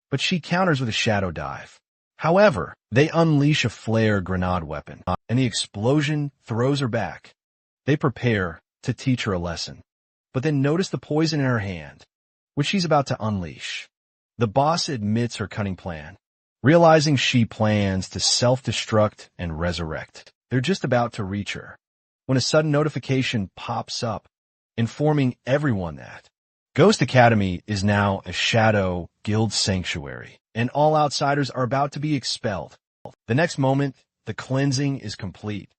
but she counters with a shadow dive. However, they unleash a flare grenade weapon, and the explosion throws her back. They prepare to teach her a lesson, but then notice the poison in her hand, which she's about to unleash. The boss admits her cunning plan, realizing she plans to self-destruct and resurrect. They're just about to reach her when a sudden notification pops up, informing everyone that Ghost Academy is now a shadow guild sanctuary, and all outsiders are about to be expelled. The next moment, the cleansing is complete,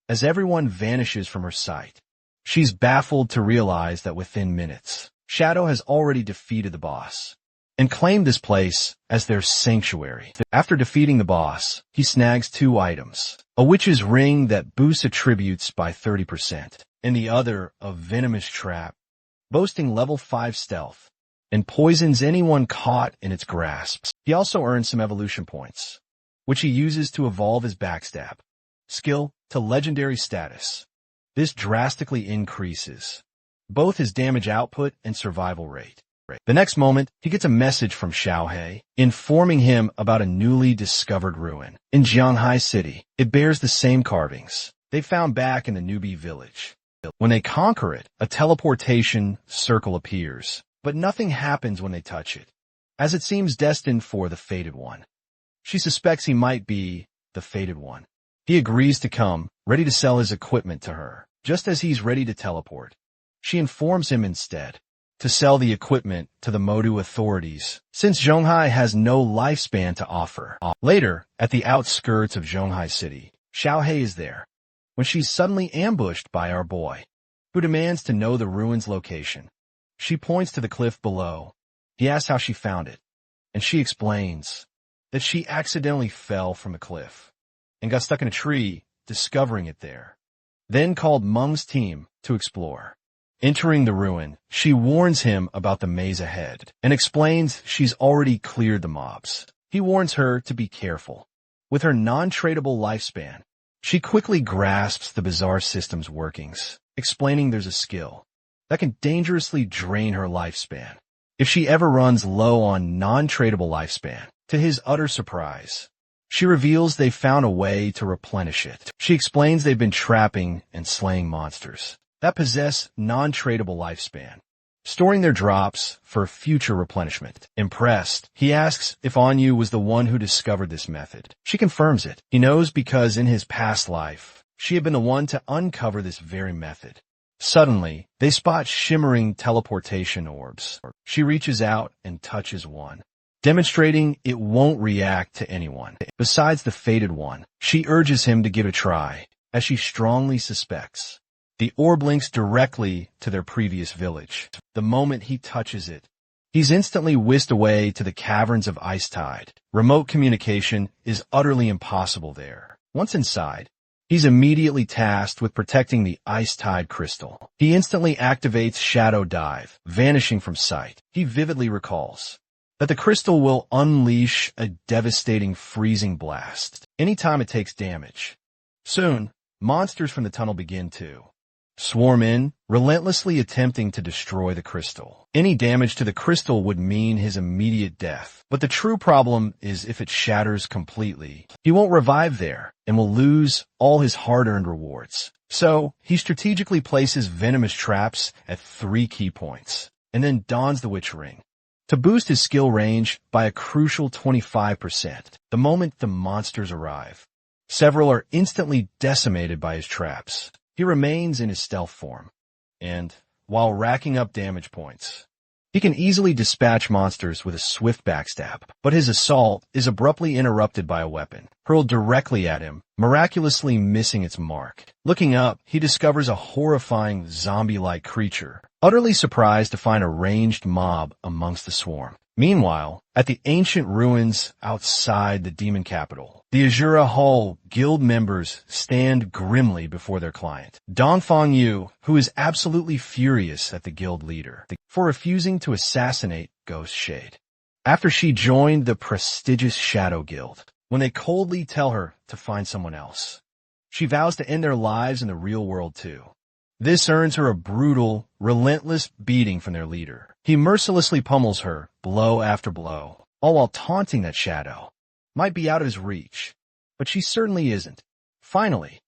as everyone vanishes from her sight. She's baffled to realize that within minutes, Shadow has already defeated the boss and claimed this place as their sanctuary. After defeating the boss, he snags 2 items, a witch's ring that boosts attributes by 30%, and the other a venomous trap, boasting level 5 stealth, and poisons anyone caught in its grasp. He also earns some evolution points, which he uses to evolve his backstab skill to legendary status. This drastically increases both his damage output and survival rate. The next moment, he gets a message from Xiaohei, informing him about a newly discovered ruin in Jianghai City. It bears the same carvings they found back in the newbie village. When they conquer it, a teleportation circle appears, but nothing happens when they touch it, as it seems destined for the Fated One. She suspects he might be the Fated One. He agrees to come, ready to sell his equipment to her, just as he's ready to teleport. She informs him instead to sell the equipment to the Modu authorities, since Zhonghai has no lifespan to offer. Later, at the outskirts of Zhonghai City, Xiaohei is there, when she's suddenly ambushed by our boy, who demands to know the ruin's location. She points to the cliff below. He asks how she found it, and she explains that she accidentally fell from the cliff and got stuck in a tree, discovering it there. Then called Meng's team to explore. Entering the ruin, she warns him about the maze ahead and explains she's already cleared the mobs. He warns her to be careful. With her non-tradable lifespan, she quickly grasps the bizarre system's workings, explaining there's a skill that can dangerously drain her lifespan if she ever runs low on non-tradable lifespan. To his utter surprise, she reveals they've found a way to replenish it. She explains they've been trapping and slaying monsters that possess non-tradable lifespan, storing their drops for future replenishment. Impressed, he asks if Anyu was the one who discovered this method. She confirms it. He knows because in his past life, she had been the one to uncover this very method. Suddenly, they spot shimmering teleportation orbs. She reaches out and touches one, demonstrating it won't react to anyone besides the Fated One. She urges him to give it a try, as she strongly suspects the orb links directly to their previous village. The moment he touches it, he's instantly whisked away to the caverns of Ice Tide. Remote communication is utterly impossible there. Once inside, he's immediately tasked with protecting the Ice Tide crystal. He instantly activates Shadow Dive, vanishing from sight. He vividly recalls that the crystal will unleash a devastating freezing blast anytime it takes damage. Soon, monsters from the tunnel begin to swarm in, relentlessly attempting to destroy the crystal. Any damage to the crystal would mean his immediate death. But the true problem is if it shatters completely, he won't revive there and will lose all his hard-earned rewards. So, he strategically places venomous traps at 3 key points, and then dons the Witch Ring to boost his skill range by a crucial 25%. The moment the monsters arrive, several are instantly decimated by his traps. He remains in his stealth form, and, while racking up damage points, he can easily dispatch monsters with a swift backstab. But his assault is abruptly interrupted by a weapon, hurled directly at him, miraculously missing its mark. Looking up, he discovers a horrifying zombie-like creature, utterly surprised to find a ranged mob amongst the swarm. Meanwhile, at the ancient ruins outside the demon capital, the Asura Hall guild members stand grimly before their client, Dongfang Yu, who is absolutely furious at the guild leader for refusing to assassinate Ghost Shade after she joined the prestigious Shadow Guild. When they coldly tell her to find someone else, she vows to end their lives in the real world too. This earns her a brutal, relentless beating from their leader. He mercilessly pummels her, blow after blow, all while taunting that Shadow might be out of his reach, but she certainly isn't. Finally,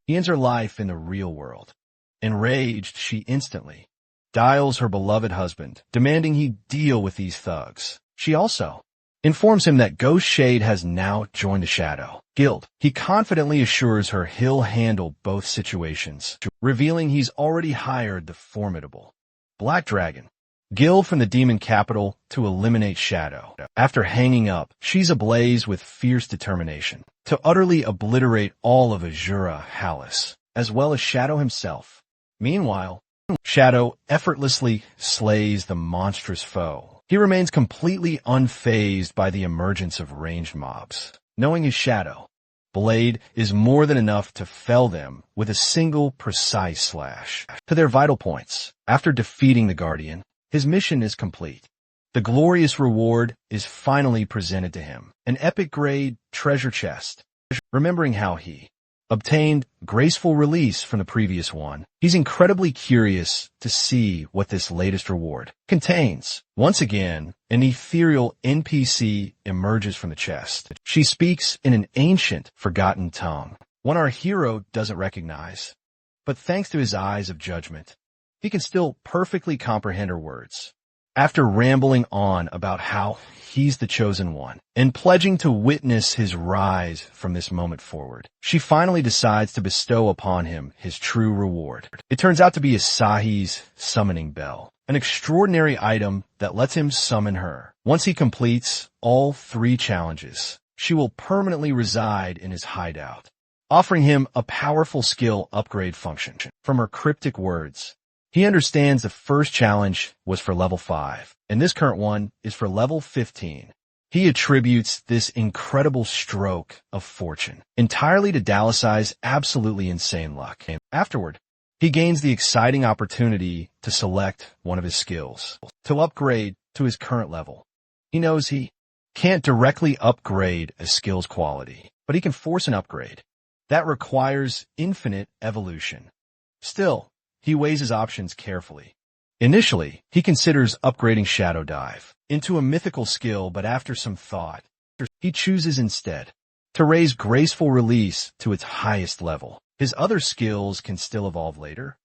he ends her life in the real world. Enraged, she instantly dials her beloved husband, demanding he deal with these thugs. She also informs him that Ghost Shade has now joined the Shadow Guild. He confidently assures her he'll handle both situations, revealing he's already hired the formidable Black Dragon Guild from the demon capital to eliminate Shadow. After hanging up, she's ablaze with fierce determination to utterly obliterate all of Asura Hallis, as well as Shadow himself. Meanwhile, Shadow effortlessly slays the monstrous foe. He remains completely unfazed by the emergence of ranged mobs, knowing his Shadow blade is more than enough to fell them with a single precise slash to their vital points. After defeating the Guardian, his mission is complete. The glorious reward is finally presented to him, an epic-grade treasure chest. Remembering how he obtained graceful release from the previous one. He's incredibly curious to see what this latest reward contains. Once again, an ethereal NPC emerges from the chest. She speaks in an ancient, forgotten tongue, one our hero doesn't recognize. But thanks to his eyes of judgment, he can still perfectly comprehend her words. After rambling on about how he's the chosen one and pledging to witness his rise from this moment forward, she finally decides to bestow upon him his true reward. It turns out to be Asahi's summoning bell, an extraordinary item that lets him summon her. Once he completes all 3 challenges, she will permanently reside in his hideout, offering him a powerful skill upgrade function. From her cryptic words, he understands the first challenge was for level 5, and this current one is for level 15. He attributes this incredible stroke of fortune entirely to Dallasai's absolutely insane luck. Afterward, he gains the exciting opportunity to select one of his skills to upgrade to his current level. He knows he can't directly upgrade a skill's quality, but he can force an upgrade. That requires infinite evolution. Still, he weighs his options carefully. Initially, he considers upgrading Shadow Dive into a mythical skill, but after some thought, he chooses instead to raise Graceful Release to its highest level. His other skills can still evolve later,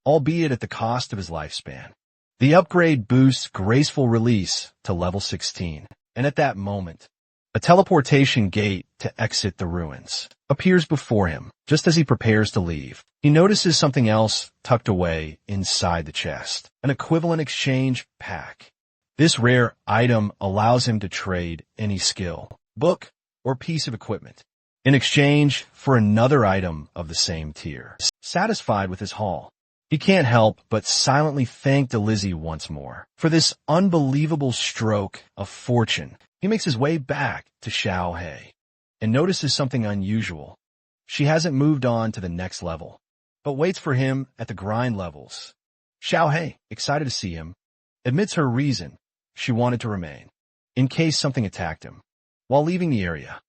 albeit at the cost of his lifespan. The upgrade boosts Graceful Release to level 16, and at that moment, a teleportation gate to exit the ruins appears before him. Just as he prepares to leave, he notices something else tucked away inside the chest, an equivalent exchange pack. This rare item allows him to trade any skill, book, or piece of equipment in exchange for another item of the same tier. Satisfied with his haul, he can't help but silently thank Delizzy once more for this unbelievable stroke of fortune. He makes his way back to Xiaohei and notices something unusual. She hasn't moved on to the next level, but waits for him at the grind levels. Xiaohei, excited to see him, admits her reason she wanted to remain, in case something attacked him. While leaving the area,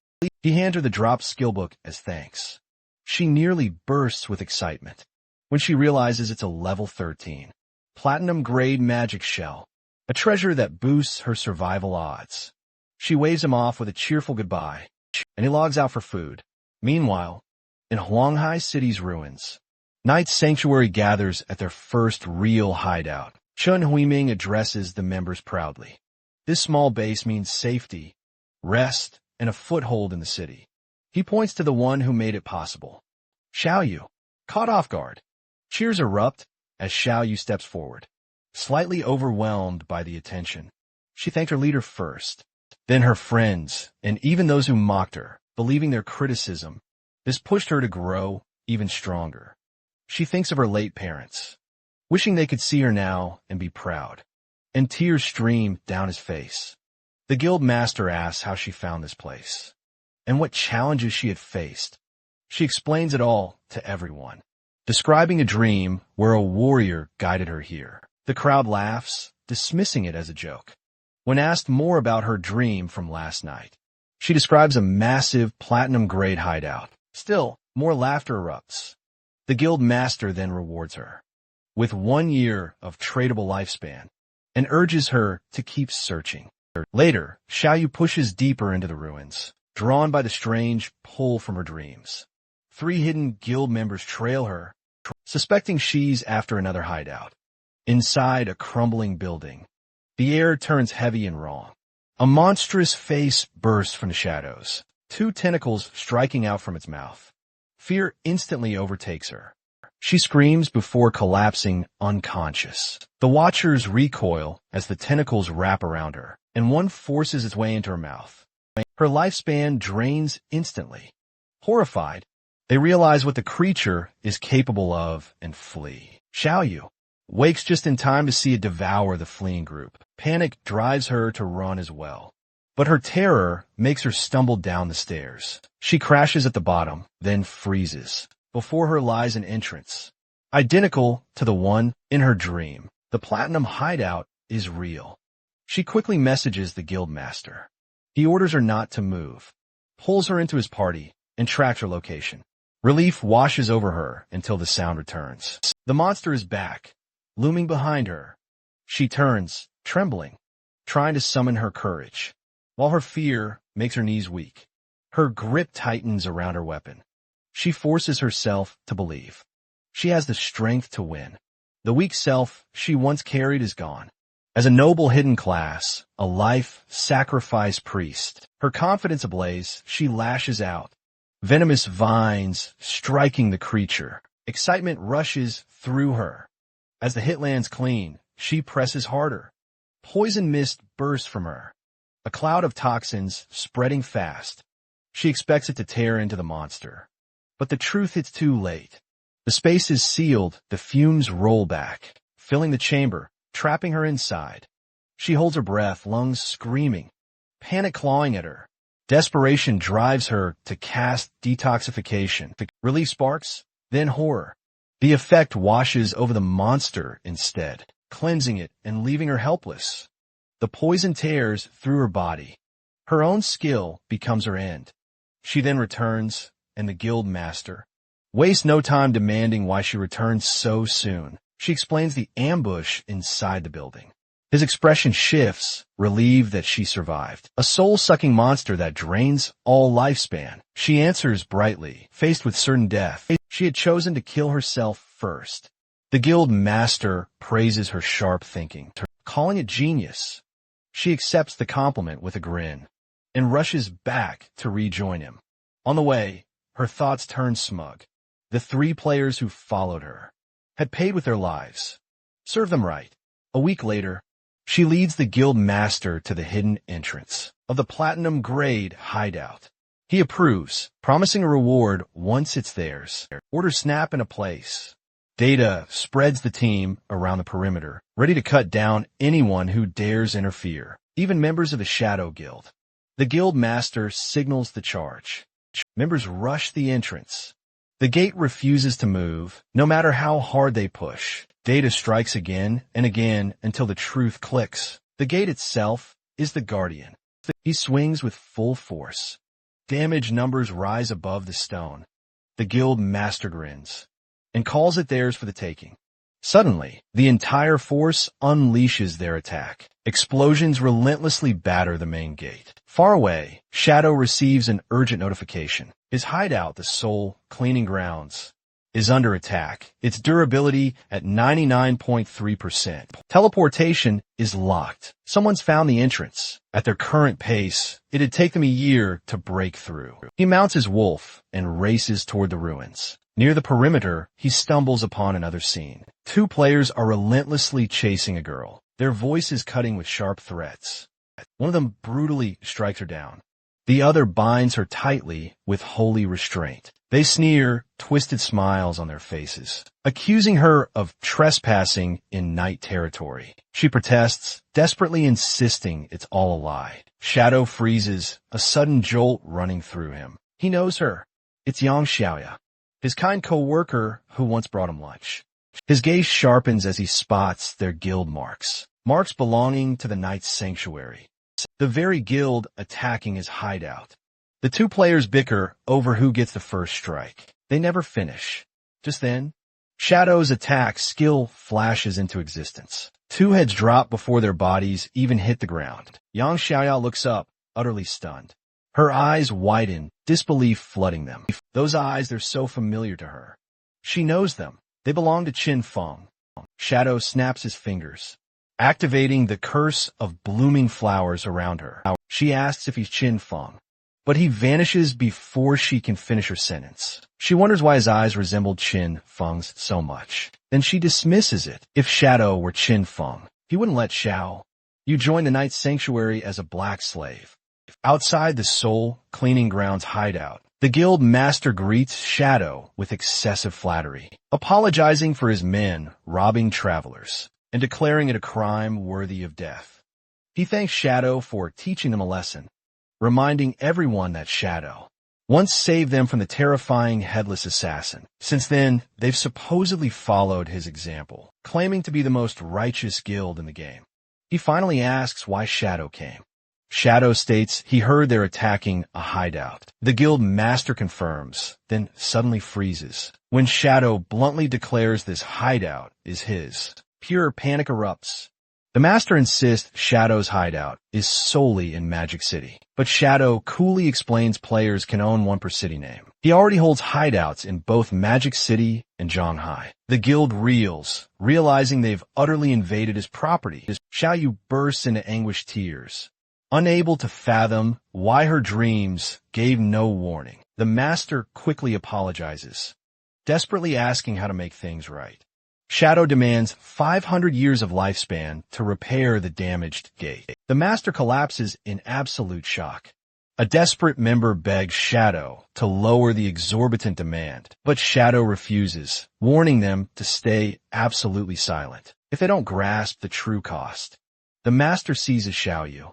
he hands her the dropped skill book as thanks. She nearly bursts with excitement when she realizes it's a level 13, platinum-grade magic shell, a treasure that boosts her survival odds. She waves him off with a cheerful goodbye, and he logs out for food. Meanwhile, in Huanghai City's ruins, Knight's Sanctuary gathers at their first real hideout. Chun Huiming addresses the members proudly. This small base means safety, rest, and a foothold in the city. He points to the one who made it possible. Xiaoyu, caught off guard. Cheers erupt as Xiaoyu steps forward, slightly overwhelmed by the attention. She thanked her leader first, then her friends, and even those who mocked her, believing their criticism. This pushed her to grow even stronger. She thinks of her late parents, wishing they could see her now and be proud, and tears stream down his face. The guild master asks how she found this place, and what challenges she had faced. She explains it all to everyone, describing a dream where a warrior guided her here. The crowd laughs, dismissing it as a joke. When asked more about her dream from last night, she describes a massive platinum-grade hideout. Still, more laughter erupts. The guild master then rewards her with 1 year of tradable lifespan and urges her to keep searching. Later, Xiaoyu pushes deeper into the ruins, drawn by the strange pull from her dreams. 3 hidden guild members trail her, suspecting she's after another hideout. Inside a crumbling building, the air turns heavy and wrong. A monstrous face bursts from the shadows, 2 tentacles striking out from its mouth. Fear instantly overtakes her. She screams before collapsing unconscious. The watchers recoil as the tentacles wrap around her, and one forces its way into her mouth. Her lifespan drains instantly. Horrified, they realize what the creature is capable of and flee. Xiaoyu wakes just in time to see it devour the fleeing group. Panic drives her to run as well, but her terror makes her stumble down the stairs. She crashes at the bottom, then freezes. Before her lies an entrance, identical to the one in her dream. The platinum hideout is real. She quickly messages the guild master. He orders her not to move, pulls her into his party, and tracks her location. Relief washes over her until the sound returns. The monster is back, looming behind her. She turns, trembling, trying to summon her courage, while her fear makes her knees weak. Her grip tightens around her weapon. She forces herself to believe. She has the strength to win. The weak self she once carried is gone. As a noble hidden class, a life-sacrifice priest, her confidence ablaze, she lashes out. Venomous vines striking the creature. Excitement rushes through her. As the hit lands clean, she presses harder. Poison mist bursts from her. A cloud of toxins spreading fast. She expects it to tear into the monster. But the truth hits too late. The space is sealed, the fumes roll back, filling the chamber, trapping her inside. She holds her breath, lungs screaming, panic clawing at her. Desperation drives her to cast detoxification. Relief sparks, then horror. The effect washes over the monster instead, cleansing it and leaving her helpless. The poison tears through her body. Her own skill becomes her end. She then returns, and the guild master wastes no time demanding why she returns so soon. She explains the ambush inside the building. His expression shifts, relieved that she survived. A soul-sucking monster that drains all lifespan. She answers brightly, faced with certain death. She had chosen to kill herself first. The guild master praises her sharp thinking, calling it genius. She accepts the compliment with a grin and rushes back to rejoin him. On the way, her thoughts turn smug. The 3 players who followed her had paid with their lives. Serve them right. A week later, she leads the guild master to the hidden entrance of the platinum grade hideout. He approves, promising a reward once it's theirs. Orders snap into place. Data spreads the team around the perimeter, ready to cut down anyone who dares interfere, even members of the Shadow Guild. The guild master signals the charge. Members rush the entrance. The gate refuses to move, no matter how hard they push. Data strikes again and again until the truth clicks. The gate itself is the guardian. He swings with full force. Damage numbers rise above the stone. The guild master grins and calls it theirs for the taking. Suddenly, the entire force unleashes their attack. Explosions relentlessly batter the main gate. Far away, Shadow receives an urgent notification. His hideout, the Soul Cleaning Grounds, is under attack. Its durability at 99.3%. Teleportation is locked. Someone's found the entrance. At their current pace, it'd take them a year to break through. He mounts his wolf and races toward the ruins. Near the perimeter, he stumbles upon another scene. 2 players are relentlessly chasing a girl, their voices cutting with sharp threats. One of them brutally strikes her down. The other binds her tightly with holy restraint. They sneer, twisted smiles on their faces, accusing her of trespassing in night territory. She protests, desperately insisting it's all a lie. Shadow freezes, a sudden jolt running through him. He knows her. It's Yang Xiaoya, his kind co-worker who once brought him lunch. His gaze sharpens as he spots their guild marks belonging to the Knight's Sanctuary, the very guild attacking his hideout. The 2 players bicker over who gets the first strike. They never finish. Just then, Shadow's attack skill flashes into existence. 2 heads drop before their bodies even hit the ground. Yang Xiaoya looks up, utterly stunned. Her eyes widen, disbelief flooding them. Those eyes, they're so familiar to her. She knows them. They belong to Qin Feng. Shadow snaps his fingers, activating the curse of blooming flowers around her. She asks if he's Qin Feng, but he vanishes before she can finish her sentence. She wonders why his eyes resembled Qin Feng's so much. Then she dismisses it. If Shadow were Qin Feng, he wouldn't let Xiao. You join the Knight's Sanctuary as a black slave. Outside the Soul Cleaning Grounds hideout, the guild master greets Shadow with excessive flattery, apologizing for his men robbing travelers and declaring it a crime worthy of death. He thanks Shadow for teaching them a lesson, reminding everyone that Shadow once saved them from the terrifying headless assassin. Since then, they've supposedly followed his example, claiming to be the most righteous guild in the game. He finally asks why Shadow came. Shadow states he heard they're attacking a hideout. The guild master confirms, then suddenly freezes. When Shadow bluntly declares this hideout is his, pure panic erupts. The master insists Shadow's hideout is solely in Magic City, but Shadow coolly explains players can own one per city name. He already holds hideouts in both Magic City and Zhanghai. The guild reels, realizing they've utterly invaded his property. Xiaoyu bursts into anguished tears, unable to fathom why her dreams gave no warning. The master quickly apologizes, desperately asking how to make things right. Shadow demands 500 years of lifespan to repair the damaged gate. The master collapses in absolute shock. A desperate member begs Shadow to lower the exorbitant demand, but Shadow refuses, warning them to stay absolutely silent if they don't grasp the true cost. The master seizes Xiaoyu.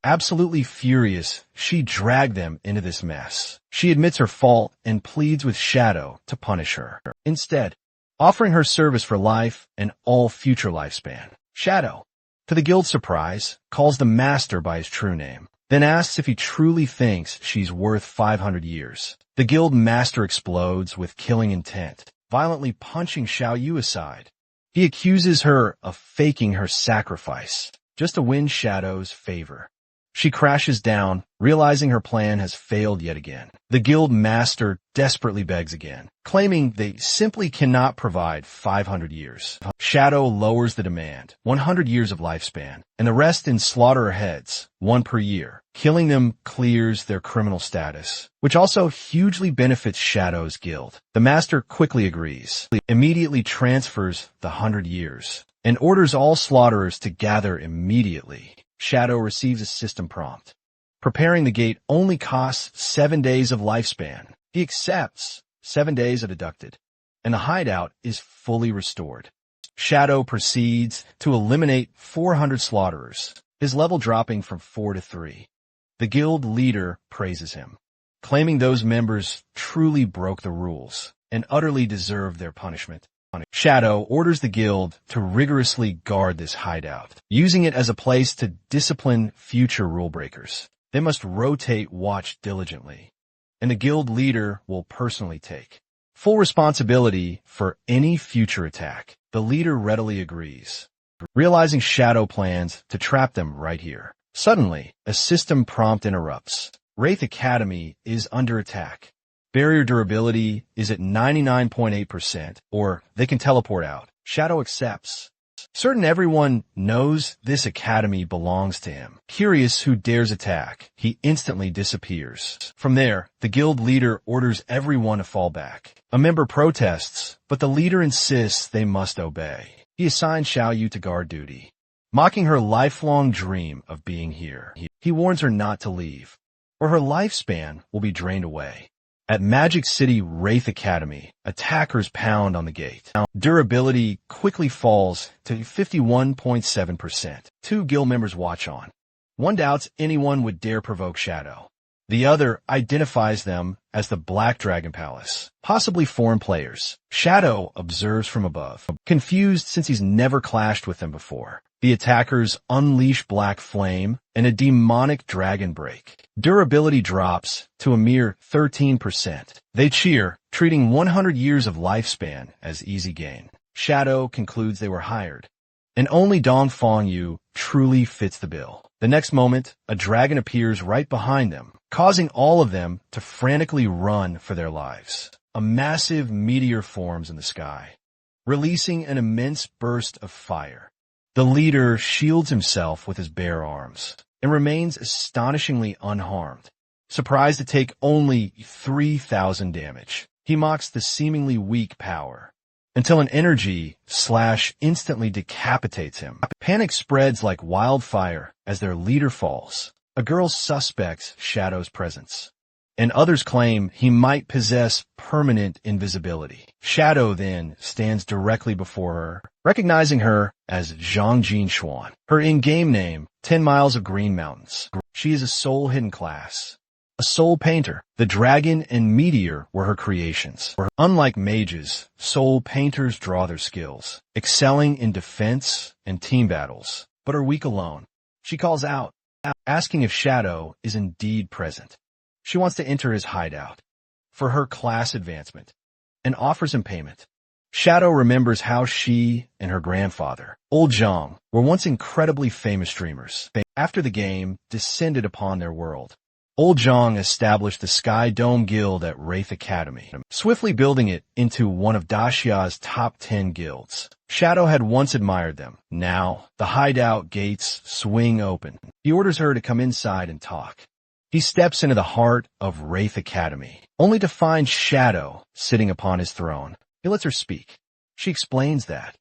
Absolutely furious, she dragged them into this mess. She admits her fault and pleads with Shadow to punish her. Instead, offering her service for life and all future lifespan. Shadow, to the guild's surprise, calls the master by his true name, then asks if he truly thinks she's worth 500 years. The guild master explodes with killing intent, violently punching Xiaoyu aside. He accuses her of faking her sacrifice, just to win Shadow's favor. She crashes down, realizing her plan has failed yet again. The guild master desperately begs again, claiming they simply cannot provide 500 years. Shadow lowers the demand, 100 years of lifespan, and the rest in slaughter heads, one per year. Killing them clears their criminal status, which also hugely benefits Shadow's guild. The master quickly agrees, immediately transfers the 100 years, and orders all slaughterers to gather immediately. Shadow receives a system prompt. Preparing the gate only costs 7 days of lifespan. He accepts. 7 days are deducted, and the hideout is fully restored. Shadow proceeds to eliminate 400 slaughterers, his level dropping from 4 to 3. The guild leader praises him, claiming those members truly broke the rules and utterly deserved their punishment. Shadow orders the guild to rigorously guard this hideout, using it as a place to discipline future rule breakers. They must rotate watch diligently, and the guild leader will personally take full responsibility for any future attack. The leader readily agrees, realizing Shadow plans to trap them right here. Suddenly, a system prompt interrupts. Wraith Academy is under attack. Barrier durability is at 99.8%, or they can teleport out. Shadow accepts. Certain everyone knows this academy belongs to him. Curious who dares attack, he instantly disappears. From there, the guild leader orders everyone to fall back. A member protests, but the leader insists they must obey. He assigns Xiaoyu to guard duty, mocking her lifelong dream of being here. He warns her not to leave, or her lifespan will be drained away. At Magic City Wraith Academy, attackers pound on the gate. Durability quickly falls to 51.7%. 2 guild members watch on. One doubts anyone would dare provoke Shadow. The other identifies them as the Black Dragon Palace, possibly foreign players. Shadow observes from above, confused since he's never clashed with them before. The attackers unleash black flame and a demonic dragon break. Durability drops to a mere 13%. They cheer, treating 100 years of lifespan as easy gain. Shadow concludes they were hired, and only Dong Fangyu truly fits the bill. The next moment, a dragon appears right behind them, causing all of them to frantically run for their lives. A massive meteor forms in the sky, releasing an immense burst of fire. The leader shields himself with his bare arms and remains astonishingly unharmed, surprised to take only 3,000 damage. He mocks the seemingly weak power, until an energy slash instantly decapitates him. Panic spreads like wildfire as their leader falls. A girl suspects Shadow's presence, and others claim he might possess permanent invisibility. Shadow then stands directly before her, recognizing her as Zhang Jinshuan. Her in-game name, 10 Miles of Green Mountains. She is a soul hidden class, a soul painter. The dragon and meteor were her creations. Unlike mages, soul painters draw their skills, excelling in defense and team battles, but are weak alone. She calls out, asking if Shadow is indeed present. She wants to enter his hideout for her class advancement and offers him payment. Shadow remembers how she and her grandfather, Old Zhang, were once incredibly famous streamers. After the game descended upon their world, Old Zhang established the Sky Dome Guild at Wraith Academy, swiftly building it into one of Daxia's top 10 guilds. Shadow had once admired them. Now, the hideout gates swing open. He orders her to come inside and talk. He steps into the heart of Wraith Academy, only to find Shadow sitting upon his throne. He lets her speak. She explains that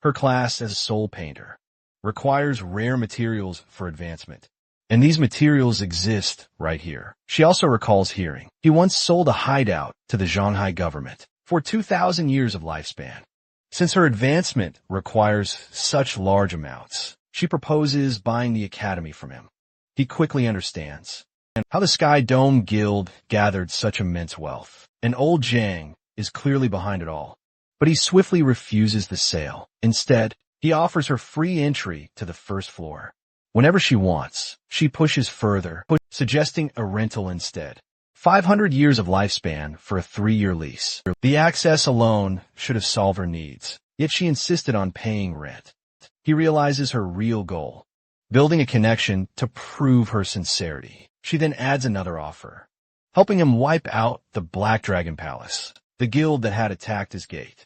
her class as a soul painter requires rare materials for advancement, and these materials exist right here. She also recalls hearing he once sold a hideout to the Shanghai government for 2,000 years of lifespan. Since her advancement requires such large amounts, she proposes buying the academy from him. He quickly understands how the Sky Dome Guild gathered such immense wealth, and Old Zhang is clearly behind it all. But he swiftly refuses the sale. Instead, he offers her free entry to the first floor. Whenever she wants, she pushes further, suggesting a rental instead. 500 years of lifespan for a 3-year lease. The access alone should have solved her needs, yet she insisted on paying rent. He realizes her real goal, building a connection to prove her sincerity. She then adds another offer, helping him wipe out the Black Dragon Palace, the guild that had attacked his gate.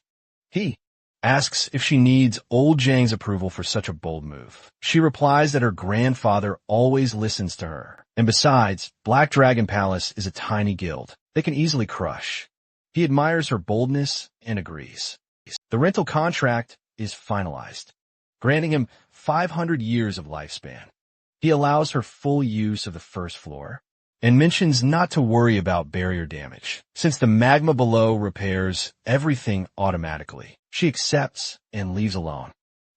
He asks if she needs Old Zhang's approval for such a bold move. She replies that her grandfather always listens to her, and besides, Black Dragon Palace is a tiny guild they can easily crush. He admires her boldness and agrees. The rental contract is finalized, granting him 500 years of lifespan. He allows her full use of the first floor and mentions not to worry about barrier damage, since the magma below repairs everything automatically. She accepts and leaves alone.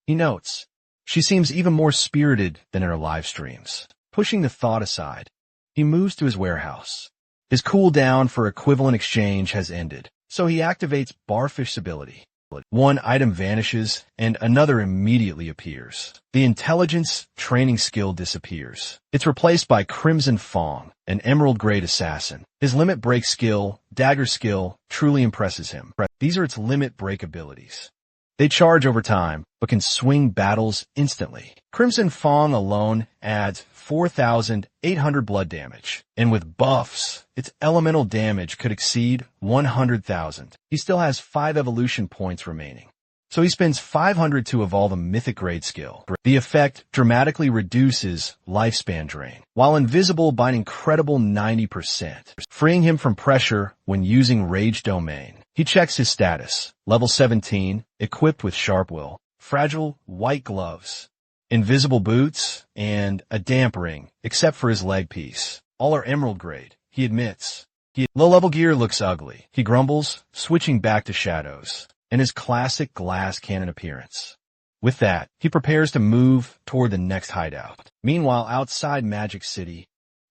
He notes she seems even more spirited than in her live streams. Pushing the thought aside, he moves to his warehouse. His cooldown for equivalent exchange has ended, so he activates Barfish's ability. One item vanishes and another immediately appears. The intelligence training skill disappears. It's replaced by Crimson Fong, an emerald-grade assassin. His limit break skill, dagger skill, truly impresses him. These are its limit break abilities. They charge over time, but can swing battles instantly. Crimson Fong alone adds 4,800 blood damage, and with buffs, its elemental damage could exceed 100,000. He still has 5 evolution points remaining, so he spends 500 to evolve a mythic grade skill. The effect dramatically reduces lifespan drain, while invisible by an incredible 90%, freeing him from pressure when using Rage Domain. He checks his status, level 17, equipped with Sharp Will, fragile white gloves, invisible boots, and a damp ring, except for his leg piece. All are emerald grade, he admits. Low-level gear looks ugly, he grumbles, switching back to shadows, and his classic glass cannon appearance. With that, he prepares to move toward the next hideout. Meanwhile, outside Magic City,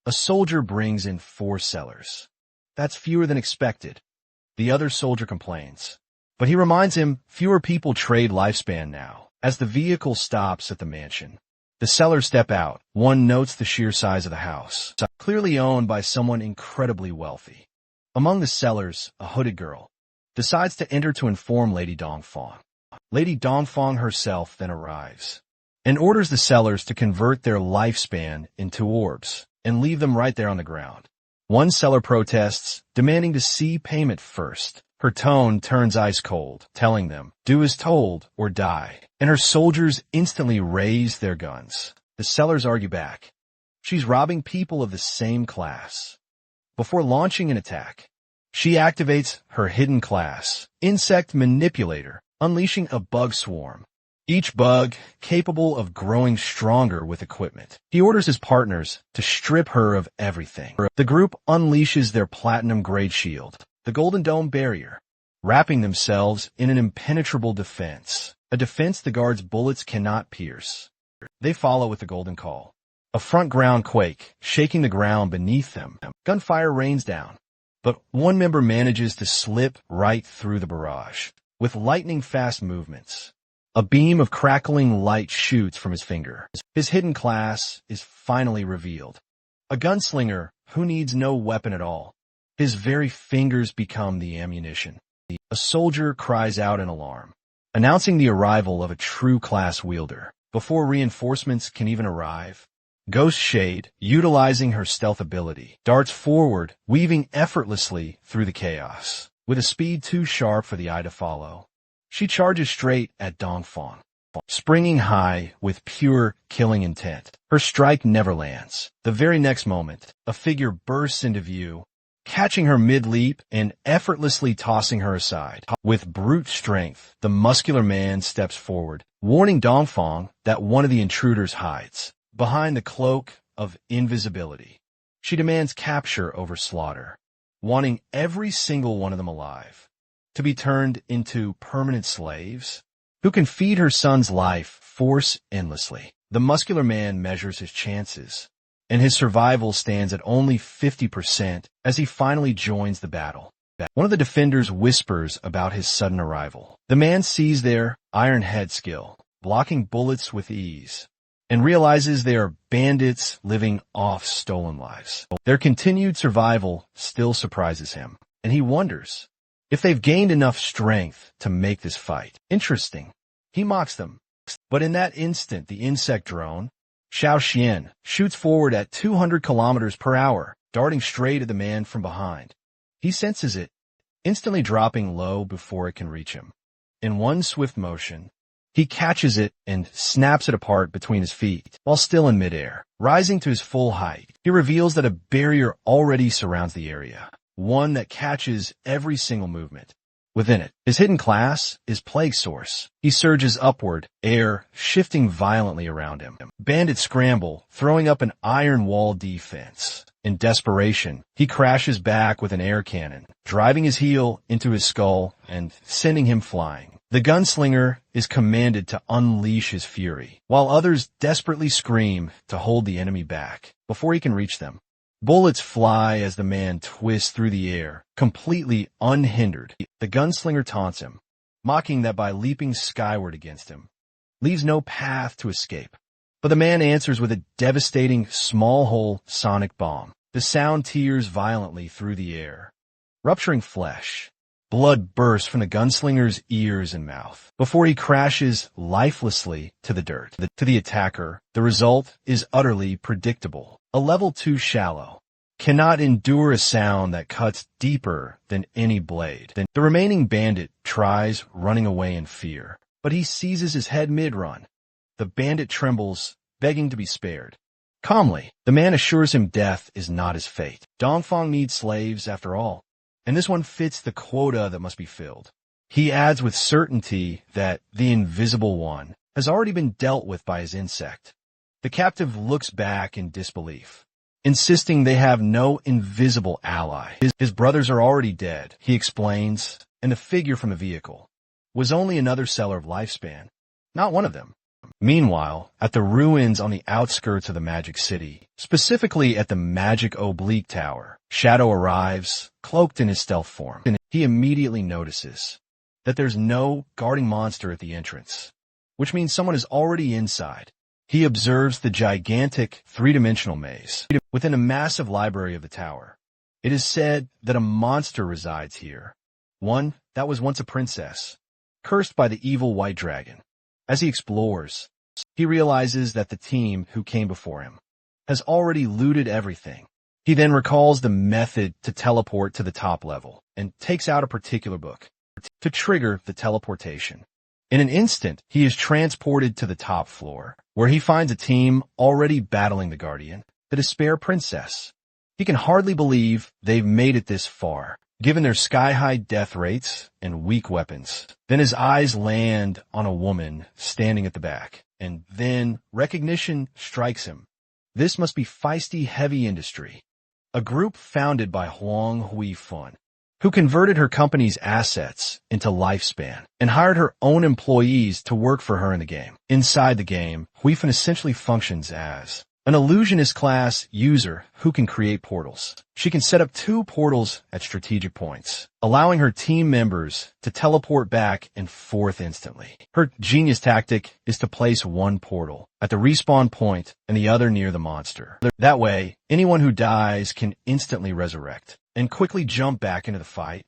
a soldier brings in 4 sellers. That's fewer than expected. The other soldier complains, but he reminds him fewer people trade lifespan now. As the vehicle stops at the mansion, the sellers step out. One notes the sheer size of the house, clearly owned by someone incredibly wealthy. Among the sellers, a hooded girl decides to enter to inform Lady Dongfang. Lady Dongfang herself then arrives and orders the sellers to convert their lifespan into orbs and leave them right there on the ground. One seller protests, demanding to see payment first. Her tone turns ice cold, telling them, do as told or die. And her soldiers instantly raise their guns. The sellers argue back. She's robbing people of the same class. Before launching an attack, she activates her hidden class, Insect Manipulator, unleashing a bug swarm. Each bug capable of growing stronger with equipment. He orders his partners to strip her of everything. The group unleashes their platinum-grade shield, the Golden Dome Barrier, wrapping themselves in an impenetrable defense, a defense the guards' bullets cannot pierce. They follow with the Golden Call, a front ground quake, shaking the ground beneath them. Gunfire rains down, but one member manages to slip right through the barrage. With lightning-fast movements, A beam of crackling light shoots from his finger. His hidden class is finally revealed. A gunslinger who needs no weapon at all. His very fingers become the ammunition. A soldier cries out in alarm, announcing the arrival of a true class wielder. Before reinforcements can even arrive, Ghost Shade, utilizing her stealth ability, darts forward, weaving effortlessly through the chaos. With a speed too sharp for the eye to follow, she charges straight at Dongfang, springing high with pure killing intent. Her strike never lands. The very next moment, a figure bursts into view, catching her mid-leap and effortlessly tossing her aside. With brute strength, the muscular man steps forward, warning Dongfang that one of the intruders hides behind the cloak of invisibility. She demands capture over slaughter, wanting every single one of them alive, to be turned into permanent slaves who can feed her son's life force endlessly. The muscular man measures his chances, and his survival stands at only 50% as he finally joins the battle. One of the defenders whispers about his sudden arrival. The man sees their iron head skill, blocking bullets with ease, and realizes they are bandits living off stolen lives. Their continued survival still surprises him, and he wonders if they've gained enough strength to make this fight interesting. He mocks them, but in that instant the insect drone, Xiao Xian, shoots forward at 200 kilometers per hour, darting straight at the man from behind. He senses it, instantly dropping low before it can reach him. In one swift motion, he catches it and snaps it apart between his feet, while still in midair. Rising to his full height, he reveals that a barrier already surrounds the area, one that catches every single movement. Within it, his hidden class is Plague Source. He surges upward, air shifting violently around him. Bandits scramble, throwing up an iron wall defense. In desperation, he crashes back with an air cannon, driving his heel into his skull and sending him flying. The gunslinger is commanded to unleash his fury, while others desperately scream to hold the enemy back before he can reach them. Bullets fly as the man twists through the air, completely unhindered. The gunslinger taunts him, mocking that by leaping skyward against him, leaves no path to escape. But the man answers with a devastating small-hole sonic bomb. The sound tears violently through the air, rupturing flesh. Blood bursts from the gunslinger's ears and mouth before he crashes lifelessly to the dirt. To the attacker, the result is utterly predictable. A level too shallow cannot endure a sound that cuts deeper than any blade. The remaining bandit tries running away in fear, but he seizes his head mid-run. The bandit trembles, begging to be spared. Calmly, the man assures him death is not his fate. Dongfang needs slaves after all, and this one fits the quota that must be filled. He adds with certainty that the invisible one has already been dealt with by his insect. The captive looks back in disbelief, insisting they have no invisible ally. His brothers are already dead, he explains, and the figure from the vehicle was only another seller of lifespan, not one of them. Meanwhile, at the ruins on the outskirts of the Magic City, specifically at the Magic Oblique Tower, Shadow arrives, cloaked in his stealth form. He immediately notices that there's no guarding monster at the entrance, which means someone is already inside. He observes the gigantic three-dimensional maze within a massive library of the tower. It is said that a monster resides here, one that was once a princess, cursed by the evil white dragon. As he explores, he realizes that the team who came before him has already looted everything. He then recalls the method to teleport to the top level and takes out a particular book to trigger the teleportation. In an instant, he is transported to the top floor, where he finds a team already battling the Guardian, the Despair Princess. He can hardly believe they've made it this far, given their sky-high death rates and weak weapons. Then his eyes land on a woman standing at the back, and then recognition strikes him. This must be Feisty Heavy Industry, a group founded by Huang Huifun, who converted her company's assets into lifespan and hired her own employees to work for her in the game. Inside the game, Huifun essentially functions as an illusionist class user who can create portals. She can set up 2 portals at strategic points, allowing her team members to teleport back and forth instantly. Her genius tactic is to place 1 portal at the respawn point and the other near the monster. That way, anyone who dies can instantly resurrect and quickly jump back into the fight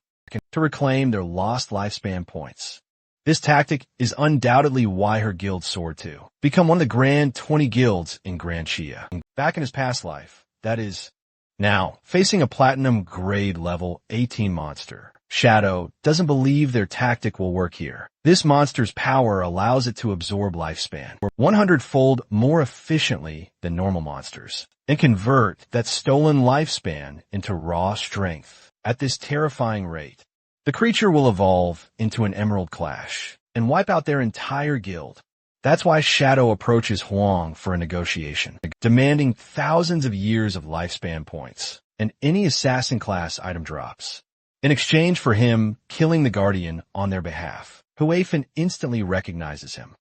to reclaim their lost lifespan points. This tactic is undoubtedly why her guild soared to become one of the Grand 20 guilds in Grand Chia. Back in his past life, that is, now, facing a platinum grade level 18 monster, Shadow doesn't believe their tactic will work here. This monster's power allows it to absorb lifespan 100-fold more efficiently than normal monsters and convert that stolen lifespan into raw strength at this terrifying rate. The creature will evolve into an Emerald Clash and wipe out their entire guild. That's why Shadow approaches Huang for a negotiation, demanding thousands of years of lifespan points and any assassin class item drops, in exchange for him killing the Guardian on their behalf. Huafan instantly recognizes him.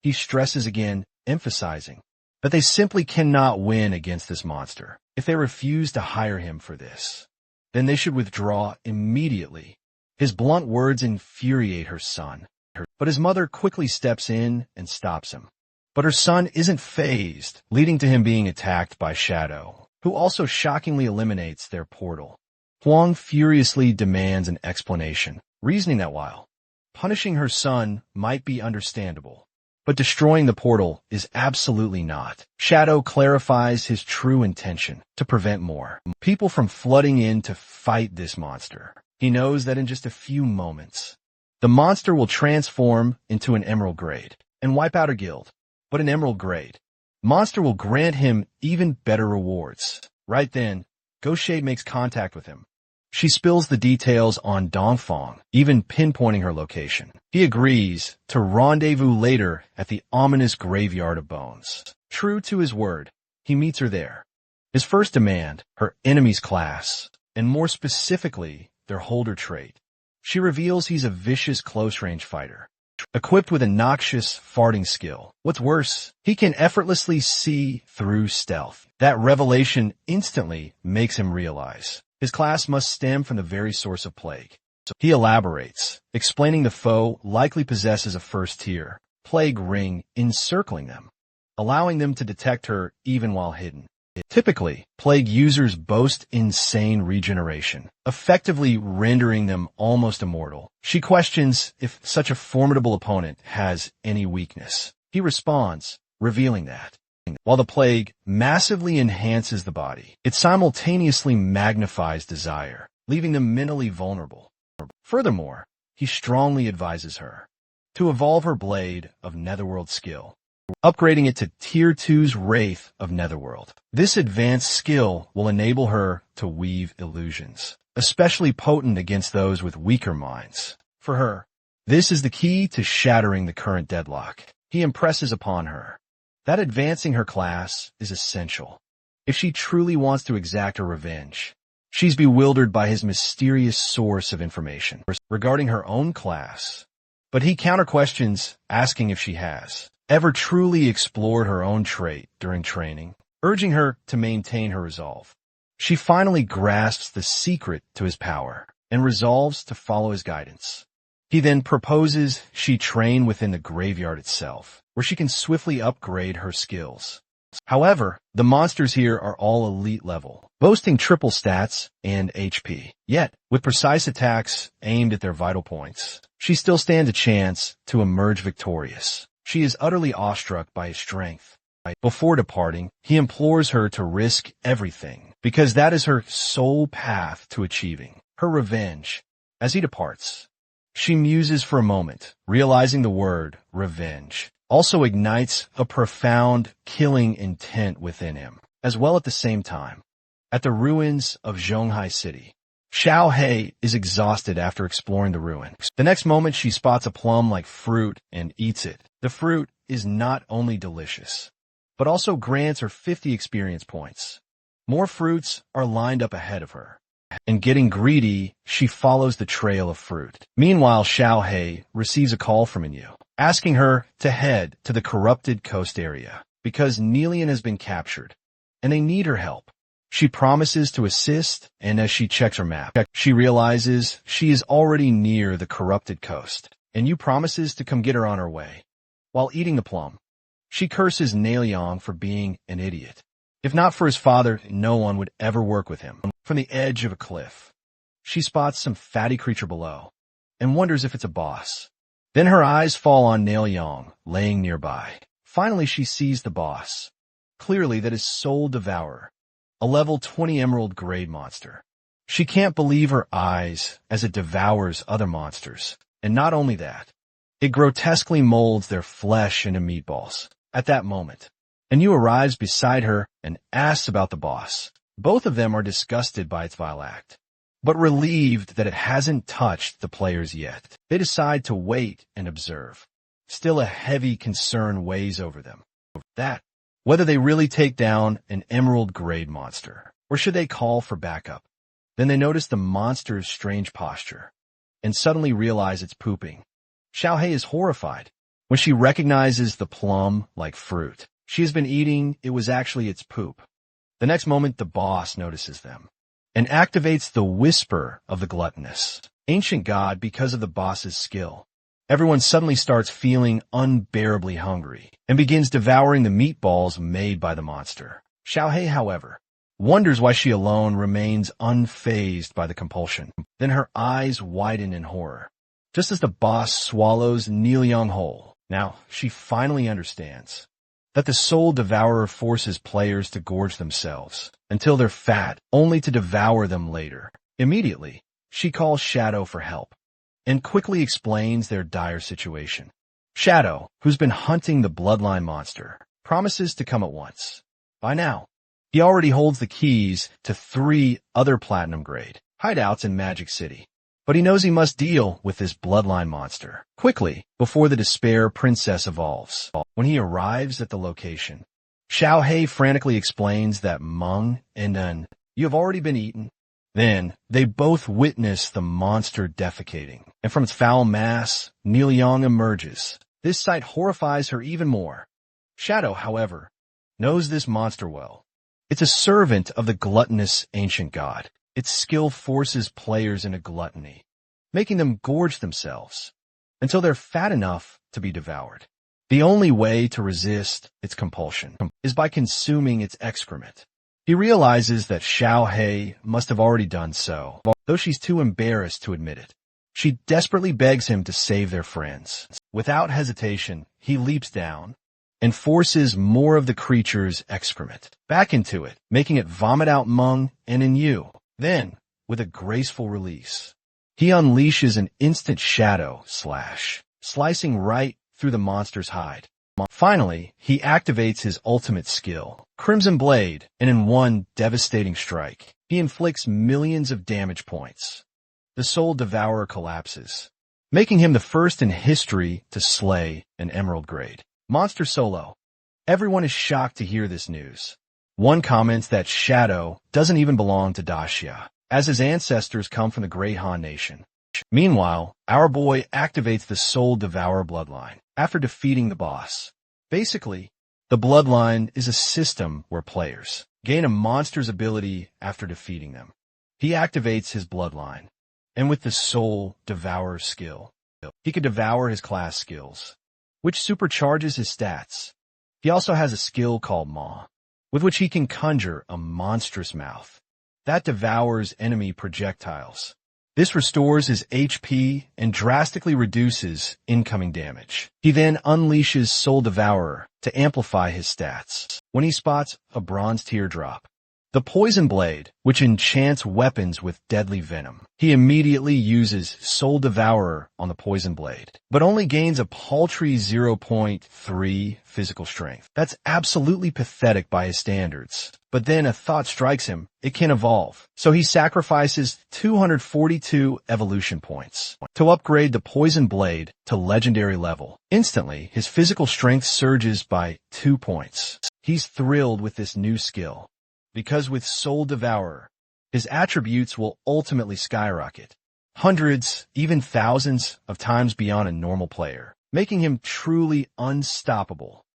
He stresses again, emphasizing that they simply cannot win against this monster. If they refuse to hire him for this, then they should withdraw immediately. His blunt words infuriate her son, but his mother quickly steps in and stops him. But her son isn't fazed, leading to him being attacked by Shadow, who also shockingly eliminates their portal. Huang furiously demands an explanation, reasoning that while punishing her son might be understandable, but destroying the portal is absolutely not. Shadow clarifies his true intention to prevent more people from flooding in to fight this monster. He knows that in just a few moments, the monster will transform into an Emerald Grade and wipe out a guild. But an Emerald Grade monster will grant him even better rewards. Right then, Ghost Shade makes contact with him. She spills the details on Dongfang, even pinpointing her location. He agrees to rendezvous later at the ominous Graveyard of Bones. True to his word, he meets her there. His first demand, her enemy's class, and more specifically, their holder trait. She reveals he's a vicious close-range fighter, equipped with a noxious farting skill. What's worse, he can effortlessly see through stealth. That revelation instantly makes him realize his class must stem from the very source of plague. So he elaborates, explaining the foe likely possesses a first-tier plague ring encircling them, allowing them to detect her even while hidden. Typically, plague users boast insane regeneration, effectively rendering them almost immortal. She questions if such a formidable opponent has any weakness. He responds, revealing that while the plague massively enhances the body, it simultaneously magnifies desire, leaving them mentally vulnerable. Furthermore, he strongly advises her to evolve her blade of Netherworld skill, upgrading it to Tier 2's Wraith of Netherworld. This advanced skill will enable her to weave illusions, especially potent against those with weaker minds. For her, this is the key to shattering the current deadlock. He impresses upon her that advancing her class is essential if she truly wants to exact her revenge. She's bewildered by his mysterious source of information regarding her own class, but he counter-questions, asking if she has ever truly explored her own trait during training, urging her to maintain her resolve. She finally grasps the secret to his power and resolves to follow his guidance. He then proposes she train within the graveyard itself, where she can swiftly upgrade her skills. However, the monsters here are all elite level, boasting triple stats and HP. Yet, with precise attacks aimed at their vital points, she still stands a chance to emerge victorious. She is utterly awestruck by his strength. Before departing, he implores her to risk everything, because that is her sole path to achieving her revenge. As he departs, she muses for a moment, realizing the word revenge also ignites a profound killing intent within him, as well at the same time. At the ruins of Zhonghai City, Xiao Hei is exhausted after exploring the ruin. The next moment she spots a plum-like fruit and eats it. The fruit is not only delicious, but also grants her 50 experience points. More fruits are lined up ahead of her, and getting greedy, she follows the trail of fruit. Meanwhile, Xiao Hei receives a call from Enyo, asking her to head to the corrupted coast area, because Nelian has been captured, and they need her help. She promises to assist, and as she checks her map, she realizes she is already near the corrupted coast, and Yu promises to come get her on her way. While eating the plum, she curses Nelian for being an idiot. If not for his father, no one would ever work with him. From the edge of a cliff, she spots some fatty creature below, and wonders if it's a boss. Then her eyes fall on Nelian, laying nearby. Finally, she sees the boss. Clearly, that is Soul Devourer, a level 20 emerald grade monster. She can't believe her eyes as it devours other monsters. And not only that, it grotesquely molds their flesh into meatballs. At that moment, Yu arrives beside her and asks about the boss. Both of them are disgusted by its vile act, but relieved that it hasn't touched the players yet. They decide to wait and observe. Still, a heavy concern weighs over them. That, whether they really take down an emerald grade monster, or should they call for backup. Then they notice the monster's strange posture, and suddenly realize it's pooping. Xiaohei is horrified. When she recognizes the plum-like fruit she has been eating, it was actually its poop. The next moment, the boss notices them, and activates the whisper of the gluttonous ancient god because of the boss's skill. Everyone suddenly starts feeling unbearably hungry and begins devouring the meatballs made by the monster. Xiaohei, however, wonders why she alone remains unfazed by the compulsion. Then her eyes widen in horror, just as the boss swallows Nelian whole. Now, she finally understands that the Soul Devourer forces players to gorge themselves until they're fat, only to devour them later. Immediately, she calls Shadow for help and quickly explains their dire situation. Shadow, who's been hunting the bloodline monster, promises to come at once. By now, he already holds the keys to 3 other platinum-grade hideouts in Magic City, but he knows he must deal with this bloodline monster quickly before the Despair Princess evolves. When he arrives at the location, Xiaohei frantically explains that Meng and you have already been eaten. Then, they both witness the monster defecating, and from its foul mass, Nelian emerges. This sight horrifies her even more. Shadow, however, knows this monster well. It's a servant of the gluttonous ancient god. Its skill forces players into gluttony, making them gorge themselves until they're fat enough to be devoured. The only way to resist its compulsion is by consuming its excrement. He realizes that Xiaohei must have already done so, though she's too embarrassed to admit it. She desperately begs him to save their friends. Without hesitation, he leaps down and forces more of the creature's excrement back into it, making it vomit out Meng and Yu. Then, with a graceful release, he unleashes an instant shadow slash, slicing right through the monster's hide. Finally, he activates his ultimate skill, Crimson Blade, and in one devastating strike, he inflicts millions of damage points. The Soul Devourer collapses, making him the first in history to slay an emerald grade monster solo. Everyone is shocked to hear this news. One comments that Shadow doesn't even belong to Daxia, as his ancestors come from the Great Han Nation. Meanwhile, our boy activates the Soul Devourer bloodline after defeating the boss. Basically, the bloodline is a system where players gain a monster's ability after defeating them. He activates his bloodline, and with the Soul Devourer skill, he could devour his class skills, which supercharges his stats. He also has a skill called Maw, with which he can conjure a monstrous mouth that devours enemy projectiles. This restores his HP and drastically reduces incoming damage. He then unleashes Soul Devourer to amplify his stats. When he spots a bronze teardrop, the Poison Blade, which enchants weapons with deadly venom, he immediately uses Soul Devourer on the Poison Blade, but only gains a paltry 0.3 physical strength. That's absolutely pathetic by his standards. But then a thought strikes him. It can evolve. So he sacrifices 242 evolution points to upgrade the Poison Blade to legendary level. Instantly, his physical strength surges by 2 points. He's thrilled with this new skill, because with Soul Devourer, his attributes will ultimately skyrocket, hundreds, even thousands of times beyond a normal player, making him truly unstoppable.